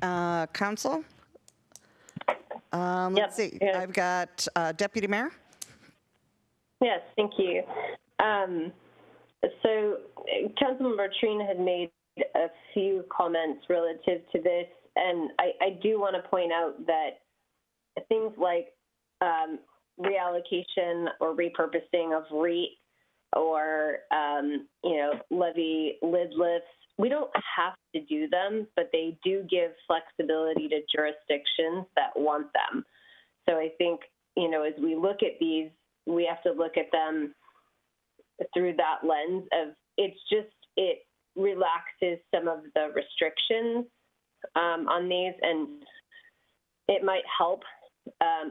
Council? Let's see. I've got Deputy Mayor. Yes, thank you. So Councilmember Trina had made a few comments relative to this, and I do want to point out that things like reallocation or repurposing of REIT or, levy lid lifts, we don't have to do them, but they do give flexibility to jurisdictions that want them. So I think, as we look at these, we have to look at them through that lens of it relaxes some of the restrictions on these, and it might help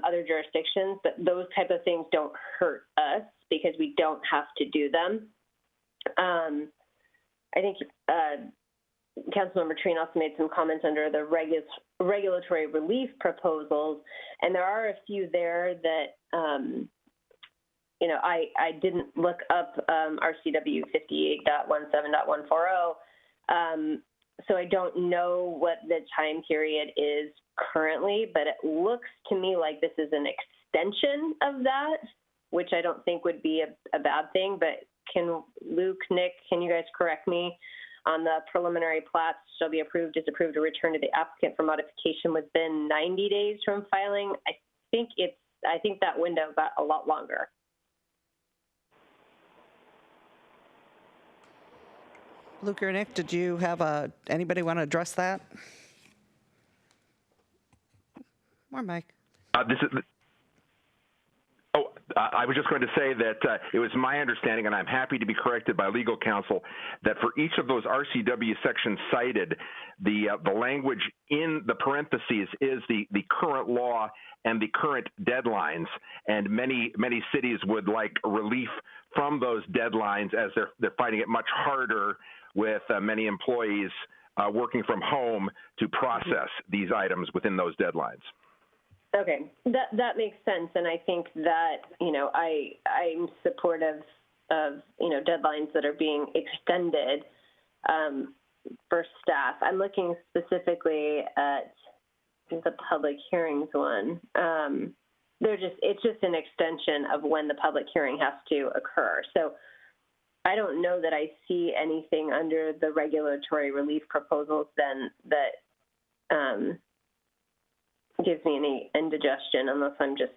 other jurisdictions, but those type of things don't hurt us because we don't have to do them. I think Councilmember Trina also made some comments under the regulatory relief proposals, and there are a few there that, I didn't look up RCW 58.17.140, so I don't know what the time period is currently, but it looks to me like this is an extension of that, which I don't think would be a bad thing, but can Luke, Nick, can you guys correct me on the preliminary plats shall be approved, disapproved, or returned to the applicant for modification within 90 days from filing? I think that window got a lot longer. Luke or Nick, did you have anybody want to address that? Or Mike? I was just going to say that it was my understanding, and I'm happy to be corrected by legal counsel, that for each of those RCW sections cited, the language in the parentheses is the current law and the current deadlines, and many cities would like relief from those deadlines as they're finding it much harder with many employees working from home to process these items within those deadlines. Okay, that makes sense, and I think that I'm supportive of deadlines that are being extended for staff. I'm looking specifically at the public hearings one. It's just an extension of when the public hearing has to occur. So I don't know that I see anything under the regulatory relief proposals then that gives me any indigestion, unless I'm just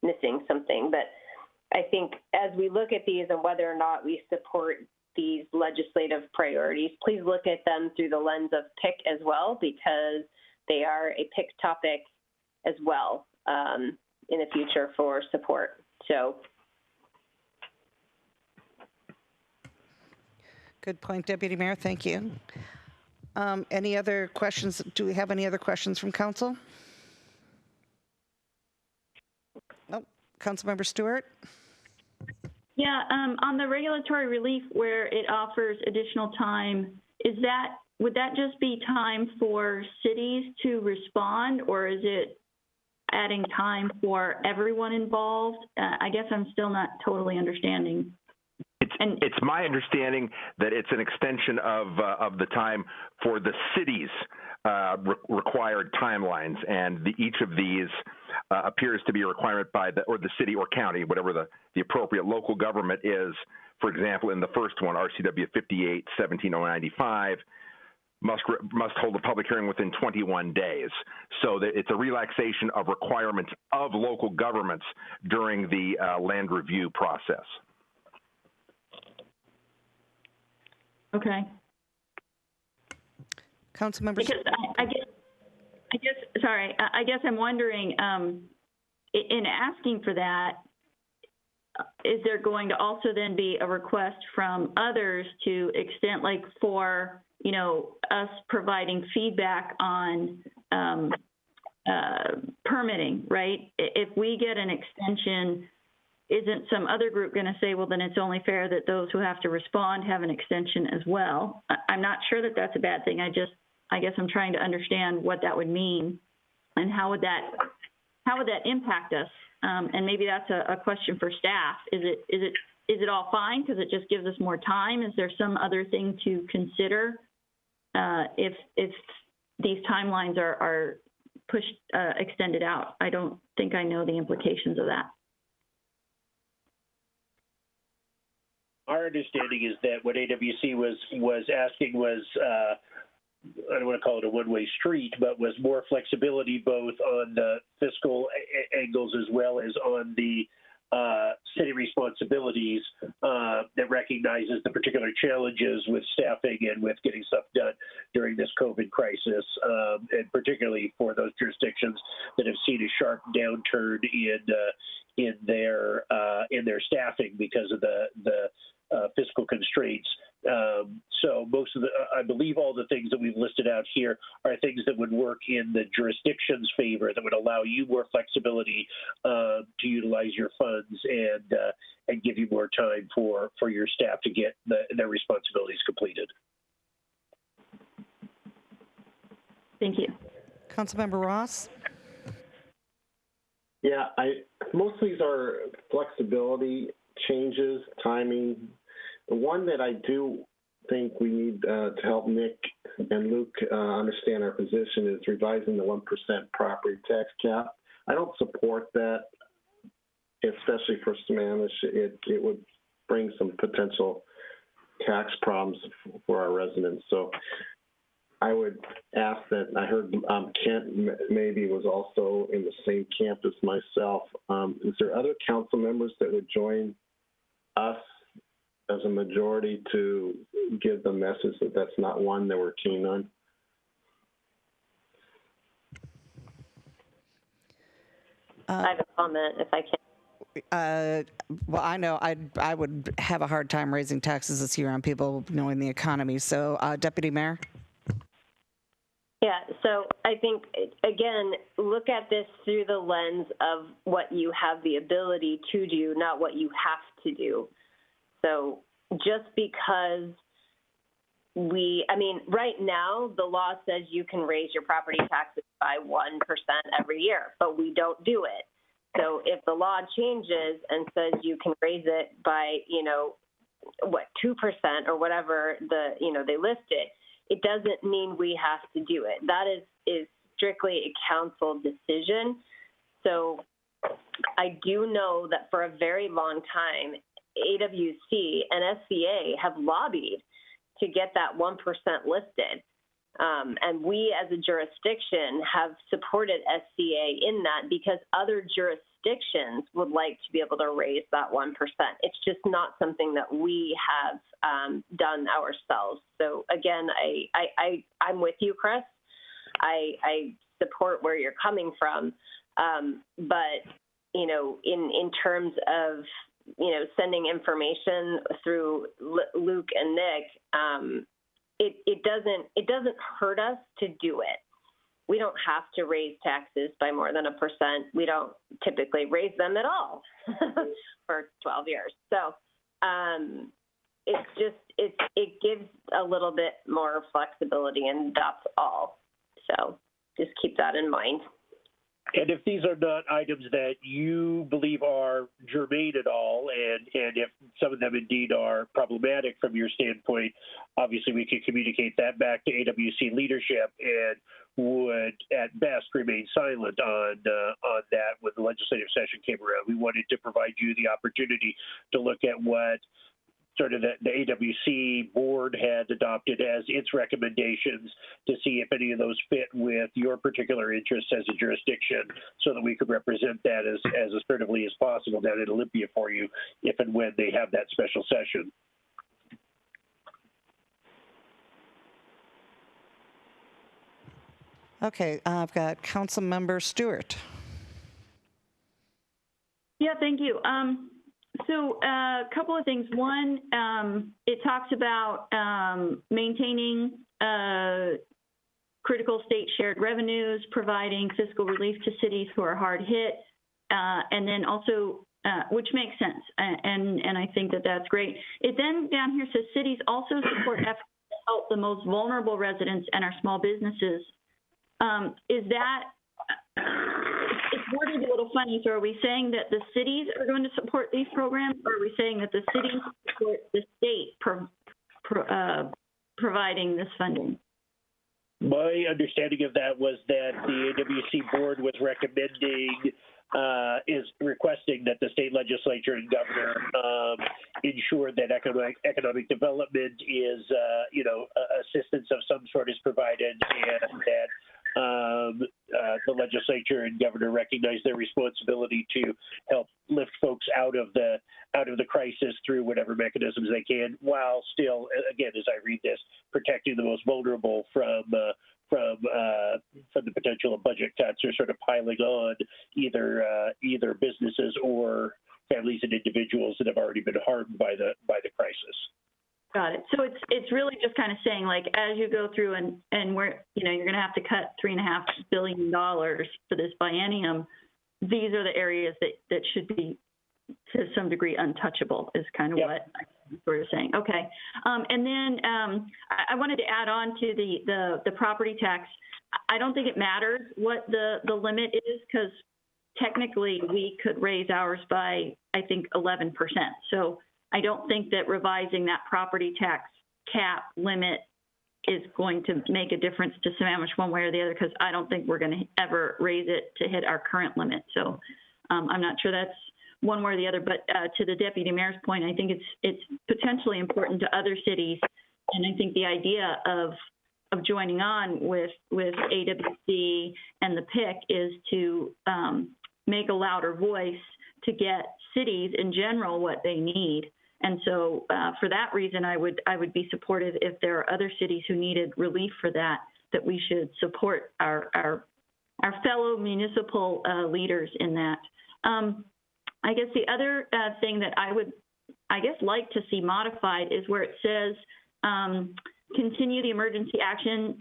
missing something. But I think as we look at these and whether or not we support these legislative priorities, please look at them through the lens of PIC as well, because they are a PIC topic as well in the future for support. So. Good point, Deputy Mayor. Thank you. Any other questions? Do we have any other questions from council? Oh, Councilmember Stewart. Yeah, on the regulatory relief where it offers additional time, would that just be time for cities to respond, or is it adding time for everyone involved? I guess I'm still not totally understanding. It's my understanding that it's an extension of the time for the city's required timelines, and each of these appears to be a requirement by the city or county, whatever the appropriate local government is. For example, in the first one, RCW 58-17095, must hold a public hearing within 21 days. So that it's a relaxation of requirements of local governments during the land review process. Okay. Councilmember. Because I guess I'm wondering, in asking for that, is there going to also then be a request from others to extend, like for, us providing feedback on permitting, right? If we get an extension, isn't some other group going to say, well, then it's only fair that those who have to respond have an extension as well? I'm not sure that that's a bad thing. I guess I'm trying to understand what that would mean and how would that impact us? And maybe that's a question for staff. Is it all fine because it just gives us more time? Is there some other thing to consider if these timelines are pushed, extended out? I don't think I know the implications of that. Our understanding is that what AWC was asking was, I don't want to call it a one-way street, but was more flexibility both on the fiscal angles as well as on the city responsibilities that recognizes the particular challenges with staffing and with getting stuff done during this COVID crisis, and particularly for those jurisdictions that have seen a sharp downturn in their staffing because of the fiscal constraints. So most of I believe all the things that we've listed out here are things that would work in the jurisdiction's favor, that would allow you more flexibility to utilize your funds and give you more time for your staff to get their responsibilities completed. Thank you. Councilmember Ross. Yeah, most of these are flexibility changes, timing. The one that I do think we need to help Nick and Luke understand our position is revising the 1% property tax cap. I don't support that, especially for Sammamish. It would bring some potential tax problems for our residents. So I would ask that. I heard Kent maybe was also in the same camp as myself. Is there other council members that would join us as a majority to give the message that that's not one that we're keen on? I have a comment if I can. Well, I know I would have a hard time raising taxes this year on people knowing the economy. So, Deputy Mayor? Yeah, so I think, again, look at this through the lens of what you have the ability to do, not what you have to do. So just because right now the law says you can raise your property taxes by 1% every year, but we don't do it. So if the law changes and says you can raise it by, 2% or whatever they list it, it doesn't mean we have to do it. That is strictly a council decision. So I do know that for a very long time, AWC and SBA have lobbied to get that 1% listed. And we as a jurisdiction have supported SCA in that because other jurisdictions would like to be able to raise that 1%. It's just not something that we have done ourselves. So again, I'm with you, Chris. I support where you're coming from. But, you know, in terms of, you know, sending information through Luke and Nick, it doesn't hurt us to do it. We don't have to raise taxes by more than 1%. We don't typically raise them at all for 12 years. So it gives a little bit more flexibility, and that's all. So just keep that in mind. And if these are not items that you believe are germane at all, and if some of them indeed are problematic from your standpoint, obviously we can communicate that back to AWC leadership and would at best remain silent on that when the legislative session came around. We wanted to provide you the opportunity to look at what sort of the AWC board had adopted as its recommendations to see if any of those fit with your particular interests as a jurisdiction, so that we could represent that as assertively as possible down in Olympia for you if and when they have that special session. Okay, I've got Councilmember Stewart. Yeah, thank you. So a couple of things. One, it talks about maintaining critical state shared revenues, providing fiscal relief to cities who are hard hit, and then also, which makes sense, and I think that that's great. It then down here says cities also support efforts to help the most vulnerable residents and our small businesses. Is that, it's worded a little funny, so are we saying that the cities are going to support these programs, or are we saying that the cities support the state providing this funding? My understanding of that was that the AWC board was recommending, is requesting that the state legislature and governor ensure that economic development is, assistance of some sort is provided, and that the legislature and governor recognize their responsibility to help lift folks out of the crisis through whatever mechanisms they can, while still, again, as I read this, protecting the most vulnerable from the potential of budget cuts or sort of piling on either businesses or families and individuals that have already been harmed by the crisis. Got it. So it's really just kind of saying, like, as you go through and we're, you're going to have to cut $3.5 billion for this biennium, these are the areas that should be to some degree untouchable, is kind of what I'm sort of saying. Okay. And then I wanted to add on to the property tax. I don't think it matters what the limit is, because technically we could raise ours by, I think, 11%. So I don't think that revising that property tax cap limit is going to make a difference to Sammamish one way or the other, because I don't think we're going to ever raise it to hit our current limit. So I'm not sure that's one way or the other. But to the deputy mayor's point, I think it's potentially important to other cities, and I think the idea of joining on with AWC and the PIC is to make a louder voice to get cities in general what they need. And so for that reason, I would be supportive if there are other cities who needed relief for that we should support our fellow municipal leaders in that. I guess the other thing that I would, like to see modified is where it says, continue the emergency action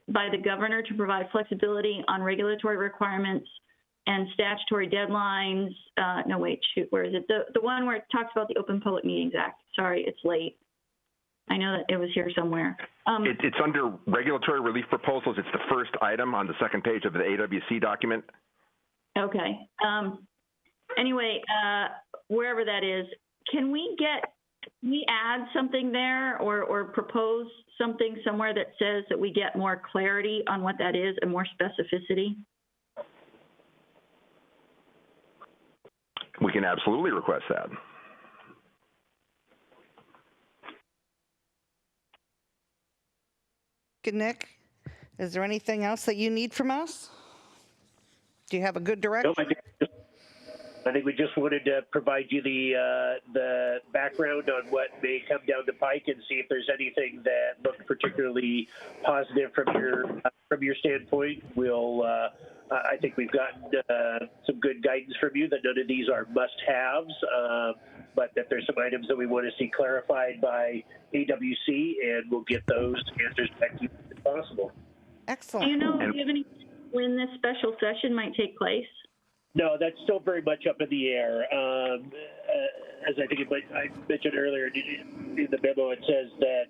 by the governor to provide flexibility on regulatory requirements and statutory deadlines. Where is it? The one where it talks about the Open Public Meetings Act. Sorry, it's late. I know that it was here somewhere. It's under regulatory relief proposals. It's the first item on the second page of the AWC document. Okay. Anyway, wherever that is, can we add something there or propose something somewhere that says that we get more clarity on what that is and more specificity? We can absolutely request that. Good, Nick? Is there anything else that you need from us? Do you have a good direction? No, I think we just wanted to provide you the background on what may come down the pike and see if there's anything that looked particularly positive from your standpoint. I think we've gotten some good guidance from you that none of these are must-haves, but that there's some items that we want to see clarified by AWC, and we'll get those answers back to you as possible. Excellent. Do you have any when this special session might take place? No, that's still very much up in the air. As I think I mentioned earlier in the memo, it says that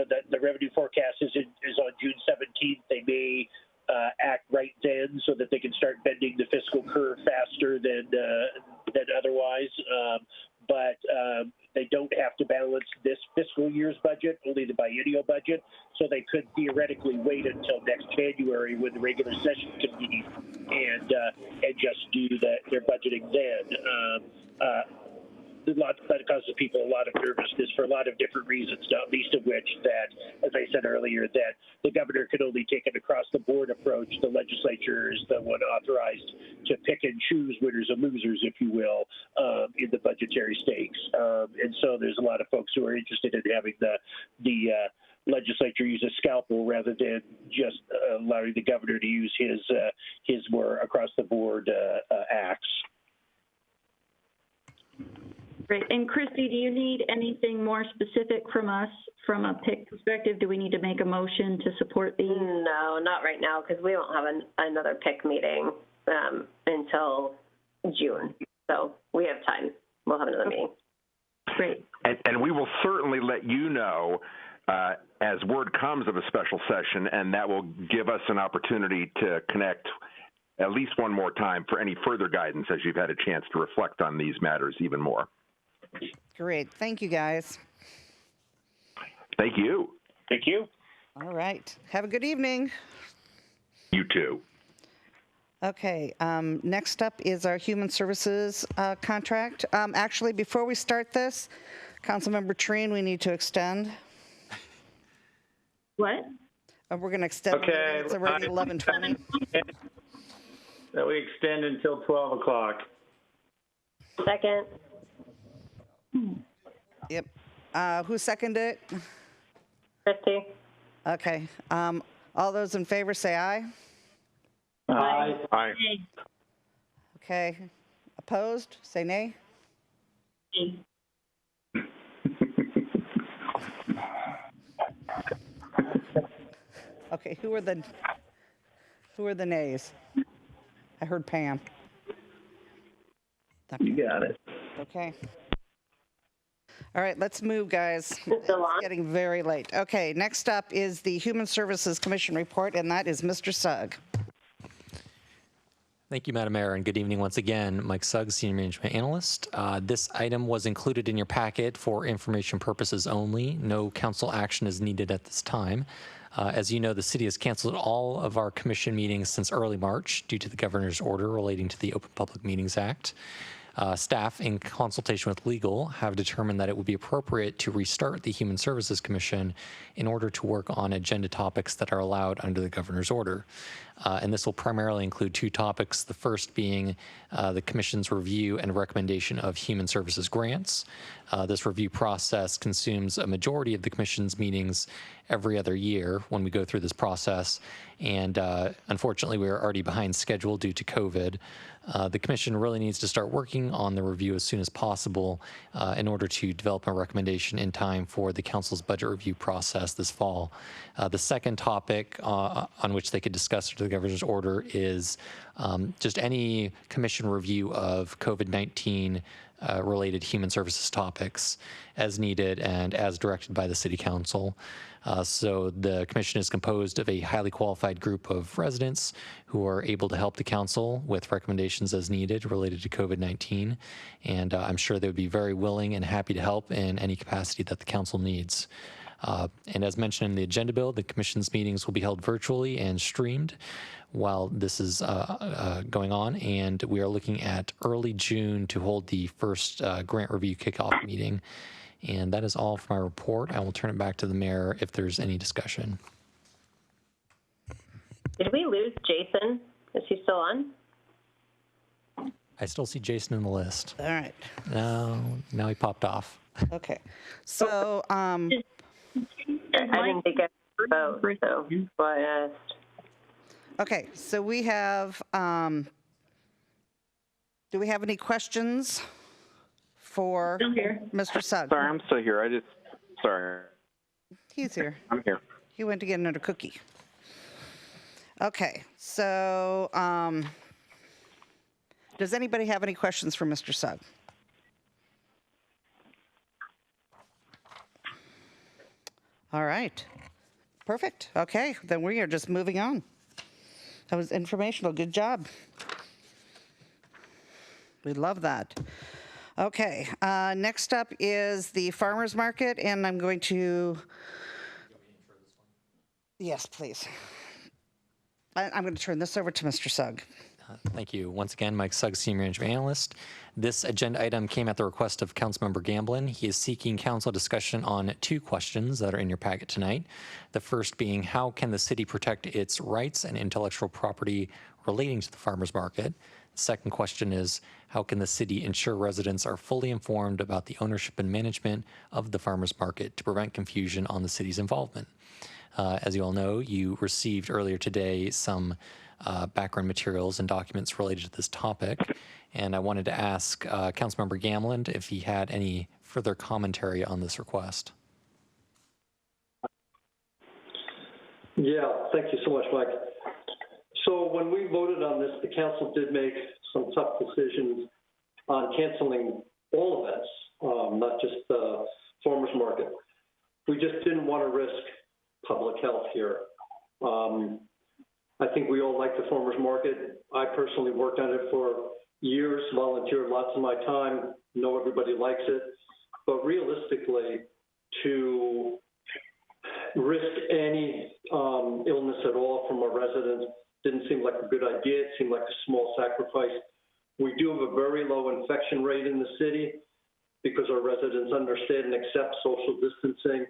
that the revenue forecast is on June 17th. They may act right then so that they can start bending the fiscal curve faster than otherwise. But they don't have to balance this fiscal year's budget, only the biennial budget. So they could theoretically wait until next January when the regular session convenes and just do their budgeting then. That causes people a lot of nervousness for a lot of different reasons, not least of which that, as I said earlier, that the governor can only take an across-the-board approach. The legislature is the one authorized to pick and choose winners and losers, if you will, in the budgetary stakes. And so there's a lot of folks who are interested in having the legislature use a scalpel rather than just allowing the governor to use his more across-the-board acts. Great. And Christy, do you need anything more specific from us from a PIC perspective? Do we need to make a motion to support these? No, not right now, because we don't have another PIC meeting until June. So we have time. We'll have another meeting. Great. And we will certainly let you know as word comes of a special session, and that will give us an opportunity to connect at least one more time for any further guidance as you've had a chance to reflect on these matters even more. Great. Thank you, guys. Thank you. Thank you. All right. Have a good evening. You too. Okay. Next up is our Human Services contract. Actually, before we start this, Councilmember Treen, we need to extend. What? We're going to extend. Okay. It's already 11:20. That we extend until 12 o'clock. Second. Yep. Who seconded it? Christy. Okay. All those in favor say aye. Aye. Aye. Okay. Opposed? Say nay. Okay. Who are the nays? I heard Pam. You got it. Okay. All right, let's move, guys. It's getting very late. Okay, next up is the Human Services Commission report, and that is Mr. Sugg. Thank you, Madam Mayor, and good evening once again. Mike Sugg, Senior Management Analyst. This item was included in your packet for information purposes only. No council action is needed at this time. As you know, the city has canceled all of our commission meetings since early March due to the governor's order relating to the Open Public Meetings Act. Staff, in consultation with legal, have determined that it would be appropriate to restart the Human Services Commission in order to work on agenda topics that are allowed under the governor's order. And this will primarily include two topics, the first being the Commission's review and recommendation of human services grants. This review process consumes a majority of the Commission's meetings every other year when we go through this process. And unfortunately, we are already behind schedule due to COVID. The Commission really needs to start working on the review as soon as possible in order to develop a recommendation in time for the Council's budget review process this fall. The second topic on which they could discuss under the governor's order is just any Commission review of COVID-19 related human services topics as needed and as directed by the City Council. So the Commission is composed of a highly qualified group of residents who are able to help the Council with recommendations as needed related to COVID-19. And I'm sure they would be very willing and happy to help in any capacity that the Council needs. And as mentioned in the agenda bill, the Commission's meetings will be held virtually and streamed while this is going on. And we are looking at early June to hold the first grant review kickoff meeting. And that is all for my report. I will turn it back to the mayor if there's any discussion. excused. Jason, is he still on? I still see Jason in the list. All right. No, now he popped off. Okay. So, I didn't think I vote, so that's why I asked. okay, so we have, do we have any questions for Mr. Sugg? Sorry, I'm still here. Sorry. He's here. I'm here. He went to get another cookie. Okay, so does anybody have any questions for Mr. Sugg? All right, perfect. Okay, then we are just moving on. That was informational. Good job. We love that. Okay, next up is the farmer's market, and I'm going to. Yes, please. I'm going to turn this over to Mr. Sugg. Thank you. Once again, Mike Sugg, Senior Management Analyst. This agenda item came at the request of Councilmember Gamblin. He is seeking council discussion on 2 questions that are in your packet tonight. The first being, how can the city protect its rights and intellectual property relating to the farmers market? The second question is, how can the city ensure residents are fully informed about the ownership and management of the farmers market to prevent confusion on the city's involvement? As you all know, you received earlier today some background materials and documents related to this topic, and I wanted to ask Councilmember Gamblin if he had any further commentary on this request. Yeah, thank you so much, Mike. So when we voted on this, the council did make some tough decisions on canceling all events, not just the farmers market. We just didn't want to risk public health here. I think we all like the farmers market. I personally worked on it for years, volunteered lots of my time, know everybody likes it. But realistically, to risk any illness at all from our residents didn't seem like a good idea. It seemed like a small sacrifice. We do have a very low infection rate in the city because our residents understand and accept social distancing.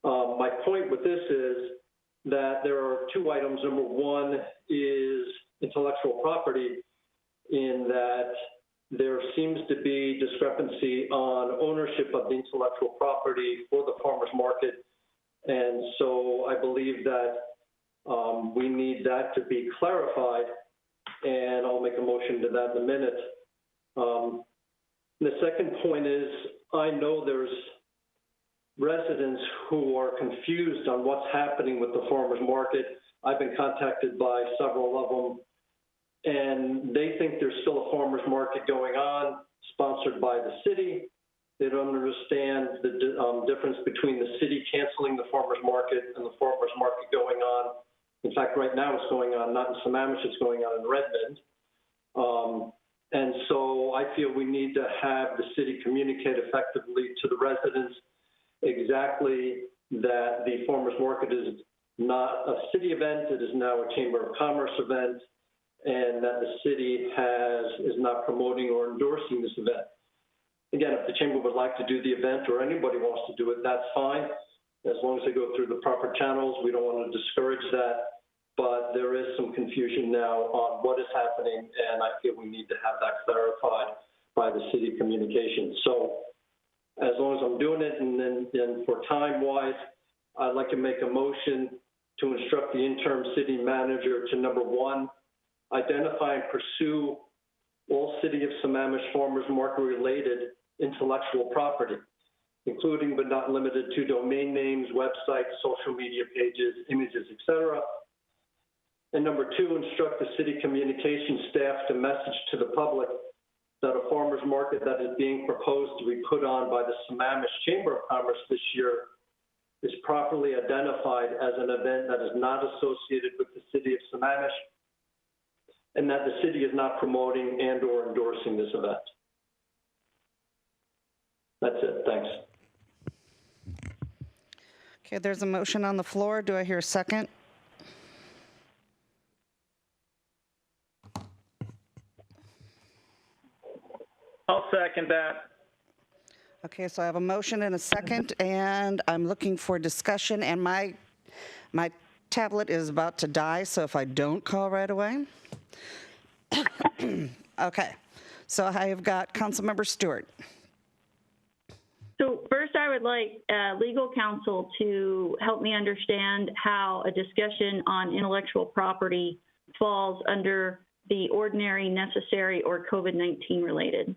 My point with this is that there are 2 items. Number one is intellectual property, in that there seems to be discrepancy on ownership of the intellectual property for the farmers market. And so I believe that we need that to be clarified, and I'll make a motion to that in a minute. The second point is, I know there's residents who are confused on what's happening with the farmers market. I've been contacted by several of them, and they think there's still a farmers market going on, sponsored by the city. They don't understand the difference between the city canceling the farmers market and the farmers market going on. In fact, right now it's going on, not in Sammamish, it's going on in Redmond. And so I feel we need to have the city communicate effectively to the residents exactly that the farmers market is not a city event, it is now a Chamber of Commerce event, and that the city is not promoting or endorsing this event. Again, if the Chamber would like to do the event or anybody wants to do it, that's fine, as long as they go through the proper channels. We don't want to discourage that, but there is some confusion now on what is happening, and I feel we need to have that clarified by the city communications. So as long as I'm doing it, and then for time-wise, I'd like to make a motion to instruct the interim city manager to, number one, identify and pursue all City of Sammamish farmers market-related intellectual property, including but not limited to domain names, websites, social media pages, images, etc. And number two, instruct the city communications staff to message to the public that a farmers market that is being proposed to be put on by the Sammamish Chamber of Commerce this year is properly identified as an event that is not associated with the city of Sammamish, and that the city is not promoting and or endorsing this event. That's it. Thanks. Okay, there's a motion on the floor. Do I hear a second? I'll second that. Okay, so I have a motion and a second, and I'm looking for discussion. And my tablet is about to die, so if I don't call right away. Okay, so I have got Councilmember Stewart. So first, I would like legal counsel to help me understand how a discussion on intellectual property falls under the ordinary, necessary, or COVID-19 related.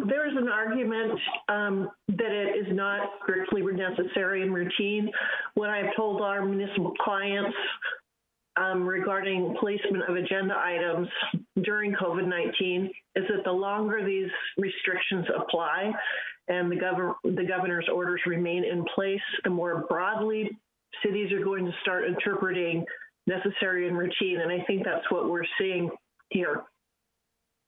There is an argument that it is not strictly necessary and routine. What I've told our municipal clients regarding placement of agenda items during COVID-19 is that the longer these restrictions apply and the governor's orders remain in place, the more broadly cities are going to start interpreting necessary and routine. And I think that's what we're seeing here.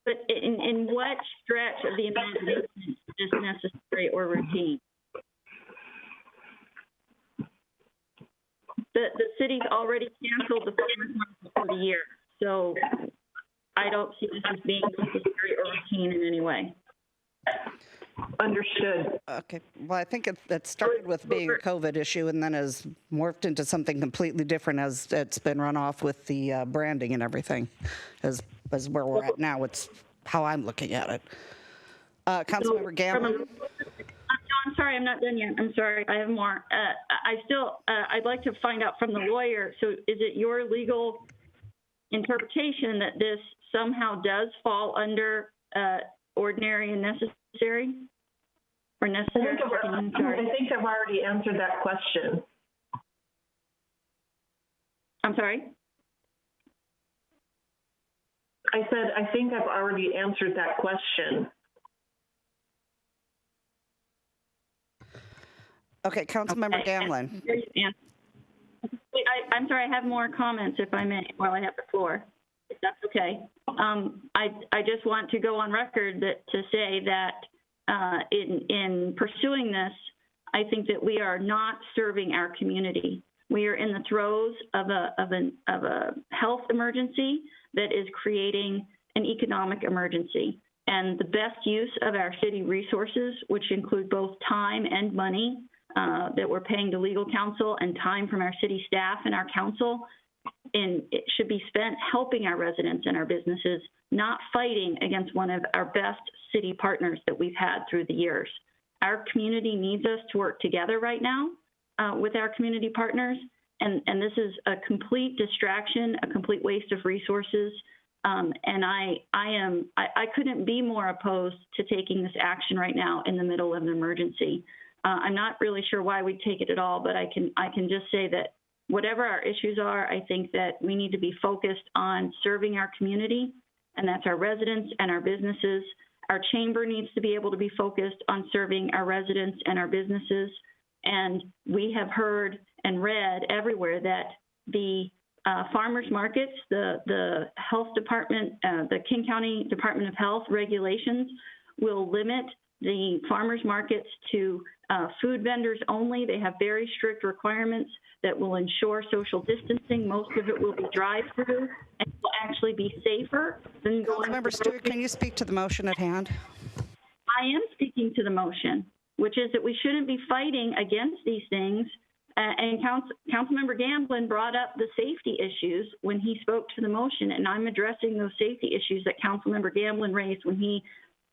But in what stretch of the imagination is necessary or routine? The city's already canceled the farmers market for the year, so I don't see this as being necessary or routine in any way. Understood. Okay, well, I think it started with being a COVID issue and then has morphed into something completely different as it's been run off with the branding and everything. As where we're at now, it's how I'm looking at it. Councilmember Gamble. I'm sorry, I'm not done yet. I'm sorry, I have more. I'd like to find out from the lawyer, so is it your legal interpretation that this somehow does fall under ordinary and necessary? Or necessary? I think I've already answered that question. I'm sorry? I said, I think I've already answered that question. Okay, Councilmember Gamblin. I'm sorry, I have more comments, if I may, while I have the floor, if that's okay. I just want to go on record to say that in pursuing this, I think that we are not serving our community. We are in the throes of a health emergency that is creating an economic emergency. And the best use of our city resources, which include both time and money that we're paying to legal counsel and time from our city staff and our council, and it should be spent helping our residents and our businesses, not fighting against one of our best city partners that we've had through the years. Our community needs us to work together right now with our community partners, and this is a complete distraction, a complete waste of resources. And I couldn't be more opposed to taking this action right now in the middle of an emergency. I'm not really sure why we take it at all, but I can just say that whatever our issues are, I think that we need to be focused on serving our community, and that's our residents and our businesses. Our chamber needs to be able to be focused on serving our residents and our businesses. And we have heard and read everywhere that the farmers markets, the health department, the King County Department of Health regulations will limit the farmers markets to food vendors only. They have very strict requirements that will ensure social distancing. Most of it will be drive-through and will actually be safer than going. Councilmember Stewart, can you speak to the motion at hand? I am speaking to the motion, which is that we shouldn't be fighting against these things. And Councilmember Gamblin brought up the safety issues when he spoke to the motion, and I'm addressing those safety issues that Councilmember Gamblin raised when he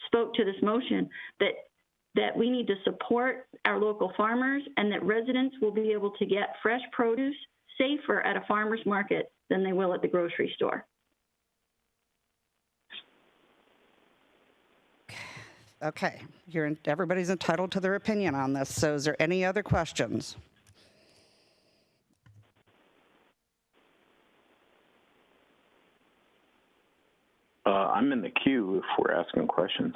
spoke to this motion, that we need to support our local farmers and that residents will be able to get fresh produce safer at a farmer's market than they will at the grocery store. Okay, everybody's entitled to their opinion on this. So is there any other questions? I'm in the queue if we're asking questions.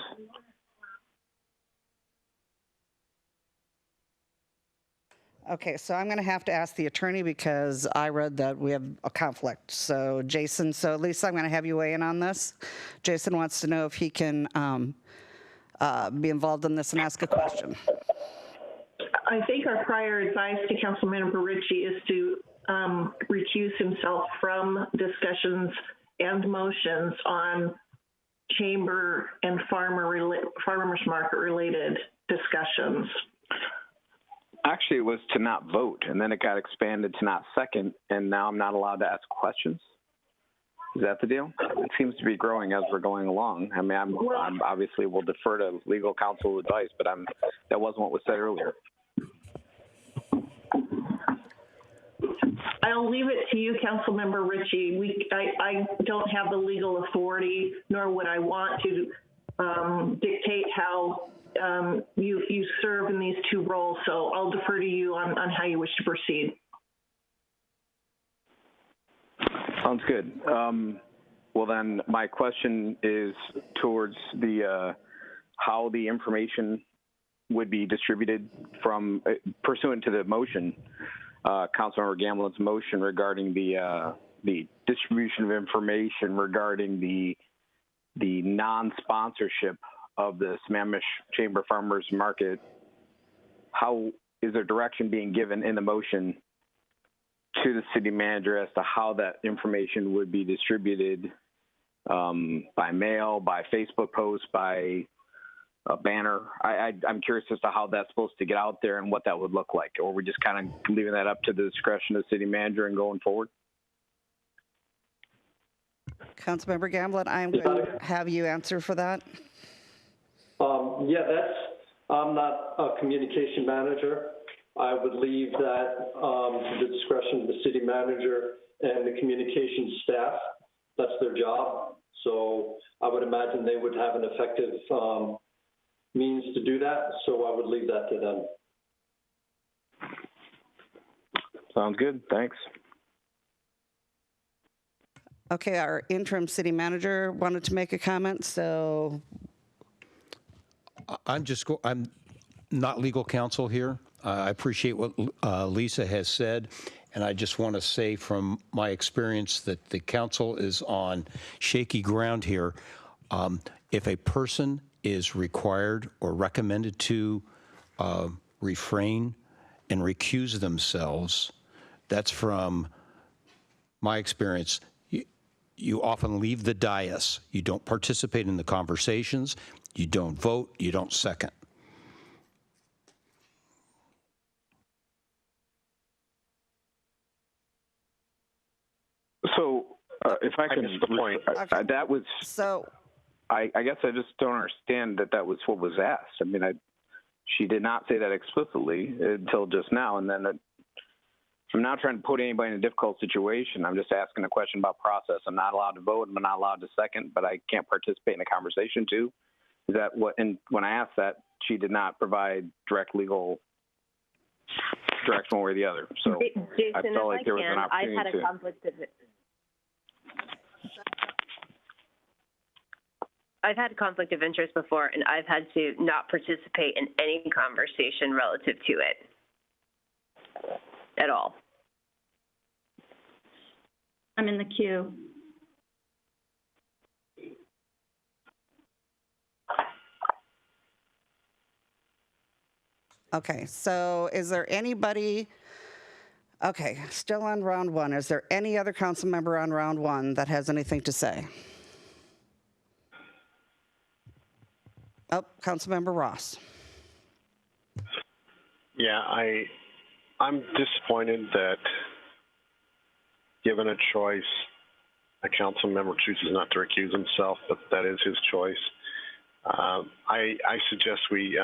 Okay, so I'm going to have to ask the attorney because I read that we have a conflict. So Jason, Lisa, I'm going to have you weigh in on this. Jason wants to know if he can be involved in this and ask a question. I think our prior advice to Councilmember Ritchie is to recuse himself from discussions and motions on chamber and farmers market related discussions. Actually, it was to not vote, and then it got expanded to not second, and now I'm not allowed to ask questions. Is that the deal? It seems to be growing as we're going along. I mean, I'm obviously will defer to legal counsel advice, but that wasn't what was said earlier. I'll leave it to you, Councilmember Ritchie. I don't have the legal authority, nor would I want to dictate how you serve in these two roles. So I'll defer to you on how you wish to proceed. Sounds good. Well, then my question is towards the how the information would be distributed from pursuant to the motion, Councilmember Gamblin's motion regarding the distribution of information regarding the non-sponsorship of the Sammamish Chamber Farmers Market. How is there direction being given in the motion to the city manager as to how that information would be distributed by mail, by Facebook post, by a banner? I'm curious as to how that's supposed to get out there and what that would look like, or we're just kind of leaving that up to the discretion of the city manager and going forward? Councilmember Gamblin, I'm going to have you answer for that. Yeah, I'm not a communication manager. I would leave that to the discretion of the city manager and the communications staff. That's their job. So I would imagine they would have an effective means to do that. So I would leave that to them. Sounds good. Thanks. Okay, our interim city manager wanted to make a comment, so. I'm not legal counsel here. I appreciate what Lisa has said, and I just want to say from my experience that the council is on shaky ground here. If a person is required or recommended to refrain and recuse themselves, that's from my experience. You often leave the dais. You don't participate in the conversations. You don't vote. You don't second. So, if I can, the point. That was. So. I guess I just don't understand that was what was asked. I mean, she did not say that explicitly until just now, and then I'm not trying to put anybody in a difficult situation. I'm just asking a question about process. I'm not allowed to vote. I'm not allowed to second, but I can't participate in a conversation too. Is that what? And when I asked that, she did not provide direct legal direction one way or the other. So Jason, I felt like there was an opportunity I've had a conflict of I've had conflict of interest before, and I've had to not participate in any conversation relative to it at all. I'm in the queue. Okay, so is there anybody, okay, still on round one. Is there any other council member on round one that has anything to say? Oh, Councilmember Ross. Yeah, I'm disappointed that given a choice, a council member chooses not to recuse himself, but that is his choice. I suggest we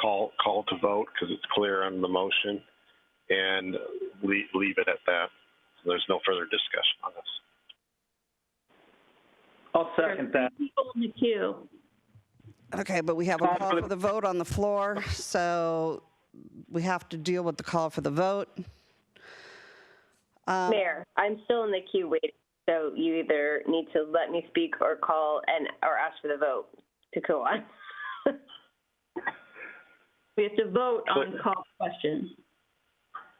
call to vote because it's clear on the motion and leave it at that. So there's no further discussion on this. I'll second that. People in the queue. Okay, but we have a call for the vote on the floor, so we have to deal with the call for the vote. Mayor, I'm still in the queue waiting, so you either need to let me speak or call or ask for the vote to go on. We have to vote on call questions.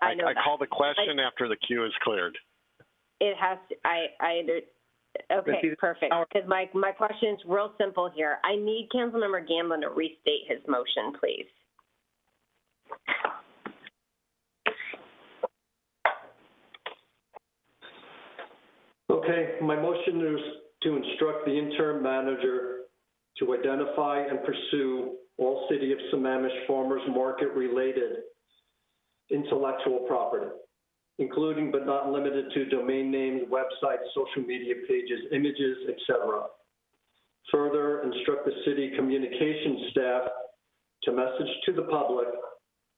I know I call the question after the queue is cleared. It has to, okay, perfect. Because my question is real simple here. I need Councilmember Gamblin to restate his motion, please. Okay, my motion is to instruct the interim manager to identify and pursue all City of Sammamish farmers market related intellectual property, including but not limited to domain names, websites, social media pages, images, etc. Further, instruct the city communications staff to message to the public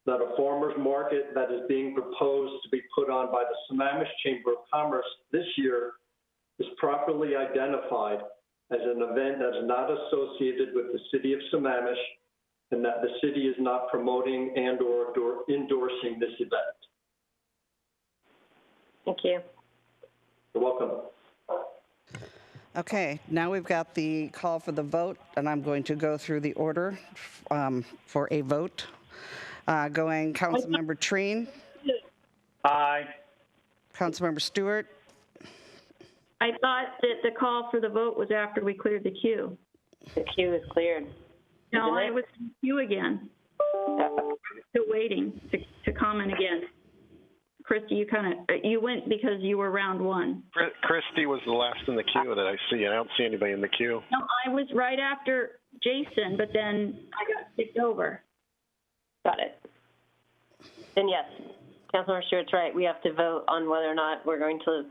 that a farmers market that is being proposed to be put on by the Sammamish Chamber of Commerce this year is properly identified as an event that is not associated with the city of Sammamish and that the city is not promoting and or endorsing this event. Thank you. You're welcome. Okay, now we've got the call for the vote, and I'm going to go through the order for a vote. Going Councilmember Treen. Aye. Councilmember Stewart. I thought that the call for the vote was after we cleared the queue. The queue is cleared. No, I was in the queue again. Still waiting to comment again. Christy, you went because you were round one. Christy was the last in the queue that I see. I don't see anybody in the queue. No, I was right after Jason, but then I got kicked over. Got it. Then yes, Councilmember Stewart's right. We have to vote on whether or not we're going to.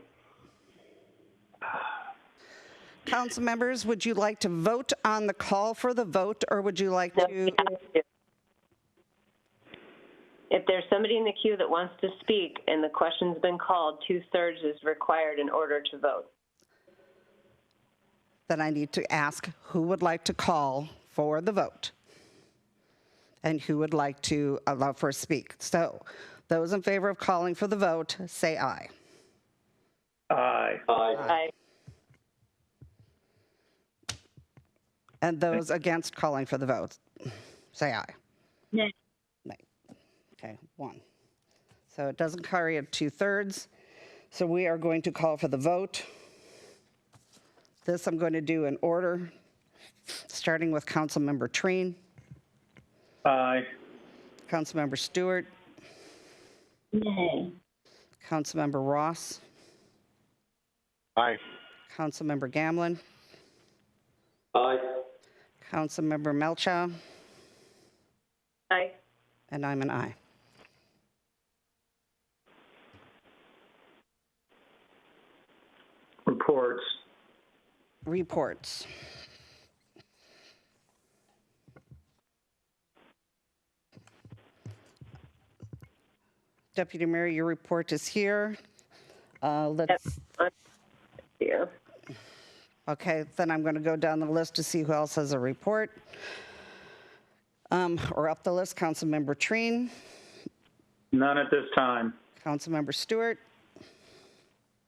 Council members, would you like to vote on the call for the vote, or would you like to? If there's somebody in the queue that wants to speak and the question's been called, 2/3 is required in order to vote. Then I need to ask who would like to call for the vote and who would like to allow for a speak. So those in favor of calling for the vote, say aye. Aye. Aye. And those against calling for the vote, say aye. Nay. Nay. Okay, 1. So it doesn't carry at 2/3. So we are going to call for the vote. This I'm going to do in order, starting with Councilmember Treen. Aye. Councilmember Stewart. Nay. Councilmember Ross. Aye. Councilmember Gamlin. Aye. Councilmember Melchow. Aye. And I'm an aye. Reports. Reports. Deputy Mayor, your report is here. Let's. Yeah. Okay, then I'm going to go down the list to see who else has a report. Or up the list, Councilmember Treen. None at this time. Councilmember Stewart.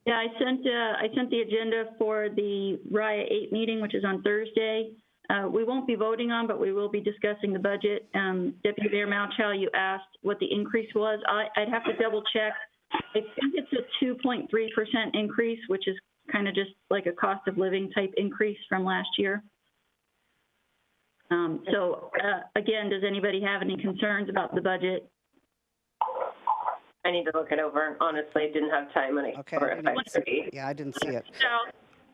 Yeah, I sent the agenda for the RIA 8 meeting, which is on Thursday. We won't be voting on, but we will be discussing the budget. Deputy Mayor Malchow, you asked what the increase was. I'd have to double check. I think it's a 2.3% increase, which is kind of just like a cost of living type increase from last year. Again, does anybody have any concerns about the budget? I need to look it over. Honestly, didn't have time when I Okay. Yeah, I didn't see it.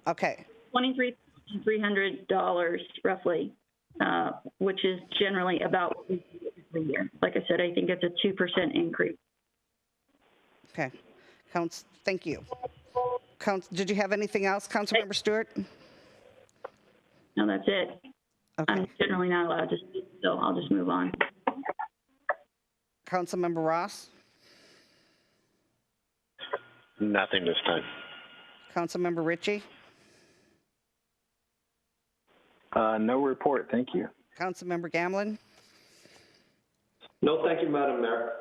Okay. $23,300 roughly, which is generally about a year. Like I said, I think it's a 2% increase. Okay. Thank you. Did you have anything else, Councilmember Stewart? No, that's it. Okay. I'm generally not allowed to speak, so I'll just move on. Councilmember Ross? Nothing this time. Councilmember Ritchie? No report, thank you. Councilmember Gamlin? No, thank you, Madam Mayor.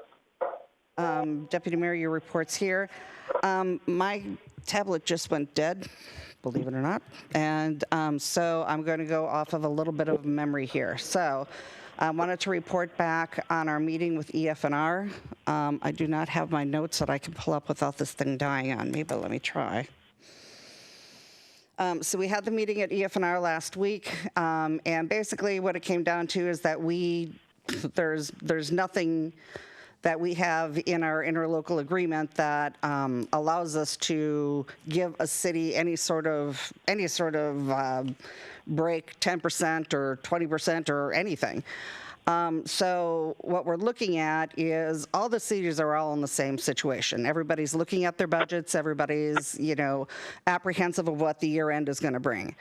Deputy Mayor, your report's here. My tablet just went dead, believe it or not. And so I'm going to go off of a little bit of memory here. So I wanted to report back on our meeting with EF&R. I do not have my notes that I can pull up without this thing dying on me, but let me try. So we had the meeting at EF&R last week, and basically what it came down to is that there's nothing that we have in our interlocal agreement that allows us to give a city any sort of break, 10% or 20% or anything. So what we're looking at is all the cities are all in the same situation. Everybody's looking at their budgets. Everybody's, apprehensive of what the year end is going to bring.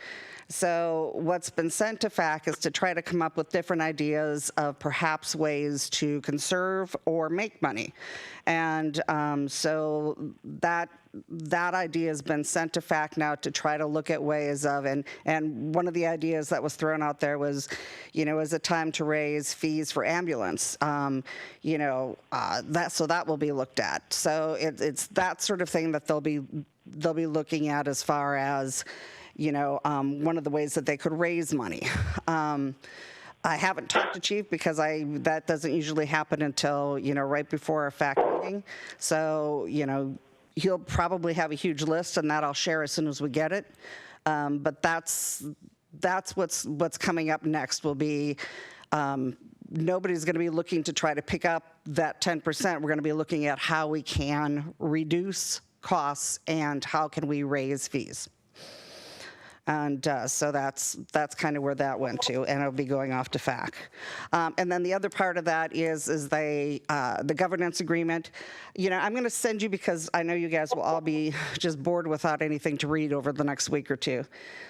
So what's been sent to FAC is to try to come up with different ideas of perhaps ways to conserve or make money. And so that idea has been sent to FAC now to try to look at ways of, and one of the ideas that was thrown out there was, is it time to raise fees for ambulance? So that will be looked at. So it's that sort of thing that they'll be looking at as far as, one of the ways that they could raise money. I haven't talked to Chief because that doesn't usually happen until, right before our FAC meeting. So, he'll probably have a huge list, and that I'll share as soon as we get it. But that's what's coming up next will be, nobody's going to be looking to try to pick up that 10%. We're going to be looking at how we can reduce costs and how can we raise fees. And so that's kind of where that went to, and it'll be going off to FAC. And then the other part of that is the governance agreement. I'm going to send you, because I know you guys will all be just bored without anything to read over the next week or two.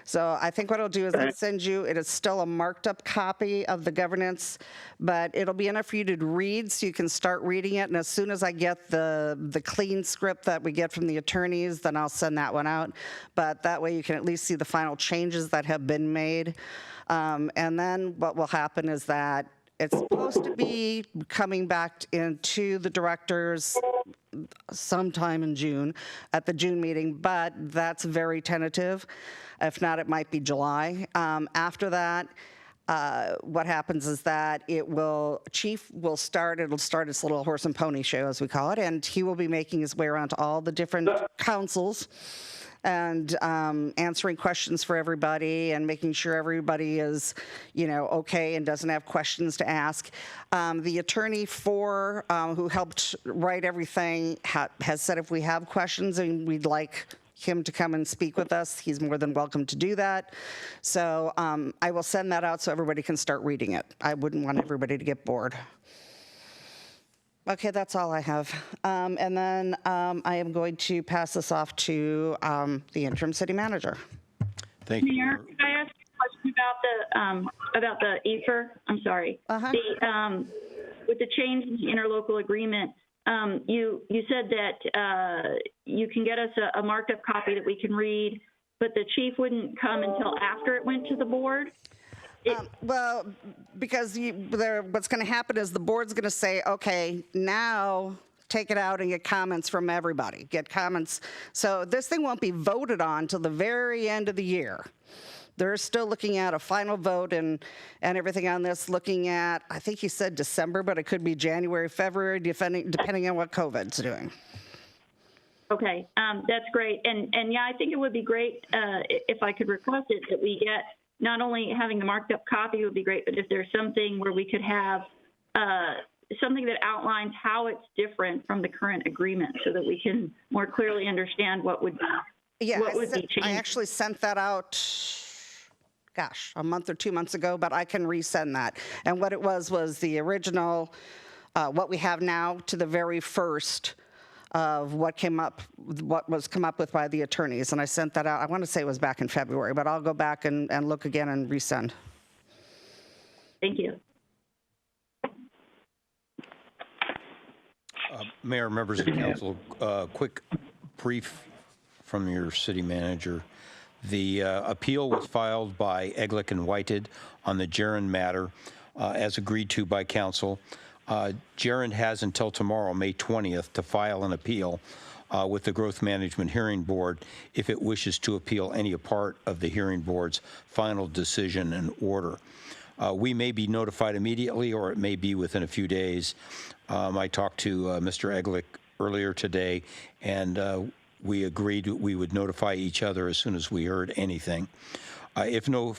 So I think what I'll do is I'll send you, it is still a marked up copy of the governance, but it'll be enough for you to read so you can start reading it. And as soon as I get the clean script that we get from the attorneys, then I'll send that one out. But that way you can at least see the final changes that have been made. And then what will happen is that it's supposed to be coming back into the directors sometime in June, at the June meeting, but that's very tentative. If not, it might be July. After that, what happens is that Chief will start, it'll start its little horse and pony show, as we call it, and he will be making his way around to all the different councils and answering questions for everybody and making sure everybody is, okay and doesn't have questions to ask. The attorney who helped write everything has said if we have questions and we'd like him to come and speak with us, he's more than welcome to do that. So I will send that out so everybody can start reading it. I wouldn't want everybody to get bored. Okay, that's all I have. And then I am going to pass this off to the interim city manager. Thank you. Mayor, can I ask a question about the EFR? I'm sorry. With the change in the interlocal agreement, you said that you can get us a marked up copy that we can read, but the chief wouldn't come until after it went to the board? Well, because what's going to happen is the board's going to say, okay, now take it out and get comments from everybody. Get comments. So this thing won't be voted on till the very end of the year. They're still looking at a final vote and everything on this, looking at, I think he said December, but it could be January, February, depending on what COVID's doing. Okay, that's great. And yeah, I think it would be great if I could request it that we get, not only having the marked up copy would be great, but if there's something where we could have something that outlines how it's different from the current agreement so that we can more clearly understand what would be changed. I actually sent that out, a month or 2 months ago, but I can resend that. And what it was the original, what we have now to the very first of what was come up with by the attorneys. And I sent that out, I want to say it was back in February, but I'll go back and look again and resend. Thank you. Mayor, members of the council, quick brief from your city manager. The appeal was filed by Eglick and Whited on the Jaron matter, as agreed to by council. Jaron has until tomorrow, May 20th, to file an appeal with the Growth Management Hearing Board if it wishes to appeal any part of the hearing board's final decision and order. We may be notified immediately, or it may be within a few days. I talked to Mr. Eglick earlier today, and we agreed we would notify each other as soon as we heard anything. If no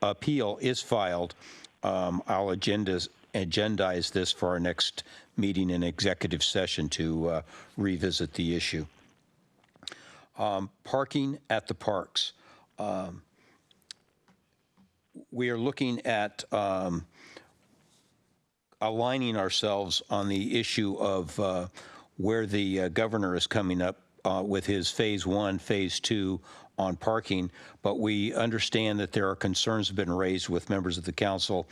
appeal is filed, I'll agenda agendize this for our next meeting in executive session to revisit the issue. Parking at the parks. We are looking at aligning ourselves on the issue of where the governor is coming up with his phase 1, phase 2 on parking, but we understand that there are concerns have been raised with members of the council,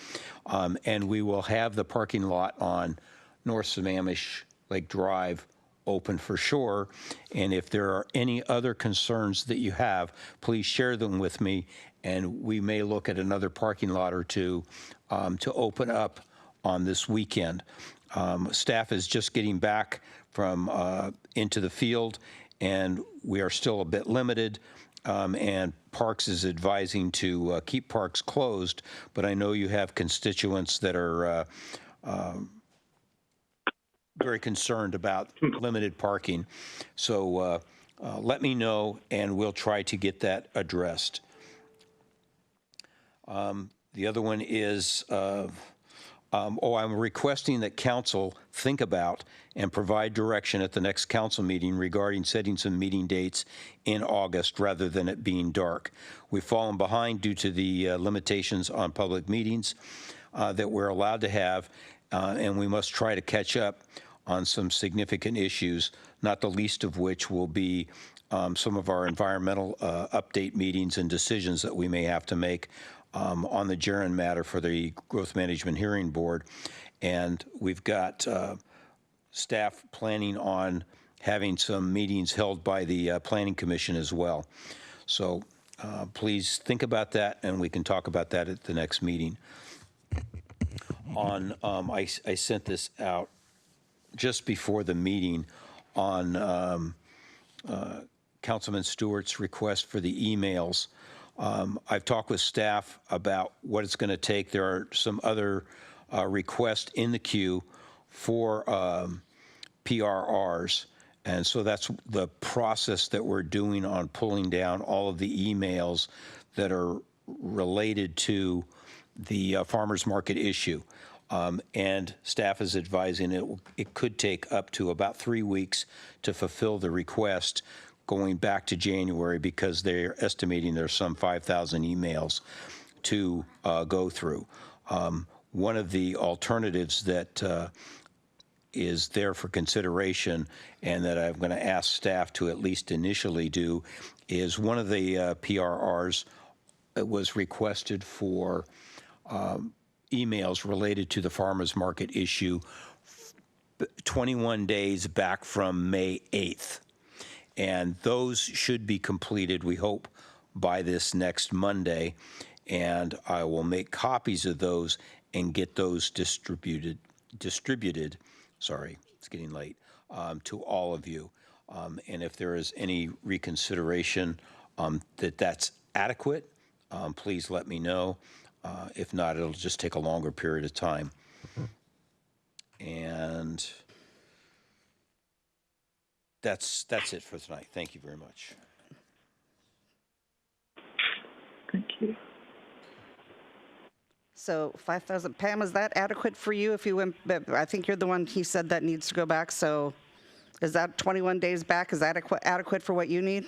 and we will have the parking lot on North Sammamish Lake Drive open for sure. And if there are any other concerns that you have, please share them with me, and we may look at another parking lot or two to open up on this weekend. Staff is just getting back from into the field, and we are still a bit limited. And Parks is advising to keep parks closed, but I know you have constituents that are very concerned about limited parking. So let me know, and we'll try to get that addressed. The other one is, I'm requesting that council think about and provide direction at the next council meeting regarding setting some meeting dates in August rather than it being dark. We've fallen behind due to the limitations on public meetings that we're allowed to have, and we must try to catch up on some significant issues, not the least of which will be some of our environmental update meetings and decisions that we may have to make on the Jaron matter for the Growth Management Hearing Board. And we've got staff planning on having some meetings held by the Planning Commission as well. So please think about that, and we can talk about that at the next meeting. I sent this out just before the meeting on Councilman Stewart's request for the emails. I've talked with staff about what it's going to take. There are some other requests in the queue for PRRs, and so that's the process that we're doing on pulling down all of the emails that are related to the farmers market issue. And staff is advising it could take up to about 3 weeks to fulfill the request going back to January, because they're estimating there's some 5,000 emails to go through. One of the alternatives that is there for consideration, and that I'm going to ask staff to at least initially do, is one of the PRRs was requested for emails related to the farmers market issue 21 days back from May 8th. And those should be completed, we hope, by this next Monday. And I will make copies of those and get those distributed, sorry, it's getting late, to all of you. And if there is any reconsideration that that's adequate, please let me know. If not, it'll just take a longer period of time. And that's it for tonight. Thank you very much. Thank you. So 5,000, Pam, is that adequate for you if you went, I think you're the one he said that needs to go back, so is that 21 days back, is that adequate for what you need?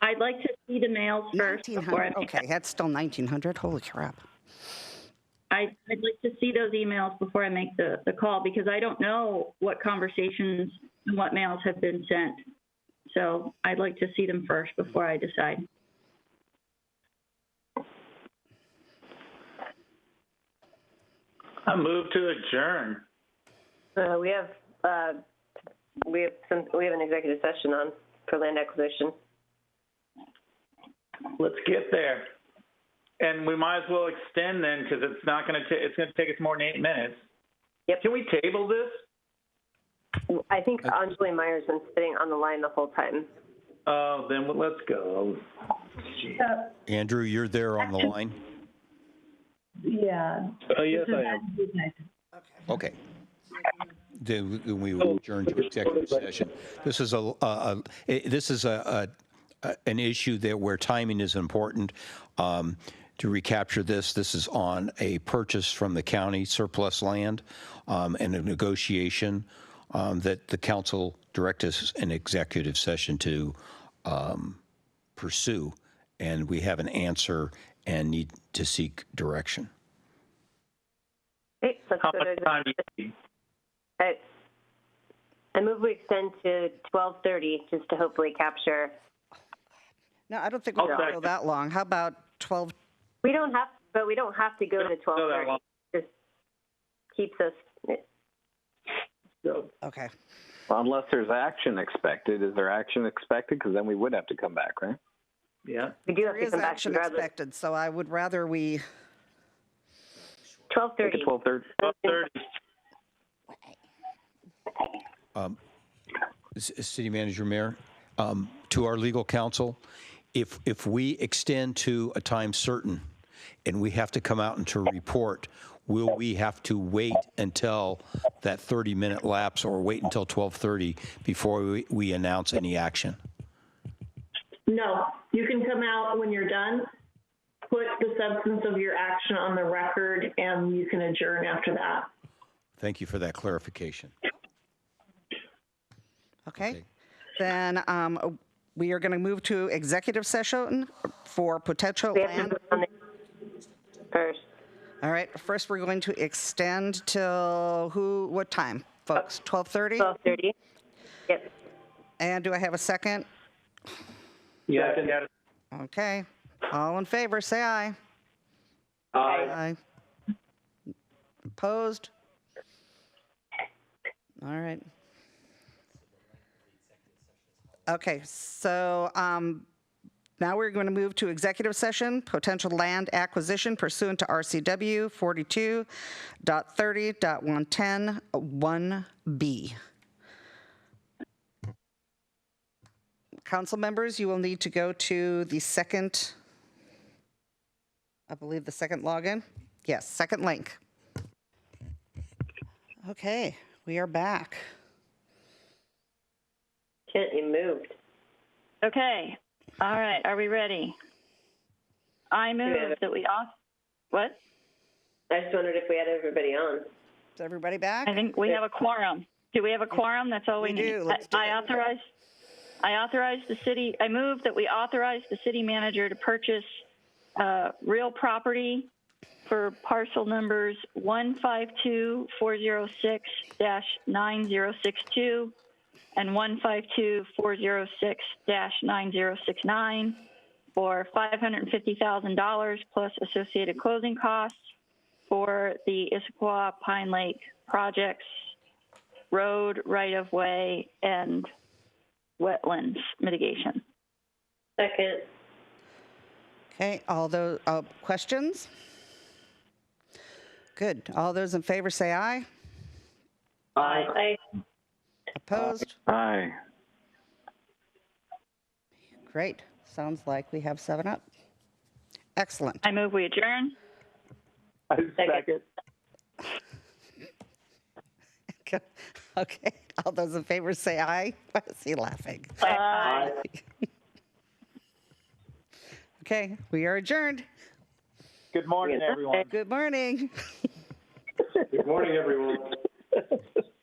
I'd like to see the mails first before I make Okay, that's still 1,900, holy crap. I'd like to see those emails before I make the call, because I don't know what conversations and what mails have been sent. So I'd like to see them first before I decide. I move to adjourn. We have an executive session on for land acquisition. Let's get there. And we might as well extend then, because it's not going to it's going to take us more than 8 minutes. Yep. Can we table this? I think Anjali Meyer's been sitting on the line the whole time. Oh, then let's go. Andrew, you're there on the line? Yeah. Yes, I am. Okay. Then we will adjourn to executive session. This is an issue that where timing is important. to recapture this, this is on a purchase from the county surplus land and a negotiation that the council directed us an executive session to pursue, and we have an answer and need to seek direction. Great, let's How go much to time do you need? I move we extend to 12:30 just to hopefully capture. No, I don't think we're going to go that long. How about 12? We don't have to go to 12:30. Just keeps us. Okay. Well, unless there's action expected. Is there action expected? Because then we would have to come back, right? Yeah. We do have There to is come back action regardless. expected, so I would rather we. 12:30. 12:30. 12:30. City Manager, Mayor, to our legal counsel, if we extend to a time certain and we have to come out and to report, will we have to wait until that 30-minute lapse or wait until 12:30 before we announce any action? No, you can come out when you're done, put the substance of your action on the record, and you can adjourn after that. Thank you for that clarification. Okay. Then we are going to move to executive session for potential land. First. All right. First, we're going to extend till what time, folks? 12:30? 12:30. Yep. And do I have a second? Yeah. Okay. All in favor, say aye. Aye. Opposed? All right. Okay, so now we're going to move to executive session, potential land acquisition pursuant to RCW 42.30.110(1)B. Council members, you will need to go to the second, I believe the second login. Yes, second link. Okay, we are back. Kent, you moved. Okay. All right. Are we ready? I move that we off. What? I just wondered if we had everybody on. Is everybody back? I think we have a quorum. Do we have a quorum? That's all we need. do. Let's do it. I move that we authorize the city manager to purchase real property for parcel numbers 152-406-9062 and 152-406-9069 for $550,000 plus associated closing costs for the Issaquah Pine Lake projects, road, right-of-way, and wetlands mitigation. Second. Okay, all those questions? Good. All those in favor say aye. Aye. Opposed? Aye. Great. Sounds like we have 7 up. Excellent. I move we adjourn. Second. Okay, all those in favor say aye. Why is he laughing? Aye. Okay, we are adjourned. Good morning, everyone. Good morning. Good morning, everyone.